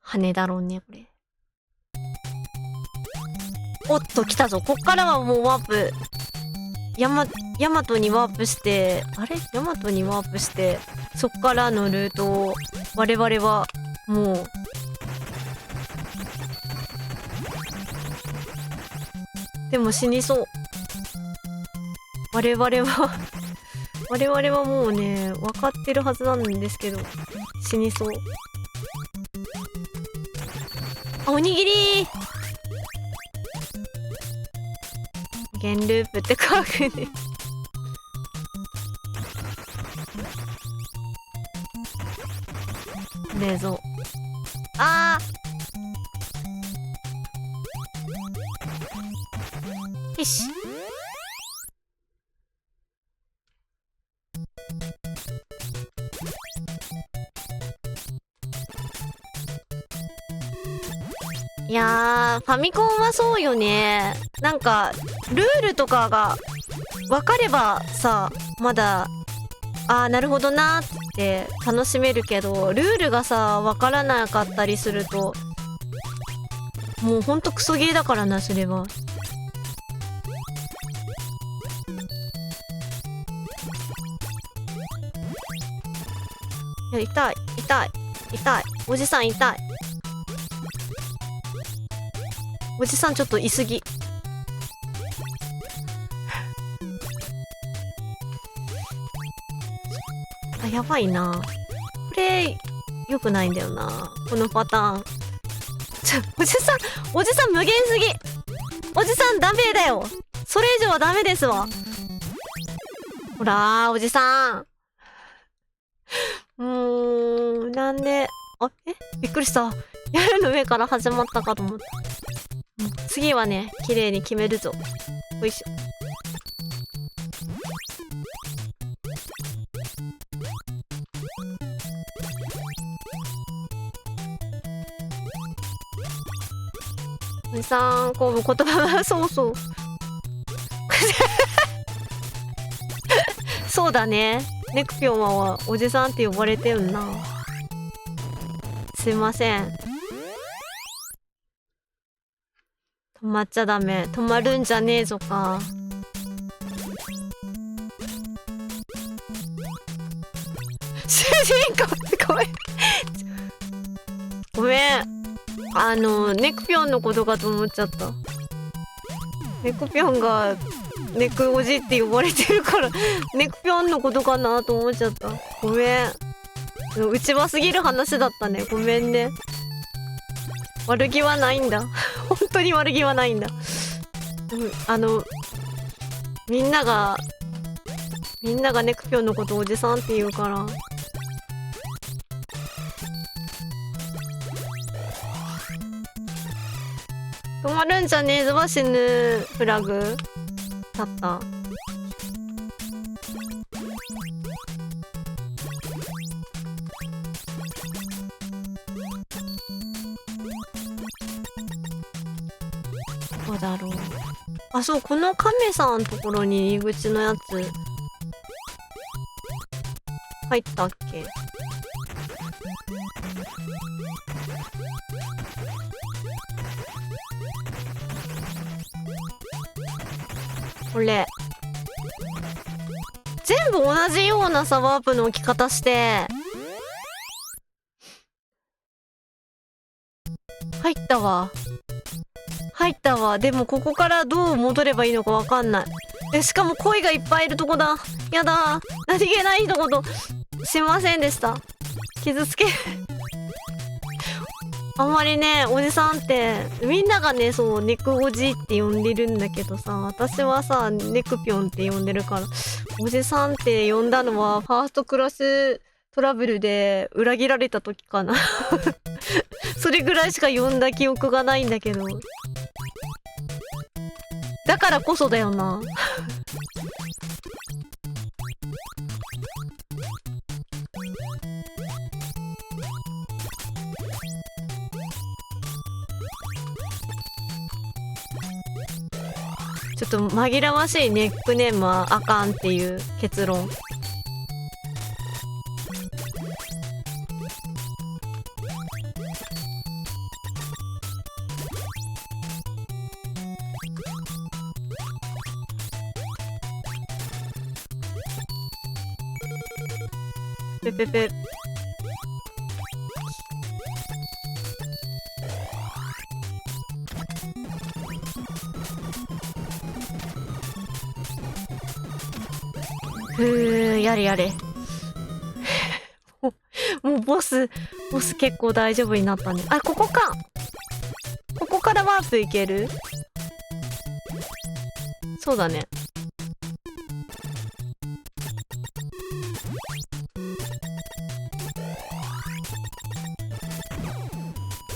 羽だろうねこれ。おっと来たぞ。こっからはもうワープ、ヤマトにワープして、あれヤマトにワープして、そっからのルートを我々はもうでも死にそう。我々はもうね分かってるはずなんですけど、死にそう。あ、おにぎりゲンループって書くね。冷蔵。あーよし。いやー、ファミコンはそうよね。なんかルールとかが分かればさ、まだなるほどなーって楽しめるけど、ルールがさ分からなかったりするともうほんとクソゲーだからな、それは。いや、痛い、痛い、痛い。おじさん痛い。おじさんちょっといすぎ。あ、やばいな。これ、良くないんだよな。このパターン。おじさん無限すぎ。おじさんダメだよ。それ以上はダメですわ。ほらー、おじさん。なんで、あ、びっくりした。屋根の上から始まったかと思った。次はね、綺麗に決めるぞ。よいしょ。おじさん、こう言葉が、そうそう。そうだね。ネクピョンはおじさんって呼ばれてるな。すいません。止まっちゃダメ。止まるんじゃねえぞか。主人公ごめん。ごめん。ネクピョンのことかと思っちゃった。ネクピョンがネクおじって呼ばれてるからネクピョンのことかなと思っちゃった。ごめん。内輪すぎる話だったね。ごめんね。悪気はないんだ。本当に悪気はないんだ。みんながネクピョンのことおじさんって言うから。止まるんじゃねえぞは死ぬフラグだった。どうだろう。あ、そう、このカメさんのところに入り口のやつ入ったっけ？これ全部同じようなさワープの置き方して入ったわ。でもここからどう戻ればいいのかわかんない。しかも恋がいっぱいいるとこだ。やだ。何気ない一言すいませんでした。傷つけあんまりね、おじさんってみんながね、そうネクおじって呼んでるんだけどさ、私はさネクピョンって呼んでるから、おじさんって呼んだのはファーストクラストラブルで裏切られた時かなそれぐらいしか呼んだ記憶がないんだけど、だからこそだよなちょっと紛らわしいネックネームはあかんっていう結論。ペペペ。やれやれもうボス結構大丈夫になったね。あ、ここか。ここからワープいける？そうだね。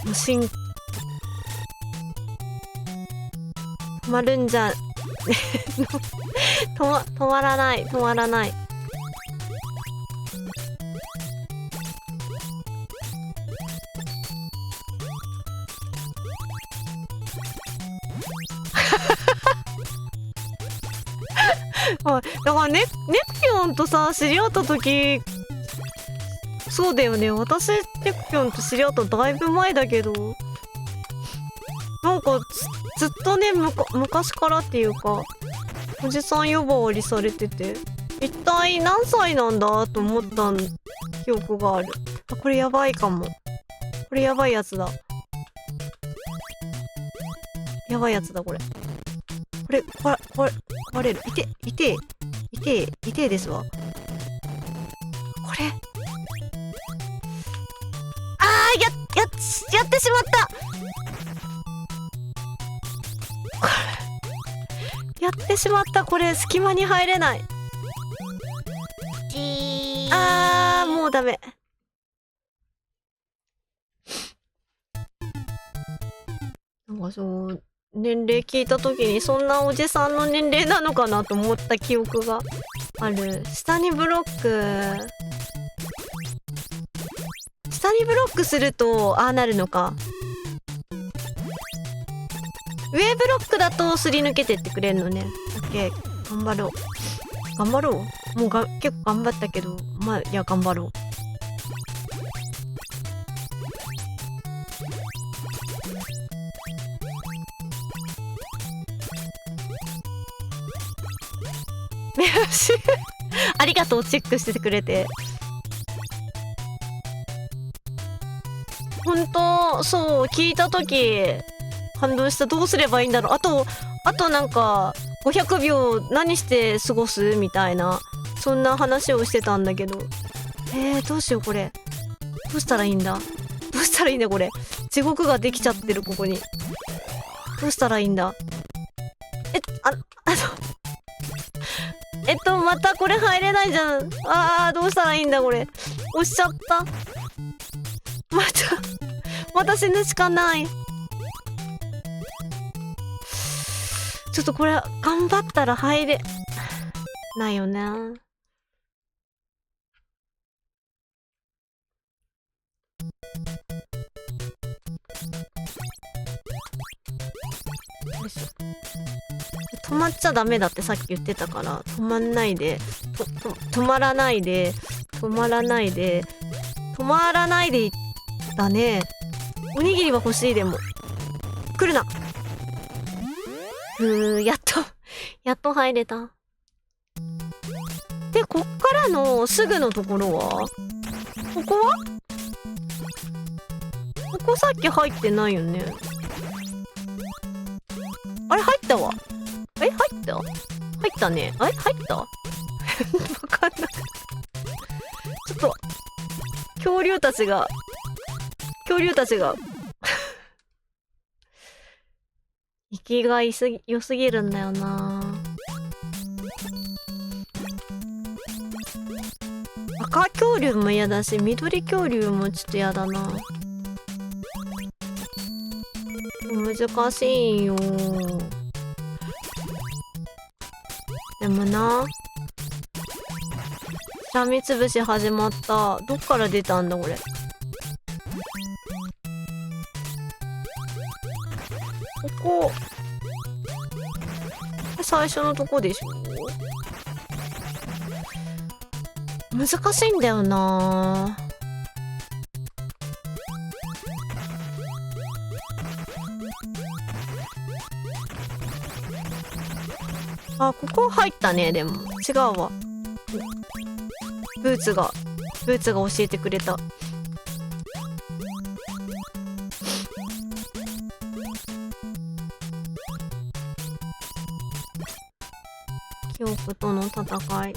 止まるんじゃ止まらない。だからネクピョンとさ知り合った時、そうだよね、私ネクピョンと知り合っただいぶ前だけど、なんかずっとね、昔からっていうか、おじさん呼ばわりされてて、一体何歳なんだと思った記憶がある。あ、これやばいかも。これやばいやつだ。やばいやつだ、これ。これ、壊れる。痛えですわ。これ。やってしまった。やってしまった。これ、隙間に入れない。もうダメ。なんかそう、年齢聞いた時にそんなおじさんの年齢なのかなと思った記憶がある。下にブロックするとああなるのか。上ブロックだとすり抜けてってくれるのね。オッケー、頑張ろう。もう結構頑張ったけど、まあいや頑張ろう。ありがとう、チェックしててくれて。ほんと、そう、聞いたとき、感動した。どうすればいいんだろう。あとなんか、500秒何して過ごすみたいな、そんな話をしてたんだけど。どうしよう、これ。どうしたらいいんだこれ。地獄ができちゃってる、ここに。どうしたらいいんだ。またこれ入れないじゃん。どうしたらいいんだ、これ。押しちゃった。また死ぬしかない。ちょっとこれ、頑張ったら入れないよね。よいしょ。止まっちゃダメだってさっき言ってたから、止まらないで、だね。おにぎりは欲しい。でも来るな。やっと入れた。で、こっからのすぐのところは、ここさっき入ってないよね。あれ入ったわ。入ったね。入ったわかんない。ちょっと、恐竜たちが息が良すぎるんだよな。赤恐竜も嫌だし、緑恐竜もちょっと嫌だな。難しいよ。でもな、しらみつぶし始まった。どっから出たんだこれ。こ最初のとこでしょ。難しいんだよな。ここ入ったね。でも違うわ。ブーツが教えてくれた。恐怖との戦い。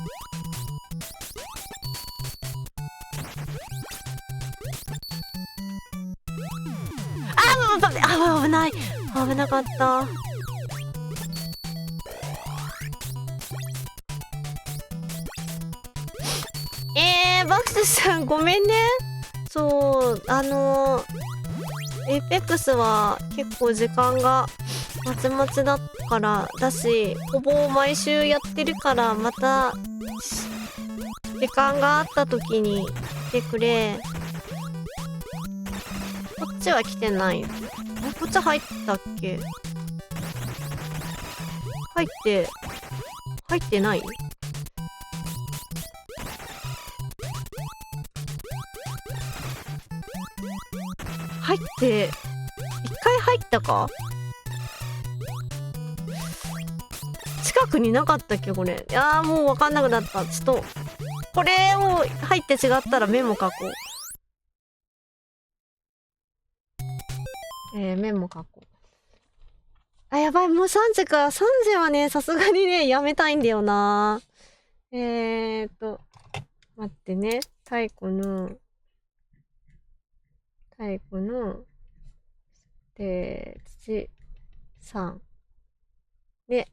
危ない。危なかった。バクスさんごめんね。そう、エイペックスは結構時間がまちまちだからだし、ほぼ毎週やってるから、また時間があった時に来てくれ。こっちは来てない。こっち入ったっけ？入ってない？一回入ったか？近くになかったっけこれ。いやーもうわかんなくなった。ちょっとこれを入って違ったらメモ書こう。メモ書こう。あ、やばい、もう3時か。3時はね、さすがにね、やめたいんだよな。待ってね。太古の、土さん。で、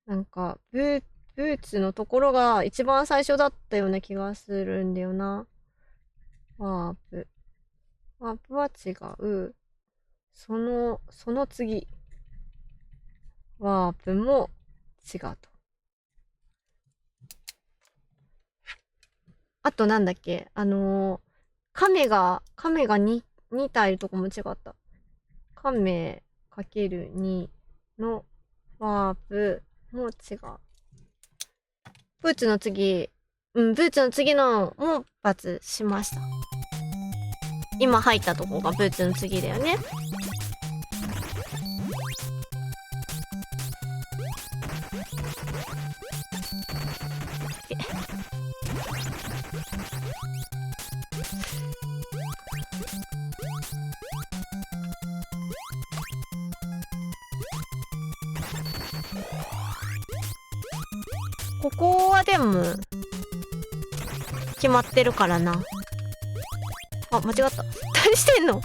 なんか、ブーツのところが一番最初だったような気がするんだよな。ワープ。ワープは違う。その次。ワープも違うと。あとなんだっけ亀が2体いるとこも違った。亀かける2のワープも違う。ブーツの次、ブーツの次のも×しました。今入ったとこがブーツの次だよね。ここはでも決まってるからな。あ、間違った。何してんの？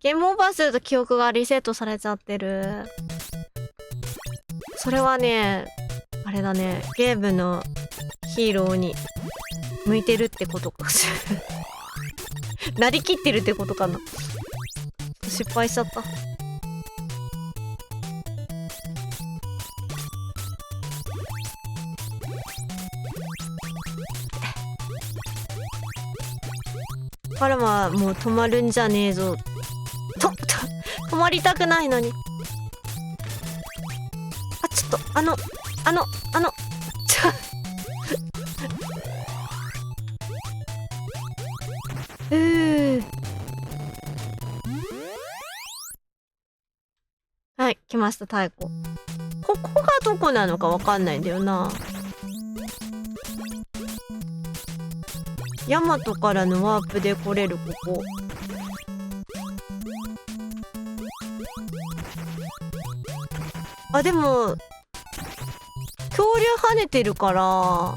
ゲームオーバーすると記憶がリセットされちゃってる。それはね、あれだね、ゲームのヒーローに向いてるってことかしら。なりきってるってことかな。失敗しちゃった。パルマもう止まるんじゃねえぞ。止まりたくないのに。あ、ちょっとはい、来ました、太鼓。ここがどこなのかわかんないんだよな。ヤマトからのワープで来れるここ。あ、でも恐竜跳ねてるから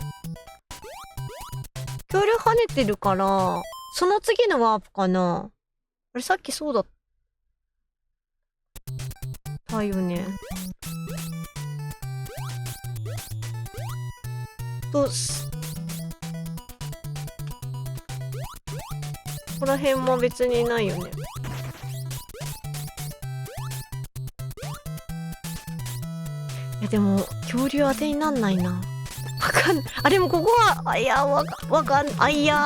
その次のワープかな。あれさっきそうだったよね。ここら辺も別にないよね。いやでも恐竜当てになんないな。わかんない。あ、でもここはわかんないわ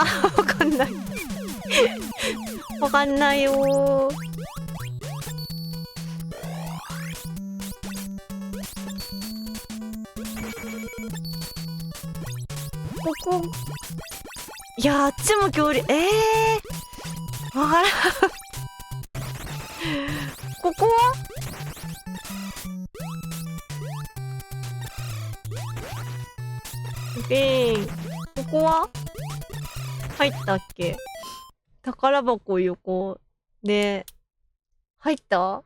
かんないよー。ここいやあっちも恐竜わからんここはここは入ったっけ？宝箱横で入った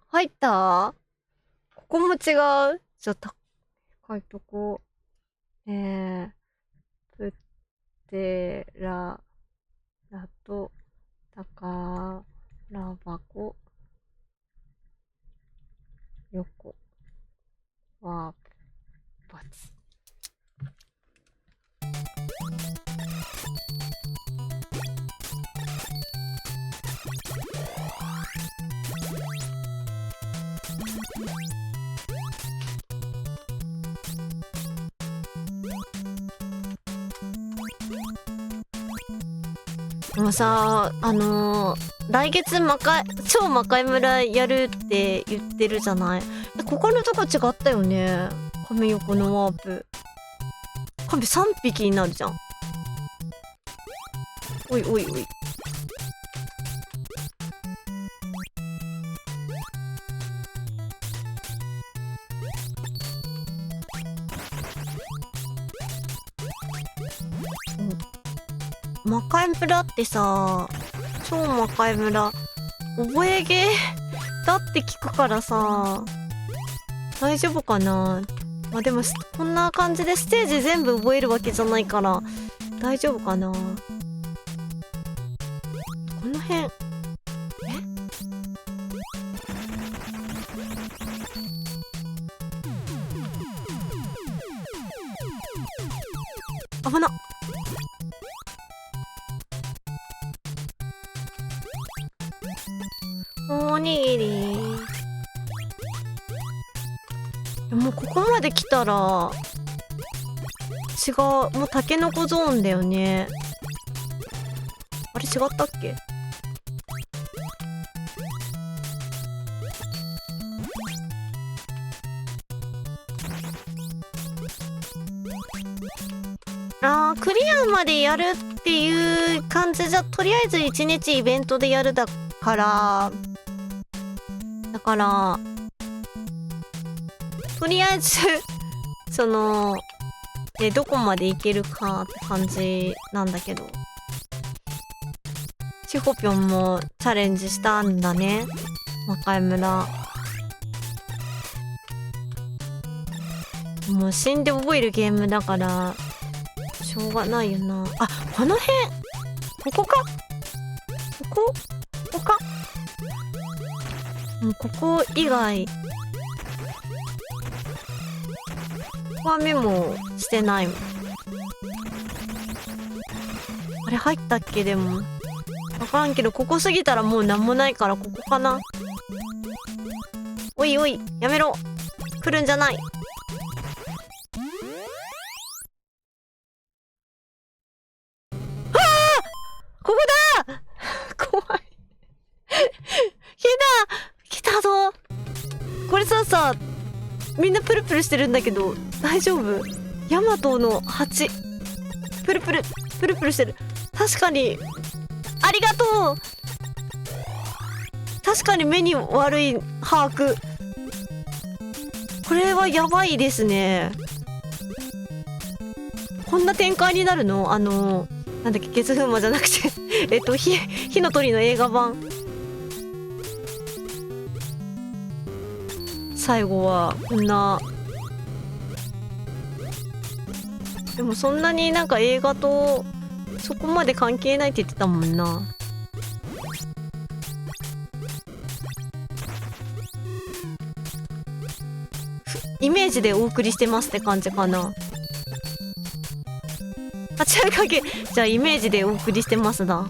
ここも違う。じゃあ高いとこプテラだと宝箱横ワープバツ。もうさ、来月超魔界村やるって言ってるじゃない。ここのとこ違ったよね。亀横のワープ。亀3匹になるじゃん。おいおいおい。魔界村ってさ、超魔界村、覚えゲーだって聞くからさ、大丈夫かな。まあでも、こんな感じでステージ全部覚えるわけじゃないから、大丈夫かな。この辺、危なっ。おにぎり。もうここまで来たら違う、もうタケノコゾーンだよね。あれ違ったっけ。クリアまでやるっていう感じじゃ、とりあえず1日イベントでやるだから、とりあえずそのどこまでいけるかって感じなんだけど、チホピョンもチャレンジしたんだね、魔界村。もう死んで覚えるゲームだからしょうがないよな。あ、この辺、ここか、ここか。もうここ以外ここはメモしてないもん。あれ入ったっけ。でも分からんけど、ここ過ぎたらもうなんもないからここかな。おいおい、やめろ、来るんじゃない。ここだ怖い来たぞ。これさみんなプルプルしてるんだけど大丈夫。ヤマトの蜂プルプルしてる。確かにありがとう。確かに目に悪い把握。これはやばいですね。こんな展開になるの。なんだっけ、ゲスフンマじゃなくて火の鳥の映画版。最後はこんな。でもそんなになんか映画とそこまで関係ないって言ってたもんな。イメージでお送りしてますって感じかな。あ、違うかけ。じゃあイメージでお送りしてますだ。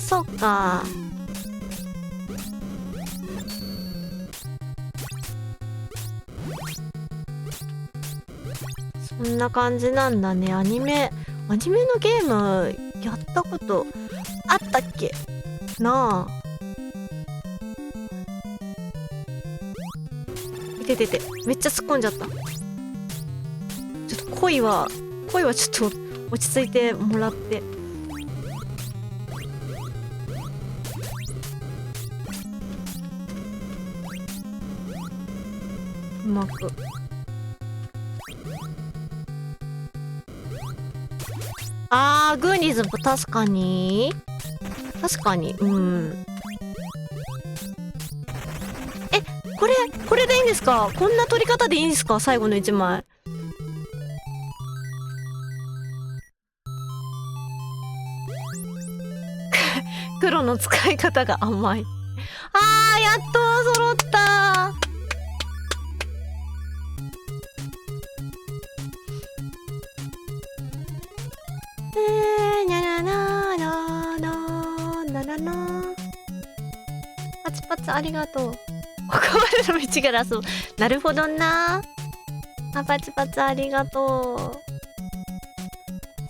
そっか。そんな感じなんだね。アニメのゲームやったことあったっけなあ。てめっちゃ突っ込んじゃった。ちょっと恋はちょっと落ち着いてもらって。うまく。グーニーズも確かにうん。これでいいんですか。こんな撮り方でいいんですか。最後の1枚。黒の使い方が甘い。やっと揃った。パチパチありがとう。ここまでの道からそう。なるほどな。パチパチありがとう。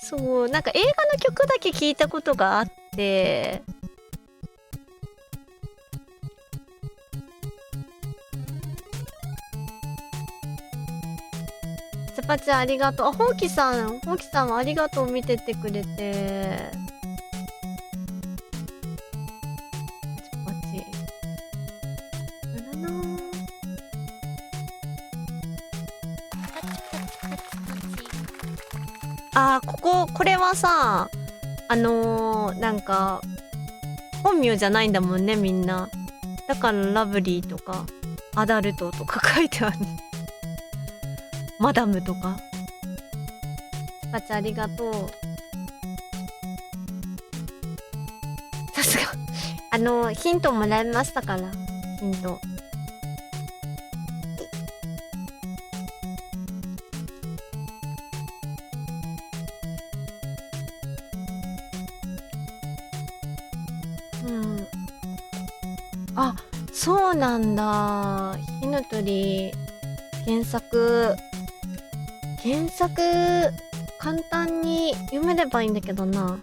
そう、なんか映画の曲だけ聞いたことがあって。パチパチありがとう。ほうきさんはありがとう、見ててくれて。パチパチ。これはさ、なんか、本名じゃないんだもんね、みんな。だからラブリーとか、アダルトとか書いてある。マダムとか。パチありがとう。さすが。ヒントもらいましたから。ヒント。うん。あ、そうなんだ。火の鳥。原作、簡単に読めればいいんだけどな。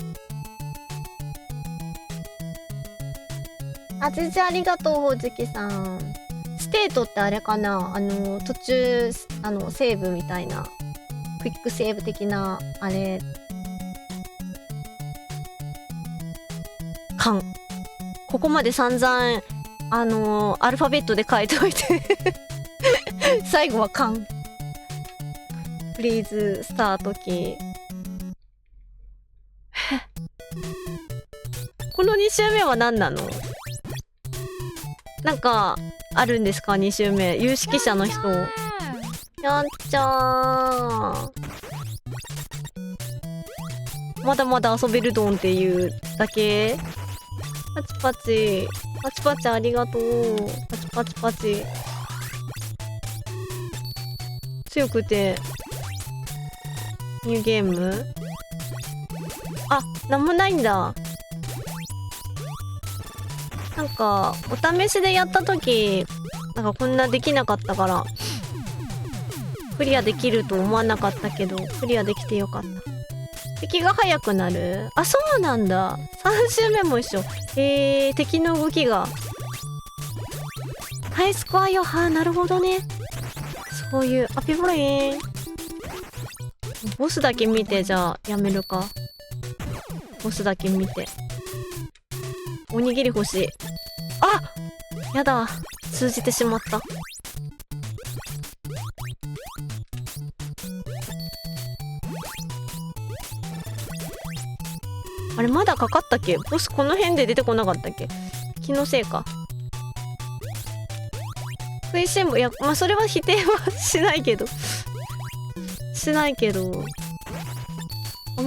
あ、全然ありがとう、ほおずきさん。ステートってあれかな、途中、セーブみたいな。クイックセーブ的な、あれ。缶。ここまで散々、アルファベットで書いておいて。最後は缶。プリーズ、スタートキー。この2周目は何なの？なんか、あるんですか ?2 周目。有識者の人。やっちゃー。まだまだ遊べるドンっていうだけ？パチパチ。パチパチありがとう。パチパチパチ。強くて。ニューゲーム？あ、なんもないんだ。なんか、お試しでやったとき、なんかこんなできなかったから、クリアできると思わなかったけど、クリアできてよかった。敵が速くなる？あ、そうなんだ。3周目も一緒。敵の動きが。ハイスコアよ。はあ、なるほどね。そういう、ピボレーン。ボスだけ見て、じゃあ、やめるか。ボスだけ見て。おにぎり欲しい。あ！やだ。通じてしまった。あれ、まだかかったっけ？ボスこの辺で出てこなかったっけ？気のせいか。食いしん坊、いや、まあ、それは否定はしないけど。しないけど。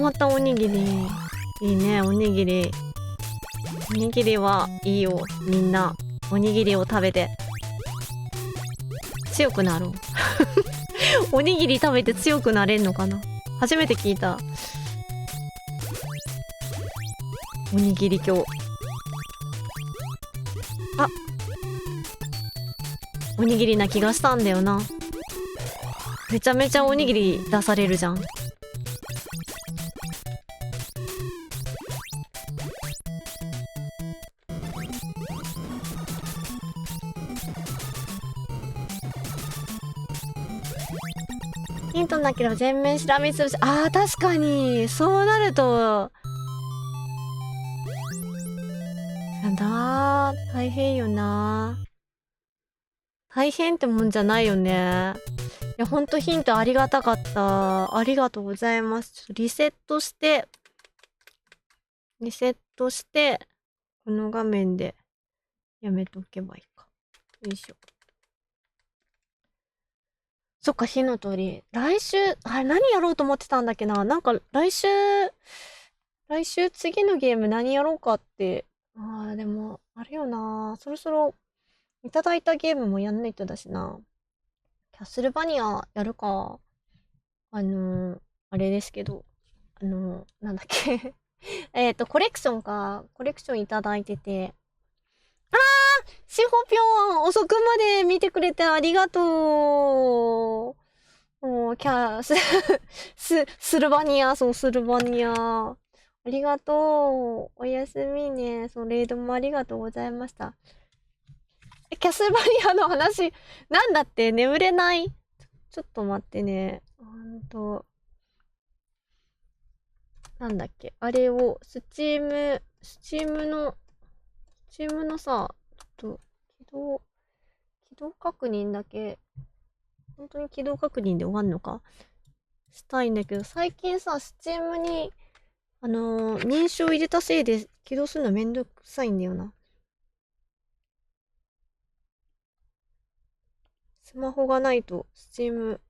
またおにぎり。いいね、おにぎり。おにぎりはいいよ。みんな、おにぎりを食べて。強くなろう。おにぎり食べて強くなれんのかな？初めて聞いた。おにぎり今日。あ、おにぎりな気がしたんだよな。めちゃめちゃおにぎり出されるじゃん。ヒントなければ全面しらみつぶし。あー、確かに。そうなると。やだー。大変よな。大変ってもんじゃないよね。いや、ほんとヒントありがたかった。ありがとうございます。ちょっとリセットして、この画面でやめとけばいいか。よいしょ。そっか、火の鳥。来週、あれ何やろうと思ってたんだっけな。なんか来週次のゲーム何やろうかって。でも、あれよな。そろそろいただいたゲームもやんないとだしな。キャスルバニアやるか。あれですけど。なんだっけ。コレクションか。コレクションいただいてて。しほぴょん、遅くまで見てくれてありがとう。もう、スルバニア、そう、スルバニア。ありがとう。おやすみね。そう、レイドもありがとうございました。キャスルバニアの話、なんだって眠れない？ちょっと待ってね。なんだっけ。あれを、スチームのさ、ちょっと、起動確認だけ、本当に起動確認で終わんのか？したいんだけど、最近さ、スチームに、認証入れたせいで起動するのめんどくさいんだよな。スマホがないと、スチーム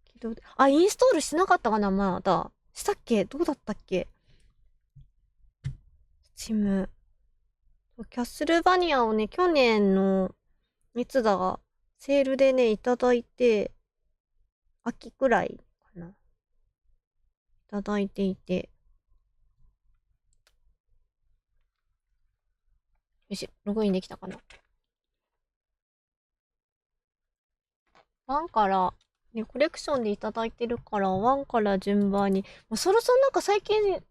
起動で、あ、インストールしなかったかなまだ。したっけどうだったっけスチーム。キャッスルバニアをね、去年の、いつだが、セールでね、いただいて、秋くらいかな。いただいていて。よし、ログインできたかな。1から、ね、コレクションでいただいてるから、1から順番に、そろそろなんか最近、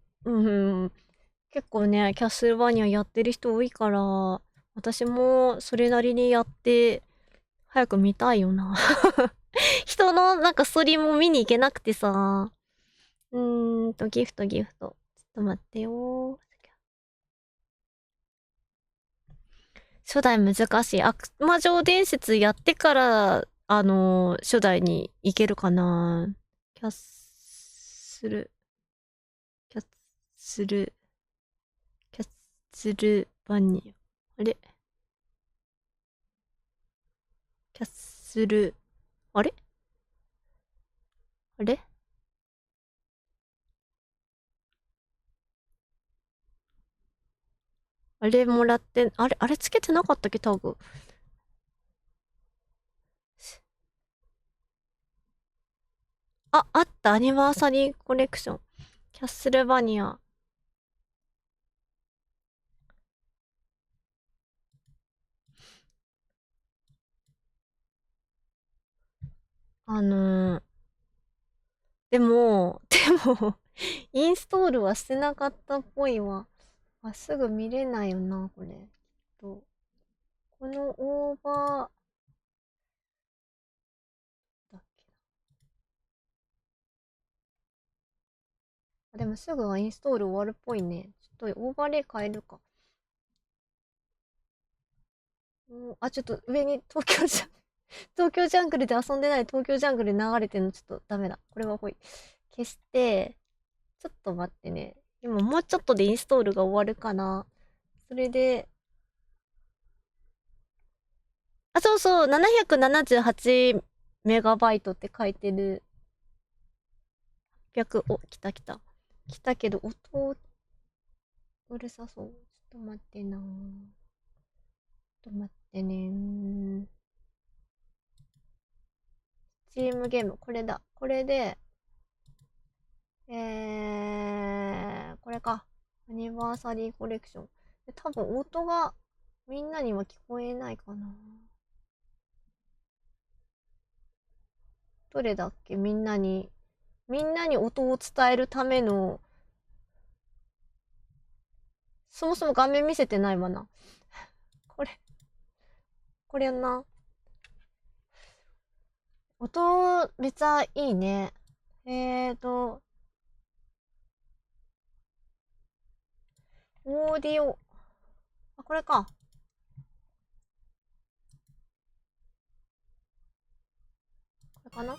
結構ね、キャッスルバニアやってる人多いから、私もそれなりにやって、早く見たいよな。人のなんかストリームも見に行けなくてさ。ギフト。ちょっと待ってよ。初代難しい。悪魔城伝説やってから、初代に行けるかな。キャッスルバニア。あれキャッスル、あれあれあれもらって、あれつけてなかったっけタグ。あった。アニバーサリーコレクション。キャッスルバニア。あのー、でも、インストールはしてなかったっぽいわ。すぐ見れないよな、これ。このオーバー、だっけな。でもすぐはインストール終わるっぽいね。ちょっとオーバーレイ変えるか。ちょっと上に東京ジャングルで遊んでない東京ジャングル流れてるのちょっとダメだ。これはほい。消して、ちょっと待ってね。今もうちょっとでインストールが終わるかな。それで、そうそう、778メガバイトって書いてる。来た。来たけど、音、うるさそう。ちょっと待ってな。ちょっと待ってね。スチームゲーム、これだ。これで、これか。アニバーサリーコレクション。多分音がみんなには聞こえないかな。どれだっけみんなに音を伝えるための、そもそも画面見せてないわな。これやんな。音、めっちゃいいね。オーディオ。これか。これかな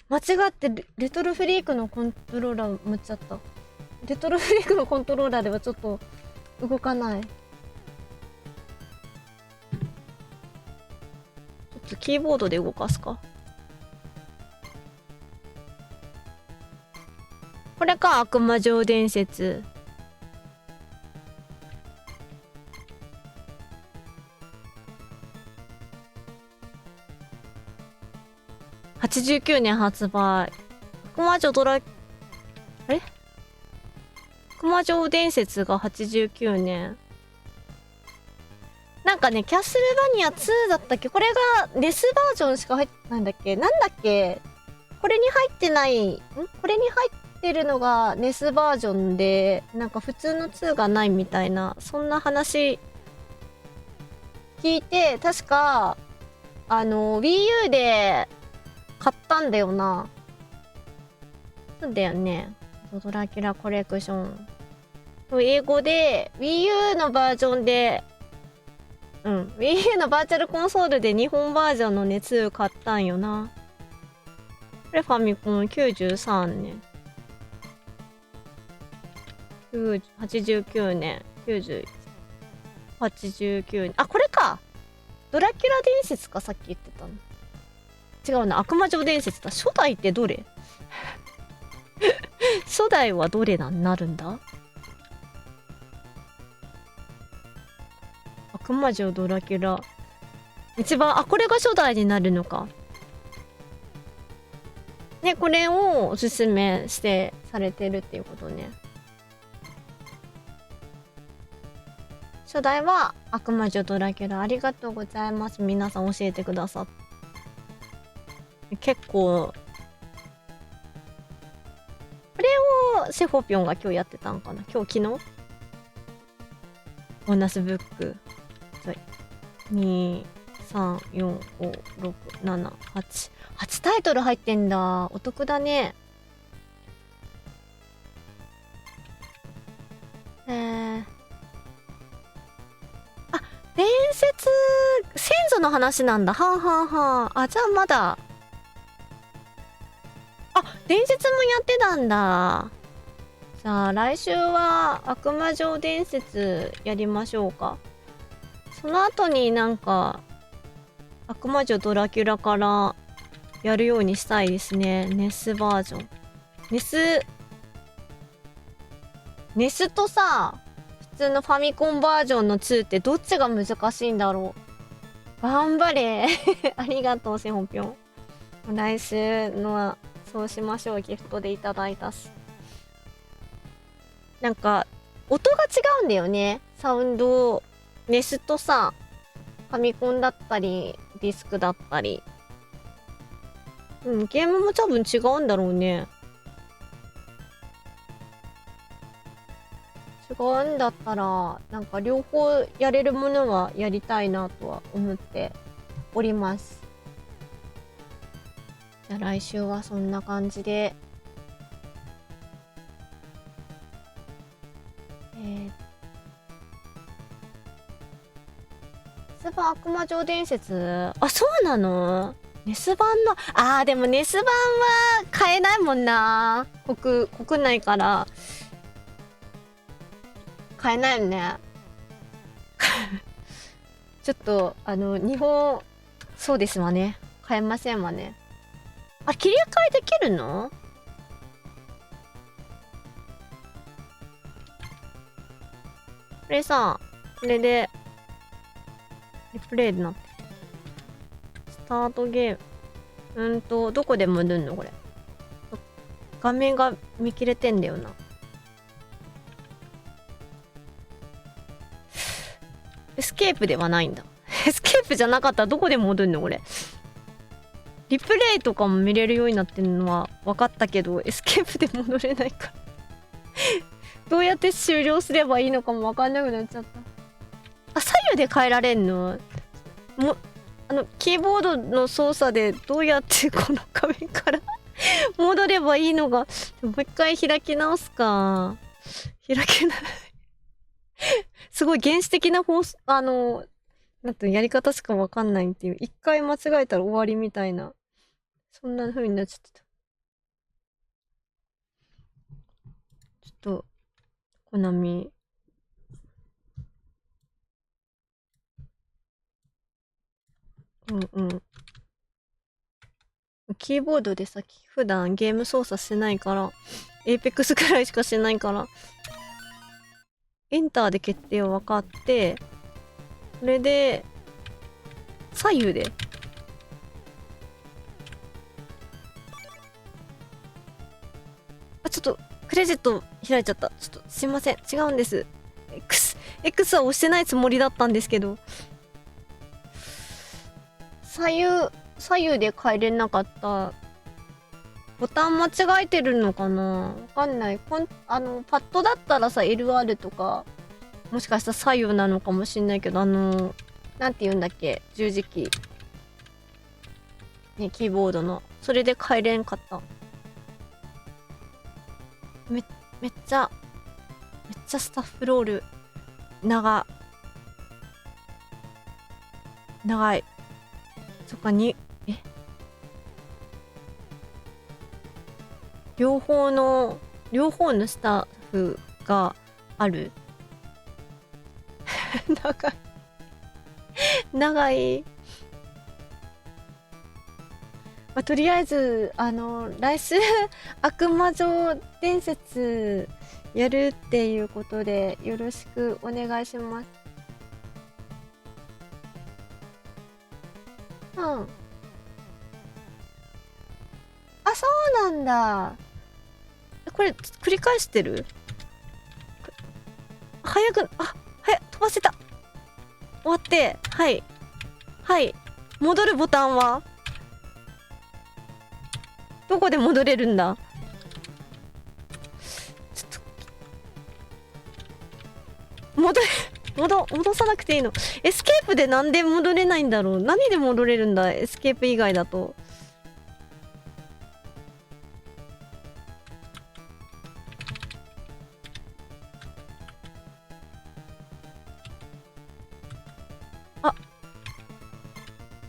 間違ってレトロフリークのコントローラー持っちゃった。レトロフリークのコントローラーではちょっと動かない。ちょっとキーボードで動かすか。これか、悪魔城伝説。89年発売。悪魔城悪魔城伝説が89年。なんかね、キャッスルバニア2だったっけこれがネスバージョンしか入ってないんだっけなんだっけこれに入ってない、これに入ってるのがネスバージョンで、なんか普通の2がないみたいな、そんな話聞いて、確か、Wii U で買ったんだよな。そうだよね。ドラキュラコレクション。英語で Wii U のバージョンでWii U のバーチャルコンソールで日本バージョンのね2買ったんよな。これファミコン93年89年89年、あ、これか。ドラキュラ伝説か、さっき言ってたの。違うな、悪魔城伝説だ。初代ってどれ？初代はどれなるんだ？悪魔城ドラキュラ。一番、あ、これが初代になるのか。ね、これをおすすめしてされてるっていうことね。初代は悪魔女ドラキュラ。ありがとうございます。皆さん教えてくださって。結構、これをセホピョンが今日やってたんかな。今日昨日ボーナスブック。2、3、4、5、6、7、8。8タイトル入ってんだ。お得だね。伝説、先祖の話なんだ。はあはあはあ。あ、じゃあまだ。あ、伝説もやってたんだ。じゃあ来週は悪魔城伝説やりましょうか。その後になんか、悪魔城ドラキュラからやるようにしたいですね。ネスバージョン。ネスとさ、普通のファミコンバージョンの2ってどっちが難しいんだろう。頑張れ。ありがとう、セホピョン。来週のはそうしましょう。ギフトでいただいたし。なんか、音が違うんだよね。サウンド、ネスとさ、ファミコンだったり、ディスクだったり。ゲームも多分違うんだろうね。違うんだったら、なんか両方やれるものはやりたいなとは思っております。じゃあ来週はそんな感じで。ネス版悪魔城伝説。あ、そうなの？ネス版の、でもネス版は買えないもんな。国内から。買えないよね。ちょっと、日本、そうですわね。買えませんわね。あ、切り替えできるの？これさ、これで、リプレイになってる。スタートゲーム。どこで戻んのこれ。画面が見切れてんだよな。エスケープではないんだ。エスケープじゃなかったらどこで戻んのこれ。リプレイとかも見れるようになってるのは分かったけど、エスケープで戻れないから。どうやって終了すればいいのかも分かんなくなっちゃった。あ、左右で変えられんの？キーボードの操作でどうやってこの画面から戻ればいいのが。もう一回開き直すか。開けない。すごい原始的ななんてやり方しかわかんないっていう。一回間違えたら終わりみたいな。そんな風になっちゃってた。ちょっと、コナミ。キーボードでさ、普段ゲーム操作してないから、エーペックスくらいしかしてないから、エンターで決定を分かって、それで、左右で。あ、ちょっと、クレジット開いちゃった。ちょっと、すいません。違うんです。X は押してないつもりだったんですけど。左右で変えれなかった。ボタン間違えてるのかな？わかんない。パッドだったらさ、LR とか、もしかしたら左右なのかもしんないけど、なんて言うんだっけ？十字キー。ね、キーボードの。それで変えれんかった。めっちゃ、めっちゃスタッフロール長い。そっかに両方のスタッフがある。長い。まあ、とりあえず来週悪魔城伝説やるっていうことでよろしくお願いします。うん。あ、そうなんだ。これ繰り返してる？早く、飛ばせた。終わって、はい。はい。戻るボタンはどこで戻れるんだ？ちょっと、戻さなくていいの？エスケープでなんで戻れないんだろう？何で戻れるんだ？エスケープ以外だと。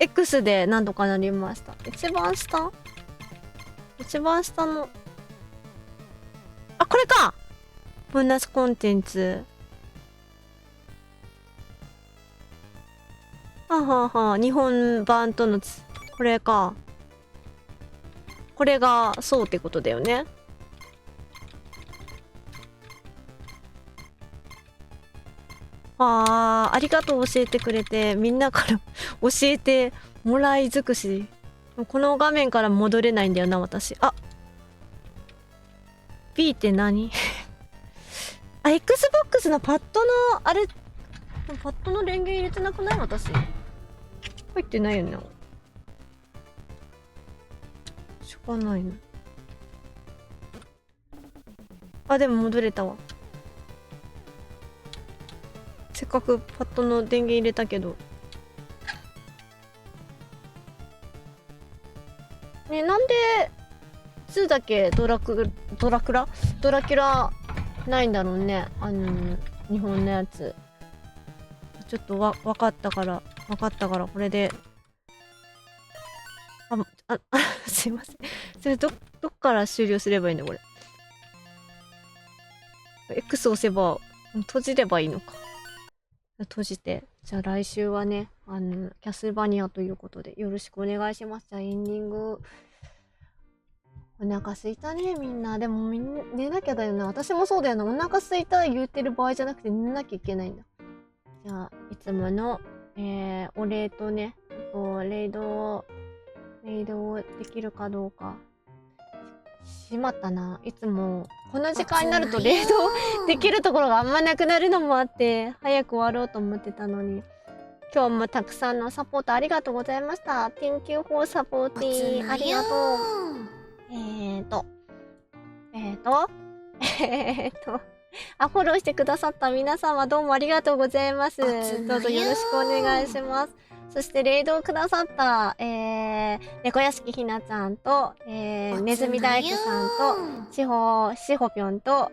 X で何とかなりました。一番下の。あ、これか！ボーナスコンテンツ。日本版とのこれか。これがそうってことだよね。ありがとう教えてくれて、みんなから教えてもらい尽くし。この画面から戻れないんだよな、私。B って何？Xbox のパッドの、あれ、パッドの電源入れてなくない？私。入ってないよね。しょうがないな。でも戻れたわ。せっかくパッドの電源入れたけど。ね、なんで2だけドラキュラないんだろうね。日本のやつ。ちょっと分かったからこれで。すいません。それどっから終了すればいいんだこれ。X 押せば閉じればいいのか。閉じて。じゃあ来週はね、キャスバニアということでよろしくお願いします。じゃあエンディング。お腹すいたね、みんな。でもみんな寝なきゃだよな。私もそうだよな。お腹すいた言うてる場合じゃなくて寝なきゃいけないんだ。じゃあ、いつもの、お礼とね、レイドできるかどうか。しまったな。いつも、この時間になるとレイドできるところがあんまなくなるのもあって、早く終わろうと思ってたのに。今日もたくさんのサポートありがとうございました。Thank you for supporting. ありがとう。フォローしてくださった皆様どうもありがとうございます。どうぞよろしくお願いします。そしてレイドをくださった、猫屋敷ひなちゃんと、ねずみ大工さんと、しほぴょんと、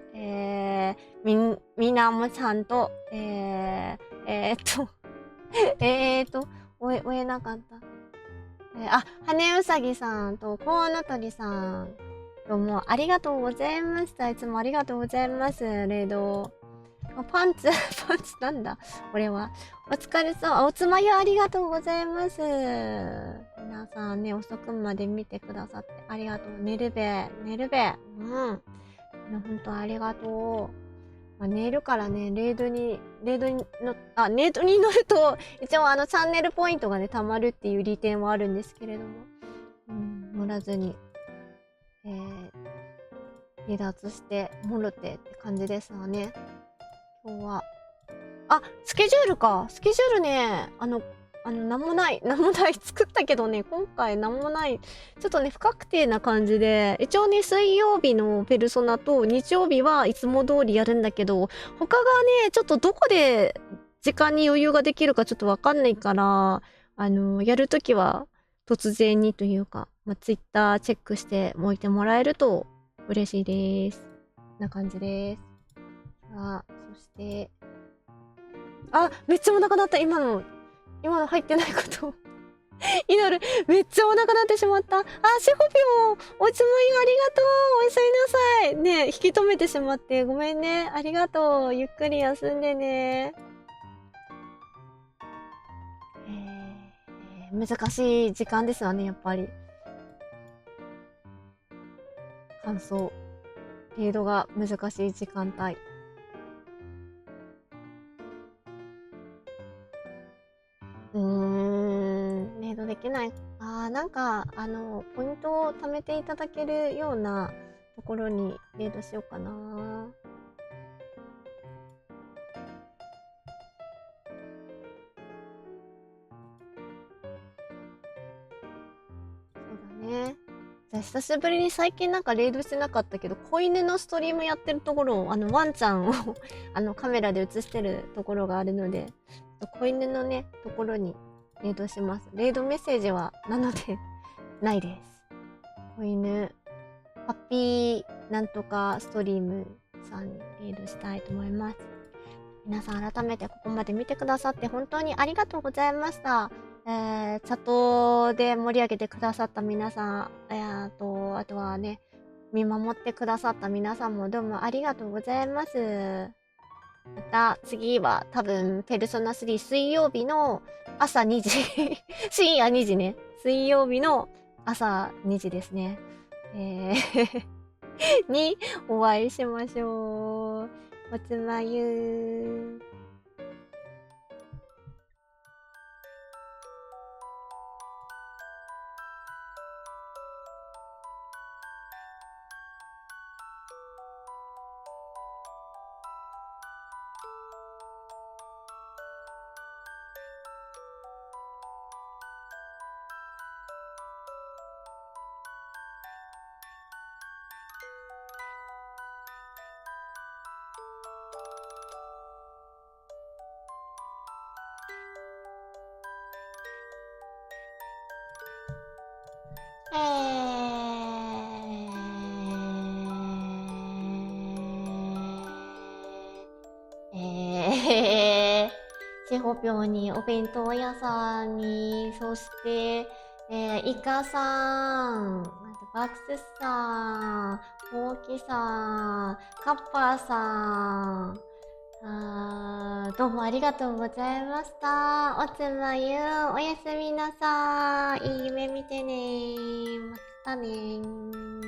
みなもちゃんと、追えなかった。羽根うさぎさんと、コウノトリさん。どうもありがとうございました。いつもありがとうございます。レイド。パンツなんだこれは。お疲れ様。おつまゆありがとうございます。皆さんね、遅くまで見てくださってありがとう。寝るべ。うん。ほんとありがとう。寝るからね、レイドに乗ると、一応チャンネルポイントがね、溜まるっていう利点はあるんですけれども。乗らずに。離脱してもろてって感じですわね。今日はスケジュールか。スケジュールね、なんもない作ったけどね、今回なんもない。ちょっとね、不確定な感じで、一応ね、水曜日のペルソナと日曜日はいつも通りやるんだけど、他がね、ちょっとどこで時間に余裕ができるかちょっとわかんないから、やるときは突然にというか、ツイッターチェックしておいてもらえると嬉しいです。こんな感じです。そして、あ、めっちゃお腹鳴った。今の入ってないことを祈る。めっちゃお腹鳴ってしまった。あ、シホピョン、おつまみありがとう。おやすみなさい。ね、引き止めてしまってごめんね。ありがとう。ゆっくり休んでね。難しい時間ですわね、やっぱり。乾燥。程度が難しい時間帯。レードできない。なんか、ポイントを貯めていただけるようなところにレードしようかな。そうだね。じゃあ久しぶりに最近なんかレードしてなかったけど、子犬のストリームやってるところを、ワンちゃんをカメラで映してるところがあるので、子犬のね、ところにレードします。レードメッセージは、なので、ないです。子犬、ハッピーなんとかストリームさんにレードしたいと思います。皆さん改めてここまで見てくださって本当にありがとうございました。チャットで盛り上げてくださった皆さん、あとはね、見守ってくださった皆さんもどうもありがとうございます。また次は多分ペルソナ3水曜日の朝2時深夜2時ね。水曜日の朝2時ですね。にお会いしましょう。おつまゆー。シホピョンにお弁当屋さんに、そして、イカさん、バクスさん、ホウキさん、カッパーさん、どうもありがとうございました。おつまゆ、おやすみなさい。いい夢見てね。またねー。